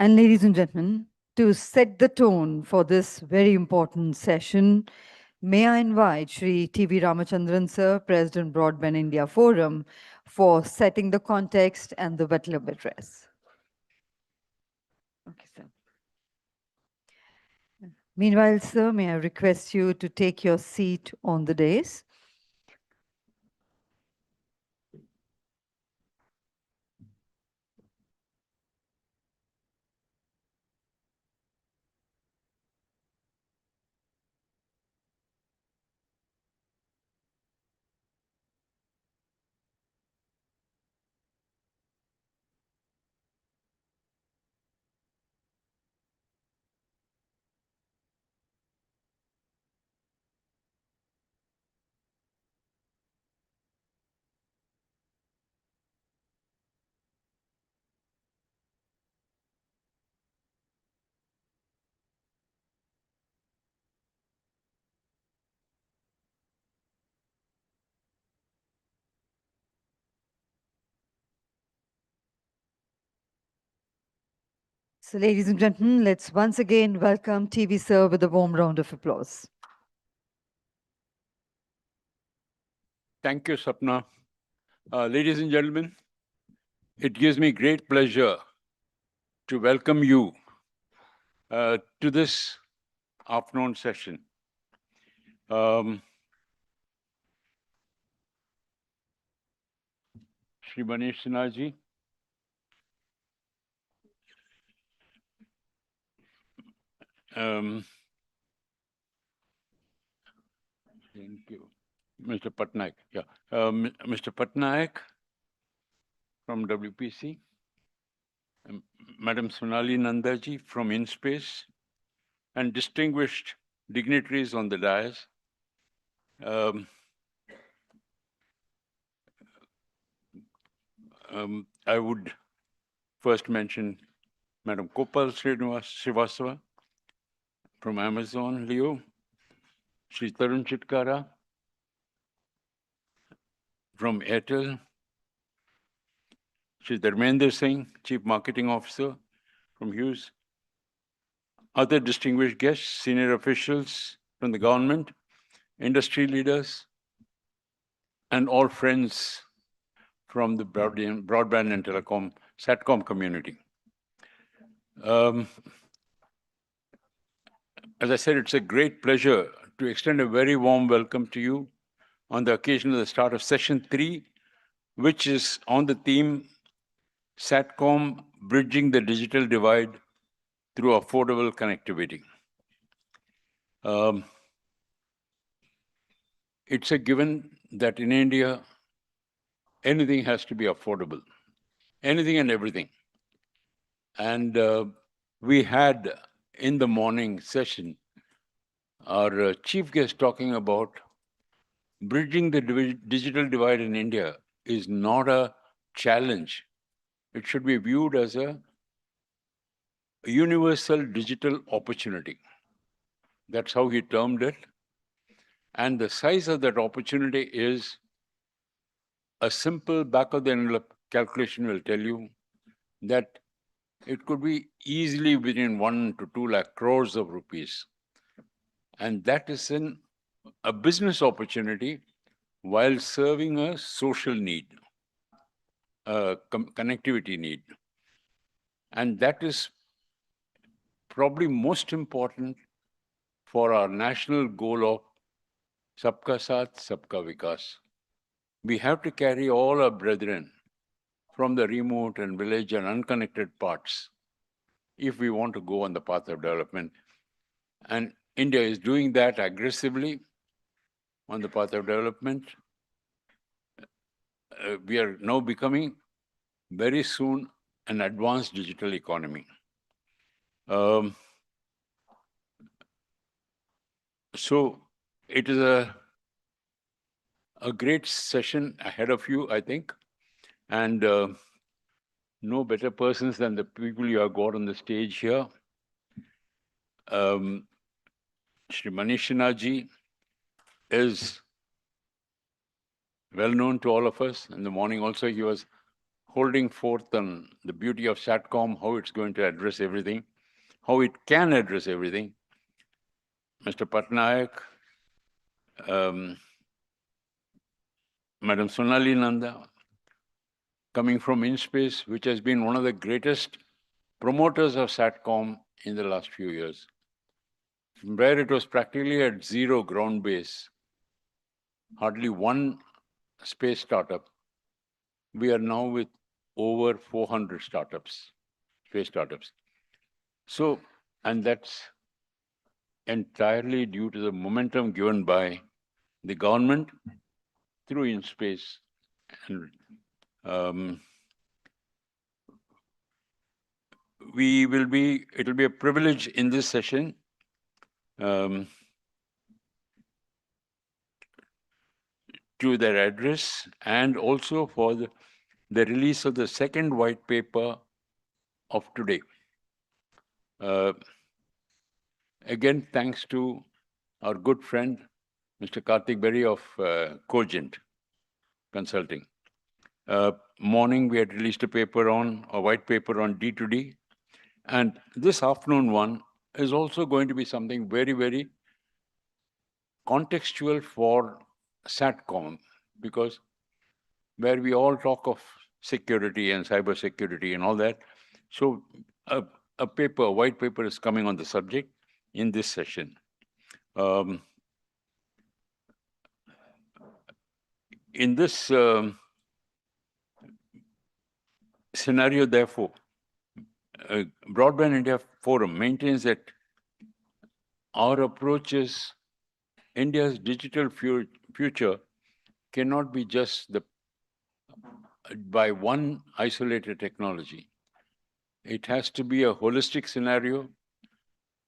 And ladies and gentlemen, to set the tone for this very important session, may I invite Shri T.V. Ramachandran Sir, President Broadband India Forum, for setting the context and the welcome address. Okay, sir. Meanwhile, sir, may I request you to take your seat on the dais. So, ladies and gentlemen, let's once again welcome TV Sir with a warm round of applause. Thank you, Sapna. Ladies and gentlemen, it gives me great pleasure to welcome you to this afternoon session. Shri Manish Sinha ji, thank you. Mr. Patnaik, yeah. Mr. Patnaik from WPC, Madam Sonali Nandaji from InSpace, and distinguished dignitaries on the dais. I would first mention Madam Kopal Srivastava from Amazon, Leo, Shri Tarun Chitkara from Airtel, Shri Dharmender Singh, Chief Marketing Officer from Hughes, other distinguished guests, senior officials from the government, industry leaders, and all friends from the broadband and telecom, Satcom community. As I said, it's a great pleasure to extend a very warm welcome to you on the occasion of the start of session 3, which is on the theme Satcom Bridging the Digital Divide through Affordable Connectivity. It's a given that in India, anything has to be affordable, anything and everything. And we had in the morning session our chief guest talking about bridging the digital divide in India is not a challenge. It should be viewed as a universal digital opportunity. That's how he termed it. And the size of that opportunity is a simple back of the envelope calculation will tell you that it could be easily within 1 to 2 lakh crores of rupees. And that is a business opportunity while serving a social need, a connectivity need. And that is probably most important for our national goal of Sabka Saath, Sabka Vikas. We have to carry all our brethren from the remote and village and unconnected parts if we want to go on the path of development. And India is doing that aggressively on the path of development. We are now becoming very soon an advanced digital economy. So it is a great session ahead of you, I think. And no better persons than the people you have got on the stage here. Shri Manish Sinha ji is well known to all of us. In the morning also, he was holding forth on the beauty of Satcom, how it's going to address everything, how it can address everything. Mr. Patnaik, Madam Sonali Nanda, coming from InSpace, which has been one of the greatest promoters of Satcom in the last few years, where it was practically at zero ground base, hardly one space startup. We are now with over 400 startups, space startups. So, and that's entirely due to the momentum given by the government through InSpace. And it'll be a privilege in this session to their address and also for the release of the second white paper of today. Again, thanks to our good friend, Mr. Karthik Berry of Cogent Consulting. Morning, we had released a white paper on D2D, And this afternoon one is also going to be something very, very contextual for Satcom, because where we all talk of security and cyber security and all that. So a white paper is coming on the subject in this session. In this scenario, therefore, Broadband India Forum maintains that our approach is India's digital future cannot be just by one isolated technology. It has to be a holistic scenario,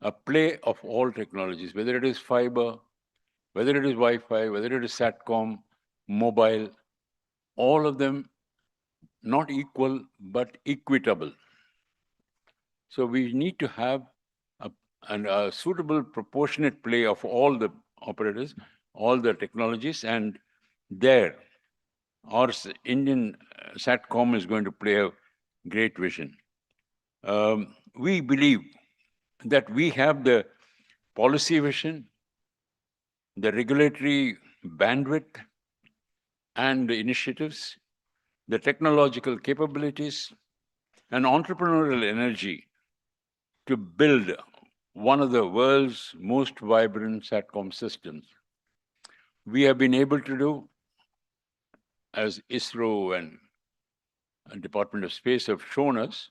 a play of all technologies, whether it is fiber, whether it is Wi-Fi, whether it is Satcom, mobile, all of them not equal, but equitable. So we need to have a suitable proportionate play of all the operators, all the technologies, and there, our Indian Satcom is going to play a great vision. We believe that we have the policy vision, the regulatory bandwidth and the initiatives, the technological capabilities, and entrepreneurial energy to build one of the world's most vibrant Satcom systems. We have been able to do, as ISRO and Department of Space have shown us,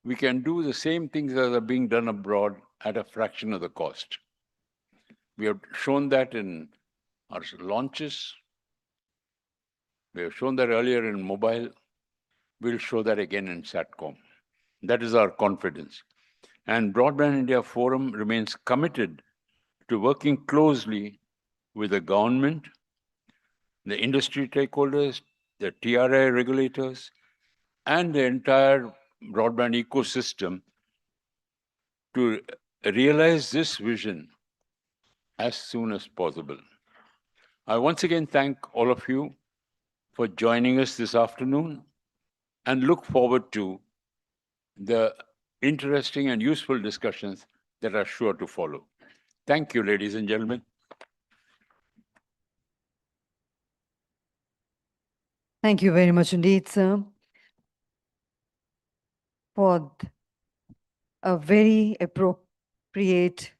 we can do the same things that are being done abroad at a fraction of the cost. We have shown that in our launches. We have shown that earlier in mobile. We'll show that again in Satcom. That is our confidence. And Broadband India Forum remains committed to working closely with the government, the industry stakeholders, the TRI regulators, and the entire broadband ecosystem to realize this vision as soon as possible. I once again thank all of you for joining us this afternoon and look forward to the interesting and useful discussions that are sure to follow. Thank you, ladies and gentlemen. Thank you very much indeed, sir, for a very appropriate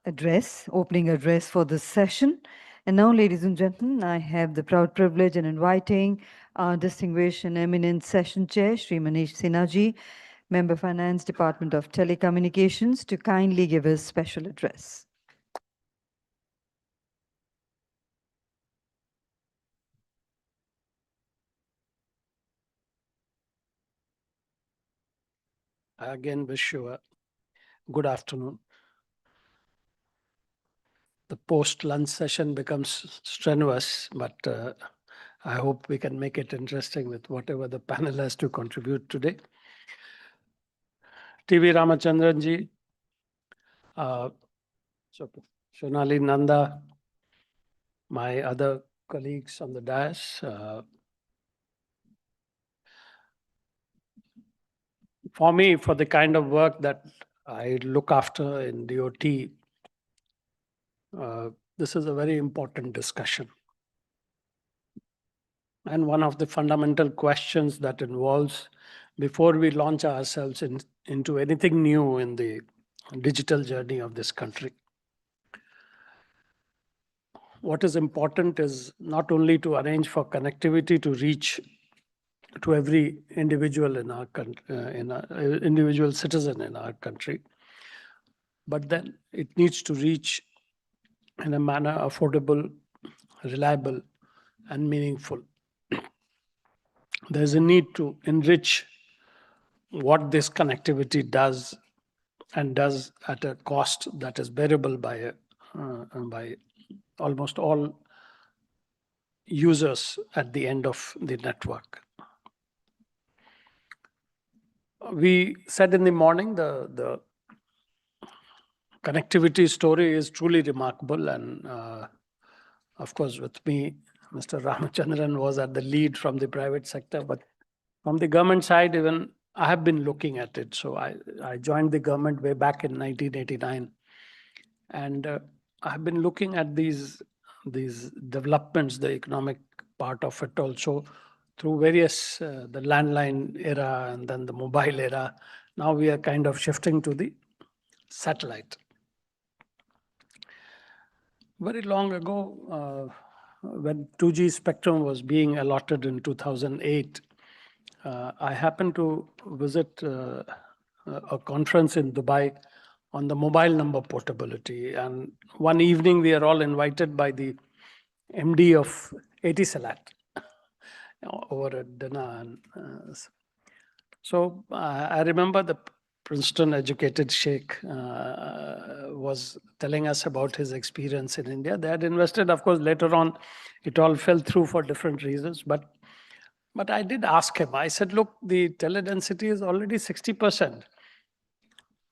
address, opening address for this session. And now, ladies and gentlemen, I have the proud privilege in inviting our distinguished and eminent session chair, Sri Manish Sinha, Member Finance Department of Telecommunications, to kindly give his special address. I again wish you a good afternoon. The post-lunch session becomes strenuous, but I hope we can make it interesting with whatever the panel has to contribute today. TV Ramachandran ji, Shonali Nanda, my other colleagues on the dais, for me, for the kind of work that I look after in DOT, this is a very important discussion. And one of the fundamental questions that involves, before we launch ourselves into anything new in the digital journey of this country, what is important is not only to arrange for connectivity to reach to every individual in our individual citizen in our country, but then it needs to reach in a manner affordable, reliable, and meaningful. There's a need to enrich what this connectivity does, and does at a cost that is bearable by almost all users at the end of the network. We said in the morning the connectivity story is truly remarkable, and of course with me, Mr. Ramachandran was at the lead from the private sector, but from the government side, even I have been looking at it. So I joined the government way back in 1989. And I've been looking at these developments, the economic part of it also, through various, the landline era and then the mobile era. Now we are kind of shifting to the satellite. Very long ago, when 2G spectrum was being allotted in 2008, I happened to visit a conference in Dubai on the mobile number portability. And one evening, we are all invited by the MD of Etisalat over at dinner. And, so I remember the Princeton educated sheikh was telling us about his experience in India. They had invested, of course, later on, it all fell through for different reasons. But I did ask him, I said, look, the teledensity is already 60%.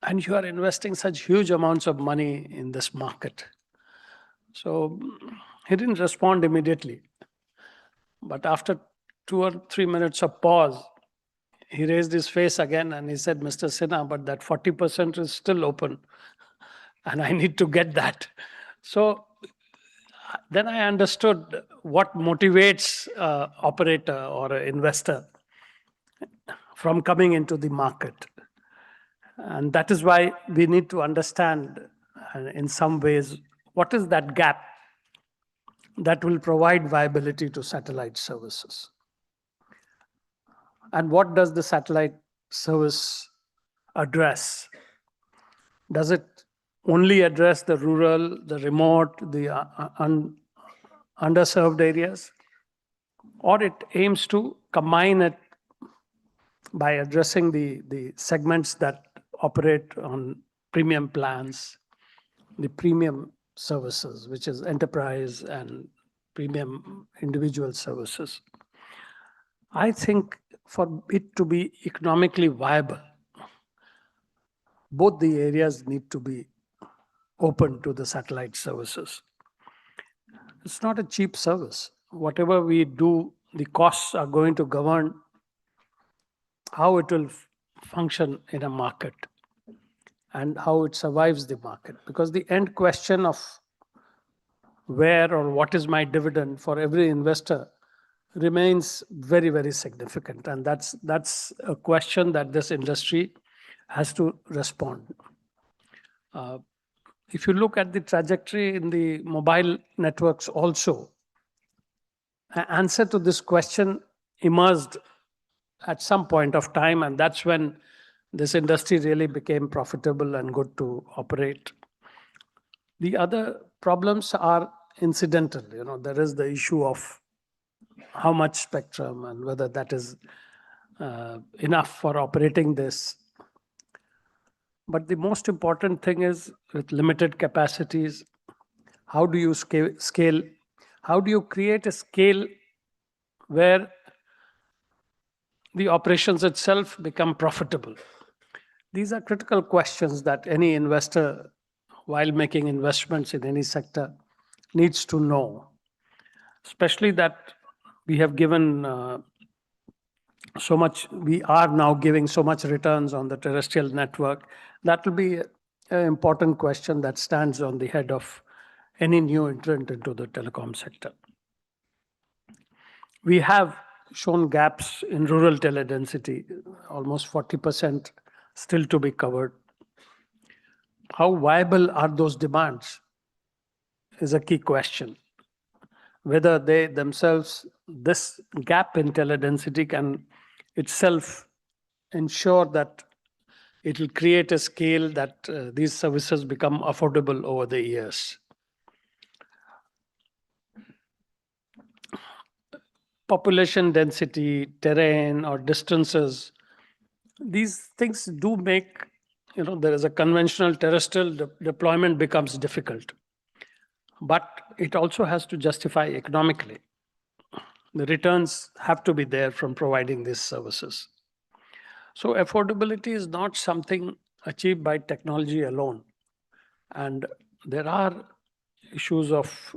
And you are investing such huge amounts of money in this market. So he didn't respond immediately. But after 2 or 3 minutes of pause, he raised his face again and he said, Mr. Sinha, but that 40% is still open. And I need to get that. So then I understood what motivates an operator or an investor from coming into the market. And that is why we need to understand, in some ways, what is that gap that will provide viability to satellite services. And what does the satellite service address? Does it only address the rural, the remote, the underserved areas? Or it aims to combine it by addressing the segments that operate on premium plans, the premium services, which is enterprise and premium individual services. I think for it to be economically viable, both the areas need to be open to the satellite services. It's not a cheap service. Whatever we do, the costs are going to govern how it will function in a market and how it survives the market. Because the end question of where or what is my dividend for every investor remains very, very significant. And that's a question that this industry has to respond. If you look at the trajectory in the mobile networks also, an answer to this question emerged at some point of time, and that's when this industry really became profitable and good to operate. The other problems are incidental. There is the issue of how much spectrum and whether that is enough for operating this. But the most important thing is, with limited capacities, how do you scale? How do you create a scale where the operations itself become profitable? These are critical questions that any investor, while making investments in any sector, needs to know. Especially that we have given so much, we are now giving so much returns on the terrestrial network. That will be an important question that stands on the head of any new entrant into the telecom sector. We have shown gaps in rural teledensity, almost 40% still to be covered. How viable are those demands is a key question. Whether they themselves, this gap in teledensity can itself ensure that it will create a scale that these services become affordable over the years. Population density, terrain, or distances, these things do make, there is a conventional terrestrial deployment becomes difficult. But it also has to justify economically. The returns have to be there from providing these services. So affordability is not something achieved by technology alone. And there are issues of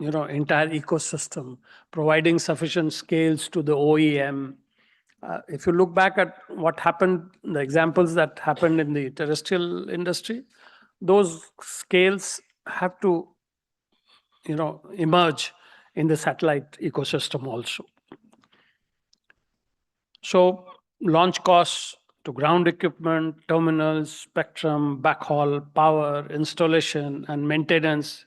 entire ecosystem, providing sufficient scales to the OEM, If you look back at what happened, the examples that happened in the terrestrial industry, those scales have to, emerge in the satellite ecosystem also. So launch costs to ground equipment, terminals, spectrum, backhaul, power, installation, and maintenance.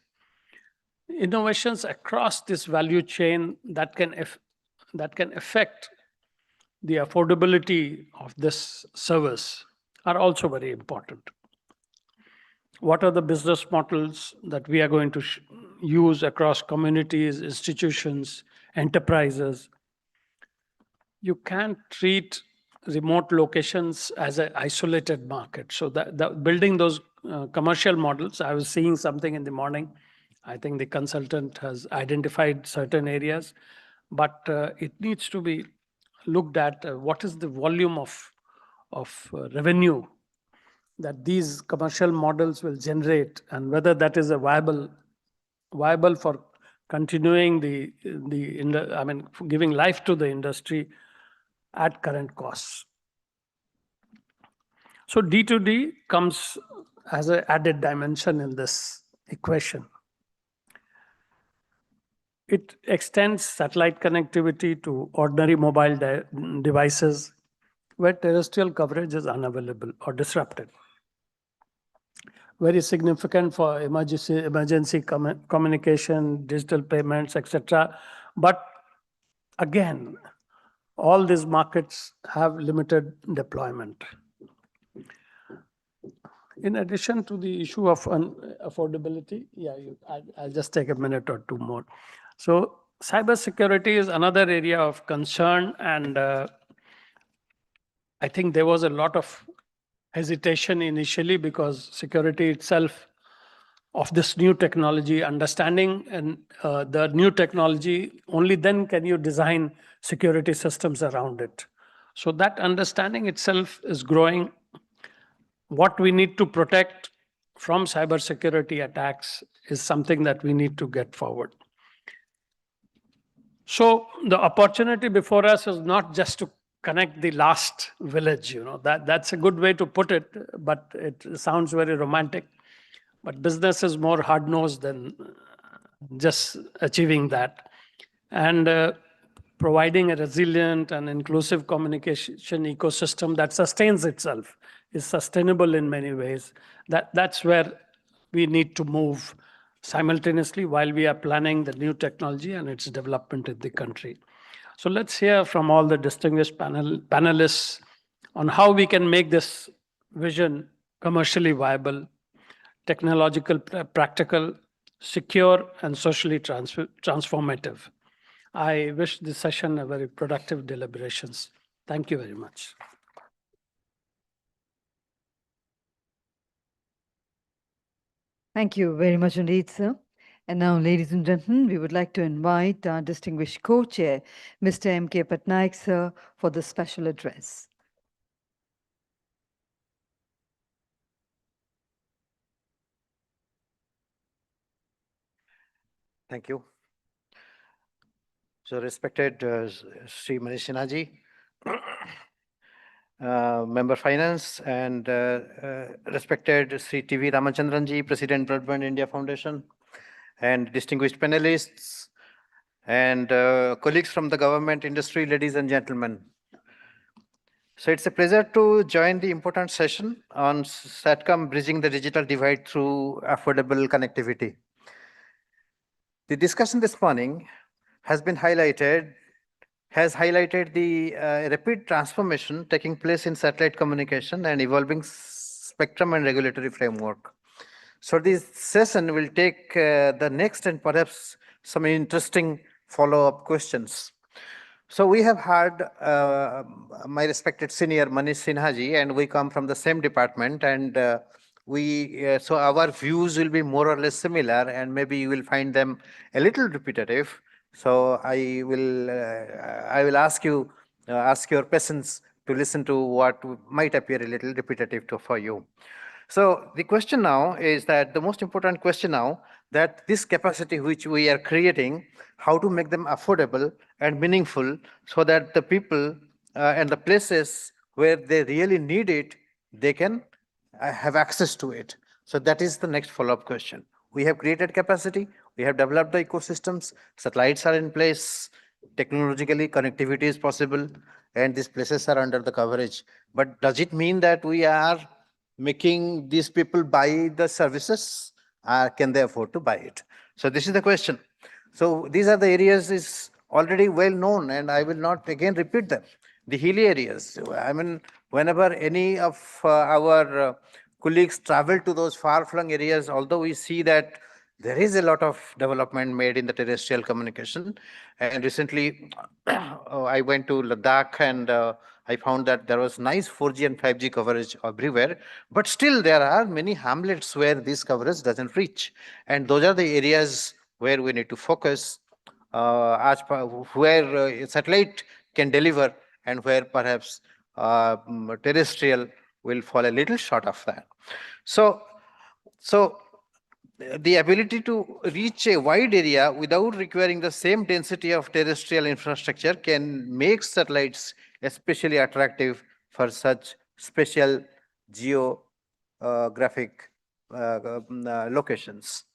Innovations across this value chain that can affect the affordability of this service are also very important. What are the business models that we are going to use across communities, institutions, enterprises? You can't treat remote locations as an isolated market. So building those commercial models, I was seeing something in the morning. I think the consultant has identified certain areas, but it needs to be looked at what is the volume of revenue that these commercial models will generate, and whether that is a viable for continuing giving life to the industry at current costs. So D2D comes as an added dimension in this equation. It extends satellite connectivity to ordinary mobile devices where terrestrial coverage is unavailable or disrupted. Very significant for emergency communication, digital payments, etc. But again, all these markets have limited deployment. In addition to the issue of affordability, I'll just take a minute or two more. So cybersecurity is another area of concern, and I think there was a lot of hesitation initially because security itself of this new technology, understanding and the new technology, only then can you design security systems around it. So that understanding itself is growing. What we need to protect from cybersecurity attacks is something that we need to get forward. So the opportunity before us is not just to connect the last village, that's a good way to put it, but it sounds very romantic. But business is more hard-nosed than just achieving that. And providing a resilient and inclusive communication ecosystem that sustains itself, is sustainable in many ways. That's where we need to move simultaneously while we are planning the new technology and its development in the country. So let's hear from all the distinguished panelists on how we can make this vision commercially viable, technological, practical, secure, and socially transformative. I wish this session a very productive deliberations. Thank you very much. Thank you very much indeed, sir. And now, ladies and gentlemen, we would like to invite our distinguished co-chair, Mr. M.K. Patnaik, sir, for the special address. Thank you. So respected Sri Manish Sinha ji, Member Finance, and respected Sri T.V. Ramachandran ji, President Broadband India Foundation, and distinguished panelists, and colleagues from the government, industry, ladies and gentlemen. So it's a pleasure to join the important session on Satcom bridging the digital divide through affordable connectivity. The discussion this morning has highlighted the rapid transformation taking place in satellite communication and evolving spectrum and regulatory framework. So this session will take the next and perhaps some interesting follow-up questions. So we have heard my respected senior Manish Sinha ji, and we come from the same department, and so our views will be more or less similar, and maybe you will find them a little repetitive. So I will ask your patience to listen to what might appear a little repetitive for you. So the question now is that the most important question now, that this capacity which we are creating, how to make them affordable and meaningful so that the people and the places where they really need it, they can have access to it. So that is the next follow-up question. We have created capacity, we have developed the ecosystems, satellites are in place, technologically connectivity is possible, and these places are under the coverage. But does it mean that we are making these people buy the services? Can they afford to buy it? So this is the question. So these are the areas is already well known, and I will not again repeat them. The hilly areas. I mean, whenever any of our colleagues travel to those far-flung areas, although we see that there is a lot of development made in the terrestrial communication. And recently, I went to Ladakh and I found that there was nice 4G and 5G coverage everywhere. But still, there are many hamlets where this coverage doesn't reach. And those are the areas where we need to focus, where satellite can deliver and where perhaps terrestrial will fall a little short of that. So the ability to reach a wide area without requiring the same density of terrestrial infrastructure can make satellites especially attractive for such special geographic locations.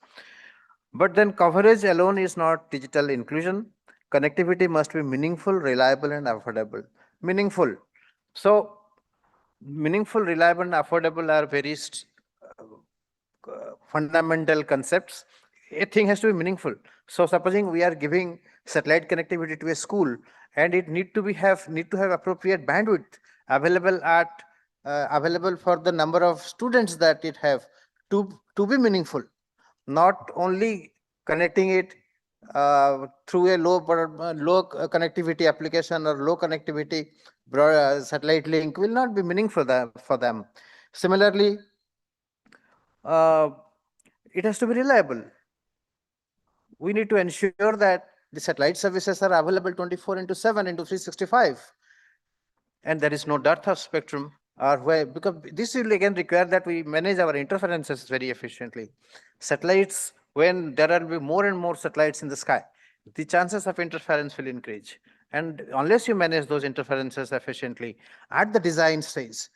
But then coverage alone is not digital inclusion. Connectivity must be meaningful, reliable, and affordable. Meaningful. So, meaningful, reliable, and affordable are very fundamental concepts. A thing has to be meaningful. So, supposing we are giving satellite connectivity to a school, and it need to have appropriate bandwidth available for the number of students that it have to be meaningful, not only connecting it through a low connectivity application or low connectivity satellite link will not be meaningful for them. Similarly, it has to be reliable. We need to ensure that the satellite services are available 24/7 into 365. And there is no dearth of spectrum, or where, because this will again require that we manage our interferences very efficiently. Satellites, when there will be more and more satellites in the sky, the chances of interference will increase. And unless you manage those interferences efficiently at the design stage,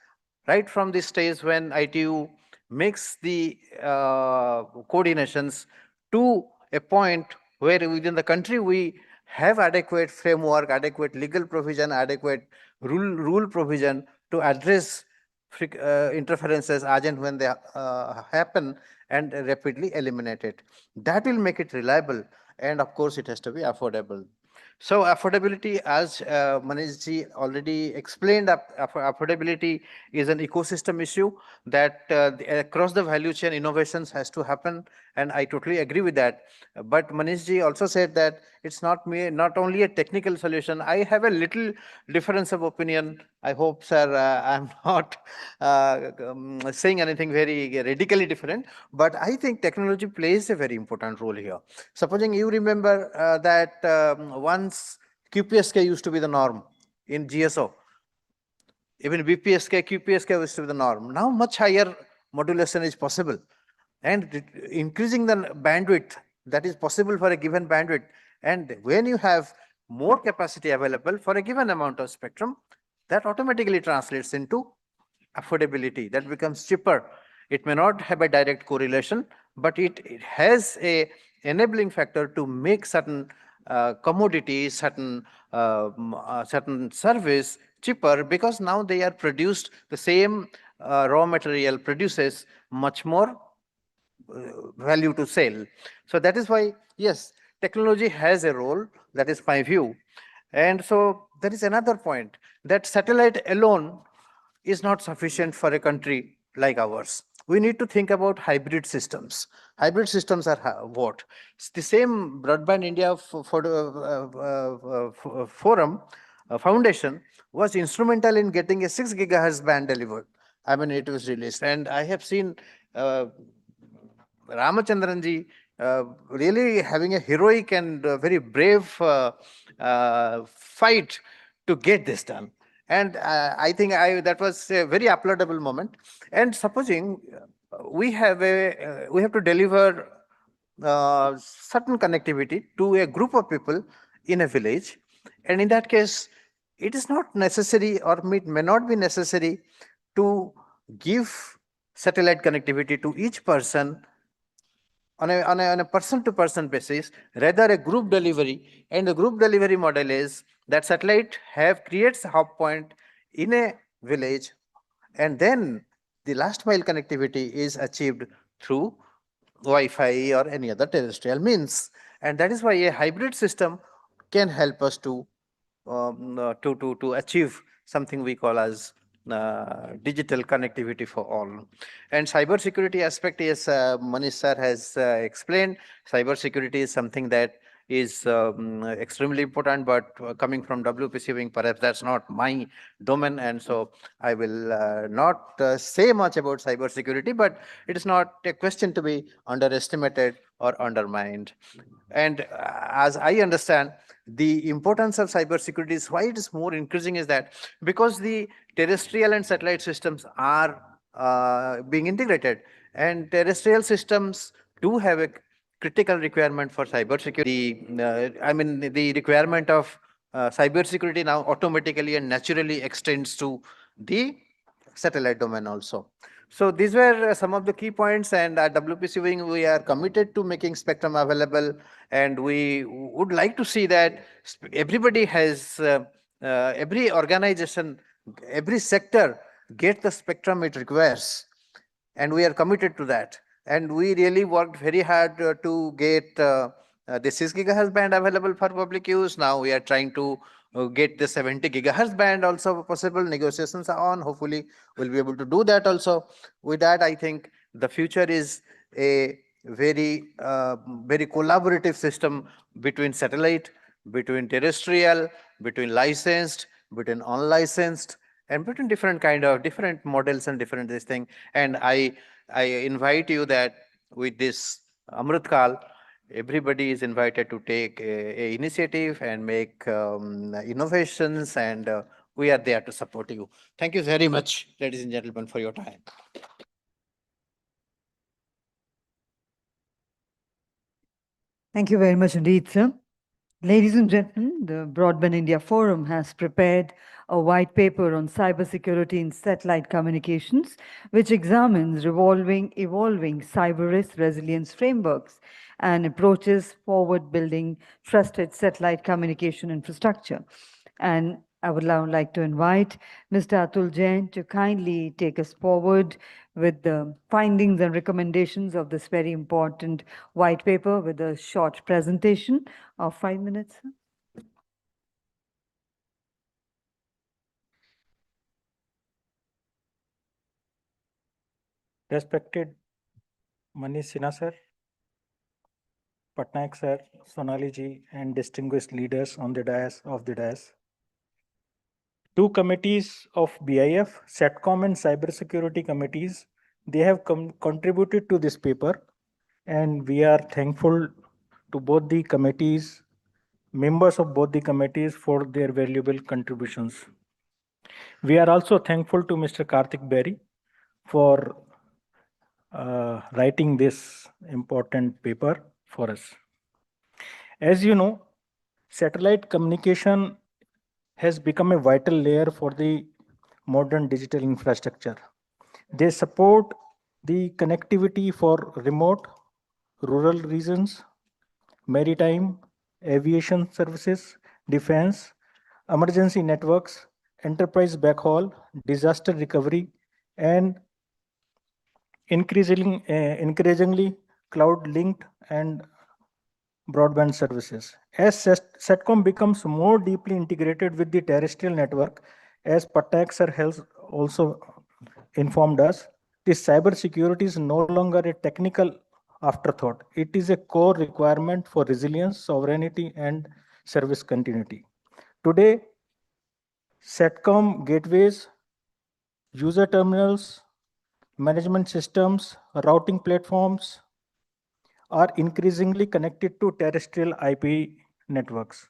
right from the stage when ITU makes the coordinations to a point where within the country we have adequate framework, adequate legal provision, adequate rule provision to address interferences as and when they happen and rapidly eliminate it. That will make it reliable, and of course it has to be affordable. So affordability, as Manishji already explained, affordability is an ecosystem issue that across the value chain innovations has to happen, and I totally agree with that. But Manishji also said that it's not only a technical solution. I have a little difference of opinion. I hope, sir, I'm not saying anything very radically different, but I think technology plays a very important role here. Supposing you remember that once QPSK used to be the norm in GSO, even BPSK, QPSK used to be the norm. Now much higher modulation is possible, and increasing the bandwidth that is possible for a given bandwidth. And when you have more capacity available for a given amount of spectrum, that automatically translates into affordability. That becomes cheaper. It may not have a direct correlation, but it has a enabling factor to make certain commodities, certain service cheaper, because now they are produced, the same raw material produces much more value to sell. So that is why, yes, technology has a role. That is my view. And so there is another point, that satellite alone is not sufficient for a country like ours. We need to think about hybrid systems. Hybrid systems are what? It's the same Broadband India forum foundation was instrumental in getting a 6 gigahertz band delivered. I mean, it was released. And I have seen Ramachandranji really having a heroic and very brave fight to get this done. And I think that was a very applaudable moment. And supposing we have to deliver certain connectivity to a group of people in a village, and in that case, it is not necessary or may not be necessary to give satellite connectivity to each person on a person-to-person basis, rather a group delivery. And the group delivery model is that satellite creates a hub point in a village, and then the last mile connectivity is achieved through Wi-Fi or any other terrestrial means. And that is why a hybrid system can help us to achieve something we call as digital connectivity for all. And cybersecurity aspect is, Manish sir has explained, cybersecurity is something that is extremely important, but coming from WPC wing, perhaps that's not my domain, and so I will not say much about cybersecurity, but it is not a question to be underestimated or undermined. And as I understand, the importance of cybersecurity is why it is more increasing is that because the terrestrial and satellite systems are being integrated, and terrestrial systems do have a critical requirement for cybersecurity. The requirement of cybersecurity now automatically and naturally extends to the satellite domain also. So these were some of the key points, and at WPC Wing, we are committed to making spectrum available, and we would like to see that everybody has, every organization, every sector get the spectrum it requires, and we are committed to that. And we really worked very hard to get the 6 gigahertz band available for public use. Now we are trying to get the 70 gigahertz band also possible. Negotiations are on. Hopefully, we'll be able to do that also. With that, I think the future is a very collaborative system between satellite, between terrestrial, between licensed, between unlicensed, and between different models and different this thing. And I invite you that with this Amrit Kal, everybody is invited to take a initiative and make innovations, and we are there to support you. Thank you very much, ladies and gentlemen, for your time. Thank you very much indeed, sir. Ladies and gentlemen, the Broadband India Forum has prepared a white paper on cybersecurity in satellite communications, which examines evolving cyber risk resilience frameworks and approaches forward building trusted satellite communication infrastructure. And I would now like to invite Mr. Atul Jain to kindly take us forward with the findings and recommendations of this very important white paper with a short presentation of 5 minutes. Respected Manish Sinha sir, Patnaik sir, Sonali ji, and distinguished leaders on the dais of the dais. Two committees of BIF, Satcom and Cybersecurity committees, they have contributed to this paper, and we are thankful to both the committees, members of both the committees, for their valuable contributions. We are also thankful to Mr. Karthik Berry for writing this important paper for us. As you know, satellite communication has become a vital layer for the modern digital infrastructure. They support the connectivity for remote, rural regions, maritime, aviation services, defense, emergency networks, enterprise backhaul, disaster recovery, and increasingly cloud-linked and broadband services. As Satcom becomes more deeply integrated with the terrestrial network, as Patak sir has also informed us, this cyber security is no longer a technical afterthought. It is a core requirement for resilience, sovereignty, and service continuity. Today, Satcom gateways, user terminals, management systems, routing platforms are increasingly connected to terrestrial IP networks,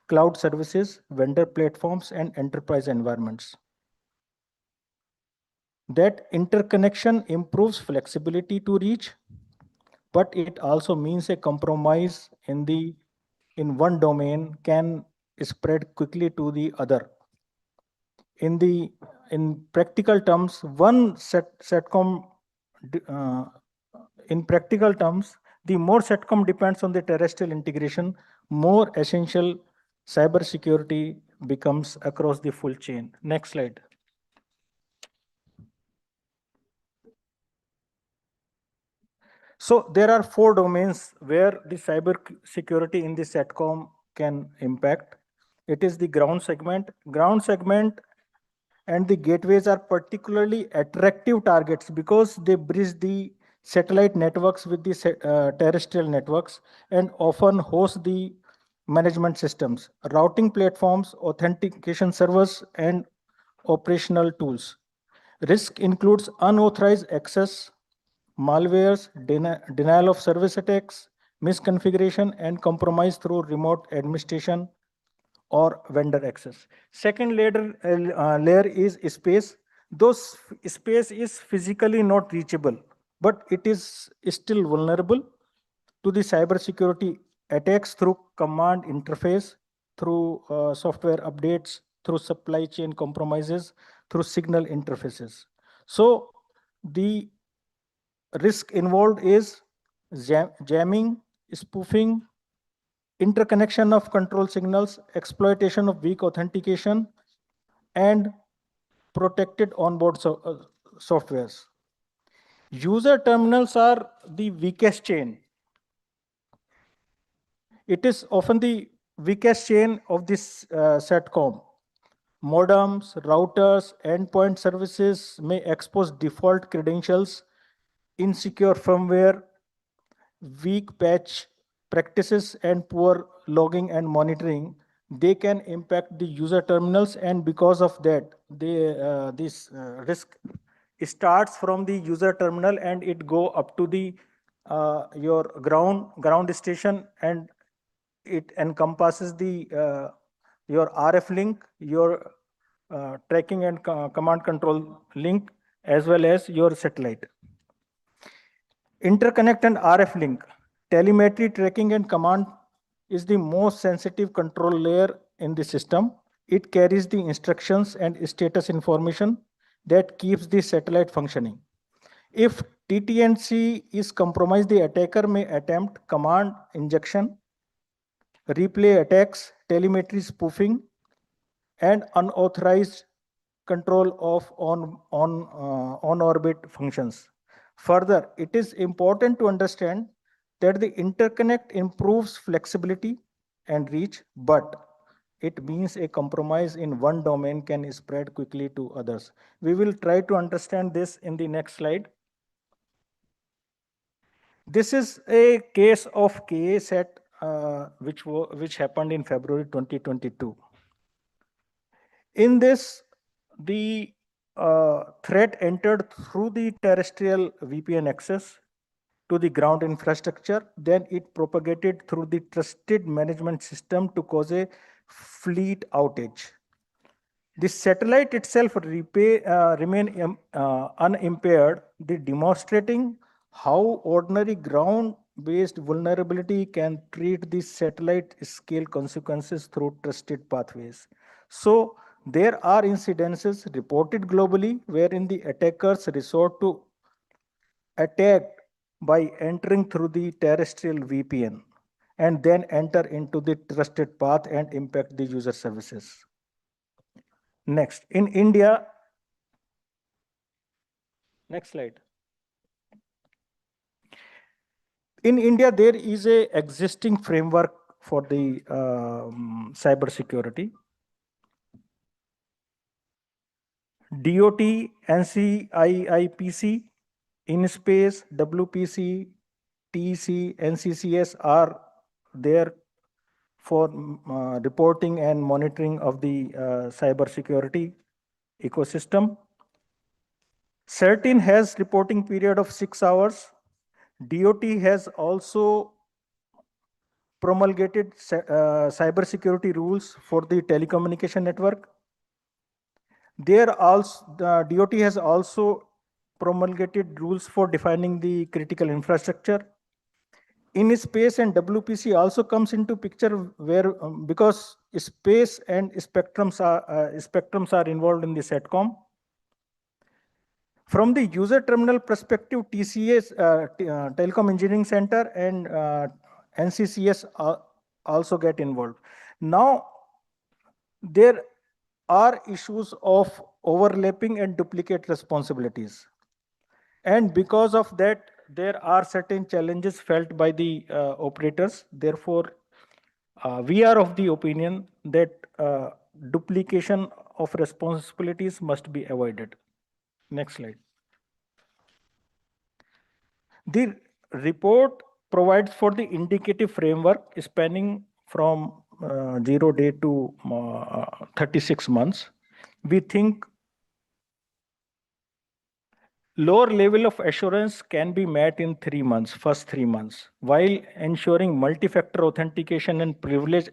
cloud services, vendor platforms, and enterprise environments. That interconnection improves flexibility to reach, but it also means a compromise in one domain can spread quickly to the other. In practical terms, in practical terms, the more Satcom depends on the terrestrial integration, more essential cybersecurity becomes across the full chain. Next slide. So there are 4 domains where the cyber security in the Satcom can impact. It is the ground segment. Ground segment and the gateways are particularly attractive targets because they bridge the satellite networks with the terrestrial networks and often host the management systems, routing platforms, authentication servers, and operational tools. Risk includes unauthorized access, malwares, denial of service attacks, misconfiguration, and compromise through remote administration or vendor access. Second layer is space. Those space is physically not reachable, but it is still vulnerable to the cybersecurity attacks through command interface, through software updates, through supply chain compromises, through signal interfaces. So the risk involved is jamming, spoofing, interconnection of control signals, exploitation of weak authentication, and protected onboard softwares. User terminals are the weakest chain. It is often the weakest chain of this Satcom. Modems, routers, endpoint services may expose default credentials, insecure firmware, weak patch practices, and poor logging and monitoring. They can impact the user terminals, and because of that, this risk starts from the user terminal and it go up to the your ground station, and it encompasses the your RF link, your tracking and command control link, as well as your satellite. Interconnect and RF link, telemetry, tracking, and command is the most sensitive control layer in the system. It carries the instructions and status information that keeps the satellite functioning. If TTNC is compromised, the attacker may attempt command injection, replay attacks, telemetry spoofing, and unauthorized control of on-orbit functions. Further, it is important to understand that the interconnect improves flexibility and reach, but it means a compromise in one domain can spread quickly to others. We will try to understand this in the next slide. This is a case of KASAT which happened in February 2022. In this, the threat entered through the terrestrial VPN access to the ground infrastructure. Then it propagated through the trusted management system to cause a fleet outage. The satellite itself remain unimpaired, demonstrating how ordinary ground-based vulnerability can treat the satellite-scale consequences through trusted pathways. So there are incidences reported globally wherein the attackers resort to attack by entering through the terrestrial VPN and then enter into the trusted path and impact the user services. Next, in India, next slide. In India, there is a existing framework for the cyber security. DOT, NCIIPC, InSpace, WPC, TEC, NCCS are there for reporting and monitoring of the cyber security ecosystem. CERTIN has reporting period of 6 hours. DOT has also promulgated cyber security rules for the telecommunication network. The DOT has also promulgated rules for defining the critical infrastructure. in space and WPC also comes into picture where because space and spectrums are involved in the Satcom. From the user terminal perspective, TCS, Telecom Engineering Center and NCCS also get involved. Now, there are issues of overlapping and duplicate responsibilities. And because of that, there are certain challenges felt by the operators. Therefore, we are of the opinion that duplication of responsibilities must be avoided. Next slide. The report provides for the indicative framework spanning from 0 day to 36 months. We think lower level of assurance can be met in 3 months, first 3 months, while ensuring multi-factor authentication and privilege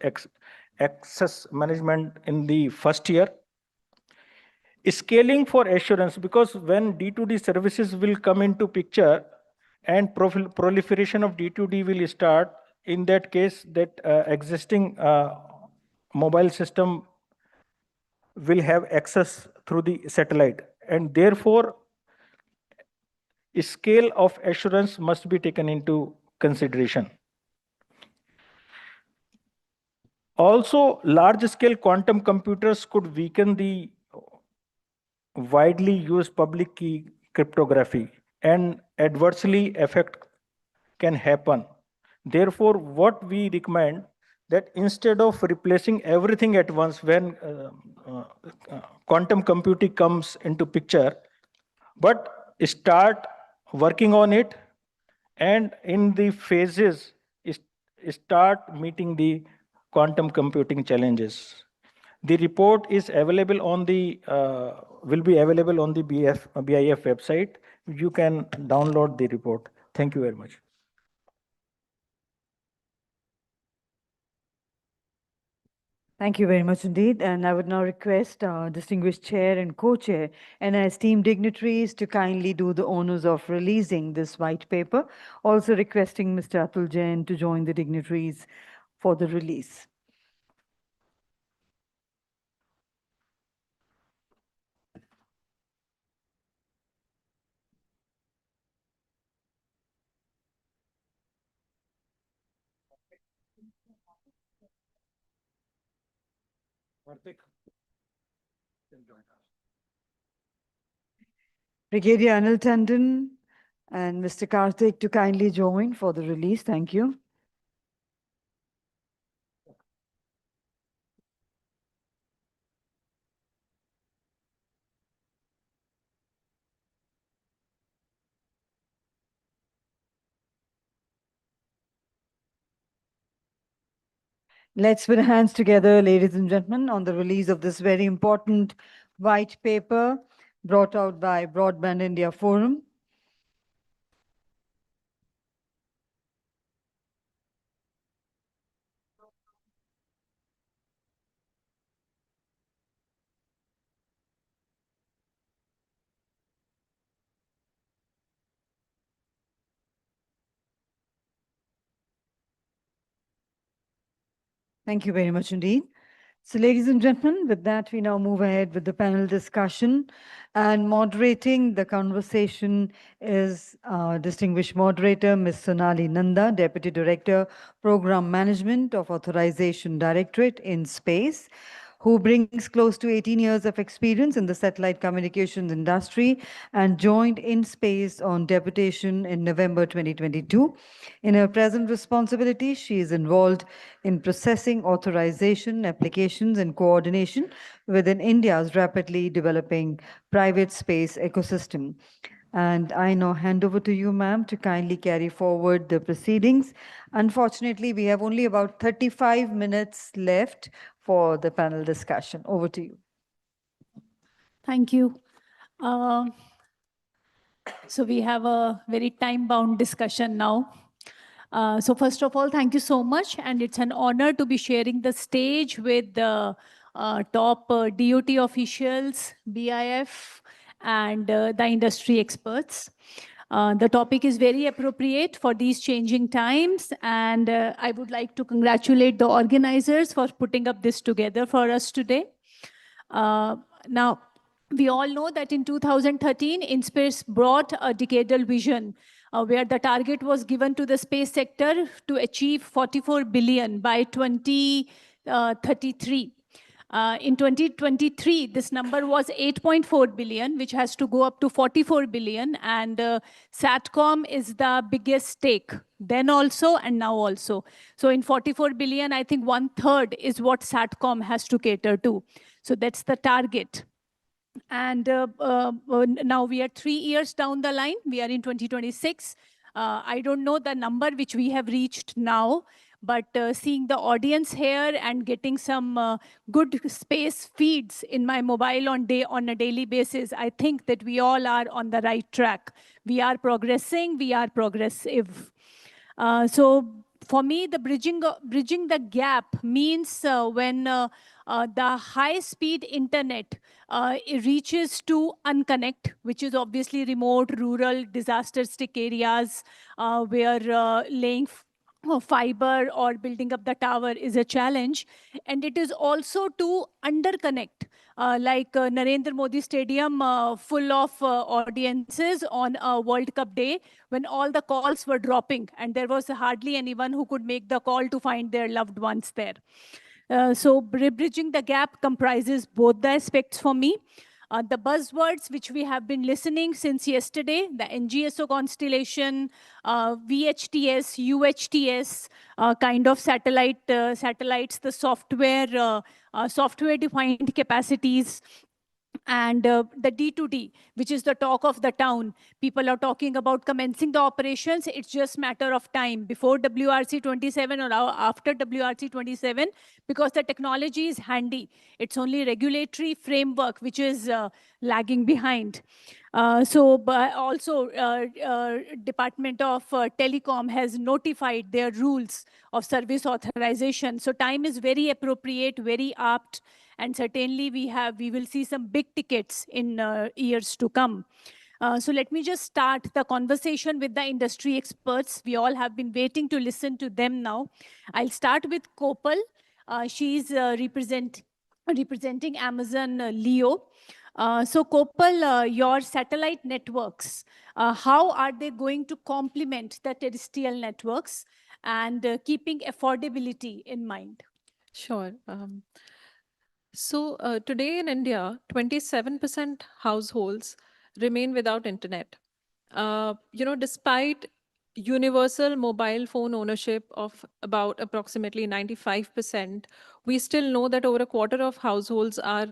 access management in the first year. Scaling for assurance, because when D2D services will come into picture and proliferation of D2D will start, in that case, that existing mobile system will have access through the satellite, and therefore scale of assurance must be taken into consideration. Also, large-scale quantum computers could weaken the widely used public key cryptography, and adversely effect can happen. Therefore, what we recommend that instead of replacing everything at once when quantum computing comes into picture, but start working on it, and in the phases start meeting the quantum computing challenges. The report is available on the will be available on the BIF website. You can download the report. Thank you very much. Thank you very much indeed. And I would now request our distinguished chair and co-chair and our esteemed dignitaries to kindly do the honors of releasing this white paper. Also requesting Mr. Atul Jain to join the dignitaries for the release. Brigadier Anil Tandon and Mr. Karthik to kindly join for the release. Thank you. Let's put our hands together, ladies and gentlemen, on the release of this very important white paper brought out by Broadband India Forum. Thank you very much indeed. So ladies and gentlemen, with that, we now move ahead with the panel discussion. And moderating the conversation is our distinguished moderator, Ms. Sonali Nanda, Deputy Director, Program Management of Authorization Directorate in Space, who brings close to 18 years of experience in the satellite communications industry and joined in space on deputation in November 2022. In her present responsibility, she is involved in processing authorization, applications, and coordination within India's rapidly developing private space ecosystem. And I now hand over to you, ma'am, to kindly carry forward the proceedings. Unfortunately, we have only about 35 minutes left for the panel discussion. Over to you. Thank you. So we have a very time-bound discussion now. So first of all, thank you so much. And it's an honor to be sharing the stage with the top DOT officials, BIF, and the industry experts. The topic is very appropriate for these changing times, and I would like to congratulate the organizers for putting up this together for us today. Now, we all know that in 2013, InSpace brought a decadal vision where the target was given to the space sector to achieve 44 billion by 2033. In 2023, this number was 8.4 billion, which has to go up to 44 billion. And Satcom is the biggest stake then also and now also. So in 44 billion, I think 1/3 is what Satcom has to cater to. So that's the target. And now we are 3 years down the line. We are in 2026. I don't know the number which we have reached now, but seeing the audience here and getting some good space feeds in my mobile on a daily basis, I think that we all are on the right track. We are progressing, we are progressive. So for me, the bridging the gap means when the high-speed internet it reaches to unconnect, which is obviously remote, rural, disaster-stick areas where laying fiber or building up the tower is a challenge. And it is also to underconnect, like Narendra Modi Stadium full of audiences on a World Cup day when all the calls were dropping and there was hardly anyone who could make the call to find their loved ones there. So bridging the gap comprises both the aspects for me. The buzzwords which we have been listening since yesterday, the NGSO constellation, VHTS, UHTS, kind of satellites, the software-defined capacities, and the D2D, which is the talk of the town. People are talking about commencing the operations. It's just matter of time before WRC 27 or after WRC 27, because the technology is handy. It's only regulatory framework which is lagging behind. But also Department of Telecom has notified their rules of service authorization. So time is very appropriate, very apt, and certainly we will see some big tickets in years to come. So let me just start the conversation with the industry experts. We all have been waiting to listen to them now. I'll start with Kopal. She's representing Amazon Leo. So Kopal, your satellite networks, how are they going to complement the terrestrial networks and keeping affordability in mind? Sure. Today in India, 27% households remain without internet. Despite universal mobile phone ownership of about approximately 95%, we still know that over a quarter of households are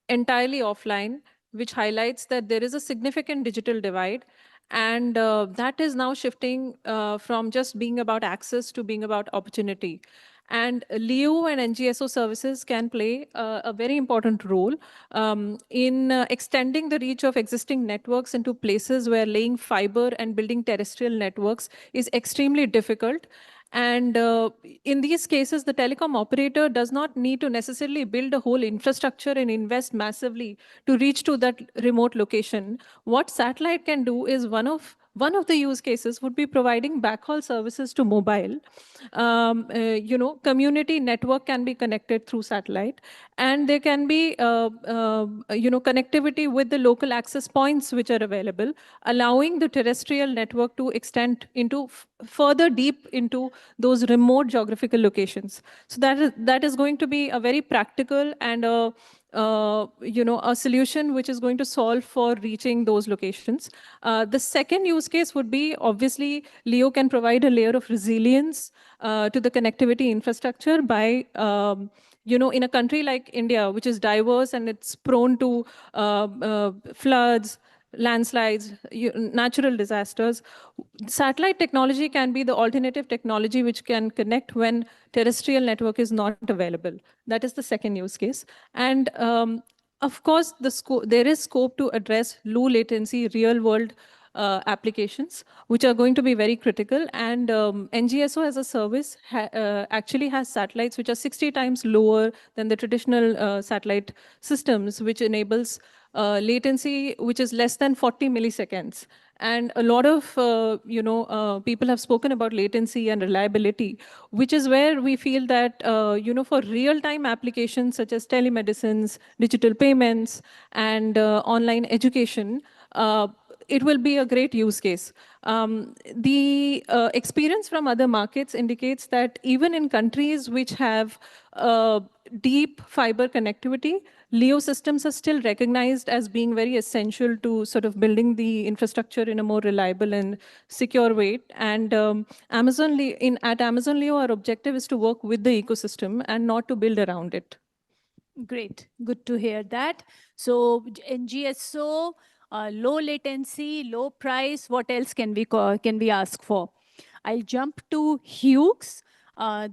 entirely offline, which highlights that there is a significant digital divide. And that is now shifting from just being about access to being about opportunity. And LEO and NGSO services can play a very important role in extending the reach of existing networks into places where laying fiber and building terrestrial networks is extremely difficult. And in these cases, the telecom operator does not need to necessarily build a whole infrastructure and invest massively to reach to that remote location. What satellite can do is one of the use cases would be providing backhaul services to mobile. Community network can be connected through satellite, and there can be connectivity with the local access points which are available, allowing the terrestrial network to extend into further deep into those remote geographical locations. So that is going to be a very practical and a solution which is going to solve for reaching those locations. The second use case would be, obviously, LEO can provide a layer of resilience to the connectivity infrastructure by, in a country like India, which is diverse and it's prone to floods, landslides, natural disasters. Satellite technology can be the alternative technology which can connect when terrestrial network is not available. That is the second use case. And of course, there is scope to address low latency, real world applications, which are going to be very critical. And NGSO as a service actually has satellites which are 60 times lower than the traditional satellite systems, which enables latency which is less than 40 milliseconds. And a lot of people have spoken about latency and reliability, which is where we feel that for real-time applications such as telemedicines, digital payments, and online education, it will be a great use case. The experience from other markets indicates that even in countries which have deep fiber connectivity, LEO systems are still recognized as being very essential to sort of building the infrastructure in a more reliable and secure way. And at Amazon LEO, our objective is to work with the ecosystem and not to build around it. Great, good to hear that. So NGSO, low latency, low price. What else can we ask for? I'll jump to Hughes.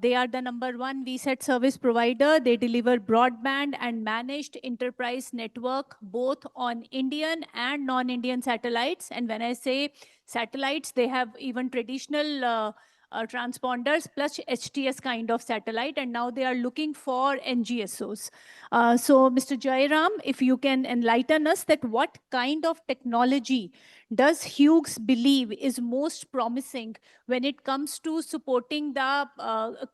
They are the #1 VSAT service provider. They deliver broadband and managed enterprise network both on Indian and non-Indian satellites. And when I say satellites, they have even traditional transponders plus HTS kind of satellite, and now they are looking for NGSOs. So Mr. Jairam, if you can enlighten us that what kind of technology does Hughes believe is most promising when it comes to supporting the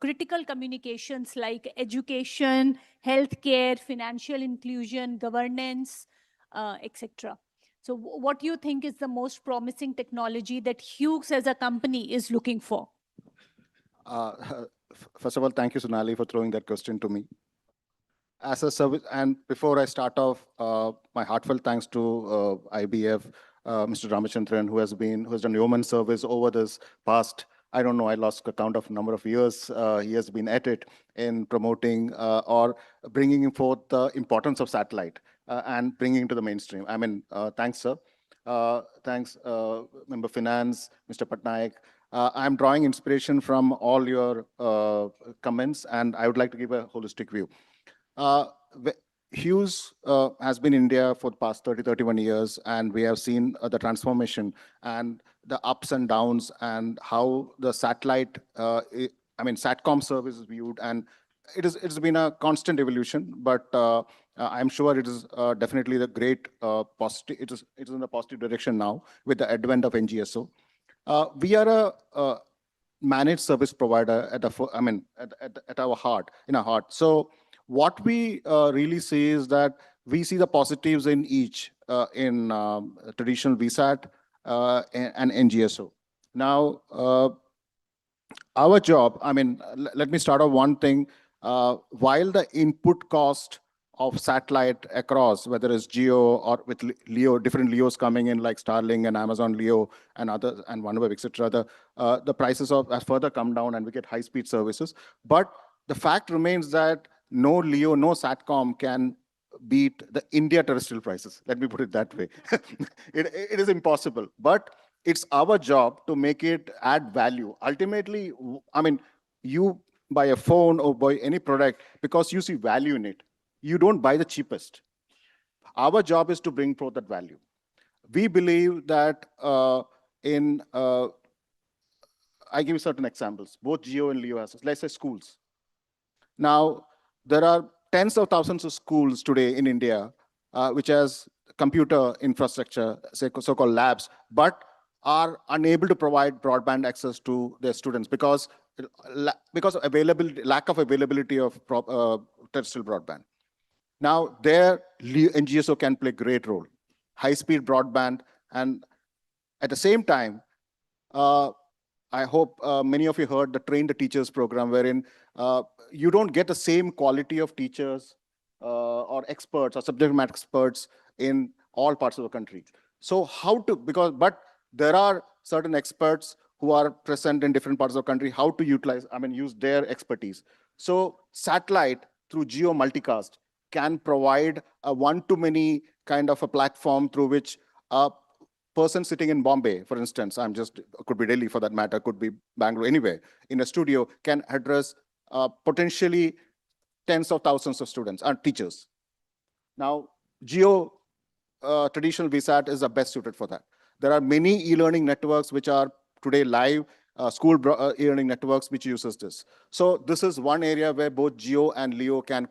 critical communications like education, healthcare, financial inclusion, governance, etc. So what do you think is the most promising technology that Hughes as a company is looking for? First of all, thank you, Sonali, for throwing that question to me. As a service, and before I start off, my heartfelt thanks to IBF, Mr. Ramachandran, who has done yeoman service over this past, I don't know, I lost count of number of years. He has been at it in promoting or bringing forth the importance of satellite and bringing to the mainstream. I mean, thanks, sir. Thanks, Member Finance, Mr. Patnaik. I'm drawing inspiration from all your comments, and I would like to give a holistic view. Hughes has been in India for the past 31 years, and we have seen the transformation and the ups and downs and how the satellite, Satcom service is viewed, and it's been a constant evolution, but I'm sure it is definitely the great positive, it is in the positive direction now with the advent of NGSO. We are a managed service provider at our heart, in our heart. So what we really see is that we see the positives in each, in traditional VSAT and NGSO. Now, our job, let me start off one thing. While the input cost of satellite across, whether it's GEO or with LEO, different LEOs coming in like Starlink and Amazon LEO and others and OneWeb, etc., the prices has further come down and we get high-speed services. But the fact remains that no LEO, no Satcom can beat the India terrestrial prices. Let me put it that way. It is impossible. But it's our job to make it add value. Ultimately, you buy a phone or buy any product because you see value in it. You don't buy the cheapest. Our job is to bring forth that value. We believe that I give you certain examples, both GEO and LEO assets. Let's say schools. Now, there are tens of thousands of schools today in India which has computer infrastructure, so-called labs, but are unable to provide broadband access to their students because of lack of availability of terrestrial broadband. Now, there NGSO can play a great role, high-speed broadband, and at the same time, I hope many of you heard the Train the Teachers program, wherein you don't get the same quality of teachers or experts or subject matter experts in all parts of the country. So but there are certain experts who are present in different parts of the country, how to use their expertise. So satellite through geo multicast can provide a one-to-many kind of a platform through which a person sitting in Bombay, for instance, could be Delhi for that matter, could be Bangalore, anywhere, in a studio, can address potentially tens of thousands of students and teachers. Now, traditional VSAT is the best suited for that. There are many e-learning networks which are today live, e-learning networks which uses this. So this is one area where both Geo and Leo can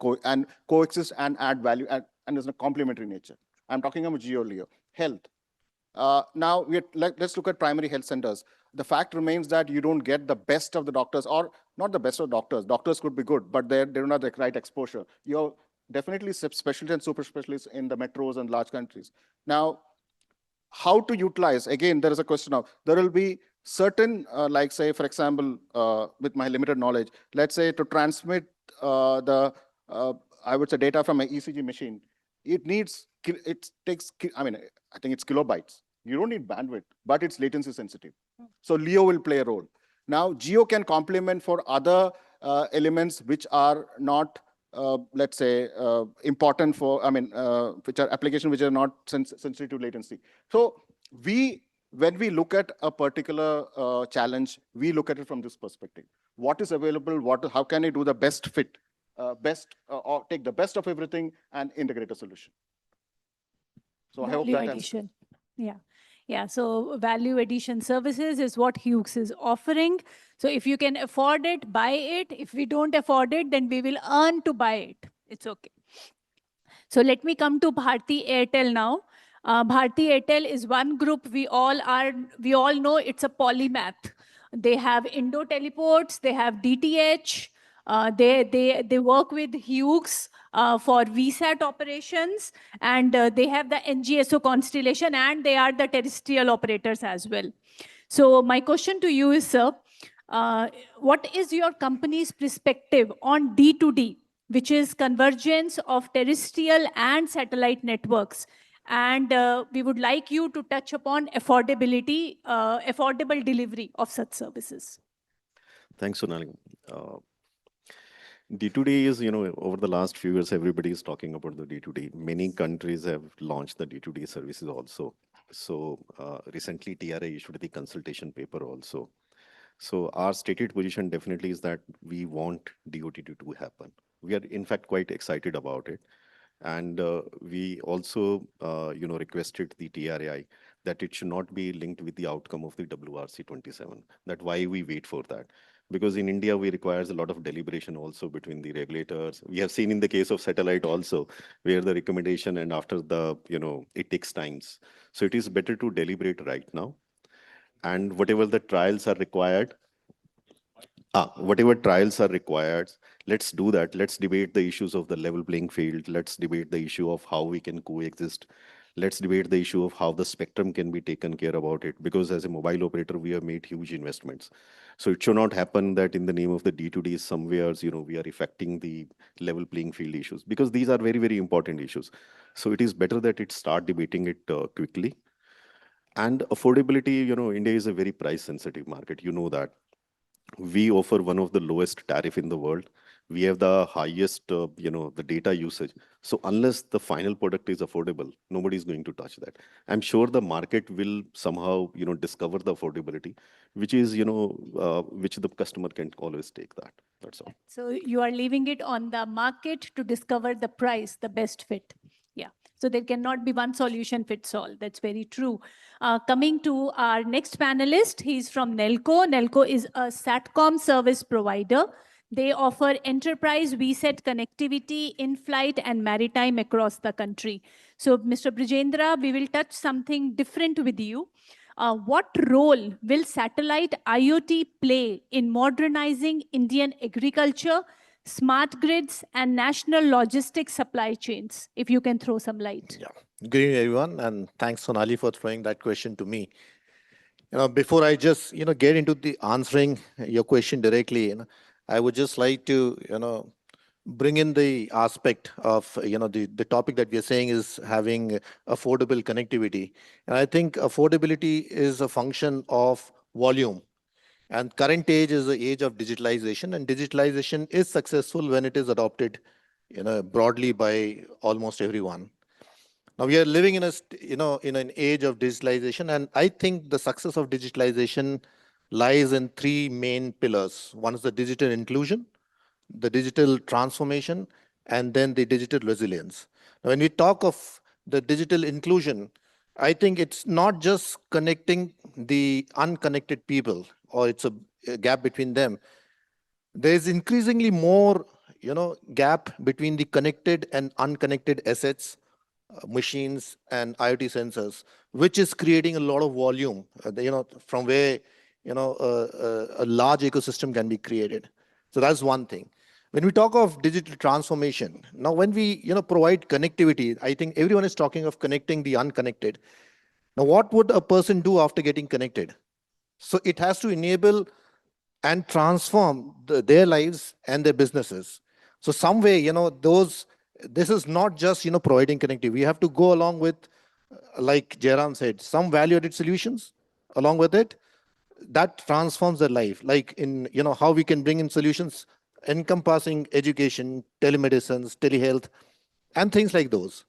coexist and add value, and there's a complementary nature. I'm talking about Geo, Leo. Health. Now, let's look at primary health centers. The fact remains that you don't get the best of the doctors, or not the best of doctors. Doctors could be good, but they don't have the right exposure. You're definitely specialists and super specialists in the metros and large countries. Now, how to utilize, again, there is a question of, there will be certain, like say, for example, with my limited knowledge, let's say to transmit I would say data from an ECG machine, it takes, I think it's kilobytes. You don't need bandwidth, but it's latency sensitive. So Leo will play a role. Now, Geo can complement for other elements which are not, let's say, important for, which are applications which are not sensitive to latency. So when we look at a particular challenge, we look at it from this perspective. What is available? How can I do the best fit, or take the best of everything and integrate a solution? So I hope Value that addition. Yeah. Yeah, so value addition services is what Hughes is offering. So if you can afford it, buy it. If we don't afford it, then we will earn to buy it. It's okay. So let me come to Bharti Airtel now. Bharti Airtel is one group we all know it's a polymath. They have Indo teleports, they have DTH, they work with Hughes for VSAT operations, and they have the NGSO constellation, and they are the terrestrial operators as well. So my question to you is, sir, what is your company's perspective on D2D, which is convergence of terrestrial and satellite networks? And we would like you to touch upon affordability, affordable delivery of such services. Thanks, Sonali. D2D is, over the last few years, everybody is talking about the D2D. Many countries have launched the D2D services also. So recently, TRA issued the consultation paper also. So our stated position definitely is that we want DOT to happen. We are, in fact, quite excited about it. And we also, requested the TRAI that it should not be linked with the outcome of the WRC 27. That why we wait for that. Because in India, we requires a lot of deliberation also between the regulators. We have seen in the case of satellite also, where the recommendation and after the, it takes times. So it is better to deliberate right now. And whatever the trials are required, let's do that. Let's debate the issues of the level playing field. Let's debate the issue of how we can coexist. Let's debate the issue of how the spectrum can be taken care about it. Because as a mobile operator, we have made huge investments. So it should not happen that in the name of the D2D somewhere, we are affecting the level playing field issues. Because these are very, very important issues. So it is better that it start debating it quickly. And affordability, India is a very price sensitive market. You know that. We offer one of the lowest tariff in the world. We have the highest, the data usage. So unless the final product is affordable, nobody is going to touch that. I'm sure the market will somehow, discover the affordability, which is, which the customer can always take that. That's all. So you are leaving it on the market to discover the price, the best fit. Yeah. So there cannot be one solution fits all. That's very true. Coming to our next panelist, he's from Nelco. Nelco is a Satcom service provider. They offer enterprise VSAT connectivity in flight and maritime across the country. So Mr. Brijendra, we will touch something different with you. What role will satellite IoT play in modernizing Indian agriculture, smart grids, and national logistics supply chains? If you can throw some light. Yeah. Good evening, everyone, and thanks, Sonali, for throwing that question to me. Before I just, get into the answering your question directly, I would just like to, bring in the aspect of, the topic that we are saying is having affordable connectivity. And I think affordability is a function of volume. And current age is the age of digitalization, and digitalization is successful when it is adopted, broadly by almost everyone. Now we are living in in an age of digitalization, and I think the success of digitalization lies in three main pillars. One is the digital inclusion, the digital transformation, and then the digital resilience. Now, when we talk of the digital inclusion, I think it's not just connecting the unconnected people, or it's a gap between them. There's increasingly more, gap between the connected and unconnected assets, machines and IoT sensors, which is creating a lot of volume, from where, a large ecosystem can be created. So that's one thing. When we talk of digital transformation, now when we, provide connectivity, I think everyone is talking of connecting the unconnected. Now, what would a person do after getting connected? So it has to enable and transform their lives and their businesses. So some way, this is not just, providing connectivity. We have to go along with, like Jairam said, some value-added solutions along with it that transforms their life. Like in, how we can bring in solutions encompassing education, telemedicine, telehealth, and things like those.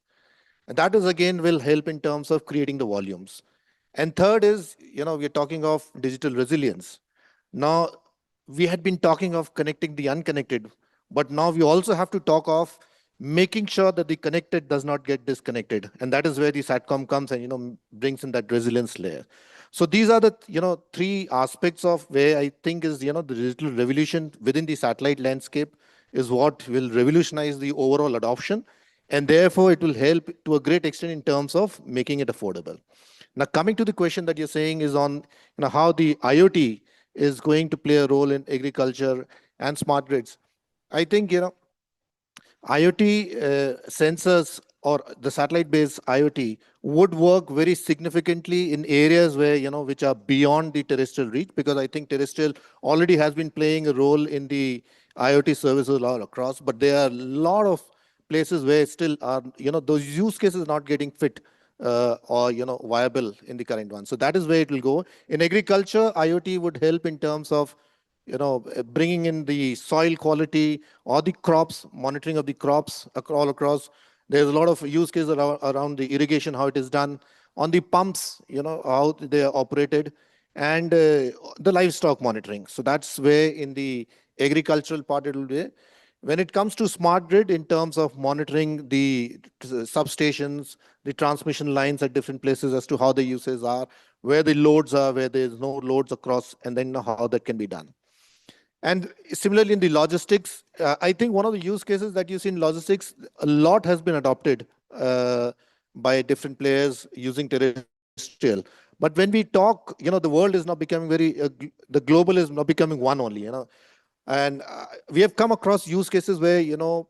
And that is again will help in terms of creating the volumes. And third is, we're talking of digital resilience. Now, we had been talking of connecting the unconnected, but now we also have to talk of making sure that the connected does not get disconnected. And that is where the Satcom comes and, brings in that resilience layer. So these are the, three aspects of where I think is, the digital revolution within the satellite landscape is what will revolutionize the overall adoption. And therefore, it will help to a great extent in terms of making it affordable. Now, coming to the question that you're saying is on, how the IoT is going to play a role in agriculture and smart grids. I think, IoT sensors or the satellite-based IoT would work very significantly in areas where, which are beyond the terrestrial reach, because I think terrestrial already has been playing a role in the IoT services all across, but there are a lot of places where still are, those use cases not getting fit or, viable in the current one. So that is where it will go. In agriculture, IoT would help in terms of bringing in the soil quality or the crops, monitoring of the crops all across. There's a lot of use cases around the irrigation, how it is done, on the pumps, how they are operated, and the livestock monitoring. So that's where in the agricultural part it will be. When it comes to smart grid, in terms of monitoring the substations, the transmission lines at different places as to how the uses are, where the loads are, where there's no loads across, and then how that can be done. And similarly, in the logistics, I think one of the use cases that you see in logistics, a lot has been adopted by different players using terrestrial. But when we talk, the world is now becoming the global is now becoming one only, And we have come across use cases where,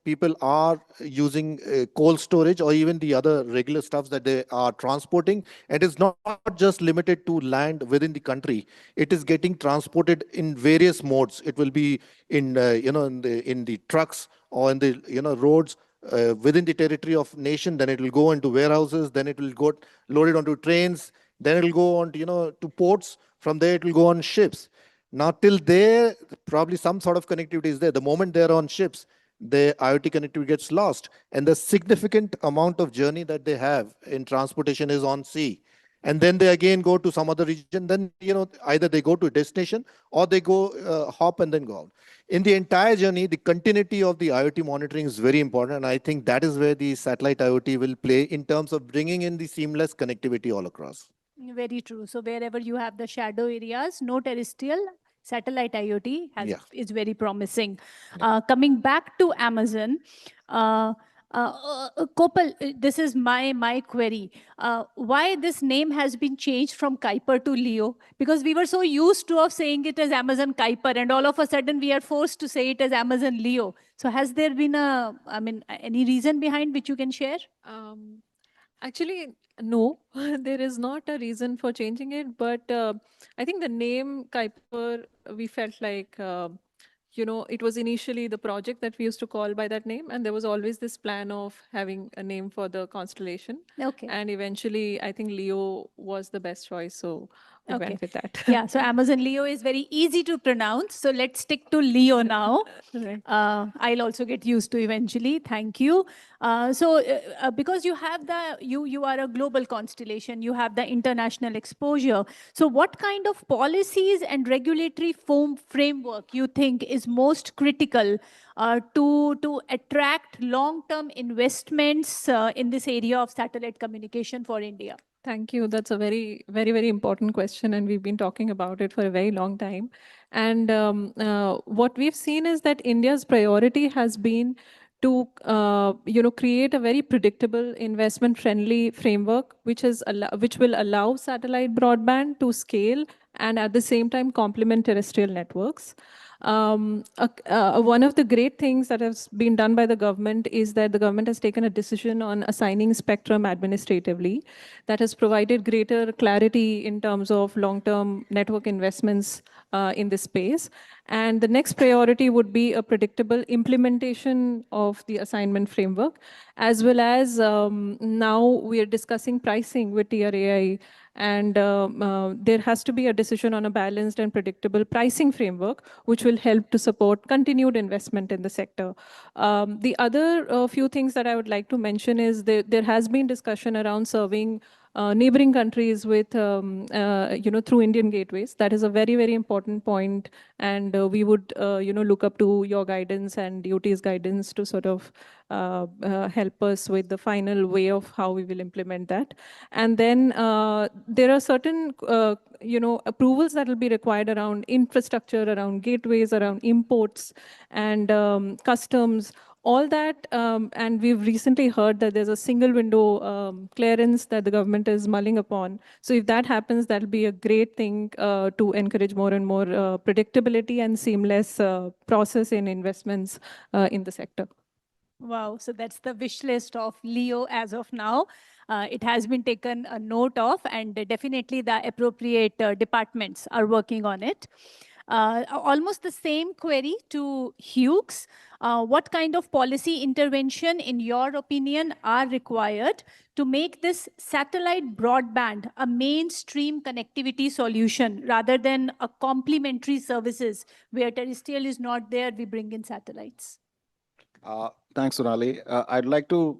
people are using cold storage or even the other regular stuffs that they are transporting. And it's not just limited to land within the country. It is getting transported in various modes. It will be in, in the trucks or in the, roads within the territory of nation. Then it will go into warehouses. Then it will go loaded onto trains. Then it will go on, to ports. From there, it will go on ships. Now, till there, probably some sort of connectivity is there. The moment they're on ships, the IoT connectivity gets lost. And the significant amount of journey that they have in transportation is on sea. And then they again go to some other region. Then, either they go to a destination or they go hop and then go out. In the entire journey, the continuity of the IoT monitoring is very important. And I think that is where the satellite IoT will play in terms of bringing in the seamless connectivity all across. Very true. So wherever you have the shadow areas, no terrestrial, satellite IoT is very promising. Coming back to Amazon, Kopal, this is my query. Why this name has been changed from Kuiper to Leo? Because we were so used to of saying it as Amazon Kuiper, and all of a sudden we are forced to say it as Amazon Leo. So has there been any reason behind which you can share? Actually, no, there is not a reason for changing it, but I think the name Kuiper, we felt like, it was initially the project that we used to call by that name, and there was always this plan of having a name for the constellation. Okay. And eventually, I think Leo was the best choice, so we went with that. Yeah, so Amazon Leo is very easy to pronounce. So let's stick to Leo now. Right. I'll also get used to eventually. Thank you. Because you have you are a global constellation, you have the international exposure. So what kind of policies and regulatory framework you think is most critical to attract long-term investments in this area of satellite communication for India? Thank you. That's a very important question, and we've been talking about it for a very long time. And what we've seen is that India's priority has been to create a very predictable, investment-friendly framework, which will allow satellite broadband to scale and at the same time complement terrestrial networks. One of the great things that has been done by the government is that the government has taken a decision on assigning spectrum administratively that has provided greater clarity in terms of long-term network investments in this space. And the next priority would be a predictable implementation of the assignment framework, as well as now we are discussing pricing with TRAI, and there has to be a decision on a balanced and predictable pricing framework, which will help to support continued investment in the sector. The other few things that I would like to mention is there has been discussion around serving neighboring countries with, through Indian gateways. That is a very important point, and we would, look up to your guidance and DOT's guidance to sort of help us with the final way of how we will implement that. And then there are certain, approvals that will be required around infrastructure, around gateways, around imports, and customs. All that, and we've recently heard that there's a single window clearance that the government is mulling upon. So if that happens, that'll be a great thing to encourage more and more predictability and seamless process in investments in the sector. Wow, so that's the wish list of Leo as of now. It has been taken a note of, and definitely the appropriate departments are working on it. Almost the same query to Hughes. What kind of policy intervention, in your opinion, are required to make this satellite broadband a mainstream connectivity solution rather than a complementary services where terrestrial is not there, we bring in satellites? Thanks, Sonali. I'd like to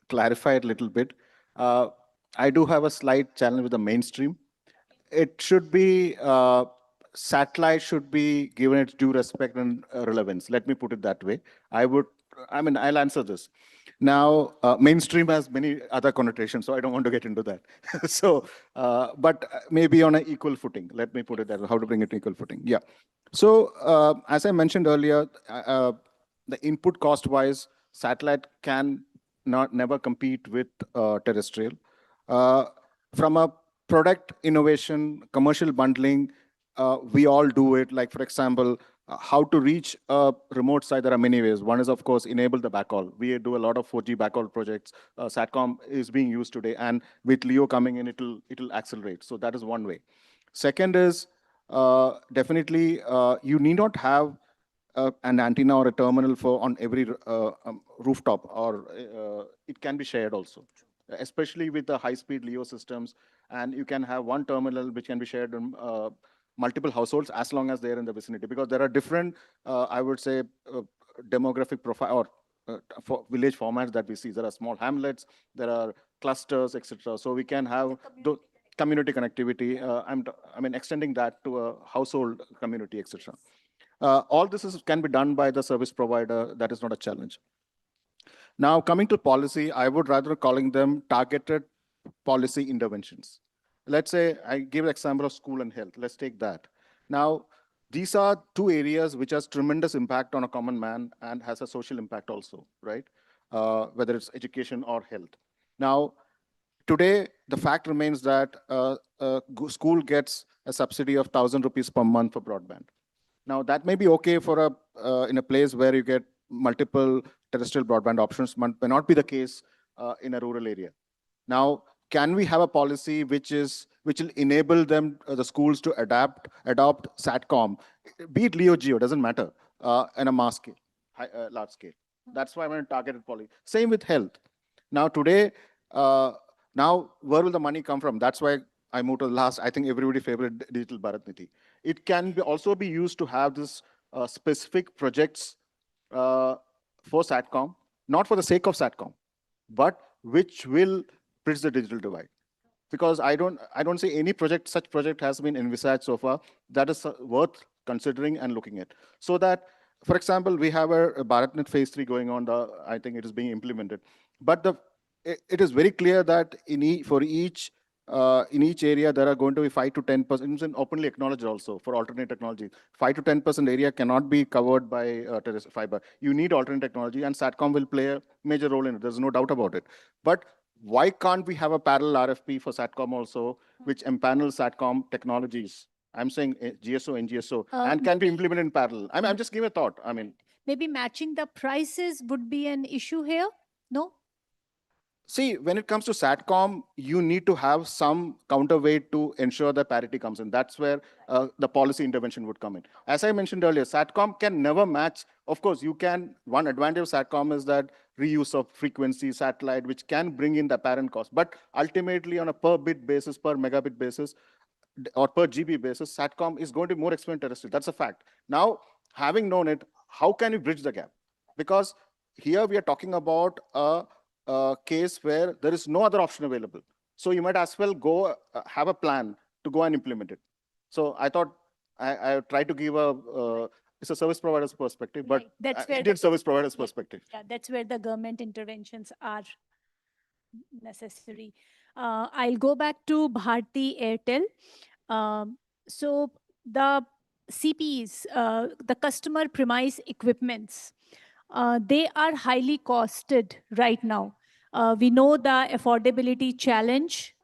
clarify it a little bit. I do have a slight challenge with the mainstream. It should be, satellite should be given its due respect and relevance. Let me put it that way. I'll answer this. Now, mainstream has many other connotations, so I don't want to get into that. So, but maybe on an equal footing. Let me put it that way, how to bring it to equal footing. Yeah. So, as I mentioned earlier, the input cost wise, satellite can never compete with terrestrial. From a product innovation, commercial bundling, we all do it. Like, for example, how to reach a remote site, there are many ways. One is, of course, enable the backhaul. We do a lot of 4G backhaul projects. Satcom is being used today, and with Leo coming in, it'll accelerate. So that is one way. Second is, definitely, you need not have an antenna or a terminal on every rooftop, or it can be shared also, especially with the high-speed Leo systems. And you can have one terminal which can be shared on multiple households as long as they're in the vicinity, because there are different, I would say, demographic profile or for village formats that we see. There are small hamlets, there are clusters, etc. So we can have the community connectivity. Extending that to a household community, etc. All this can be done by the service provider. That is not a challenge. Now, coming to policy, I would rather calling them targeted policy interventions. Let's say I give an example of school and health. Let's take that. Now, these are two areas which has tremendous impact on a common man and has a social impact also, right? Whether it's education or health. Now, today, the fact remains that school gets a subsidy of 1,000 rupees per month for broadband. Now, that may be okay for in a place where you get multiple terrestrial broadband options, but may not be the case in a rural area. Now, can we have a policy which will enable them, the schools, to adopt Satcom, be it Leo Geo, doesn't matter, in a mass scale, large scale. That's why I'm in targeted policy. Same with health. Now, today, now where will the money come from? That's why I moved to the last, I think everybody favorite Digital Bharat Niti. It can also be used to have this specific projects for Satcom, not for the sake of Satcom, but which will bridge the digital divide. Because I don't see any such project has been envisaged so far that is worth considering and looking at. So that, for example, we have a BharatNet phase 3 going on. I think it is being implemented. But it is very clear that in each area there are going to be 5 to 10%. It's openly acknowledged also for alternate technology. 5 to 10% area cannot be covered by terrestrial fiber. You need alternate technology, and Satcom will play a major role in it. There's no doubt about it. But why can't we have a parallel RFP for Satcom also, which empanels Satcom technologies? I'm saying GSO, NGSO, and can be implemented in parallel. I'm just giving a thought. I mean, maybe matching the prices would be an issue here. No. see, when it comes to Satcom, you need to have some counterweight to ensure that parity comes in. That's where the policy intervention would come in. As I mentioned earlier, Satcom can never match. Of course, you can. One advantage of Satcom is that reuse of frequency, satellite, which can bring in the apparent cost. But ultimately, on a per bit basis, per megabit basis, or per GB basis, Satcom is going to be more expensive terrestrial. That's a fact. Now, having known it, how can you bridge the gap? Because here we are talking about a case where there is no other option available. So you might as well go have a plan to go and implement it. So I thought I tried to give it's a service provider's perspective, but That's where Indian service provider's perspective. Yeah, that's where the government interventions are necessary. I'll go back to Bharti Airtel. So the CPs, the customer premise equipments, they are highly costed right now. We know the affordability challenge.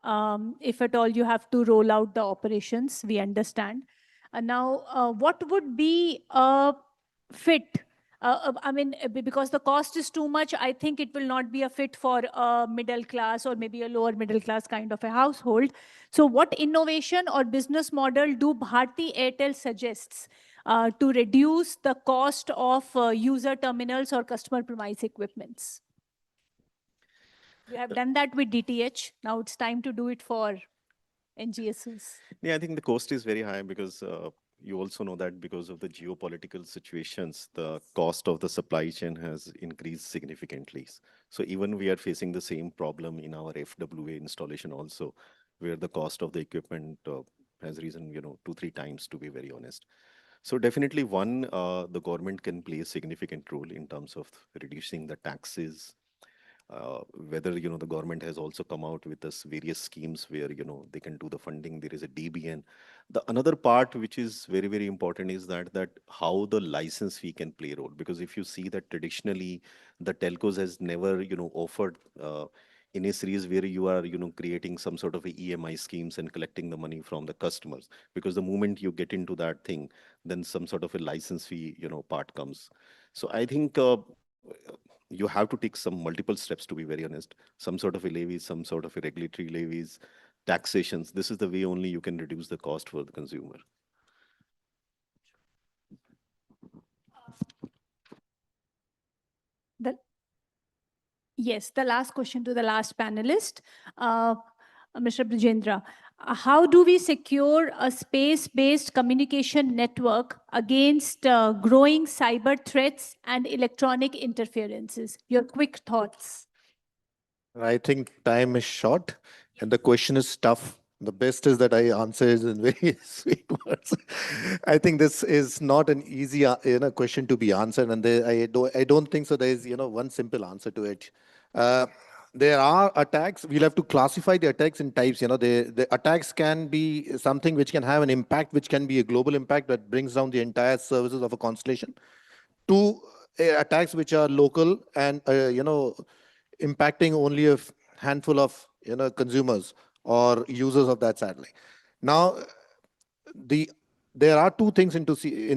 If at all you have to roll out the operations, we understand. Now, what would be a fit? I mean, because the cost is too much, I think it will not be a fit for a middle class or maybe a lower middle class kind of a household. So what innovation or business model do Bharti Airtel suggests to reduce the cost of user terminals or customer premise equipments? We have done that with DTH. Now it's time to do it for NGSOs. Yeah, I think the cost is very high because you also know that because of the geopolitical situations, the cost of the supply chain has increased significantly. So even we are facing the same problem in our FWA installation also, where the cost of the equipment has risen, 2-3 times, to be very honest. So definitely one, the government can play a significant role in terms of reducing the taxes, whether the government has also come out with this various schemes where they can do the funding. There is a DBN. The another part which is very, very important is that how the license fee can play a role, because if you see that traditionally the telcos has never offered in a series where you are creating some sort of a EMI schemes and collecting the money from the customers, because the moment you get into that thing, then some sort of a license fee part comes. So I think you have to take some multiple steps, to be very honest. Some sort of a levies, some sort of a regulatory levies, taxations. This is the way only you can reduce the cost for the consumer. Yes, the last question to the last panelist, Mr. Brajendra. How do we secure a space-based communication network against growing cyber threats and electronic interferences? Your quick thoughts. I think time is short and the question is tough. The best is that I answer it in very sweet words. I think this is not an easy question to be answered, and I don't think so. There is one simple answer to it. There are attacks. We'll have to classify the attacks in types. The attacks can be something which can have an impact, which can be a global impact that brings down the entire services of a constellation. To attacks which are local and impacting only a handful of consumers or users of that satellite. Now, there are two things in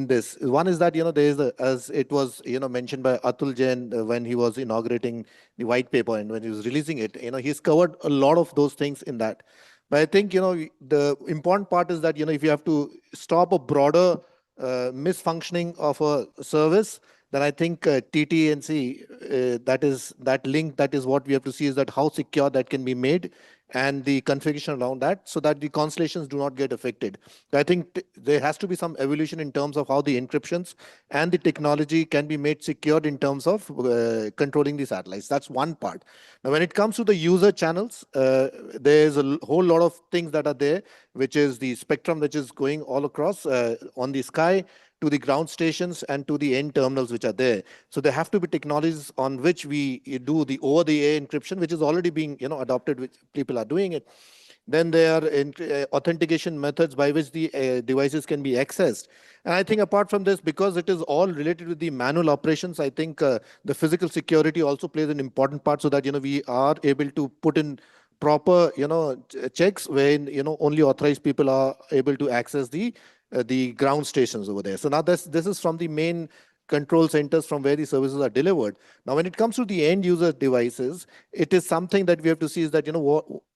this. One is that there is as it was mentioned by Atul Jain when he was inaugurating the white paper and when he was releasing it. He's covered a lot of those things in that. But I think the important part is that if you have to stop a broader misfunctioning of a service, then I think TT&C, that link, that is what we have to see, is that how secure that can be made and the configuration around that so that the constellations do not get affected. I think there has to be some evolution in terms of how the encryptions and the technology can be made secured in terms of controlling the satellites. That's one part. Now, when it comes to the user channels, there's a whole lot of things that are there, which is the spectrum which is going all across on the sky. to the ground stations and to the end terminals which are there. So there have to be technologies on which we do the over-the-air encryption, which is already being adopted, which people are doing it. Then there are authentication methods by which the devices can be accessed. And I think apart from this, because it is all related with the manual operations, I think the physical security also plays an important part, so that we are able to put in proper checks when only authorized people are able to access the ground stations over there. So now this is from the main control centers from where the services are delivered. Now, when it comes to the end user devices, it is something that we have to see is that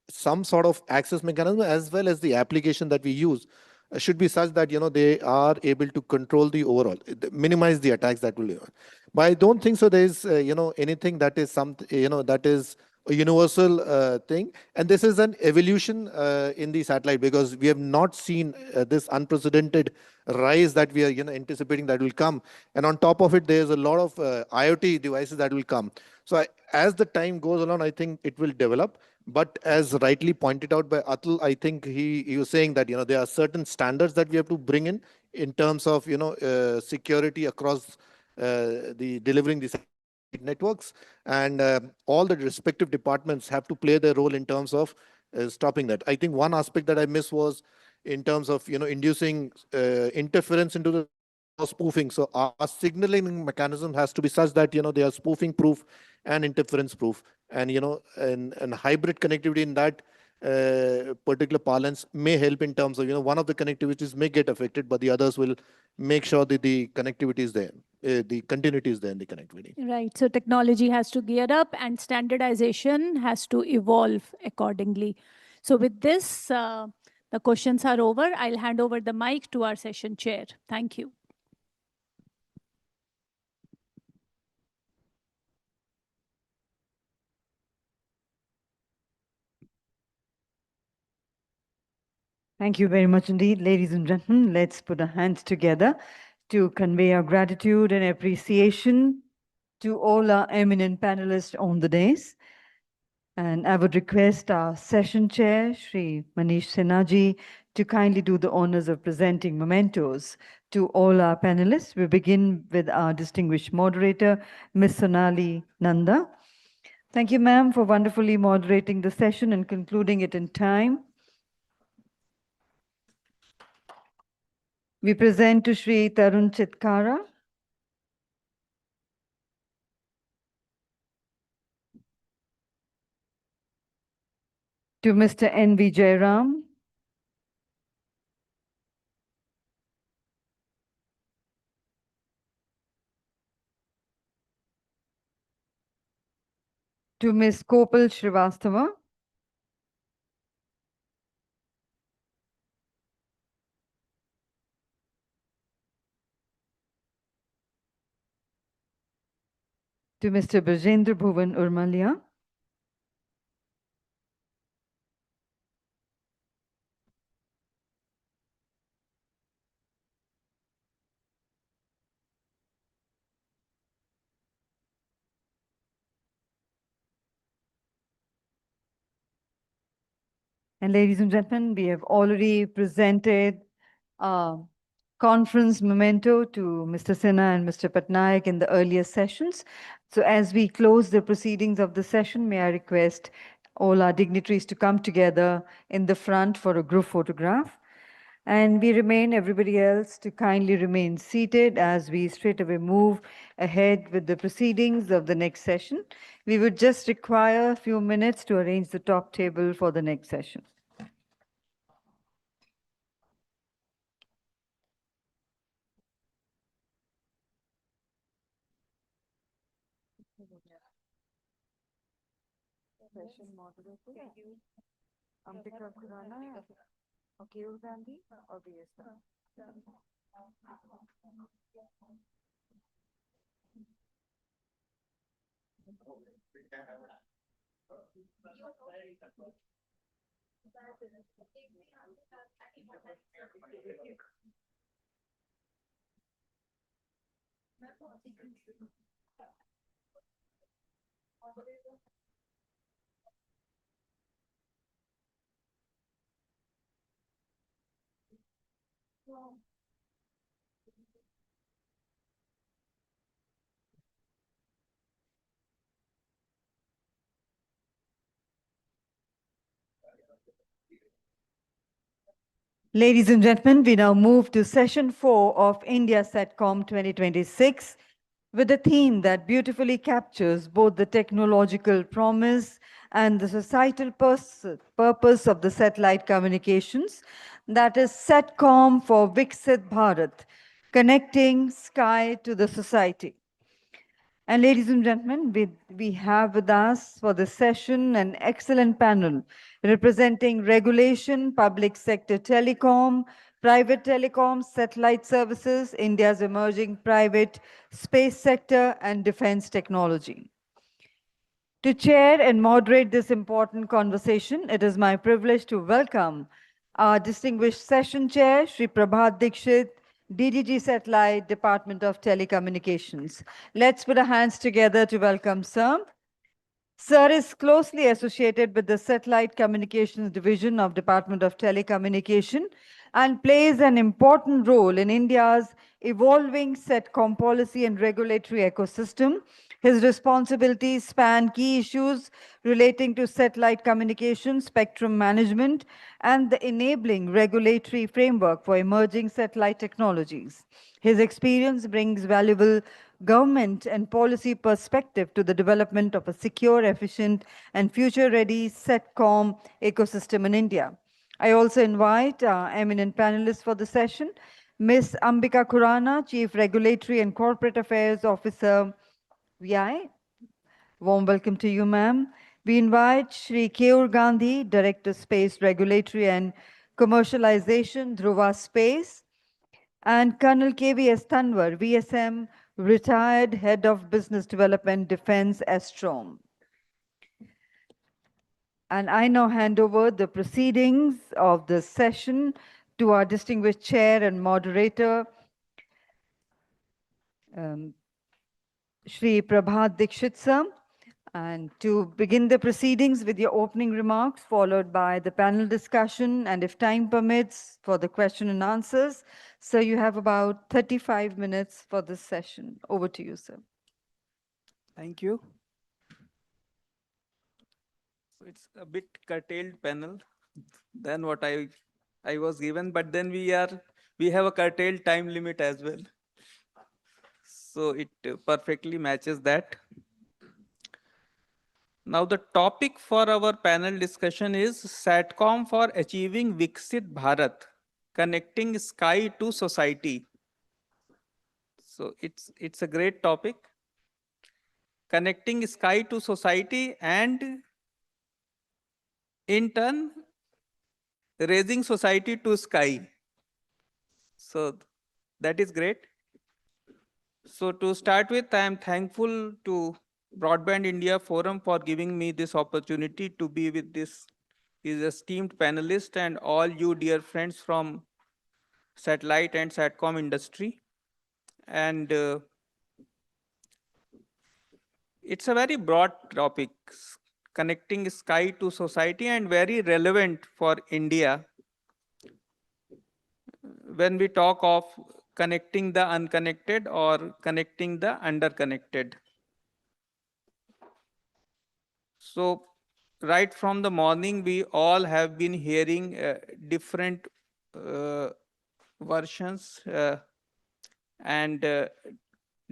some sort of access mechanism as well as the application that we use should be such that they are able to control the overall, minimize the attacks that will. But I don't think so. There is anything that is that is a universal thing, and this is an evolution in the satellite, because we have not seen this unprecedented rise that we are anticipating that will come, and on top of it, there's a lot of IoT devices that will come. So as the time goes along, I think it will develop. But as rightly pointed out by Atul, I think he was saying that there are certain standards that we have to bring in terms of security across the delivering the networks, and all the respective departments have to play their role in terms of stopping that. I think one aspect that I missed was in terms of inducing interference into the spoofing. So our signaling mechanism has to be such that they are spoofing proof and interference proof, and and hybrid connectivity in that particular parlance may help in terms of one of the connectivities may get affected, but the others will make sure that the connectivity is there, the continuity is there in the connectivity. Right. So technology has to gear up and standardization has to evolve accordingly. So with this, the questions are over. I'll hand over the mic to our session chair. Thank you. Thank you very much indeed, ladies and gentlemen. Let's put our hands together to convey our gratitude and appreciation to all our eminent panelists on the days. And I would request our session chair, Shri Manish Sinhaji, to kindly do the honors of presenting mementos to all our panelists. We begin with our distinguished moderator, Ms. Sonali Nanda. Thank you, ma'am, for wonderfully moderating the session and concluding it in time. We present to Shri Tarun Chitkara. To Mr. N.V. Jairam. To Ms. Kopal Srivastava. To Mr. Brajendra Bhuvan Urmalia. And ladies and gentlemen, we have already presented a conference memento to Mr. Sinha and Mr. Patnaik in the earlier sessions. So as we close the proceedings of the session, may I request all our dignitaries to come together in the front for a group photograph. And we remain, everybody else, to kindly remain seated as we straight away move ahead with the proceedings of the next session. We would just require a few minutes to arrange the top table for the next session. Session moderator, Ambika Khurana, or Keyur Gandhi, or BS. Ladies and gentlemen, we now move to session 4 of India Satcom 2026 with a theme that beautifully captures both the technological promise and the societal purpose of the satellite communications, that is Satcom for Viksit Bharat, connecting sky to the society. And ladies and gentlemen, we have with us for this session an excellent panel representing regulation, public sector telecom, private telecom, satellite services, India's emerging private space sector, and defense technology. To chair and moderate this important conversation, it is my privilege to welcome our distinguished session chair, Shri Prabhat Dikshit, DDG Satellite, Department of Telecommunications. Let's put our hands together to welcome Sir. Sir is closely associated with the Satellite Communications Division of Department of Telecommunication and plays an important role in India's evolving Satcom policy and regulatory ecosystem. His responsibilities span key issues relating to satellite communication, spectrum management, and the enabling regulatory framework for emerging satellite technologies. His experience brings valuable government and policy perspective to the development of a secure, efficient, and future-ready Satcom ecosystem in India. I also invite our eminent panelists for the session, Ms. Ambika Khurana, Chief Regulatory and Corporate Affairs Officer, VI. Warm welcome to you, ma'am. We invite Shri Keur Gandhi, Director Space Regulatory and Commercialization, Dhruva Space, and Colonel KVS Tanwar, VSM, retired Head of Business Development, Defense, Astrom. And I now hand over the proceedings of the session to our distinguished chair and moderator, Shri Prabhat Dikshit sir. And to begin the proceedings with your opening remarks, followed by the panel discussion, and if time permits, for the question and answers. So you have about 35 minutes for this session. Over to you, sir. Thank you. It's a bit curtailed panel than what I was given, but then we have a curtailed time limit as well. So it perfectly matches that. Now the topic for our panel discussion is Satcom for achieving Viksit Bharat, connecting sky to society. So it's a great topic. Connecting sky to society and in turn raising society to sky. So that is great. So to start with, I am thankful to Broadband India Forum for giving me this opportunity to be with this esteemed panelist and all you dear friends from satellite and Satcom industry. And it's a very broad topic, connecting sky to society, and very relevant for India when we talk of connecting the unconnected or connecting the underconnected. So right from the morning, we all have been hearing different versions and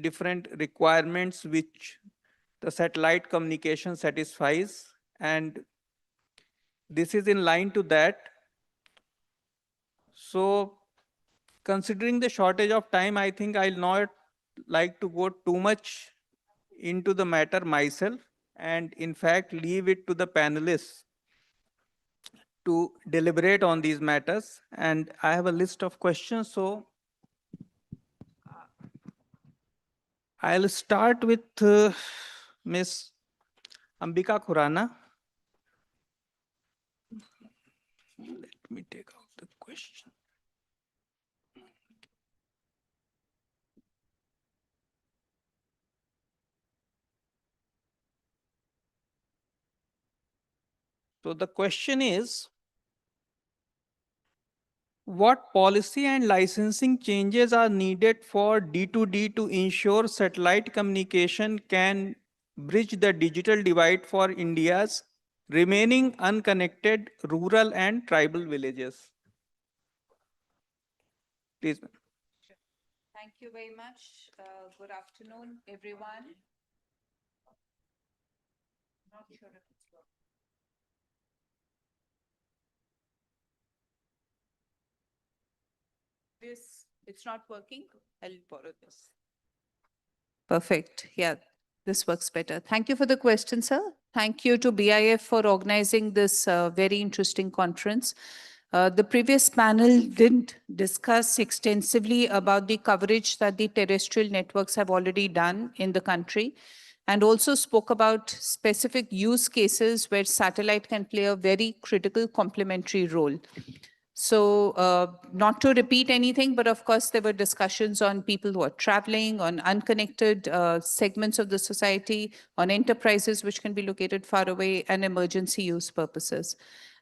different requirements which the satellite communication satisfies, and this is in line to that. So considering the shortage of time, I think I'll not like to go too much into the matter myself, and in fact leave it to the panelists to deliberate on these matters. And I have a list of questions, so I'll start with Ms. Ambika Khurana. Let me take out the question. So the question is, what policy and licensing changes are needed for D2D to ensure satellite communication can bridge the digital divide for India's remaining unconnected rural and tribal villages? Please. Thank you very much. Good afternoon, everyone. Not sure if it's working. It's not working. I'll borrow this. Perfect. Yeah, this works better. Thank you for the question, sir. Thank you to BIF for organizing this very interesting conference. The previous panel didn't discuss extensively about the coverage that the terrestrial networks have already done in the country, and also spoke about specific use cases where satellite can play a very critical complementary role. So not to repeat anything, but of course, there were discussions on people who are traveling, on unconnected segments of the society, on enterprises which can be located far away, and emergency use purposes.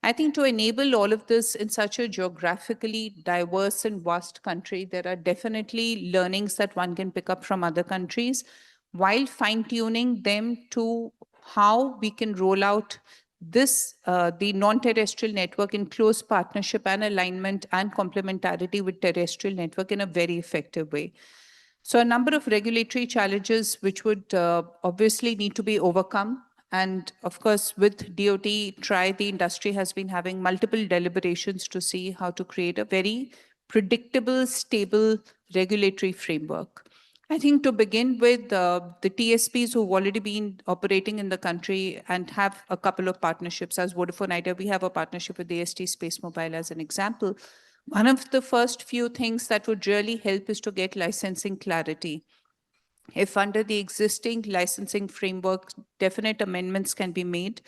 I think to enable all of this in such a geographically diverse and vast country, there are definitely learnings that one can pick up from other countries while fine-tuning them to how we can roll out this, the non-terrestrial network in close partnership and alignment and complementarity with terrestrial network in a very effective way. So a number of regulatory challenges which would obviously need to be overcome. And of course, with DOT, the industry has been having multiple deliberations to see how to create a very predictable, stable regulatory framework. I think to begin with, the TSPs who've already been operating in the country and have a couple of partnerships, as Vodafone Idea, we have a partnership with AST Space Mobile as an example. One of the first few things that would really help is to get licensing clarity. If under the existing licensing framework, definite amendments can be made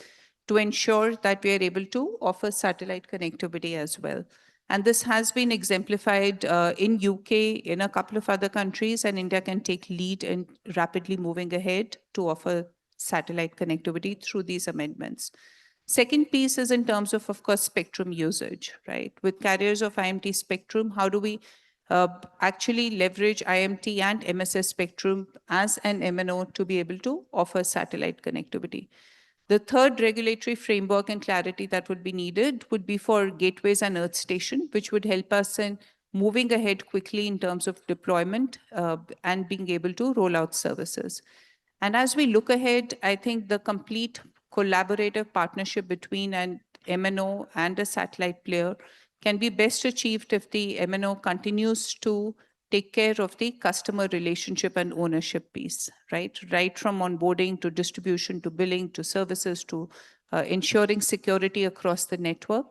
to ensure that we are able to offer satellite connectivity as well. And this has been exemplified in UK, in a couple of other countries, and India can take lead in rapidly moving ahead to offer satellite connectivity through these amendments. Second piece is in terms of course, spectrum usage, right? With carriers of IMT spectrum, how do we actually leverage IMT and MSS spectrum as an MNO to be able to offer satellite connectivity? The third regulatory framework and clarity that would be needed would be for gateways and earth station, which would help us in moving ahead quickly in terms of deployment and being able to roll out services. And as we look ahead, I think the complete collaborative partnership between an MNO and a satellite player can be best achieved if the MNO continues to take care of the customer relationship and ownership piece, right? Right from onboarding to distribution to billing to services to ensuring security across the network.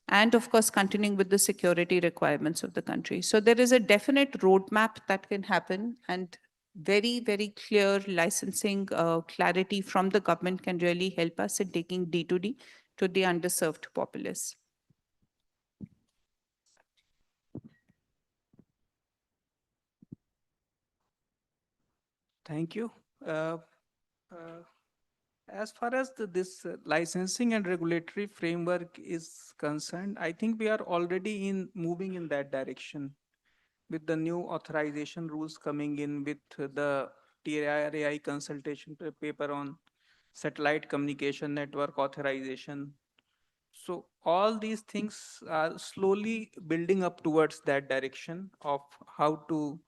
And of course, continuing with the security requirements of the country. So there is a definite roadmap that can happen, and very, very clear licensing clarity from the government can really help us in taking D2D to the underserved populace. Thank you. As far as this licensing and regulatory framework is concerned, I think we are already moving in that direction with the new authorization rules coming in, with the TRAI consultation paper on satellite communication network authorization. So all these things are slowly building up towards that direction of how to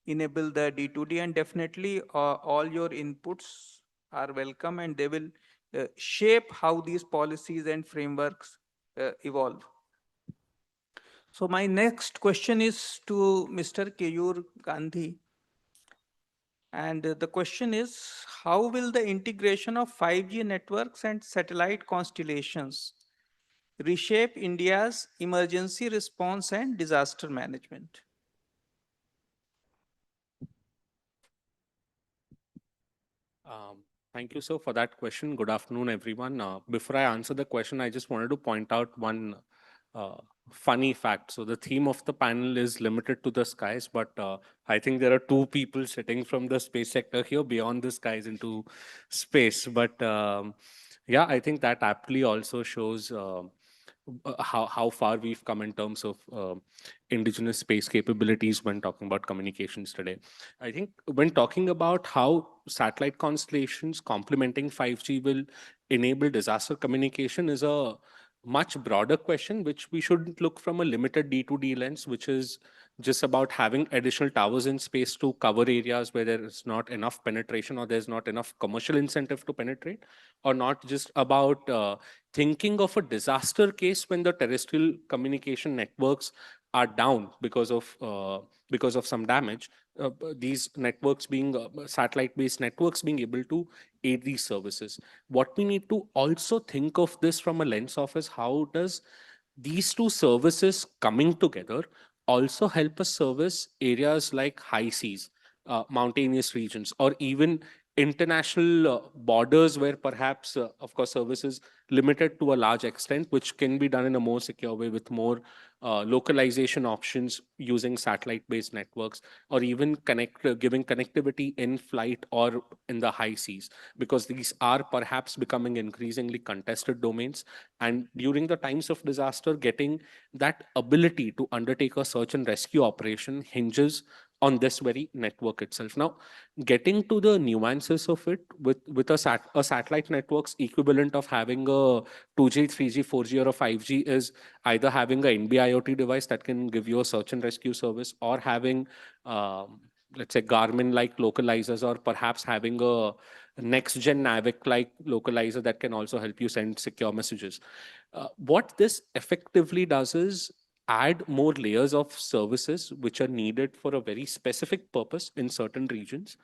enable the D2D, and definitely all your inputs are welcome, and they will shape how these policies and frameworks evolve. So my next question is to Mr. Keyur Gandhi. And the question is, how will the integration of 5G networks and satellite constellations reshape India's emergency response and disaster management? Thank you, sir, for that question. Good afternoon, everyone. Before I answer the question, I just wanted to point out one funny fact. So the theme of the panel is limited to the skies, but I think there are two people sitting from the space sector here beyond the skies into space. But yeah, I think that aptly also shows how far we've come in terms of indigenous space capabilities when talking about communications today. I think when talking about how satellite constellations complementing 5G will enable disaster communication is a much broader question, which we shouldn't look from a limited D2D lens, which is just about having additional towers in space to cover areas where there is not enough penetration or there's not enough commercial incentive to penetrate, or not just about thinking of a disaster case when the terrestrial communication networks are down because of some damage. These networks being satellite-based networks being able to aid these services. What we need to also think of this from a lens of is how does these two services coming together also help us service areas like high seas, mountainous regions, or even international borders where perhaps, of course, services limited to a large extent, which can be done in a more secure way with more localization options using satellite-based networks, or even giving connectivity in flight or in the high seas, because these are perhaps becoming increasingly contested domains. And during the times of disaster, getting that ability to undertake a search and rescue operation hinges on this very network itself. Now, getting to the nuances of it, with a satellite network's equivalent of having a 2G, 3G, 4G, or a 5G is either having a NB-IoT device that can give you a search and rescue service, or having, let's say, Garmin-like localizers, or perhaps having a next-gen Navic-like localizer that can also help you send secure messages. What this effectively does is add more layers of services which are needed for a very specific purpose in certain regions,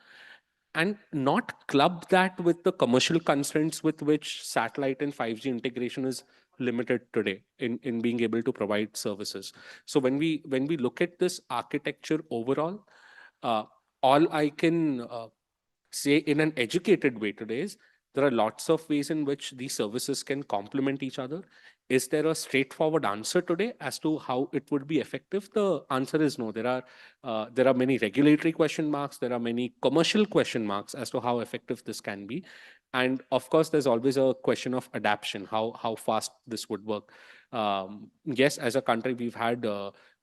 and not club that with the commercial constraints with which satellite and 5G integration is limited today in being able to provide services. So when we look at this architecture overall, uh, all I can say in an educated way today is there are lots of ways in which these services can complement each other. Is there a straightforward answer today as to how it would be effective? The answer is no. There are many regulatory question marks. There are many commercial question marks as to how effective this can be. And of course, there's always a question of adaptation, how fast this would work. Yes, as a country, we've had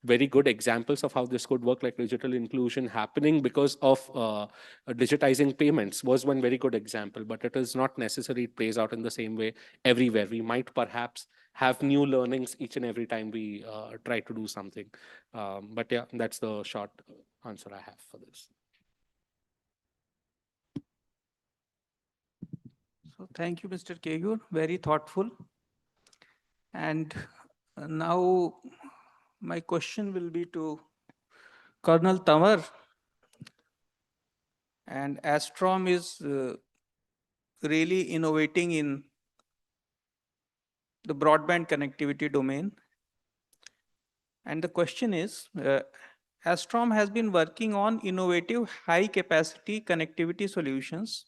very good examples of how this could work, like digital inclusion happening because of digitizing payments was one very good example, but it is not necessary it plays out in the same way everywhere. We might perhaps have new learnings each and every time we try to do something. But yeah, that's the short answer I have for this. So thank you, Mr. Kegur, very thoughtful. And now my question will be to Colonel Tamar. And Astrom is really innovating in the broadband connectivity domain. And the question is, Astrom has been working on innovative high capacity connectivity solutions.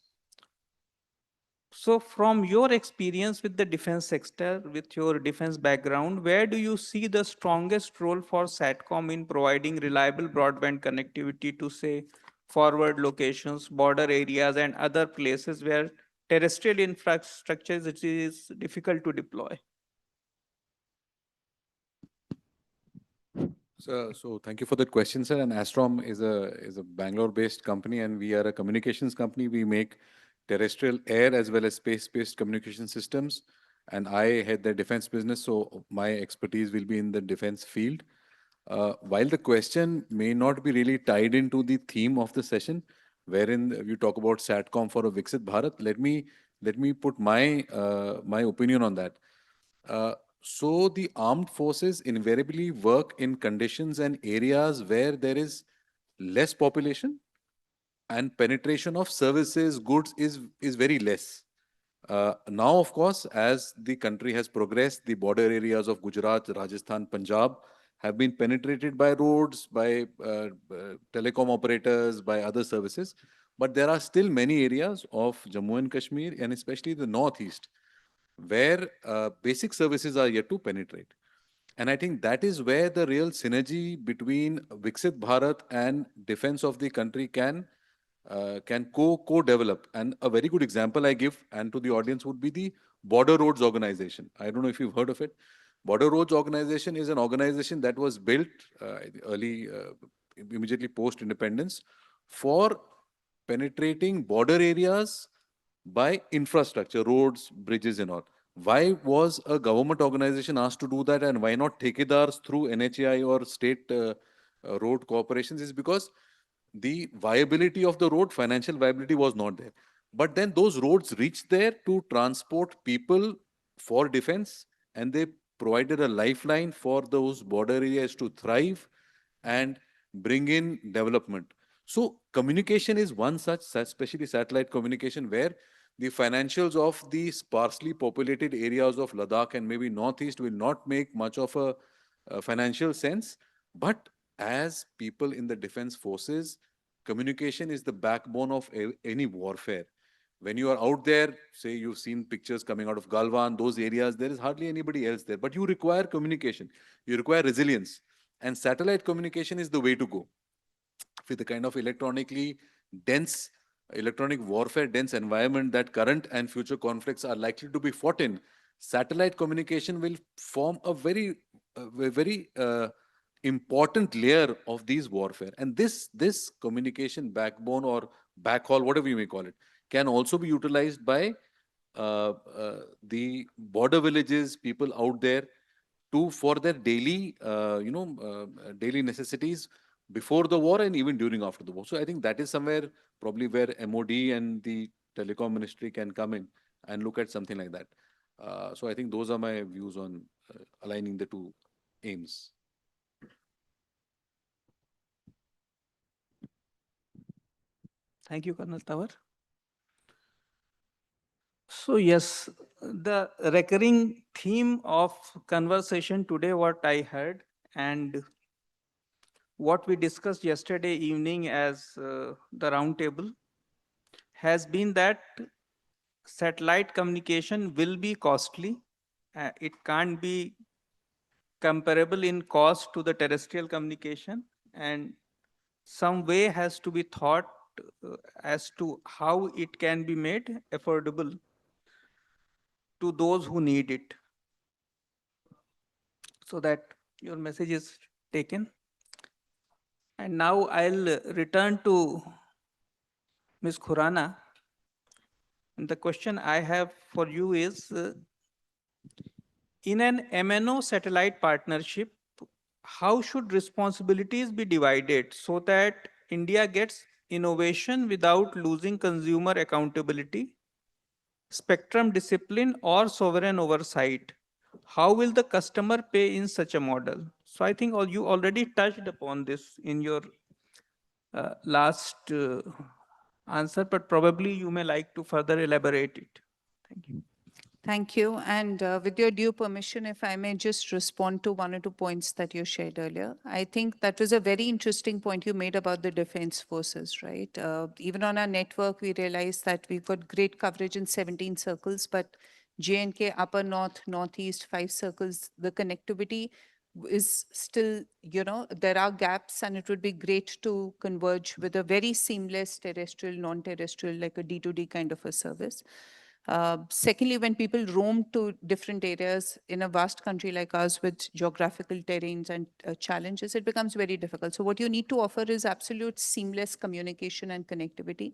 So from your experience with the defense sector, with your defense background, where do you see the strongest role for Satcom in providing reliable broadband connectivity to, say, forward locations, border areas, and other places where terrestrial infrastructure is difficult to deploy? So thank you for that question, sir. And Astrom is a Bangalore-based company, and we are a communications company. We make terrestrial, air, as well as space-based communication systems. And I head the defense business, so my expertise will be in the defense field. While the question may not be really tied into the theme of the session, wherein you talk about Satcom for a Viksit Bharat, let me put my opinion on that. So the armed forces invariably work in conditions and areas where there is less population and penetration of services, goods is very less. Now, of course, as the country has progressed, the border areas of Gujarat, Rajasthan, Punjab have been penetrated by roads, by telecom operators, by other services. But there are still many areas of Jammu and Kashmir, and especially the northeast, where basic services are yet to penetrate. And I think that is where the real synergy between Viksit Bharat and defense of the country can co-develop. And a very good example I give and to the audience would be the Border Roads Organization. I don't know if you've heard of it. Border Roads Organization is an organization that was built immediately post-independence for penetrating border areas by infrastructure, roads, bridges and all. Why was a government organization asked to do that, and why not Thekedars through NHAI or state road corporations is because the viability of the road, financial viability was not there. But then those roads reached there to transport people for defense, and they provided a lifeline for those border areas to thrive and bring in development. So communication is one such, especially satellite communication, where the financials of the sparsely populated areas of Ladakh and maybe Northeast will not make much of a financial sense. But as people in the defense forces, communication is the backbone of any warfare. When you are out there, say you've seen pictures coming out of Galwan, those areas, there is hardly anybody else there. But you require communication, you require resilience. And satellite communication is the way to go. With the kind of electronically dense, electronic warfare dense environment that current and future conflicts are likely to be fought in, satellite communication will form a very important layer of these warfare. And this communication backbone or backhaul, whatever you may call it, can also be utilized by the border villages, people out there, to for their daily daily necessities before the war and even during after the war. So I think that is somewhere probably where MOD and the telecom ministry can come in and look at something like that. So I think those are my views on aligning the two aims. Thank you, Colonel Tawar. So yes, the recurring theme of conversation today, what I heard, and what we discussed yesterday evening as the round table, has been that satellite communication will be costly. It can't be comparable in cost to the terrestrial communication, and some way has to be thought as to how it can be made affordable to those who need it, so that your message is taken. And now I'll return to Ms. Khurana. And the question I have for you is, in an MNO satellite partnership, how should responsibilities be divided so that India gets innovation without losing consumer accountability, spectrum discipline, or sovereign oversight? How will the customer pay in such a model? So I think you already touched upon this in your last answer, but probably you may like to further elaborate it. Thank you. Thank you. And with your due permission, if I may just respond to one or two points that you shared earlier. I think that was a very interesting point you made about the defense forces, right? Even on our network, we realized that we've got great coverage in 17 circles, but J&K, Upper North, Northeast, 5 circles, the connectivity is still, there are gaps, and it would be great to converge with a very seamless terrestrial, non-terrestrial, like a D2D kind of a service. Secondly, when people roam to different areas in a vast country like ours with geographical terrains and challenges, it becomes very difficult. So what you need to offer is absolute seamless communication and connectivity.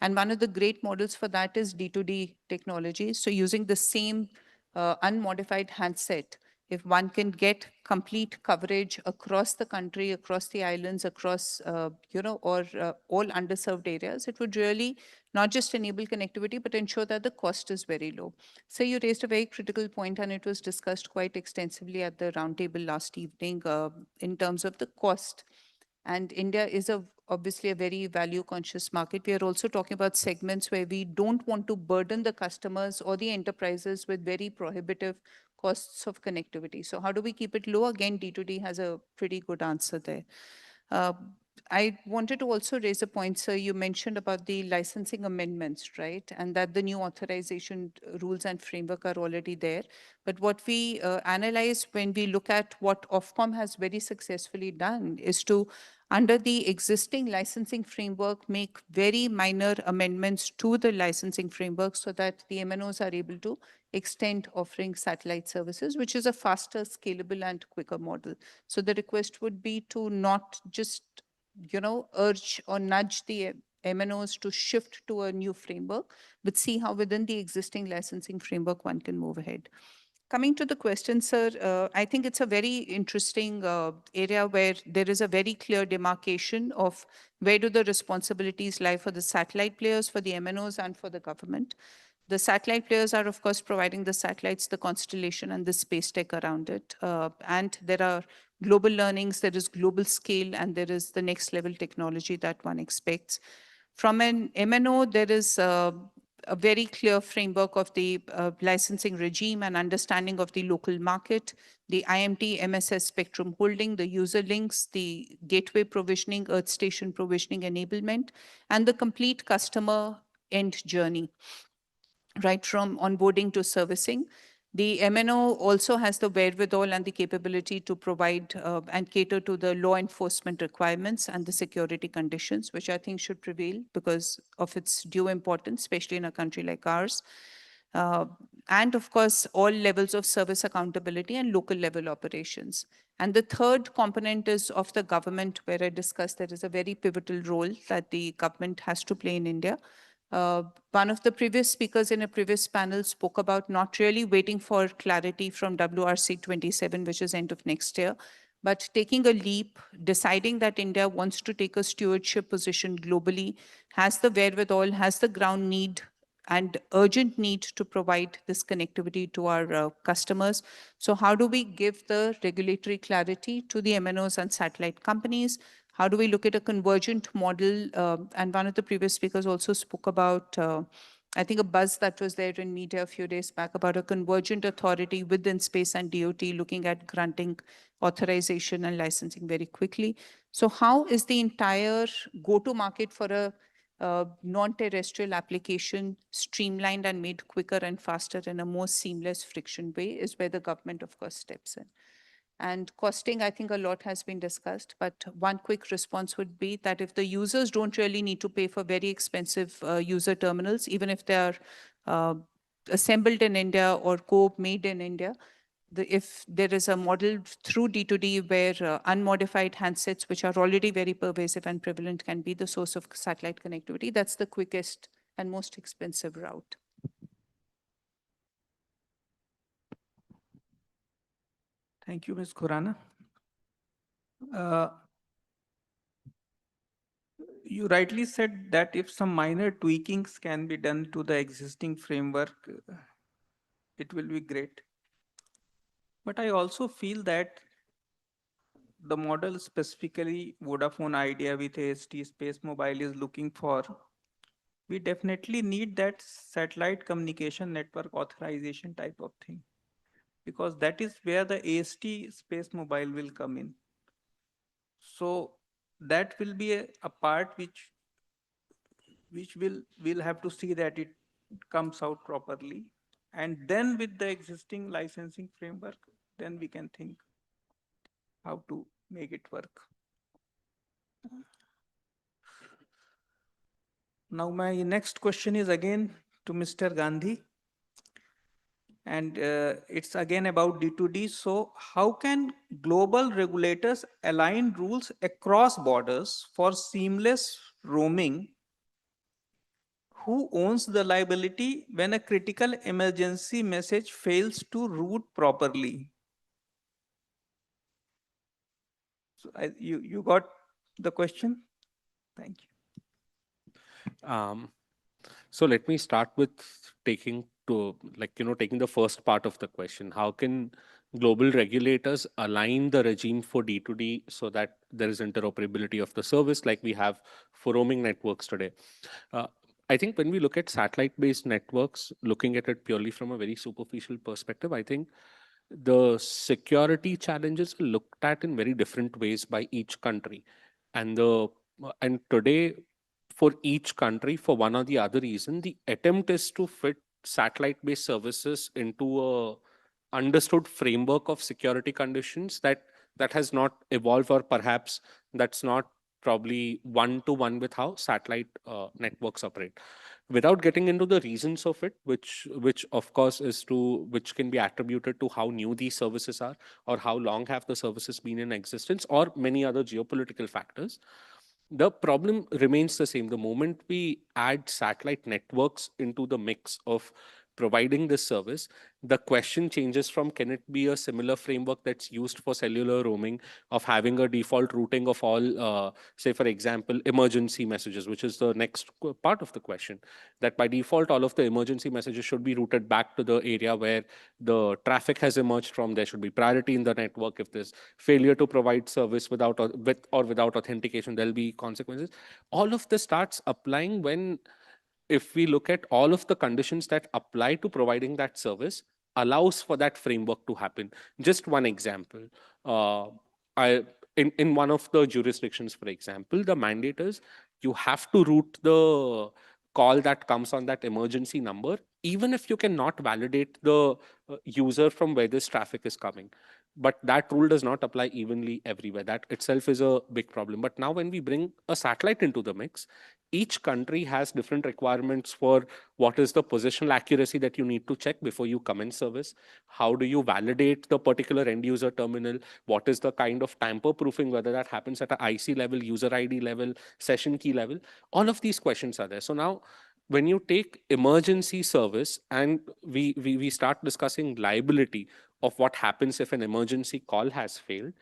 And one of the great models for that is D2D technology. So using the same unmodified handset, if one can get complete coverage across the country, across the islands, across, or all underserved areas, it would really not just enable connectivity, but ensure that the cost is very low. So you raised a very critical point, and it was discussed quite extensively at the roundtable last evening in terms of the cost. And India is obviously a very value conscious market. We are also talking about segments where we don't want to burden the customers or the enterprises with very prohibitive costs of connectivity. So how do we keep it low? Again, D2D has a pretty good answer there. I wanted to also raise a point, sir. You mentioned about the licensing amendments, right? And that the new authorization rules and framework are already there. But what we analyze when we look at what Ofcom has very successfully done is to, under the existing licensing framework, make very minor amendments to the licensing framework so that the MNOs are able to extend offering satellite services, which is a faster, scalable, and quicker model. So the request would be to not just urge or nudge the MNOs to shift to a new framework, but see how within the existing licensing framework one can move ahead. coming to the question, sir, I think it's a very interesting area where there is a very clear demarcation of where do the responsibilities lie for the satellite players, for the MNOs, and for the government. The satellite players are, of course, providing the satellites, the constellation, and the space tech around it. And there are global learnings, there is global scale, and there is the next level technology that one expects. From an MNO, there is a very clear framework of the licensing regime and understanding of the local market, the IMT MSS spectrum holding, the user links, the gateway provisioning, earth station provisioning enablement, and the complete customer end journey, right from onboarding to servicing. The MNO also has the wherewithal and the capability to provide and cater to the law enforcement requirements and the security conditions, which I think should prevail because of its due importance, especially in a country like ours. And of course, all levels of service accountability and local level operations. And the third component is of the government, where I discussed there is a very pivotal role that the government has to play in India. One of the previous speakers in a previous panel spoke about not really waiting for clarity from WRC 27, which is end of next year, but taking a leap, deciding that India wants to take a stewardship position globally, has the wherewithal, has the ground need and urgent need to provide this connectivity to our customers. So how do we give the regulatory clarity to the MNOs and satellite companies? How do we look at a convergent model? And one of the previous speakers also spoke about, I think, a buzz that was there in media a few days back about a convergent authority within space and DOT looking at granting authorization and licensing very quickly. So how is the entire go-to-market for a non-terrestrial application streamlined and made quicker and faster in a more seamless friction way is where the government, of course, steps in. And costing, I think a lot has been discussed, but one quick response would be that if the users don't really need to pay for very expensive user terminals, even if they are assembled in India or co-made in India, if there is a model through D2D where unmodified handsets, which are already very pervasive and prevalent, can be the source of satellite connectivity, that's the quickest and most expensive route. Thank you, Ms. Khurana. You rightly said that if some minor tweakings can be done to the existing framework, it will be great. But I also feel that the model specifically Vodafone Idea with AST Space Mobile is looking for, we definitely need that satellite communication network authorization type of thing, because that is where the AST Space Mobile will come in. So that will be a part which we'll have to see that it comes out properly. And then with the existing licensing framework, then we can think how to make it work. Now my next question is again to Mr. Gandhi. And it's again about D2D. So how can global regulators align rules across borders for seamless roaming? Who owns the liability when a critical emergency message fails to route properly? So you got the question? Thank you. So let me start with taking the first part of the question. How can global regulators align the regime for D2D so that there is interoperability of the service like we have for roaming networks today? I think when we look at satellite-based networks, looking at it purely from a very superficial perspective, I think the security challenges are looked at in very different ways by each country. And today, for each country, for one or the other reason, the attempt is to fit satellite-based services into a understood framework of security conditions that has not evolved, or perhaps that's not probably one-to-one with how satellite networks operate. Without getting into the reasons of it, which of course which can be attributed to how new these services are, or how long have the services been in existence, or many other geopolitical factors, the problem remains the same. The moment we add satellite networks into the mix of providing this service, the question changes from can it be a similar framework that's used for cellular roaming of having a default routing of all, say, for example, emergency messages, which is the next part of the question, that by default, all of the emergency messages should be routed back to the area where the traffic has emerged from. There should be priority in the network. If there's failure to provide service without or without authentication, there'll be consequences. All of this starts applying when, if we look at all of the conditions that apply to providing that service, allows for that framework to happen. Just one example. Uh, in one of the jurisdictions, for example, the mandate is you have to route the call that comes on that emergency number, even if you cannot validate the user from where this traffic is coming. But that rule does not apply evenly everywhere. That itself is a big problem. But now when we bring a satellite into the mix, each country has different requirements for what is the positional accuracy that you need to check before you commence service. How do you validate the particular end user terminal? What is the kind of tamper proofing, whether that happens at a IC level, user ID level, session key level? All of these questions are there. So now when you take emergency service and we start discussing liability of what happens if an emergency call has failed,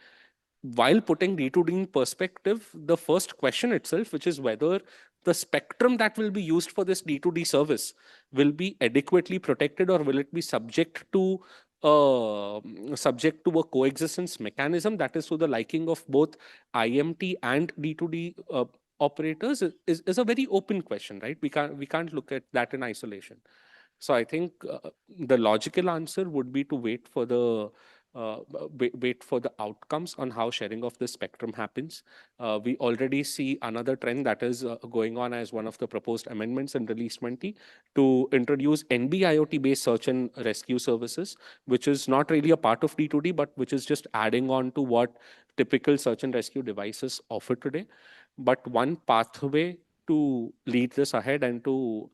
while putting D2D in perspective, the first question itself, which is whether the spectrum that will be used for this D2D service will be adequately protected, or will it be subject to a coexistence mechanism that is to the liking of both IMT and D2D operators, is a very open question, right? We can't look at that in isolation. So I think the logical answer would be to wait for the outcomes on how sharing of the spectrum happens. We already see another trend that is going on as one of the proposed amendments in Release 20 to introduce NB-IoT-based search and rescue services, which is not really a part of D2D, but which is just adding on to what typical search and rescue devices offer today. But one pathway to lead this ahead and to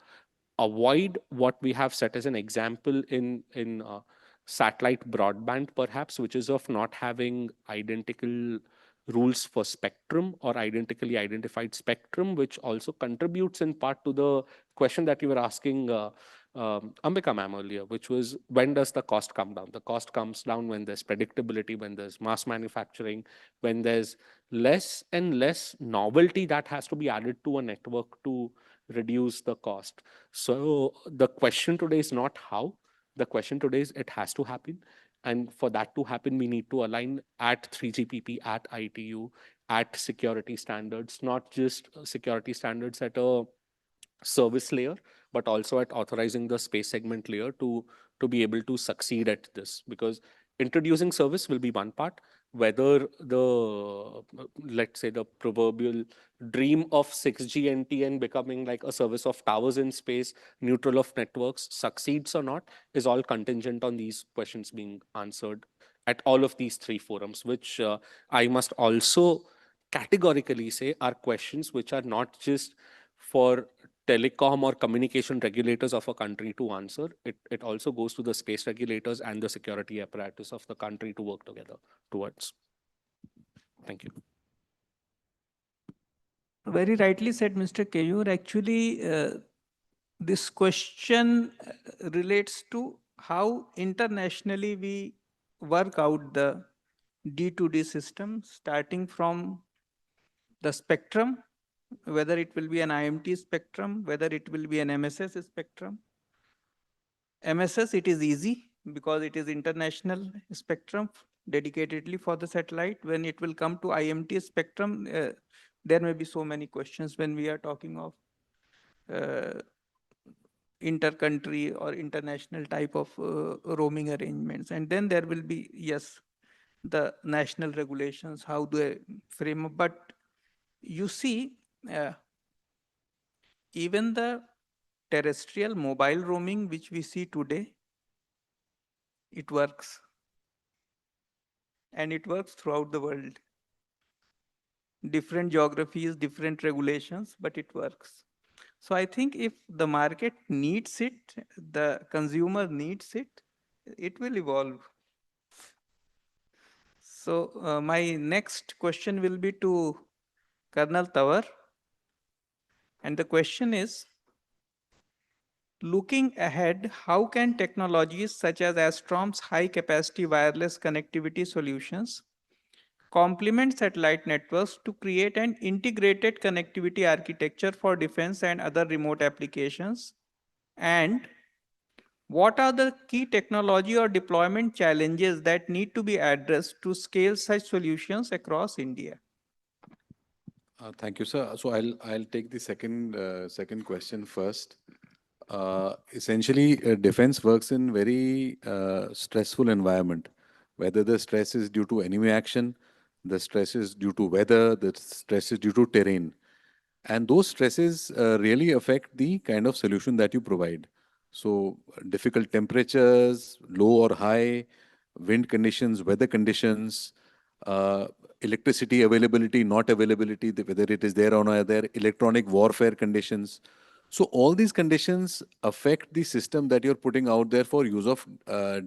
avoid what we have set as an example in satellite broadband, perhaps, which is of not having identical rules for spectrum or identically identified spectrum, which also contributes in part to the question that you were asking Ambika ma'am earlier, which was when does the cost come down? The cost comes down when there's predictability, when there's mass manufacturing, when there's less and less novelty that has to be added to a network to reduce the cost. So the question today is not how, the question today is it has to happen. And for that to happen, we need to align at 3GPP, at ITU, at security standards, not just security standards at a service layer, but also at authorizing the space segment layer to be able to succeed at this. Because introducing service will be one part, whether the, let's say, the proverbial dream of 6G NTN becoming like a service of towers in space, neutral of networks, succeeds or not, is all contingent on these questions being answered at all of these three forums, which I must also categorically say are questions which are not just for telecom or communication regulators of a country to answer. It also goes to the space regulators and the security apparatus of the country to work together towards. Thank you. Very rightly said, Mr. Keyur. Actually, this question relates to how internationally we work out the D2D system, starting from the spectrum, whether it will be an IMT spectrum, whether it will be an MSS spectrum. MSS, it is easy because it is international spectrum dedicatedly for the satellite. When it will come to IMT spectrum, there may be so many questions when we are talking of inter-country or international type of roaming arrangements. And then there will be, yes, the national regulations, how they frame up. But you see, even the terrestrial mobile roaming which we see today, it works. And it works throughout the world. Different geographies, different regulations, but it works. So I think if the market needs it, the consumer needs it, it will evolve. So my next question will be to Colonel Tawar. And the question is, Looking ahead, how can technologies such as Astrom's high-capacity wireless connectivity solutions complement satellite networks to create an integrated connectivity architecture for defense and other remote applications? And what are the key technology or deployment challenges that need to be addressed to scale such solutions across India? Thank you, sir. So I'll take the second question first. Essentially, defense works in very stressful environment. Whether the stress is due to enemy action, the stress is due to weather, the stress is due to terrain, and those stresses really affect the kind of solution that you provide. So difficult temperatures, low or high, wind conditions, weather conditions, uh, electricity availability, not availability, whether it is there or not there, electronic warfare conditions. So all these conditions affect the system that you're putting out there for use of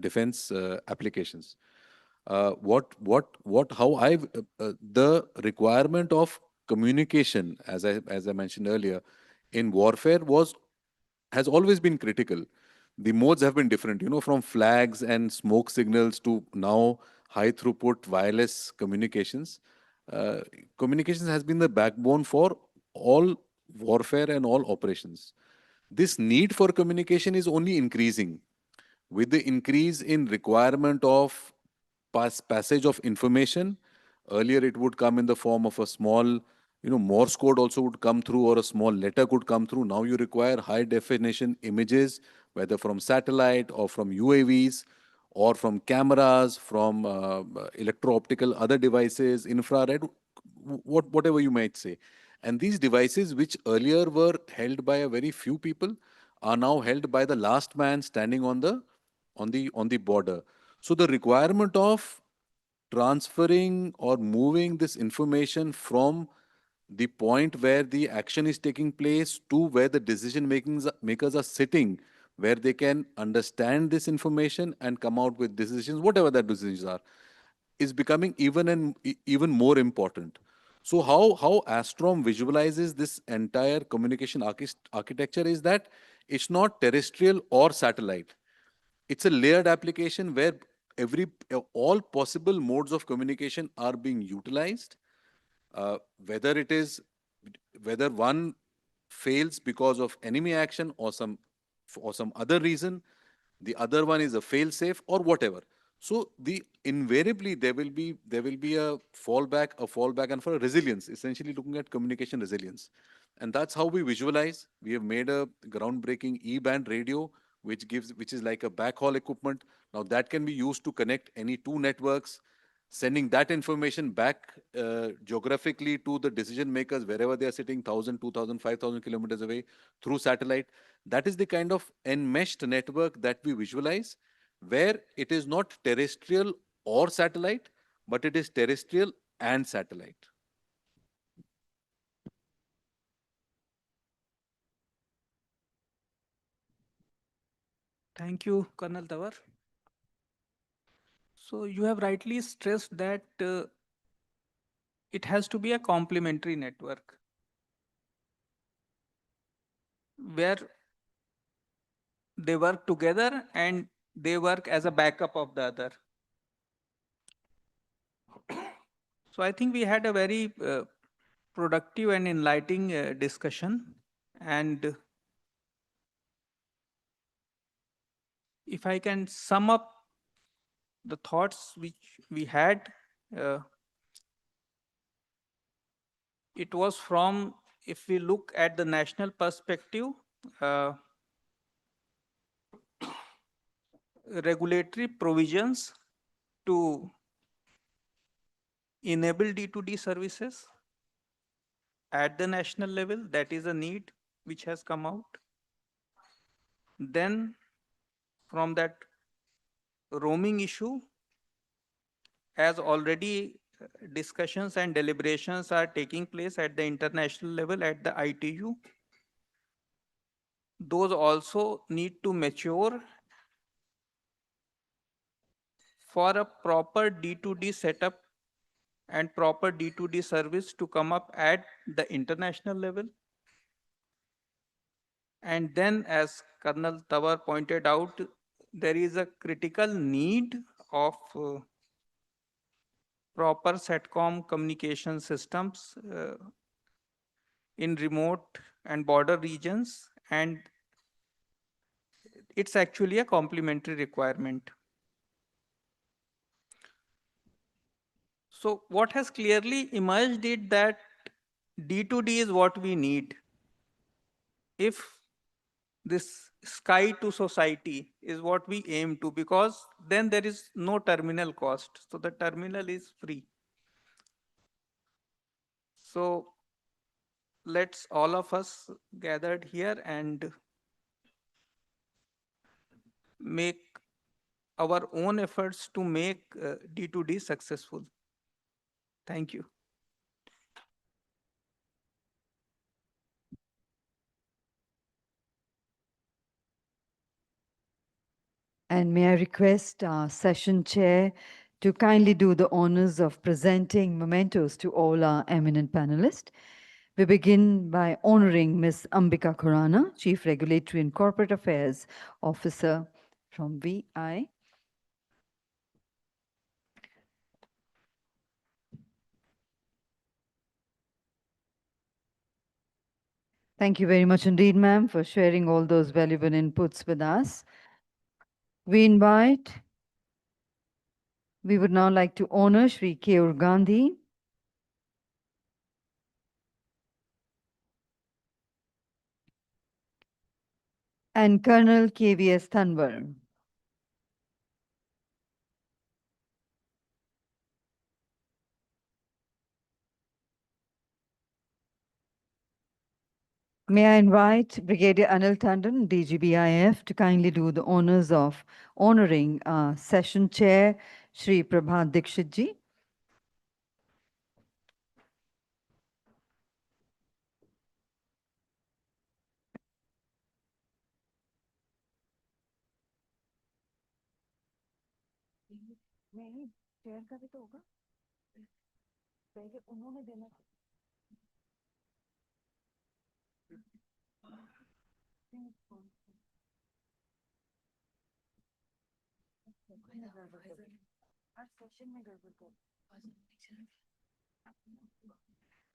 defense applications. How the requirement of communication, as I mentioned earlier, in warfare has always been critical. The modes have been different, from flags and smoke signals to now high throughput wireless communications. Uh, Communications has been the backbone for all warfare and all operations. This need for communication is only increasing with the increase in requirement of passage of information. Earlier it would come in the form of a small, Morse code also would come through, or a small letter could come through. Now you require high definition images, whether from satellite or from UAVs or from cameras, from electro optical other devices, infrared, whatever you might say. And these devices, which earlier were held by a very few people, are now held by the last man standing on the border. So the requirement of transferring or moving this information from the point where the action is taking place to where the makers are sitting, where they can understand this information and come out with decisions, whatever that decisions are, is becoming even more important. So how Astrom visualizes this entire communication architecture is that it's not terrestrial or satellite. It's a layered application where all possible modes of communication are being utilized. uh, whether it is whether one fails because of enemy action or some other reason, the other one is a fail safe or whatever. So the invariably there will be a fallback and for a resilience, essentially looking at communication resilience. And that's how we visualize. We have made a groundbreaking E-band radio, which is like a backhaul equipment. Now that can be used to connect any two networks, sending that information back geographically to the decision makers wherever they are sitting, 1,000, 2,000, 5,000 kilometers away, through satellite. That is the kind of enmeshed network that we visualize, where it is not terrestrial or satellite, but it is terrestrial and satellite. Thank you, Colonel Tawar. So you have rightly stressed that it has to be a complementary network where they work together and they work as a backup of the other. So I think we had a very productive and enlightening discussion. And if I can sum up the thoughts which we had, uh, it was from, if we look at the national perspective, uh, regulatory provisions to enable D2D services at the national level, that is a need which has come out. Then from that roaming issue, as already discussions and deliberations are taking place at the international level at the ITU, those also need to mature for a proper D2D setup and proper D2D service to come up at the international level. And then, as Colonel Tawar pointed out, there is a critical need of proper Satcom communication systems in remote and border regions, and it's actually a complementary requirement. So what has clearly emerged is that D2D is what we need. If this sky to society is what we aim to, because then there is no terminal cost. So the terminal is free. So let's all of us gathered here and make our own efforts to make D2D successful. Thank you. And may I request our session chair to kindly do the honors of presenting mementos to all our eminent panelists. We begin by honoring Ms. Ambika Khurana, Chief Regulatory and Corporate Affairs Officer from VI. Thank you very much indeed, ma'am, for sharing all those valuable inputs with us. We would now like to honor Shri Keur Gandhi, and Colonel KVS Thanwar. May I invite Brigadier Anil Tandon, DGBIF, to kindly do the honors of honoring Session Chair, Shri Prabhat Dikshit ji.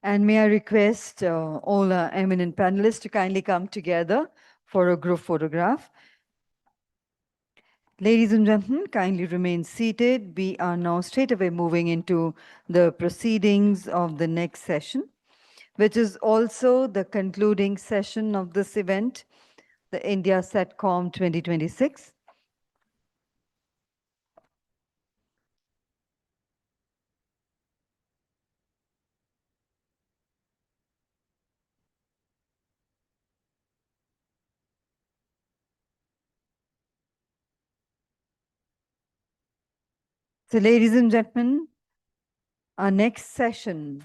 And may I request all our eminent panelists to kindly come together for a group photograph. Ladies and gentlemen, kindly remain seated. We are now straight away moving into the proceedings of the next session, which is also the concluding session of this event, the India Satcom 2026. So ladies and gentlemen, our next session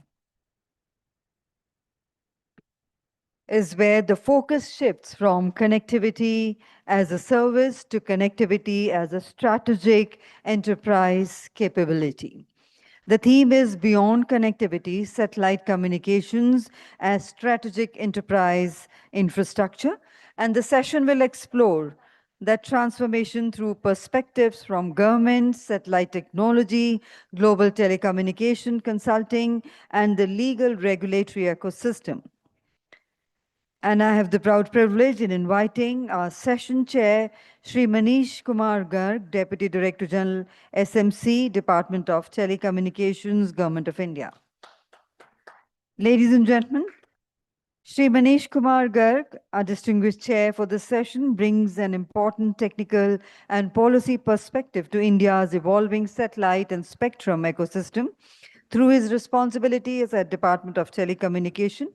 is where the focus shifts from connectivity as a service to connectivity as a strategic enterprise capability. The theme is Beyond Connectivity, Satellite Communications as Strategic Enterprise Infrastructure, and the session will explore that transformation through perspectives from government, satellite technology, global telecommunication consulting, and the legal regulatory ecosystem. And I have the proud privilege in inviting our session chair, Sri Manish Kumar Garg, Deputy Director General, SMC, Department of Telecommunications, Government of India. Ladies and gentlemen, Sri Manish Kumar Garg, our distinguished chair for this session, brings an important technical and policy perspective to India's evolving satellite and spectrum ecosystem. Through his responsibilities at Department of Telecommunication,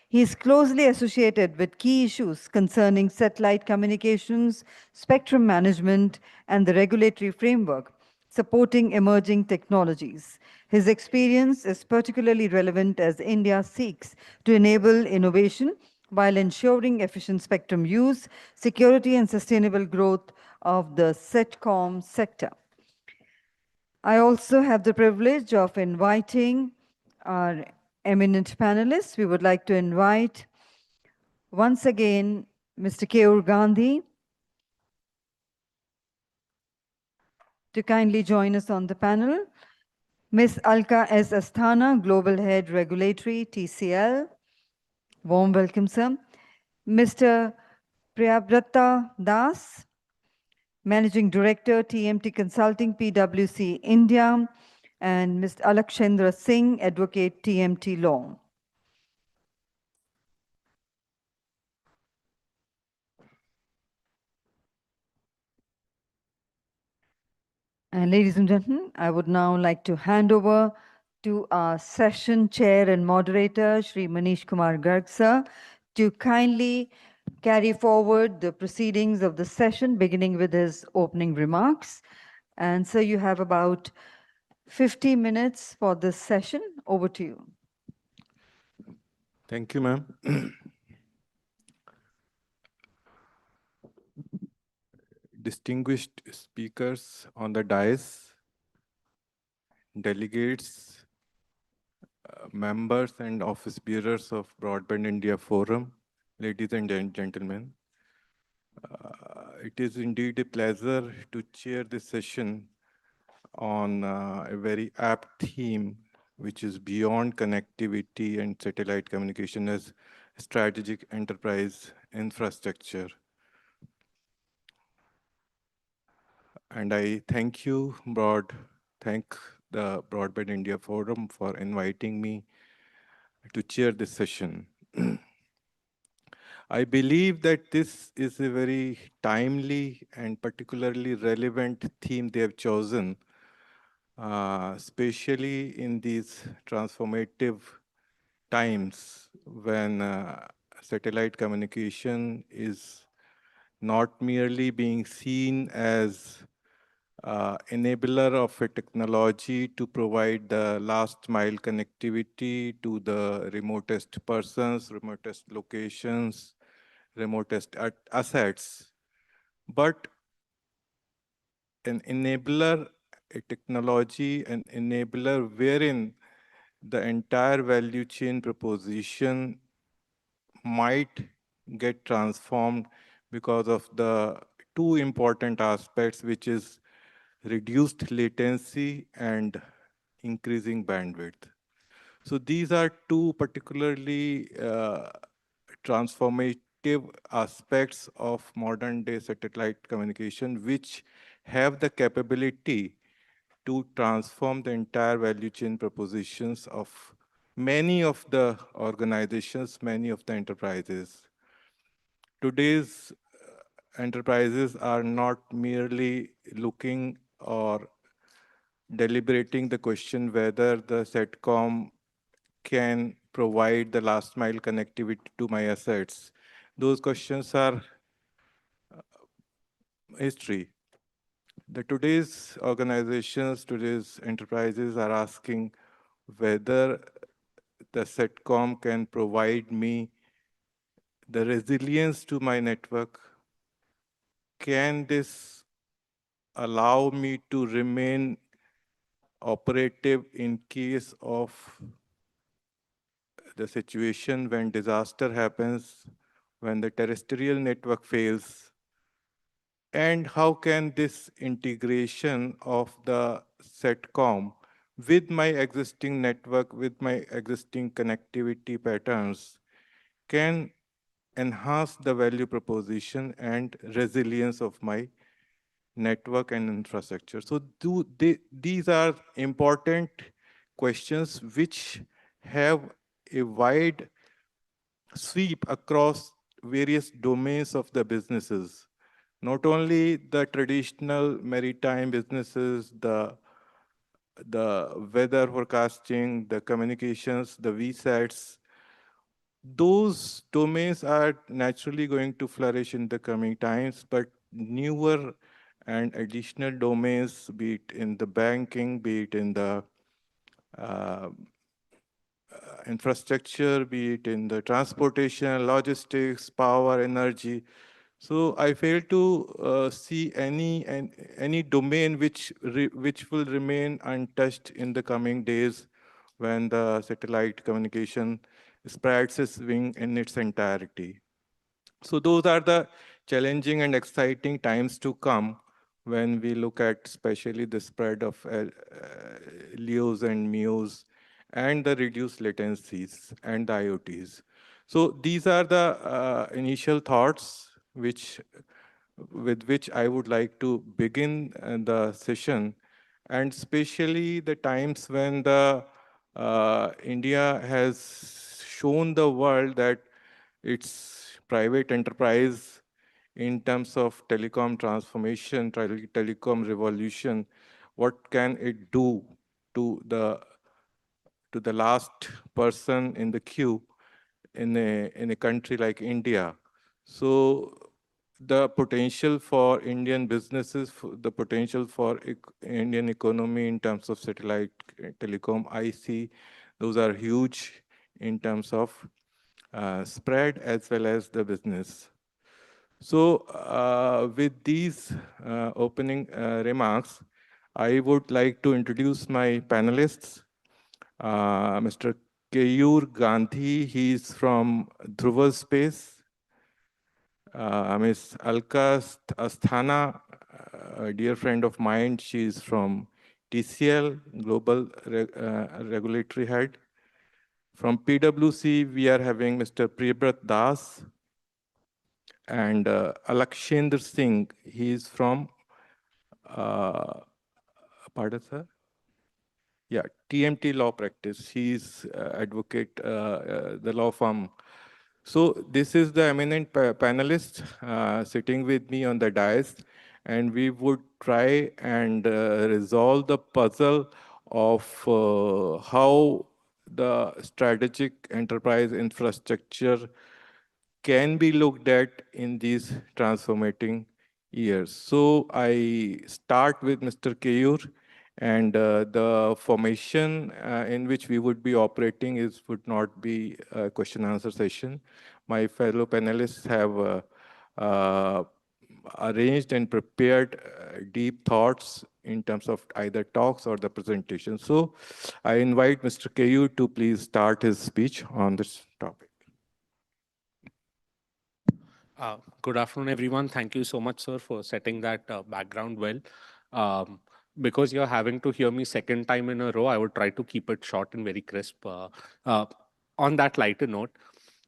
he is closely associated with key issues concerning satellite communications, spectrum management, and the regulatory framework supporting emerging technologies. His experience is particularly relevant as India seeks to enable innovation while ensuring efficient spectrum use, security, and sustainable growth of the Satcom sector. I also have the privilege of inviting our eminent panelists. We would like to invite once again Mr. Keur Gandhi to kindly join us on the panel. Ms. Alka S. Asthana, Global Head Regulatory, TCL. Warm welcome, sir. Mr. Priyabrata Das, Managing Director, TMT Consulting, PwC, India. And Mr. Alakshendra Singh, Advocate, TMT Law. And ladies and gentlemen, I would now like to hand over to our session chair and moderator, Shri Manish Kumar Garg sir, to kindly carry forward the proceedings of the session, beginning with his opening remarks. And so you have about 50 minutes for this session. Over to you. Thank you, ma'am. Distinguished speakers on the dais, delegates, members and office bearers of Broadband India Forum, ladies and gentlemen. It is indeed a pleasure to chair this session on a very apt theme, which is beyond connectivity and satellite communication as strategic enterprise infrastructure. And I thank the Broadband India Forum for inviting me to chair this session. I believe that this is a very timely and particularly relevant theme they have chosen, especially in these transformative times when satellite communication is not merely being seen as enabler of a technology to provide the last mile connectivity to the remotest persons, remotest locations, remotest assets, but an enabler, a technology, an enabler wherein the entire value chain proposition might get transformed because of the two important aspects, which is reduced latency and increasing bandwidth. So these are two particularly transformative aspects of modern day satellite communication, which have the capability to transform the entire value chain propositions of many of the organizations, many of the enterprises. Today's enterprises are not merely looking or deliberating the question whether the Satcom can provide the last mile connectivity to my assets. Those questions are history. Today's organizations, today's enterprises are asking whether the Satcom can provide me the resilience to my network. Can this allow me to remain operative in case of the situation when disaster happens, when the terrestrial network fails, and how can this integration of the Satcom with my existing network, with my existing connectivity patterns, can enhance the value proposition and resilience of my network and infrastructure. So these are important questions which have a wide sweep across various domains of the businesses. Not only the traditional maritime businesses, the weather forecasting, the communications, the VSATs, those domains are naturally going to flourish in the coming times, but newer and additional domains, be it in the banking, be it in the infrastructure, be it in the transportation, logistics, power, energy. So I fail to see any domain which will remain untouched in the coming days when the satellite communication spreads its wing in its entirety. So those are the challenging and exciting times to come when we look at especially the spread of LEOs and MEOs and the reduced latencies and the IoTs. So these are the initial thoughts with which I would like to begin the session, and especially the times when the India has shown the world that its private enterprise in terms of telecom transformation, telecom revolution, what can it do to the last person in the queue in a country like India. So the potential for Indian businesses, the potential for Indian economy in terms of satellite telecom, I see those are huge in terms of spread as well as the business. So with these opening remarks, I would like to introduce my panelists. Mr. Keyur Gandhi, he's from Dhruva Space. Ms. Alka Asthana, a dear friend of mine, she's from TCL, Global Regulatory Head. From PwC, we are having Mr. Priyabrat Das and Alakshendra Singh. He's from, pardon, sir? Yeah, TMT Law Practice. He's advocate, the law firm. So this is the eminent panelist sitting with me on the dais, and we would try and resolve the puzzle of how the strategic enterprise infrastructure can be looked at in these transformating years. So I start with Mr. Keyur, and the formation in which we would be operating would not be a question answer session. My fellow panelists have arranged and prepared deep thoughts in terms of either talks or the presentation. So I invite Mr. Keyur to please start his speech on this topic. Good afternoon, everyone. Thank you so much, sir, for setting that background well. Because you're having to hear me second time in a row, I would try to keep it short and very crisp. On that lighter note,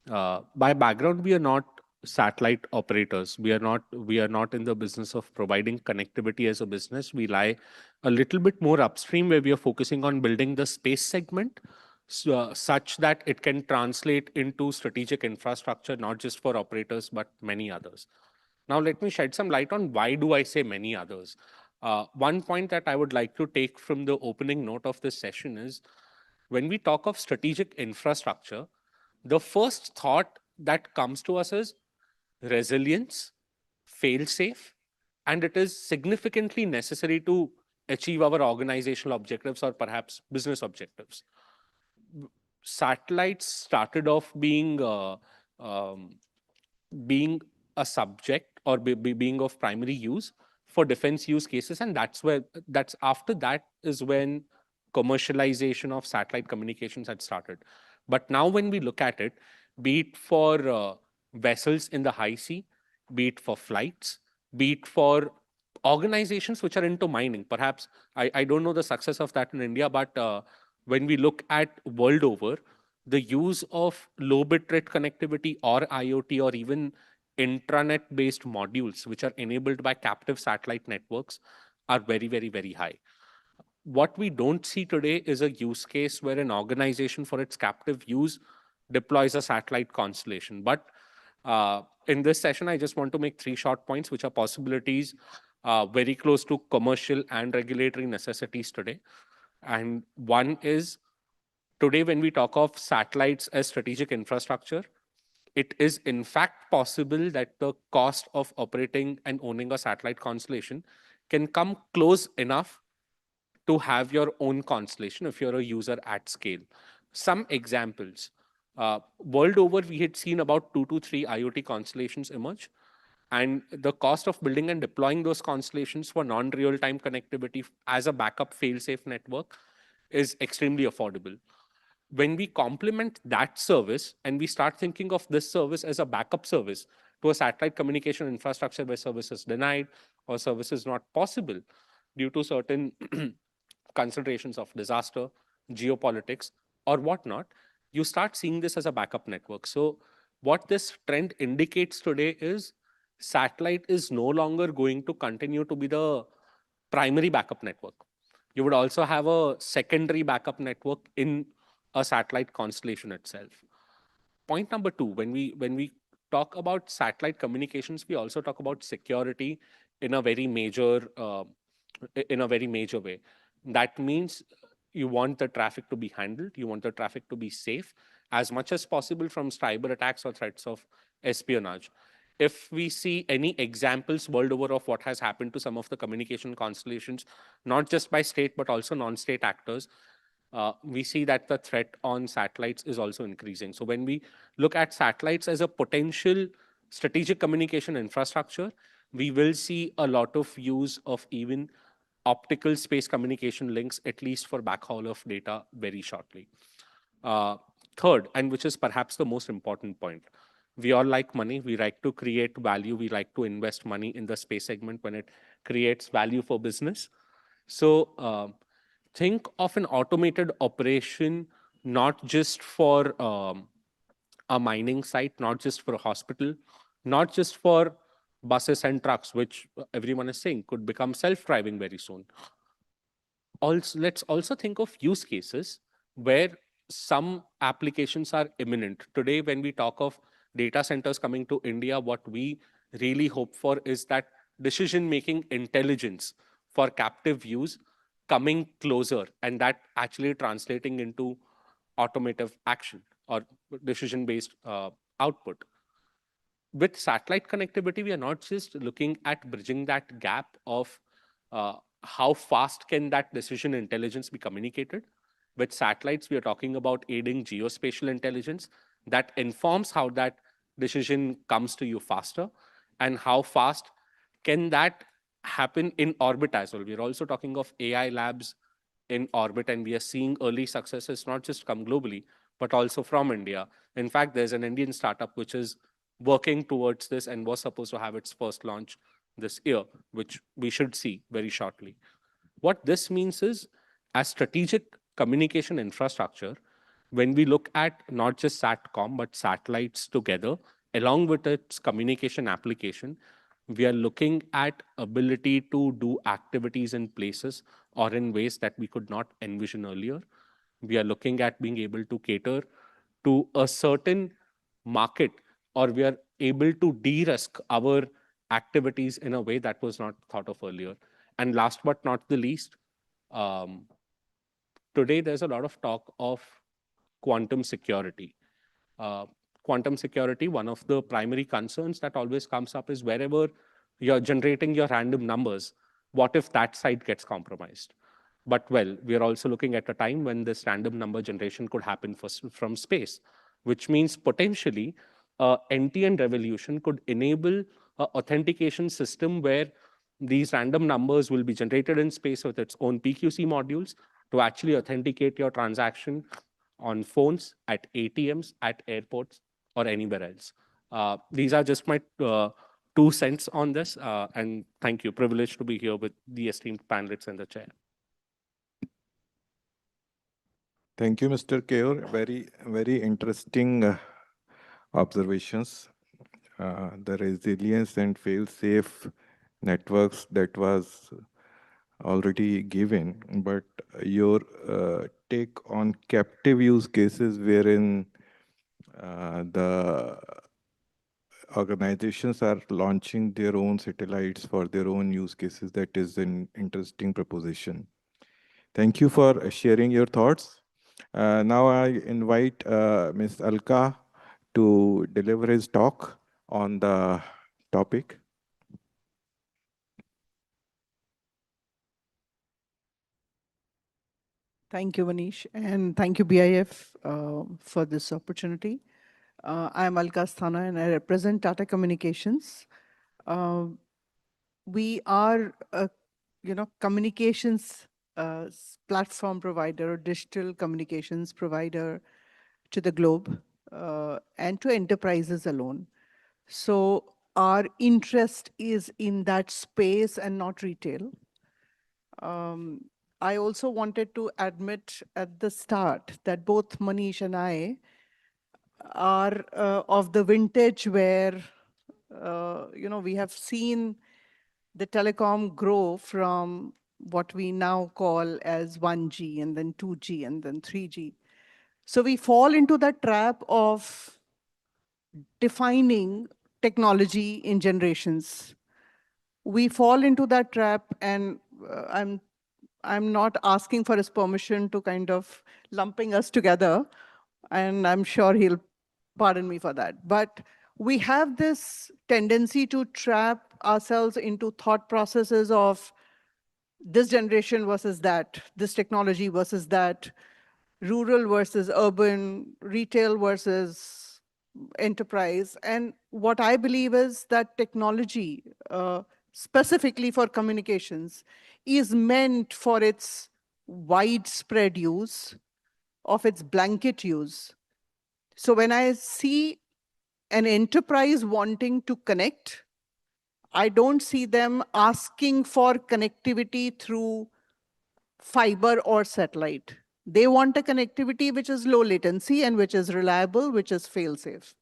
by background, we are not satellite operators. We are not in the business of providing connectivity as a business. We lie a little bit more upstream, where we are focusing on building the space segment, such that it can translate into strategic infrastructure, not just for operators, but many others. Now, let me shed some light on why do I say many others. One point that I would like to take from the opening note of this session is, when we talk of strategic infrastructure, the first thought that comes to us is resilience, fail-safe, and it is significantly necessary to achieve our organizational objectives or perhaps business objectives. Satellites started off being a subject or being of primary use for defense use cases, and that's after that is when commercialization of satellite communications had started. But now when we look at it, be it for vessels in the high sea, be it for flights, be it for organizations which are into mining, perhaps I don't know the success of that in India, but when we look at world over, the use of low bit rate connectivity or IoT or even intranet-based modules, which are enabled by captive satellite networks, are very, very, very high. What we don't see today is a use case where an organization for its captive use deploys a satellite constellation. But in this session, I just want to make 3 short points, which are possibilities very close to commercial and regulatory necessities today. And one is, today, when we talk of satellites as strategic infrastructure, it is in fact possible that the cost of operating and owning a satellite constellation can come close enough to have your own constellation if you're a user at scale. Some examples. World over, we had seen about 2 to 3 IoT constellations emerge. And the cost of building and deploying those constellations for non-real-time connectivity as a backup fail-safe network is extremely affordable. When we complement that service and we start thinking of this service as a backup service to a satellite communication infrastructure where services denied or services not possible due to certain considerations of disaster, geopolitics, or whatnot, you start seeing this as a backup network. So what this trend indicates today is satellite is no longer going to continue to be the primary backup network. You would also have a secondary backup network in a satellite constellation itself. Point number two, when we talk about satellite communications, we also talk about security in a very major way. That means you want the traffic to be handled, you want the traffic to be safe as much as possible from cyber attacks or threats of espionage. If we see any examples world over of what has happened to some of the communication constellations, not just by state but also non-state actors, we see that the threat on satellites is also increasing. So when we look at satellites as a potential strategic communication infrastructure, we will see a lot of use of even optical space communication links, at least for backhaul of data, very shortly. Third, and which is perhaps the most important point, we all like money. We like to create value. We like to invest money in the space segment when it creates value for business. So think of an automated operation, not just for a mining site, not just for a hospital, not just for buses and trucks, which everyone is saying could become self-driving very soon. Also, let's also think of use cases where some applications are imminent. Today, when we talk of data centers coming to India, what we really hope for is that decision-making intelligence for captive use coming closer, and that actually translating into automative action or decision-based output. With satellite connectivity, we are not just looking at bridging that gap of how fast can that decision intelligence be communicated. With satellites, we are talking about aiding geospatial intelligence that informs how that decision comes to you faster, and how fast can that happen in orbit as well. We're also talking of AI labs in orbit, and we are seeing early successes not just come globally, but also from India. In fact, there's an Indian startup which is working towards this and was supposed to have its first launch this year, which we should see very shortly. What this means is, as strategic communication infrastructure, when we look at not just Satcom, but satellites together, along with its communication application, we are looking at ability to do activities in places or in ways that we could not envision earlier. We are looking at being able to cater to a certain market, or we are able to de-risk our activities in a way that was not thought of earlier. And last but not the least, today there's a lot of talk of quantum security. Quantum security, one of the primary concerns that always comes up is wherever you're generating your random numbers, what if that site gets compromised? But well, we are also looking at a time when this random number generation could happen from space, which means potentially end-to-end revolution could enable an authentication system where these random numbers will be generated in space with its own PQC modules to actually authenticate your transaction on phones, at ATMs, at airports, or anywhere else. These are just my 2 cents on this, and thank you. Privileged to be here with the esteemed panelists and the chair. Thank you, Mr. Kaur. Very, very interesting observations. The resilience and fail-safe networks that was already given, but your take on captive use cases wherein the organizations are launching their own satellites for their own use cases, that is an interesting proposition. Thank you for sharing your thoughts. Now I invite Ms. Alka to deliver his talk on the topic. Thank you, Manish, and thank you, BIF, for this opportunity. I am Alka Asthana, and I represent Tata Communications. We are a communications platform provider, or digital communications provider to the globe and to enterprises alone. So our interest is in that space and not retail. I also wanted to admit at the start that both Manish and I are of the vintage where, we have seen the telecom grow from what we now call as 1G and then 2G and then 3G. So we fall into that trap of defining technology in generations. We fall into that trap, and I'm not asking for his permission to kind of lumping us together, and I'm sure he'll pardon me for that. But we have this tendency to trap ourselves into thought processes of this generation versus that, this technology versus that, rural versus urban, retail versus enterprise. And what I believe is that technology, specifically for communications, is meant for its widespread use, of its blanket use. So when I see an enterprise wanting to connect, I don't see them asking for connectivity through fiber or satellite. They want a connectivity which is low latency and which is reliable, which is fail-safe.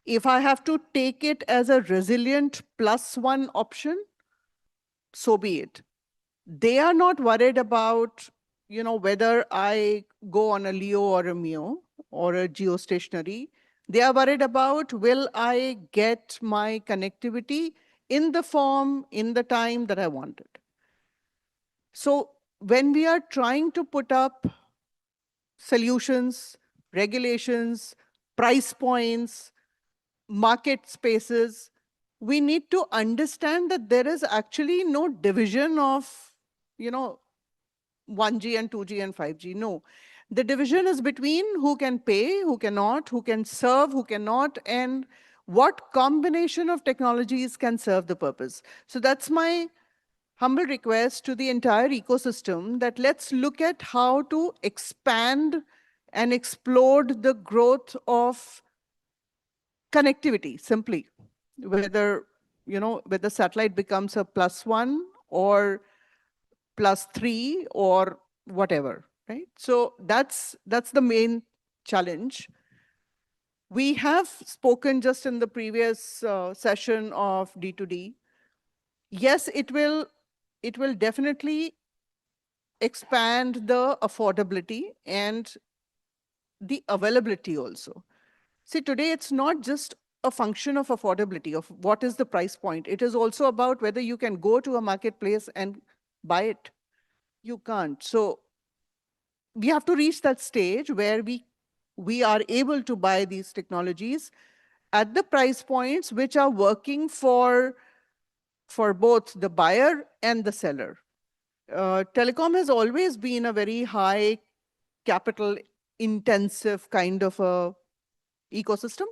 If I have to take it as a resilient +1 option, so be it. They are not worried about, whether I go on a LEO or a MEO or a geostationary. They are worried about, will I get my connectivity in the form, in the time that I want it. So when we are trying to put up solutions, regulations, price points, market spaces, we need to understand that there is actually no division of, 1G and 2G and 5G. No. The division is between who can pay, who cannot, who can serve, who cannot, and what combination of technologies can serve the purpose. So that's my humble request to the entire ecosystem, that let's look at how to expand and explode the growth of connectivity, simply. Whether, whether satellite becomes a +1 or +3 or whatever, right? So that's the main challenge. We have spoken just in the previous session of D2D. Yes, it will definitely expand the affordability and the availability also. See, today it's not just a function of affordability, of what is the price point. It is also about whether you can go to a marketplace and buy it. You can't. So we have to reach that stage where we are able to buy these technologies at the price points which are working for both the buyer and the seller. Telecom has always been a very high capital intensive kind of a ecosystem.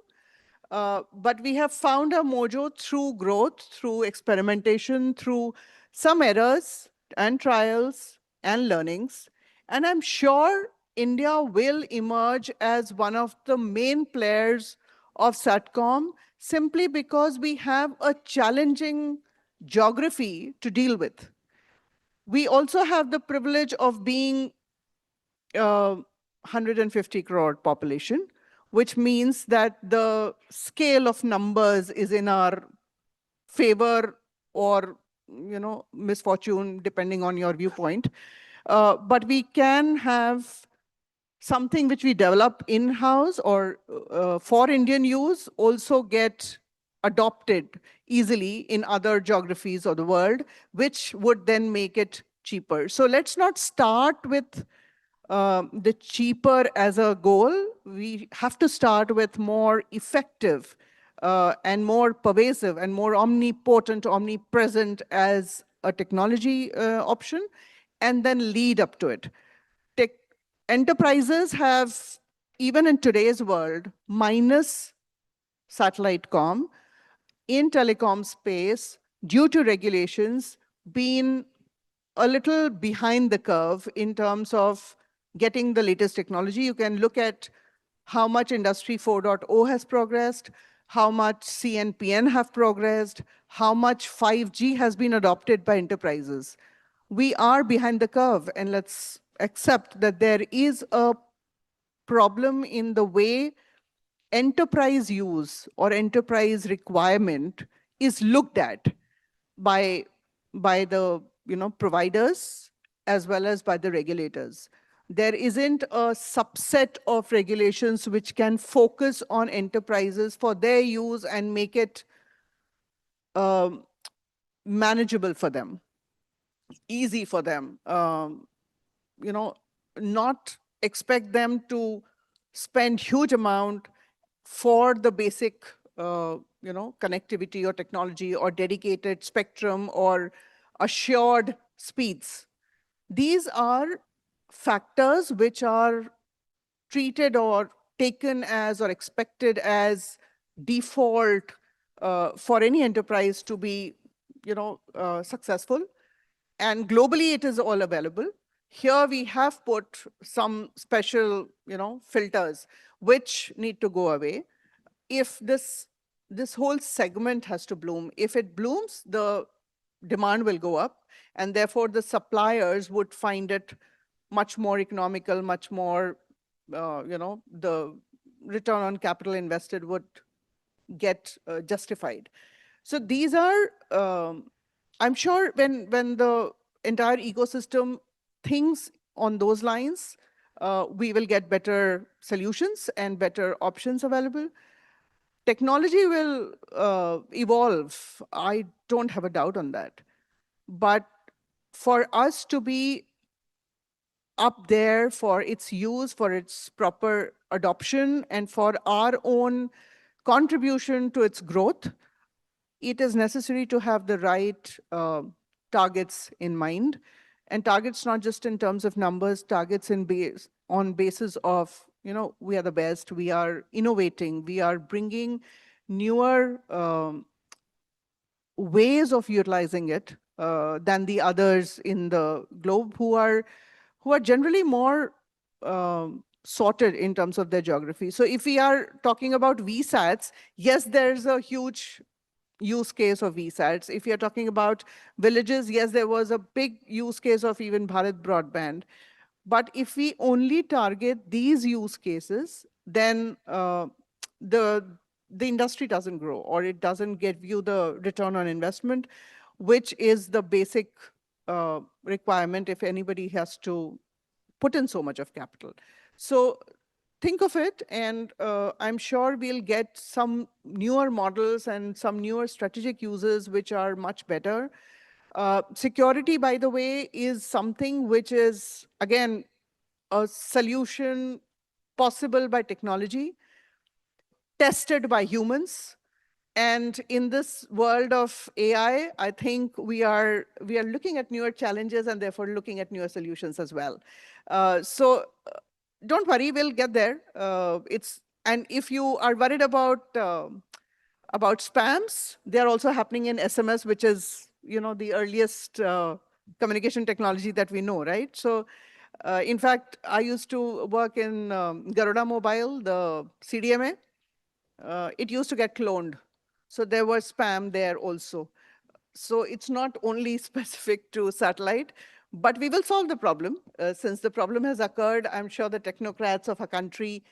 But we have found our mojo through growth, through experimentation, through some errors and trials and learnings. And I'm sure India will emerge as one of the main players of Satcom, simply because we have a challenging geography to deal with. We also have the privilege of being 150 crore population, which means that the scale of numbers is in our favor or, misfortune, depending on your viewpoint. But we can have something which we develop in-house or for Indian use also get adopted easily in other geographies of the world, which would then make it cheaper. So let's not start with the cheaper as a goal. We have to start with more effective and more pervasive and more omnipotent, omnipresent as a technology option, and then lead up to it. Enterprises have, even in today's world, minus satellite com, in telecom space, due to regulations, been a little behind the curve in terms of getting the latest technology. You can look at how much Industry 4.0 has progressed, how much CNPN have progressed, how much 5G has been adopted by enterprises. We are behind the curve, and let's accept that there is a problem in the way enterprise use or enterprise requirement is looked at by the providers as well as by the regulators. There isn't a subset of regulations which can focus on enterprises for their use and make it manageable for them, easy for them. Not expect them to spend huge amount for the basic connectivity or technology or dedicated spectrum or assured speeds. These are factors which are treated or taken as or expected as default for any enterprise to be successful. And globally, it is all available. Here we have put some special, filters which need to go away. If this whole segment has to bloom, if it blooms, the demand will go up, and therefore the suppliers would find it much more economical, much more, the return on capital invested would get justified. So these are, I'm sure when the entire ecosystem thinks on those lines, we will get better solutions and better options available. Technology will evolve. I don't have a doubt on that. But for us to be up there for its use, for its proper adoption, and for our own contribution to its growth, it is necessary to have the right targets in mind. And targets not just in terms of numbers, targets on basis of, we are the best, we are innovating, we are bringing newer ways of utilizing it than the others in the globe who are generally more sorted in terms of their geography. So if we are talking about VSATs, yes, there's a huge use case of VSATs. If you're talking about villages, yes, there was a big use case of even Bharat broadband. But if we only target these use cases, then the industry doesn't grow, or it doesn't give you the return on investment, which is the basic requirement if anybody has to put in so much of capital. So think of it, and I'm sure we'll get some newer models and some newer strategic uses which are much better. Security, by the way, is something which is, again, a solution possible by technology, tested by humans. And in this world of AI, I think we are looking at newer challenges and therefore looking at newer solutions as well. So don't worry, we'll get there. And if you are worried about spams, they are also happening in SMS, which is the earliest communication technology that we know, right? So in fact, I used to work in Garuda Mobile, the CDMA. It used to get cloned. So there was spam there also. So it's not only specific to satellite, but we will solve the problem. Since the problem has occurred, I'm sure the technocrats of a country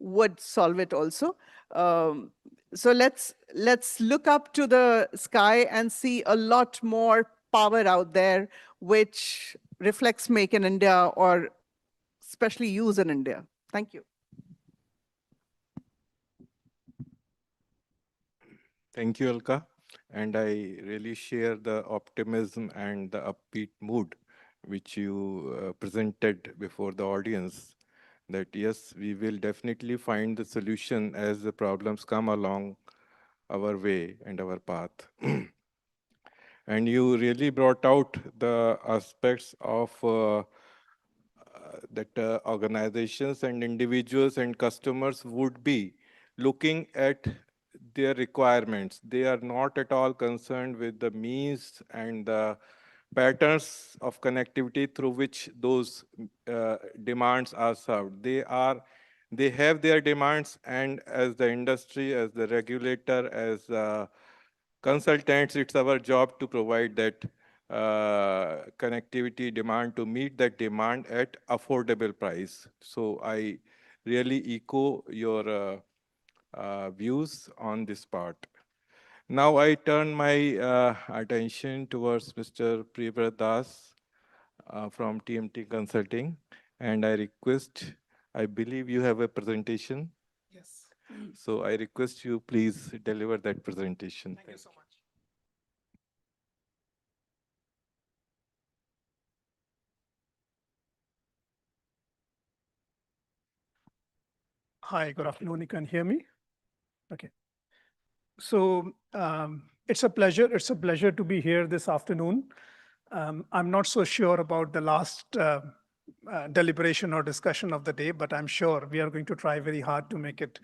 would solve it also. So let's look up to the sky and see a lot more power out there, which reflects Make in India, or especially use in India. Thank you. Thank you, Alka. And I really share the optimism and the upbeat mood which you presented before the audience, that yes, we will definitely find the solution as the problems come along our way and our path. And you really brought out the aspects of that organizations and individuals and customers would be looking at their requirements. They are not at all concerned with the means and the patterns of connectivity through which those demands are served. They are They have their demands, and as the industry, as the regulator, as consultants, it's our job to provide that connectivity demand, to meet that demand at affordable price. So I really echo your views on this part. Now I turn my attention towards Mr. Priyabrat Das from TMT Consulting, and I request, I believe you have a presentation. Yes. So I request you please deliver that presentation. Thank you so much. Hi, good afternoon. You can hear me? Okay. So it's a pleasure. It's a pleasure to be here this afternoon. I'm not so sure about the last deliberation or discussion of the day, but I'm sure we are going to try very hard to make it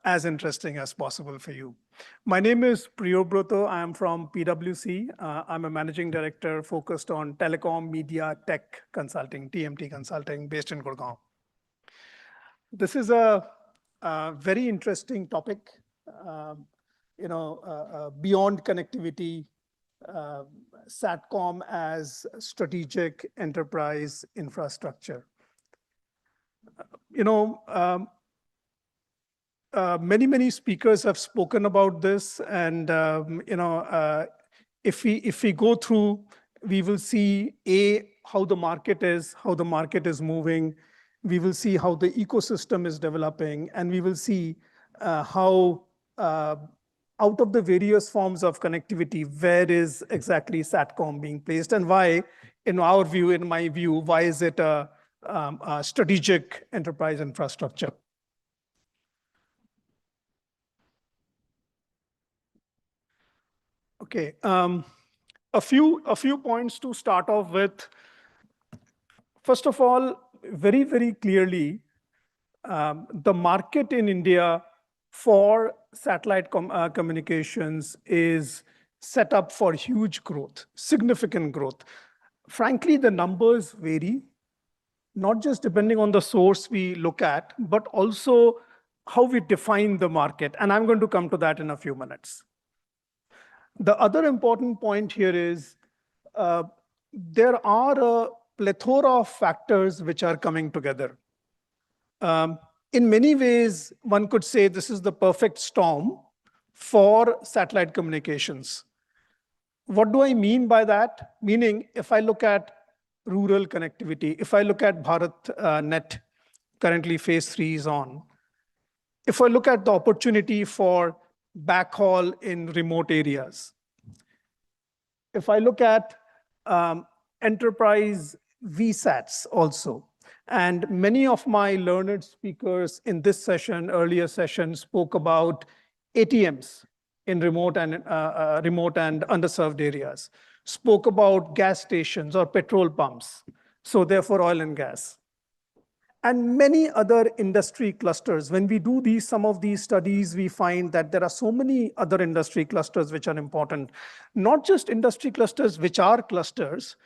as interesting as possible for you. My name is Priyobroto. I'm from PwC. I'm a managing director focused on telecom, media, tech consulting, TMT consulting, based in Gurgaon. This is a very interesting topic. Beyond connectivity, Satcom as strategic enterprise infrastructure. Many speakers have spoken about this, and if we go through, we will see how the market is moving. We will see how the ecosystem is developing, and we will see how out of the various forms of connectivity, where is exactly Satcom being placed, and why, in my view, why is it a strategic enterprise infrastructure? Okay, a few points to start off with. First of all, very clearly, the market in India for satellite communications is set up for huge growth, significant growth. Frankly, the numbers vary, not just depending on the source we look at, but also how we define the market. And I'm going to come to that in a few minutes. The other important point here is there are a plethora of factors which are coming together. In many ways, one could say this is the perfect storm for satellite communications. What do I mean by that? Meaning, if I look at rural connectivity, if I look at Bharat Net, currently phase 3 is on. If I look at the opportunity for backhaul in remote areas, if I look at enterprise VSATs also, and many of my learned speakers in this session, earlier session, spoke about ATMs in remote and underserved areas, spoke about gas stations or petrol pumps, so therefore oil and gas. And many other industry clusters. When we do some of these studies, we find that there are so many other industry clusters which are important. Not just industry clusters which are clusters,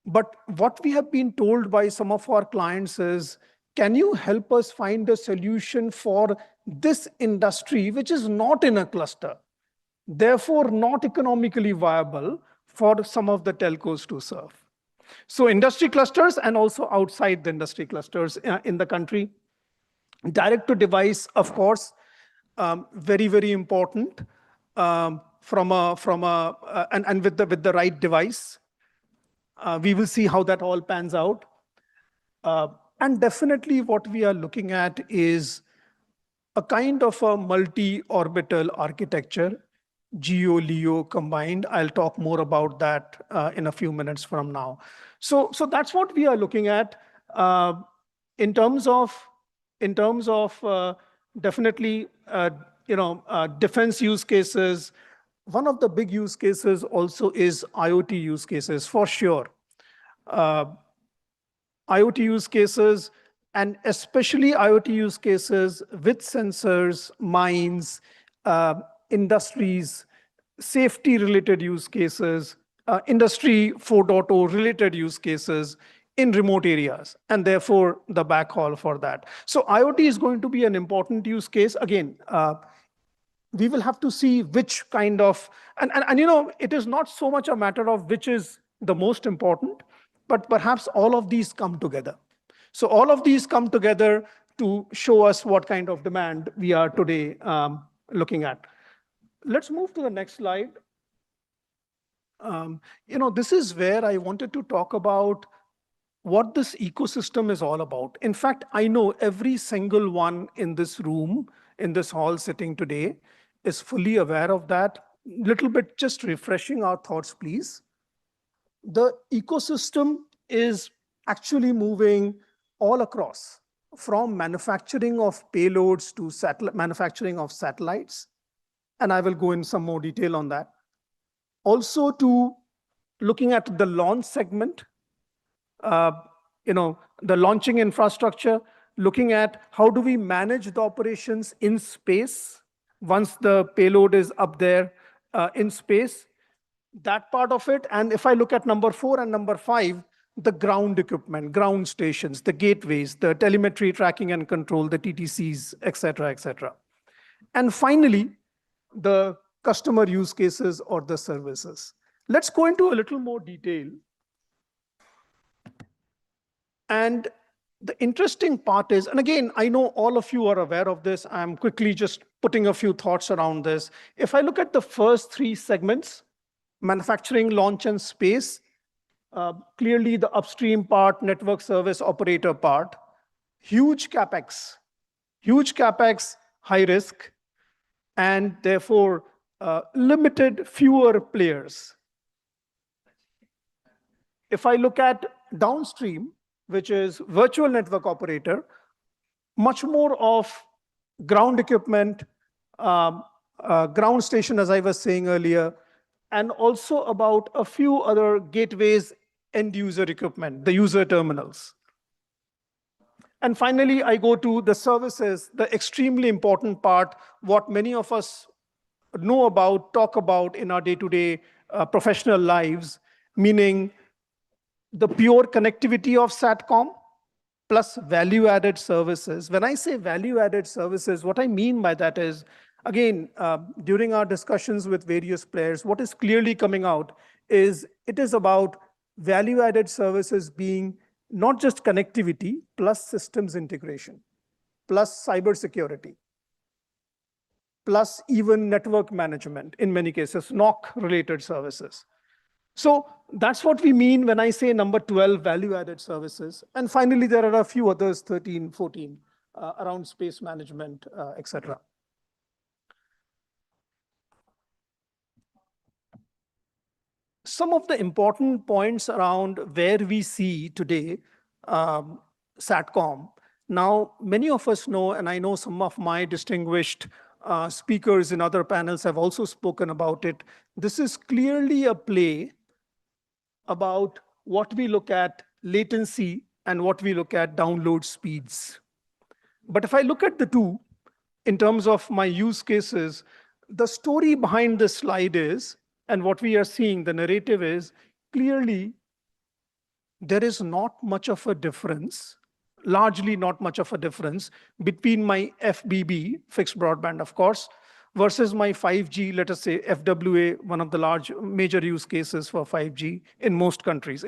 but what we have been told by some of our clients is, can you help us find a solution for this industry which is not in a cluster, therefore not economically viable for some of the telcos to serve? So industry clusters and also outside the industry clusters in the country. Direct to device, of course, very important and with the right device. We will see how that all pans out. And definitely what we are looking at is a kind of a multi-orbital architecture, GEO, LEO combined. I'll talk more about that in a few minutes from now. So that's what we are looking at in terms of definitely defense use cases. One of the big use cases also is IoT use cases, for sure. IoT use cases, and especially IoT use cases with sensors, mines, industries, safety-related use cases, Industry 4.0 related use cases, in remote areas, and therefore the backhaul for that. So IoT is going to be an important use case. Again, we will have to see which kind of, and you know, it is not so much a matter of which is the most important, but perhaps all of these come together. So all of these come together to show us what kind of demand we are today looking at. Let's move to the next slide. You know, this is where I wanted to talk about what this ecosystem is all about. In fact, I know every single one in this room, in this hall sitting today, is fully aware of that. Little bit just refreshing our thoughts, please. The ecosystem is actually moving all across, from manufacturing of payloads to manufacturing of satellites. And I will go in some more detail on that. Also to looking at the launch segment, you know, the launching infrastructure, looking at how do we manage the operations in space once the payload is up there in space, that part of it. And if I look at number 4 and number 5, the ground equipment, ground stations, the gateways, the telemetry tracking and control, the TTCs, et cetera, et cetera. And finally, the customer use cases or the services. Let's go into a little more detail. And the interesting part is, and again, I know all of you are aware of this. I'm quickly just putting a few thoughts around this. If I look at the first 3 segments, manufacturing, launch, and space, clearly the upstream part, network service operator part, huge capex, high risk, and therefore limited, fewer players. If I look at downstream, which is virtual network operator, much more of ground equipment, ground station, as I was saying earlier, and also about a few other gateways, end user equipment, the user terminals. And finally, I go to the services, the extremely important part, what many of us know about, talk about in our day-to-day professional lives, meaning the pure connectivity of Satcom plus value-added services. When I say value-added services, what I mean by that is, again, during our discussions with various players, what is clearly coming out is it is about value-added services being not just connectivity plus systems integration, plus cybersecurity, plus even network management, in many cases, NOC-related services. So that's what we mean when I say number 12, value-added services. And finally, there are a few others, 13, 14, around space management, et cetera. Some of the important points around where we see today Satcom. Now, many of us know, and I know some of my distinguished speakers in other panels have also spoken about it. This is clearly a play about what we look at latency and what we look at download speeds. But if I look at the two, in terms of my use cases, the story behind this slide is, and what we are seeing, the narrative is, clearly there is not much of a difference, largely not much of a difference between my FBB, fixed broadband, of course, versus my 5G, let us say FWA, one of the large major use cases for 5G in most countries,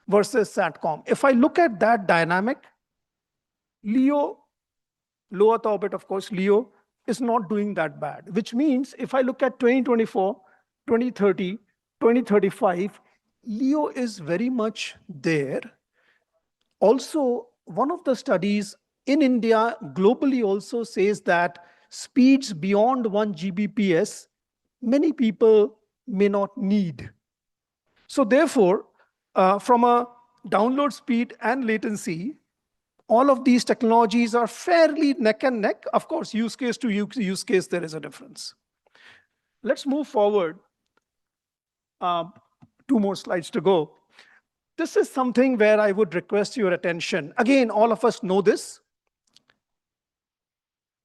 versus Satcom. If I look at that dynamic, LEO, low Earth orbit, of course, LEO is not doing that bad, which means if I look at 2024, 2030, 2035, LEO is very much there. Also, one of the studies in India globally also says that speeds beyond 1 Gbps, many people may not need. So therefore, from a download speed and latency, all of these technologies are fairly neck and neck. Of course, use case to use case, there is a difference. Let's move forward. 2 more slides to go. This is something where I would request your attention. Again, all of us know this.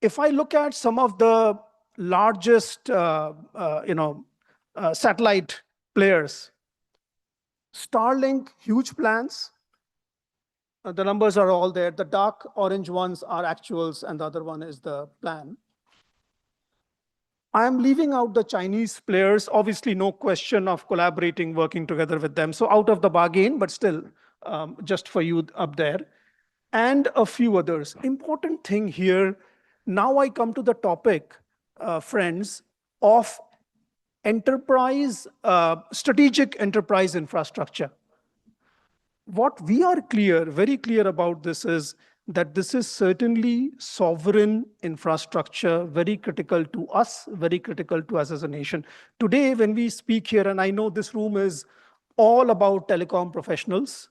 If I look at some of the largest satellite players, Starlink, huge plans. The numbers are all there. The dark orange ones are actuals, and the other one is the plan. I'm leaving out the Chinese players, obviously no question of collaborating, working together with them. So out of the bargain, but still, just for you up there. And a few others. Important thing here, now I come to the topic, friends, of enterprise, strategic enterprise infrastructure. What we are clear, very clear about this is that this is certainly sovereign infrastructure, very critical to us, very critical to us as a nation. Today, when we speak here, and I know this room is all about telecom professionals,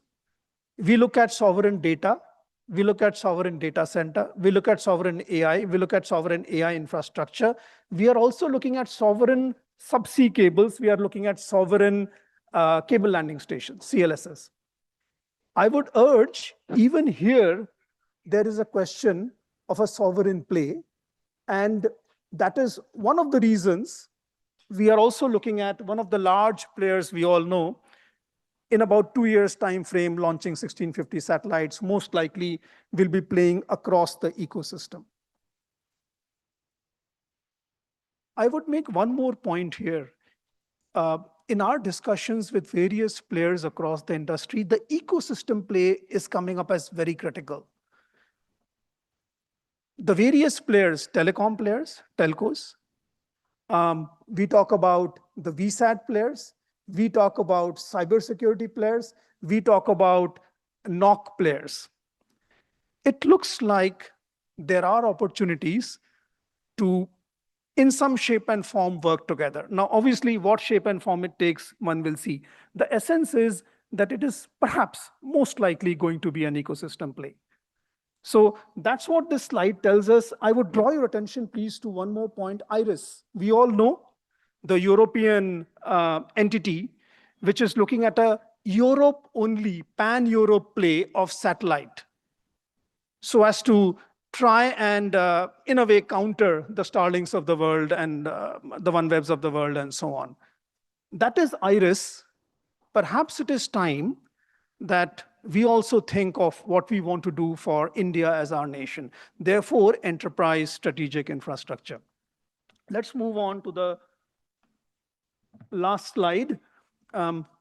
we look at sovereign data, we look at sovereign data center, we look at sovereign AI, we look at sovereign AI infrastructure. We are also looking at sovereign subsea cables, we are looking at sovereign cable landing stations, CLSS. I would urge, even here, there is a question of a sovereign play. And that is one of the reasons we are also looking at one of the large players we all know, in about 2 years time frame, launching 1650 satellites, most likely will be playing across the ecosystem. I would make one more point here. In our discussions with various players across the industry, the ecosystem play is coming up as very critical. The various players, telecom players, telcos, we talk about the VSAT players, we talk about cybersecurity players, we talk about NOC players. It looks like there are opportunities to, in some shape and form, work together. Now, obviously, what shape and form it takes, one will see. The essence is that it is perhaps most likely going to be an ecosystem play. So that's what this slide tells us. I would draw your attention, please, to one more point, IRIS. We all know the European entity, which is looking at a Europe-only, pan-Europe play of satellite, so as to try and, in a way, counter the Starlinks of the world and the OneWebs of the world and so on. That is IRIS. Perhaps it is time that we also think of what we want to do for India as our nation. Therefore, enterprise strategic infrastructure. Let's move on to the last slide.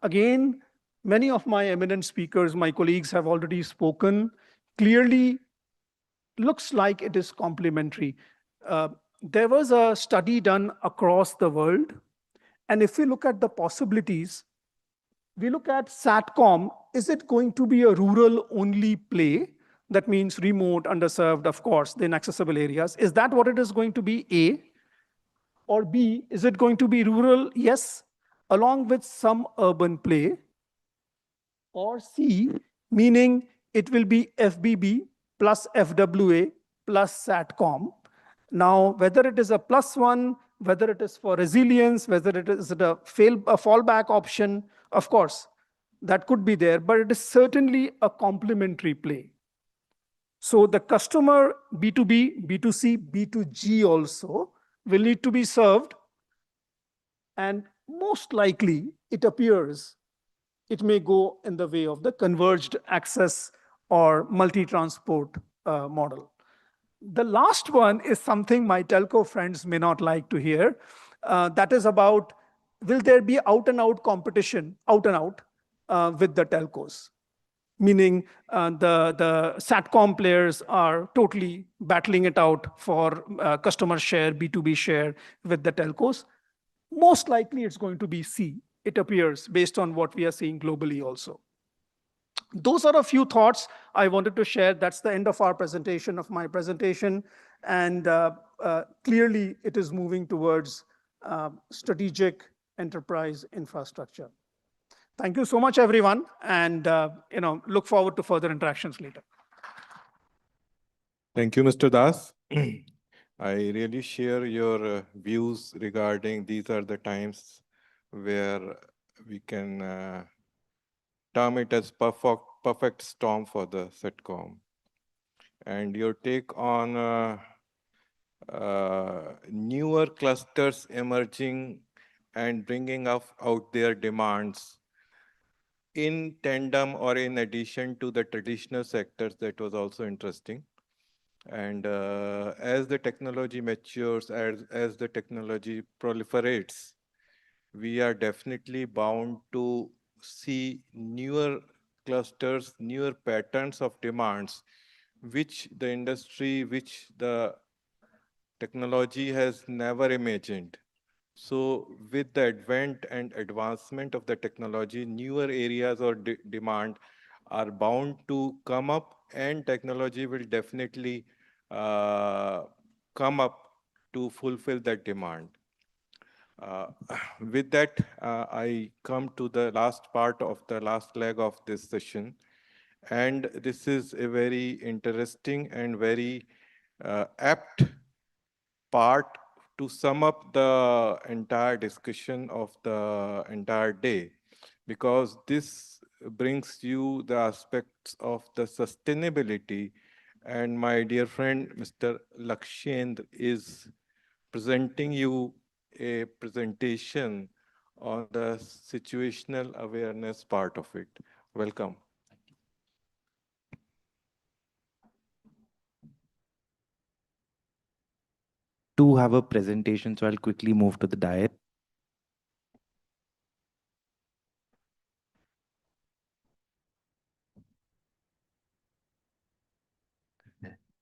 Again, many of my eminent speakers, my colleagues have already spoken. Clearly, looks like it is complementary. There was a study done across the world. And if we look at the possibilities, we look at Satcom, is it going to be a rural-only play? That means remote, underserved, of course, the inaccessible areas. Is that what it is going to be, A? Or B, is it going to be rural? Yes, along with some urban play. Or C, meaning it will be FBB plus FWA plus Satcom. Now, whether it is a plus one, whether it is for resilience, whether it is a fallback option, of course, that could be there, but it is certainly a complementary play. So the customer B2B, B2C, B2G also will need to be served. And most likely, it appears, it may go in the way of the converged access or multi-transport model. The last one is something my telco friends may not like to hear. That is about, will there be out and out competition, out and out, with the telcos? Meaning the Satcom players are totally battling it out for customer share, B2B share with the telcos. Most likely it's going to be C, it appears, based on what we are seeing globally also. Those are a few thoughts I wanted to share. That's the end of our presentation, of my presentation. And clearly, it is moving towards strategic enterprise infrastructure. Thank you so much, everyone. And look forward to further interactions later. Thank you, Mr. Das. I really share your views regarding these are the times where we can term it as perfect storm for the Satcom. And your take on newer clusters emerging and bringing out their demands in tandem or in addition to the traditional sectors, that was also interesting. And as the technology matures, as the technology proliferates, we are definitely bound to see newer clusters, newer patterns of demands, which the industry, which the technology has never imagined. So with the advent and advancement of the technology, newer areas or demand are bound to come up, and technology will definitely uh, come up to fulfill that demand. Uh, with that, I come to the last part of the last leg of this session. And this is a very interesting and very apt part to sum up the entire discussion of the entire day, because this brings you the aspects of the sustainability. And my dear friend, Mr. Lakshendra, is presenting you a presentation on the situational awareness part of it. Welcome. To have a presentation, so I'll quickly move to the diet.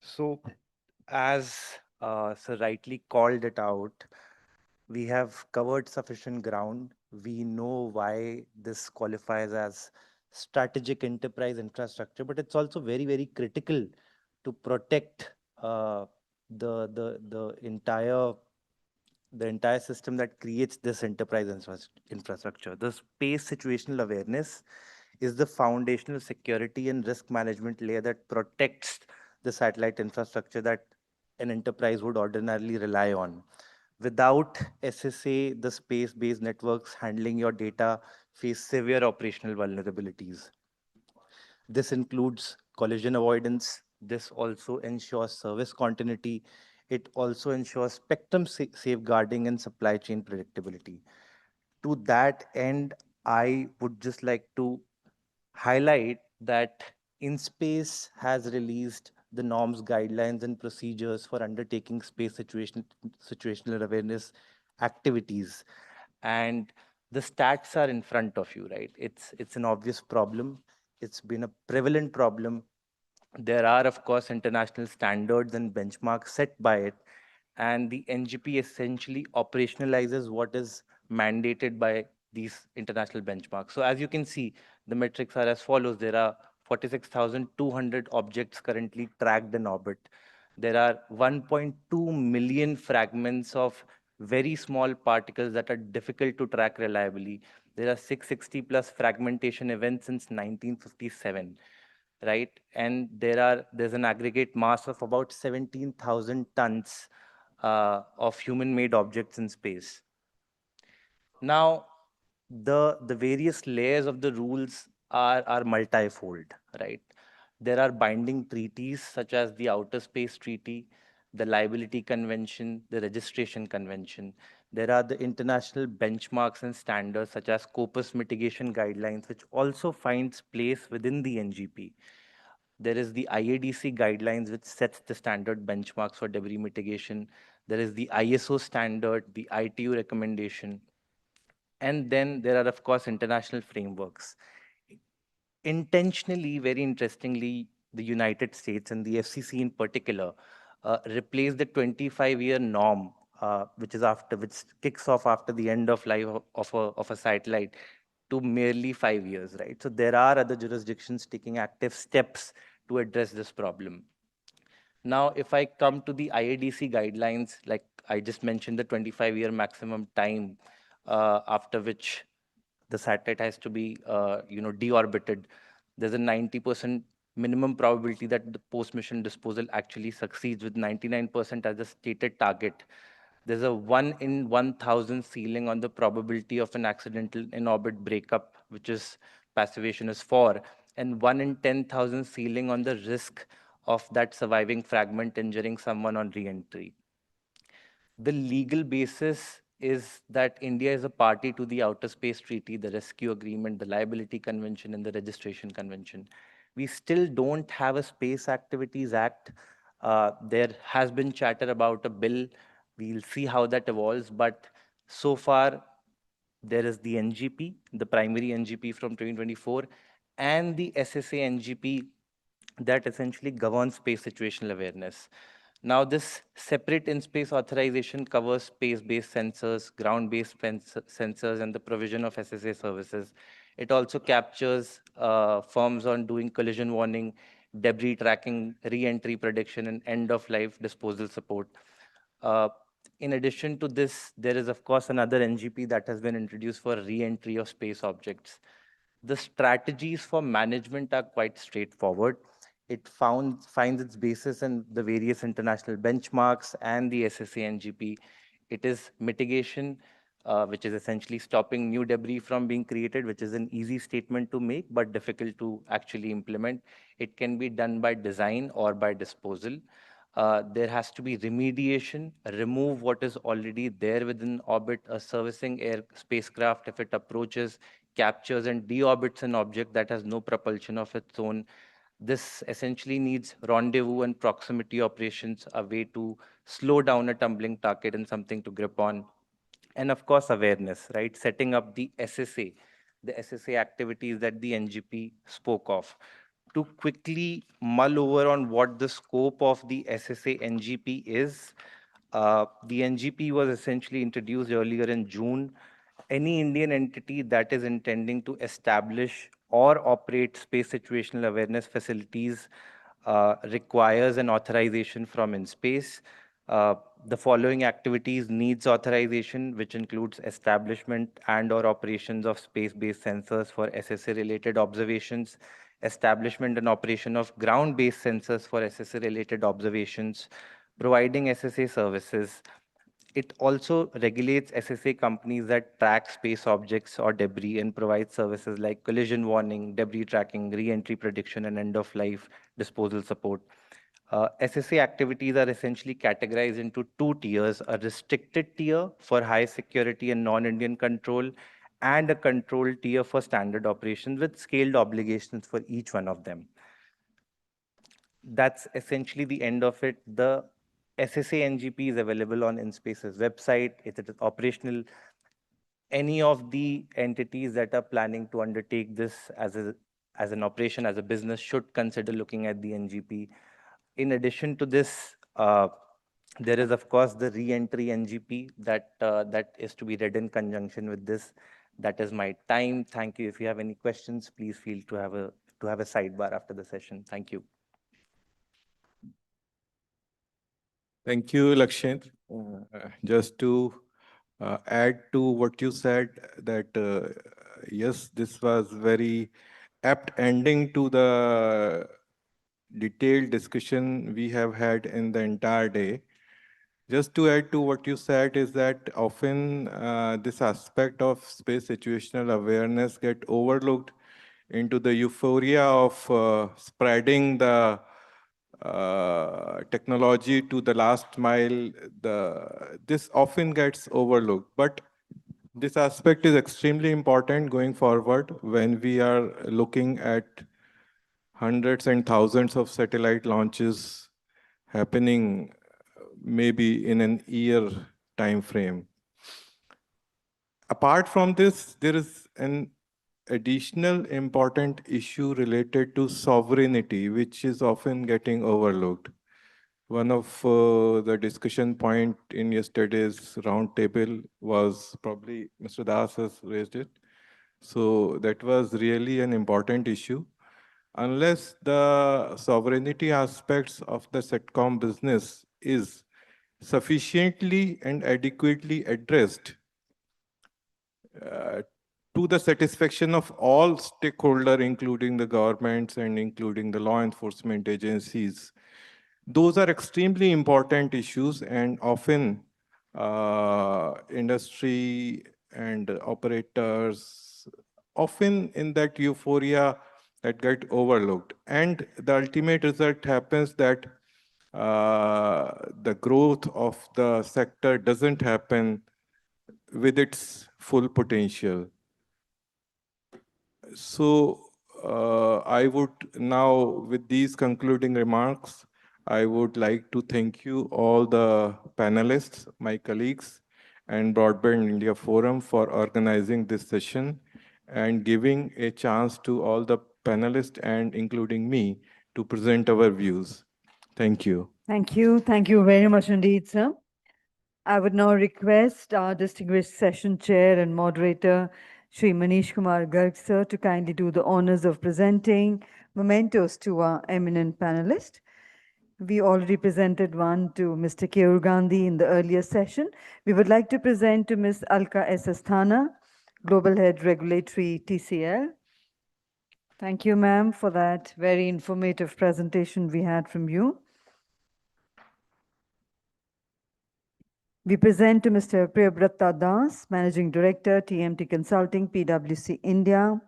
So, as Sir rightly called it out, we have covered sufficient ground. We know why this qualifies as strategic enterprise infrastructure, but it's also very, very critical to protect the entire system that creates this enterprise infrastructure. The space situational awareness is the foundational security and risk management layer that protects the satellite infrastructure that an enterprise would ordinarily rely on. Without SSA, the space-based networks handling your data face severe operational vulnerabilities. This includes collision avoidance. This also ensures service continuity. It also ensures spectrum safeguarding and supply chain predictability. To that end, I would just like to highlight that InSpace has released the norms, guidelines, and procedures for undertaking space situational awareness activities. And the stats are in front of you, right? It's an obvious problem. It's been a prevalent problem. There are, of course, international standards and benchmarks set by it, and the NGP essentially operationalizes what is mandated by these international benchmarks. So as you can see, the metrics are as follows. There are 46,200 objects currently tracked in orbit. There are 1.2 million fragments of very small particles that are difficult to track reliably. There are 660 plus fragmentation events since 1957, right? And there's an aggregate mass of about 17,000 tons of human-made objects in space. Now, the various layers of the rules are multifold, right? There are binding treaties such as the Outer Space Treaty, the Liability Convention, the Registration Convention. There are the international benchmarks and standards such as Scopus Mitigation Guidelines, which also finds place within the NGP. There is the IADC guidelines, which sets the standard benchmarks for debris mitigation. There is the ISO standard, the ITU recommendation. And then there are, of course, international frameworks. Intentionally, very interestingly, the United States and the FCC in particular replaced the 25-year norm, which kicks off after the end of life of a satellite, to merely 5 years, right? So there are other jurisdictions taking active steps to address this problem. Now, if I come to the IADC guidelines, like I just mentioned, the 25-year maximum time after which the satellite has to be, deorbited. There's a 90% minimum probability that the post-mission disposal actually succeeds, with 99% as a stated target. There's a 1 in 1,000 ceiling on the probability of an accidental in-orbit breakup, which is passivation is 4, and 1 in 10,000 ceiling on the risk of that surviving fragment injuring someone on re-entry. The legal basis is that India is a party to the Outer Space Treaty, the Rescue Agreement, the Liability Convention, and the Registration Convention. We still don't have a Space Activities Act. There has been chatter about a bill. We'll see how that evolves, but so far there is the NGP, the primary NGP from 2024, and the SSA NGP that essentially governs space situational awareness. Now, this separate in-space authorization covers space-based sensors, ground-based sensors, and the provision of SSA services. It also captures firms on doing collision warning, debris tracking, re-entry prediction, and end-of-life disposal support. In addition to this, there is, of course, another NGP that has been introduced for re-entry of space objects. The strategies for management are quite straightforward. It finds its basis in the various international benchmarks and the SSA NGP. It is mitigation, which is essentially stopping new debris from being created, which is an easy statement to make, but difficult to actually implement. It can be done by design or by disposal. There has to be remediation, remove what is already there within orbit, a servicing air spacecraft, if it approaches, captures and deorbits an object that has no propulsion of its own. This essentially needs rendezvous and proximity operations, a way to slow down a tumbling target and something to grip on. And of course, awareness, right? Setting up the SSA activities that the NGP spoke of. To quickly mull over on what the scope of the SSA NGP is, the NGP was essentially introduced earlier in June. Any Indian entity that is intending to establish or operate space situational awareness facilities requires an authorization from InSpace. The following activities needs authorization, which includes establishment and or operations of space-based sensors for SSA-related observations, establishment and operation of ground-based sensors for SSA-related observations, providing SSA services. It also regulates SSA companies that track space objects or debris and provides services like collision warning, debris tracking, re-entry prediction, and end-of-life disposal support. SSA activities are essentially categorized into two tiers, a restricted tier for high security and non-Indian control, and a controlled tier for standard operations with scaled obligations for each one of them. That's essentially the end of it. The SSA NGP is available on InSpace's website. It is operational. Any of the entities that are planning to undertake this as an operation, as a business, should consider looking at the NGP. In addition to this, there is, of course, the re-entry NGP that is to be read in conjunction with this. That is my time. Thank you. If you have any questions, please feel to have a sidebar after the session. Thank you. Thank you, Lakshant. Just to add to what you said, that yes, this was very apt ending to the detailed discussion we have had in the entire day. Just to add to what you said is that often this aspect of space situational awareness get overlooked into the euphoria of spreading the technology to the last mile. This often gets overlooked, but this aspect is extremely important going forward when we are looking at hundreds and thousands of satellite launches happening maybe in an year time frame. Apart from this, there is an additional important issue related to sovereignty, which is often getting overlooked. One of the discussion point in yesterday's roundtable was probably Mr. Das has raised it. So that was really an important issue. Unless the sovereignty aspects of the Satcom business is sufficiently and adequately addressed to the satisfaction of all stakeholders, including the governments and including the law enforcement agencies, those are extremely important issues, and often industry and operators, often in that euphoria, that get overlooked. And the ultimate result happens that the growth of the sector doesn't happen with its full potential. So I would now, with these concluding remarks, I would like to thank you all the panelists, my colleagues, and Broadband India Forum for organizing this session and giving a chance to all the panelists and including me to present our views. Thank you. Thank you. Thank you very much indeed, sir. I would now request our distinguished session chair and moderator, Shri Manish Kumar Garg, sir, to kindly do the honors of presenting mementos to our eminent panelists. We already presented one to Mr. Keyur Gandhi in the earlier session. We would like to present to Ms. Alka S. Asthana, Global Head Regulatory TCL. Thank you, ma'am, for that very informative presentation we had from you. We present to Mr. Priyabrata Das, Managing Director, TMT Consulting, PwC India.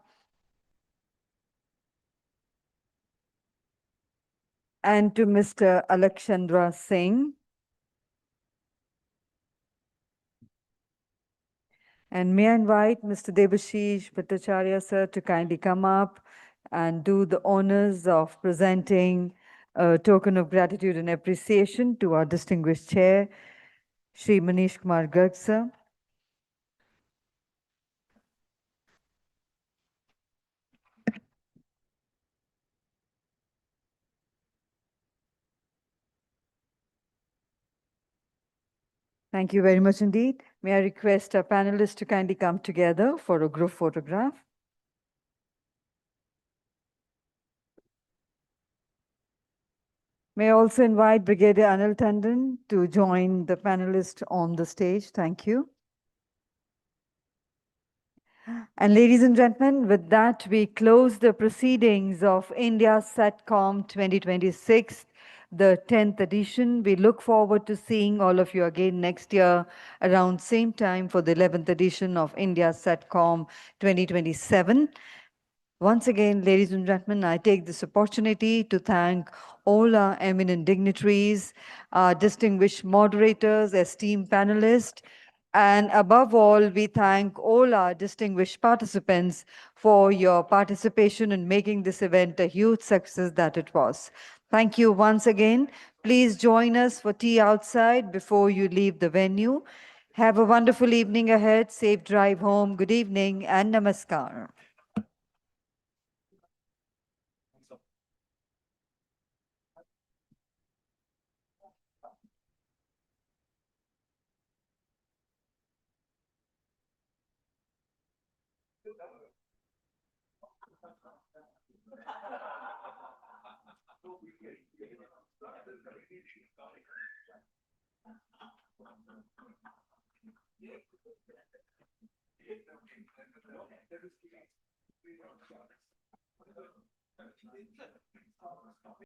And to Mr. Alakshandra Singh. And may I invite Mr. Debashish Bhattacharya, sir, to kindly come up and do the honors of presenting a token of gratitude and appreciation to our distinguished chair, Shri Manish Kumar Garg, sir. Thank you very much indeed. May I request our panelists to kindly come together for a group photograph. May I also invite Brigadier Anil Tandon to join the panelists on the stage. Thank you. And ladies and gentlemen, with that, we close the proceedings of India Satcom 2026, the 10th edition. We look forward to seeing all of you again next year around same time for the 11th edition of India Satcom 2027. Once again, ladies and gentlemen, I take this opportunity to thank all our eminent dignitaries, our distinguished moderators, esteemed panelists, and above all, we thank all our distinguished participants for your participation in making this event a huge success that it was. Thank you once again. Please join us for tea outside before you leave the venue. Have a wonderful evening ahead. Safe drive home. Good evening and namaskar.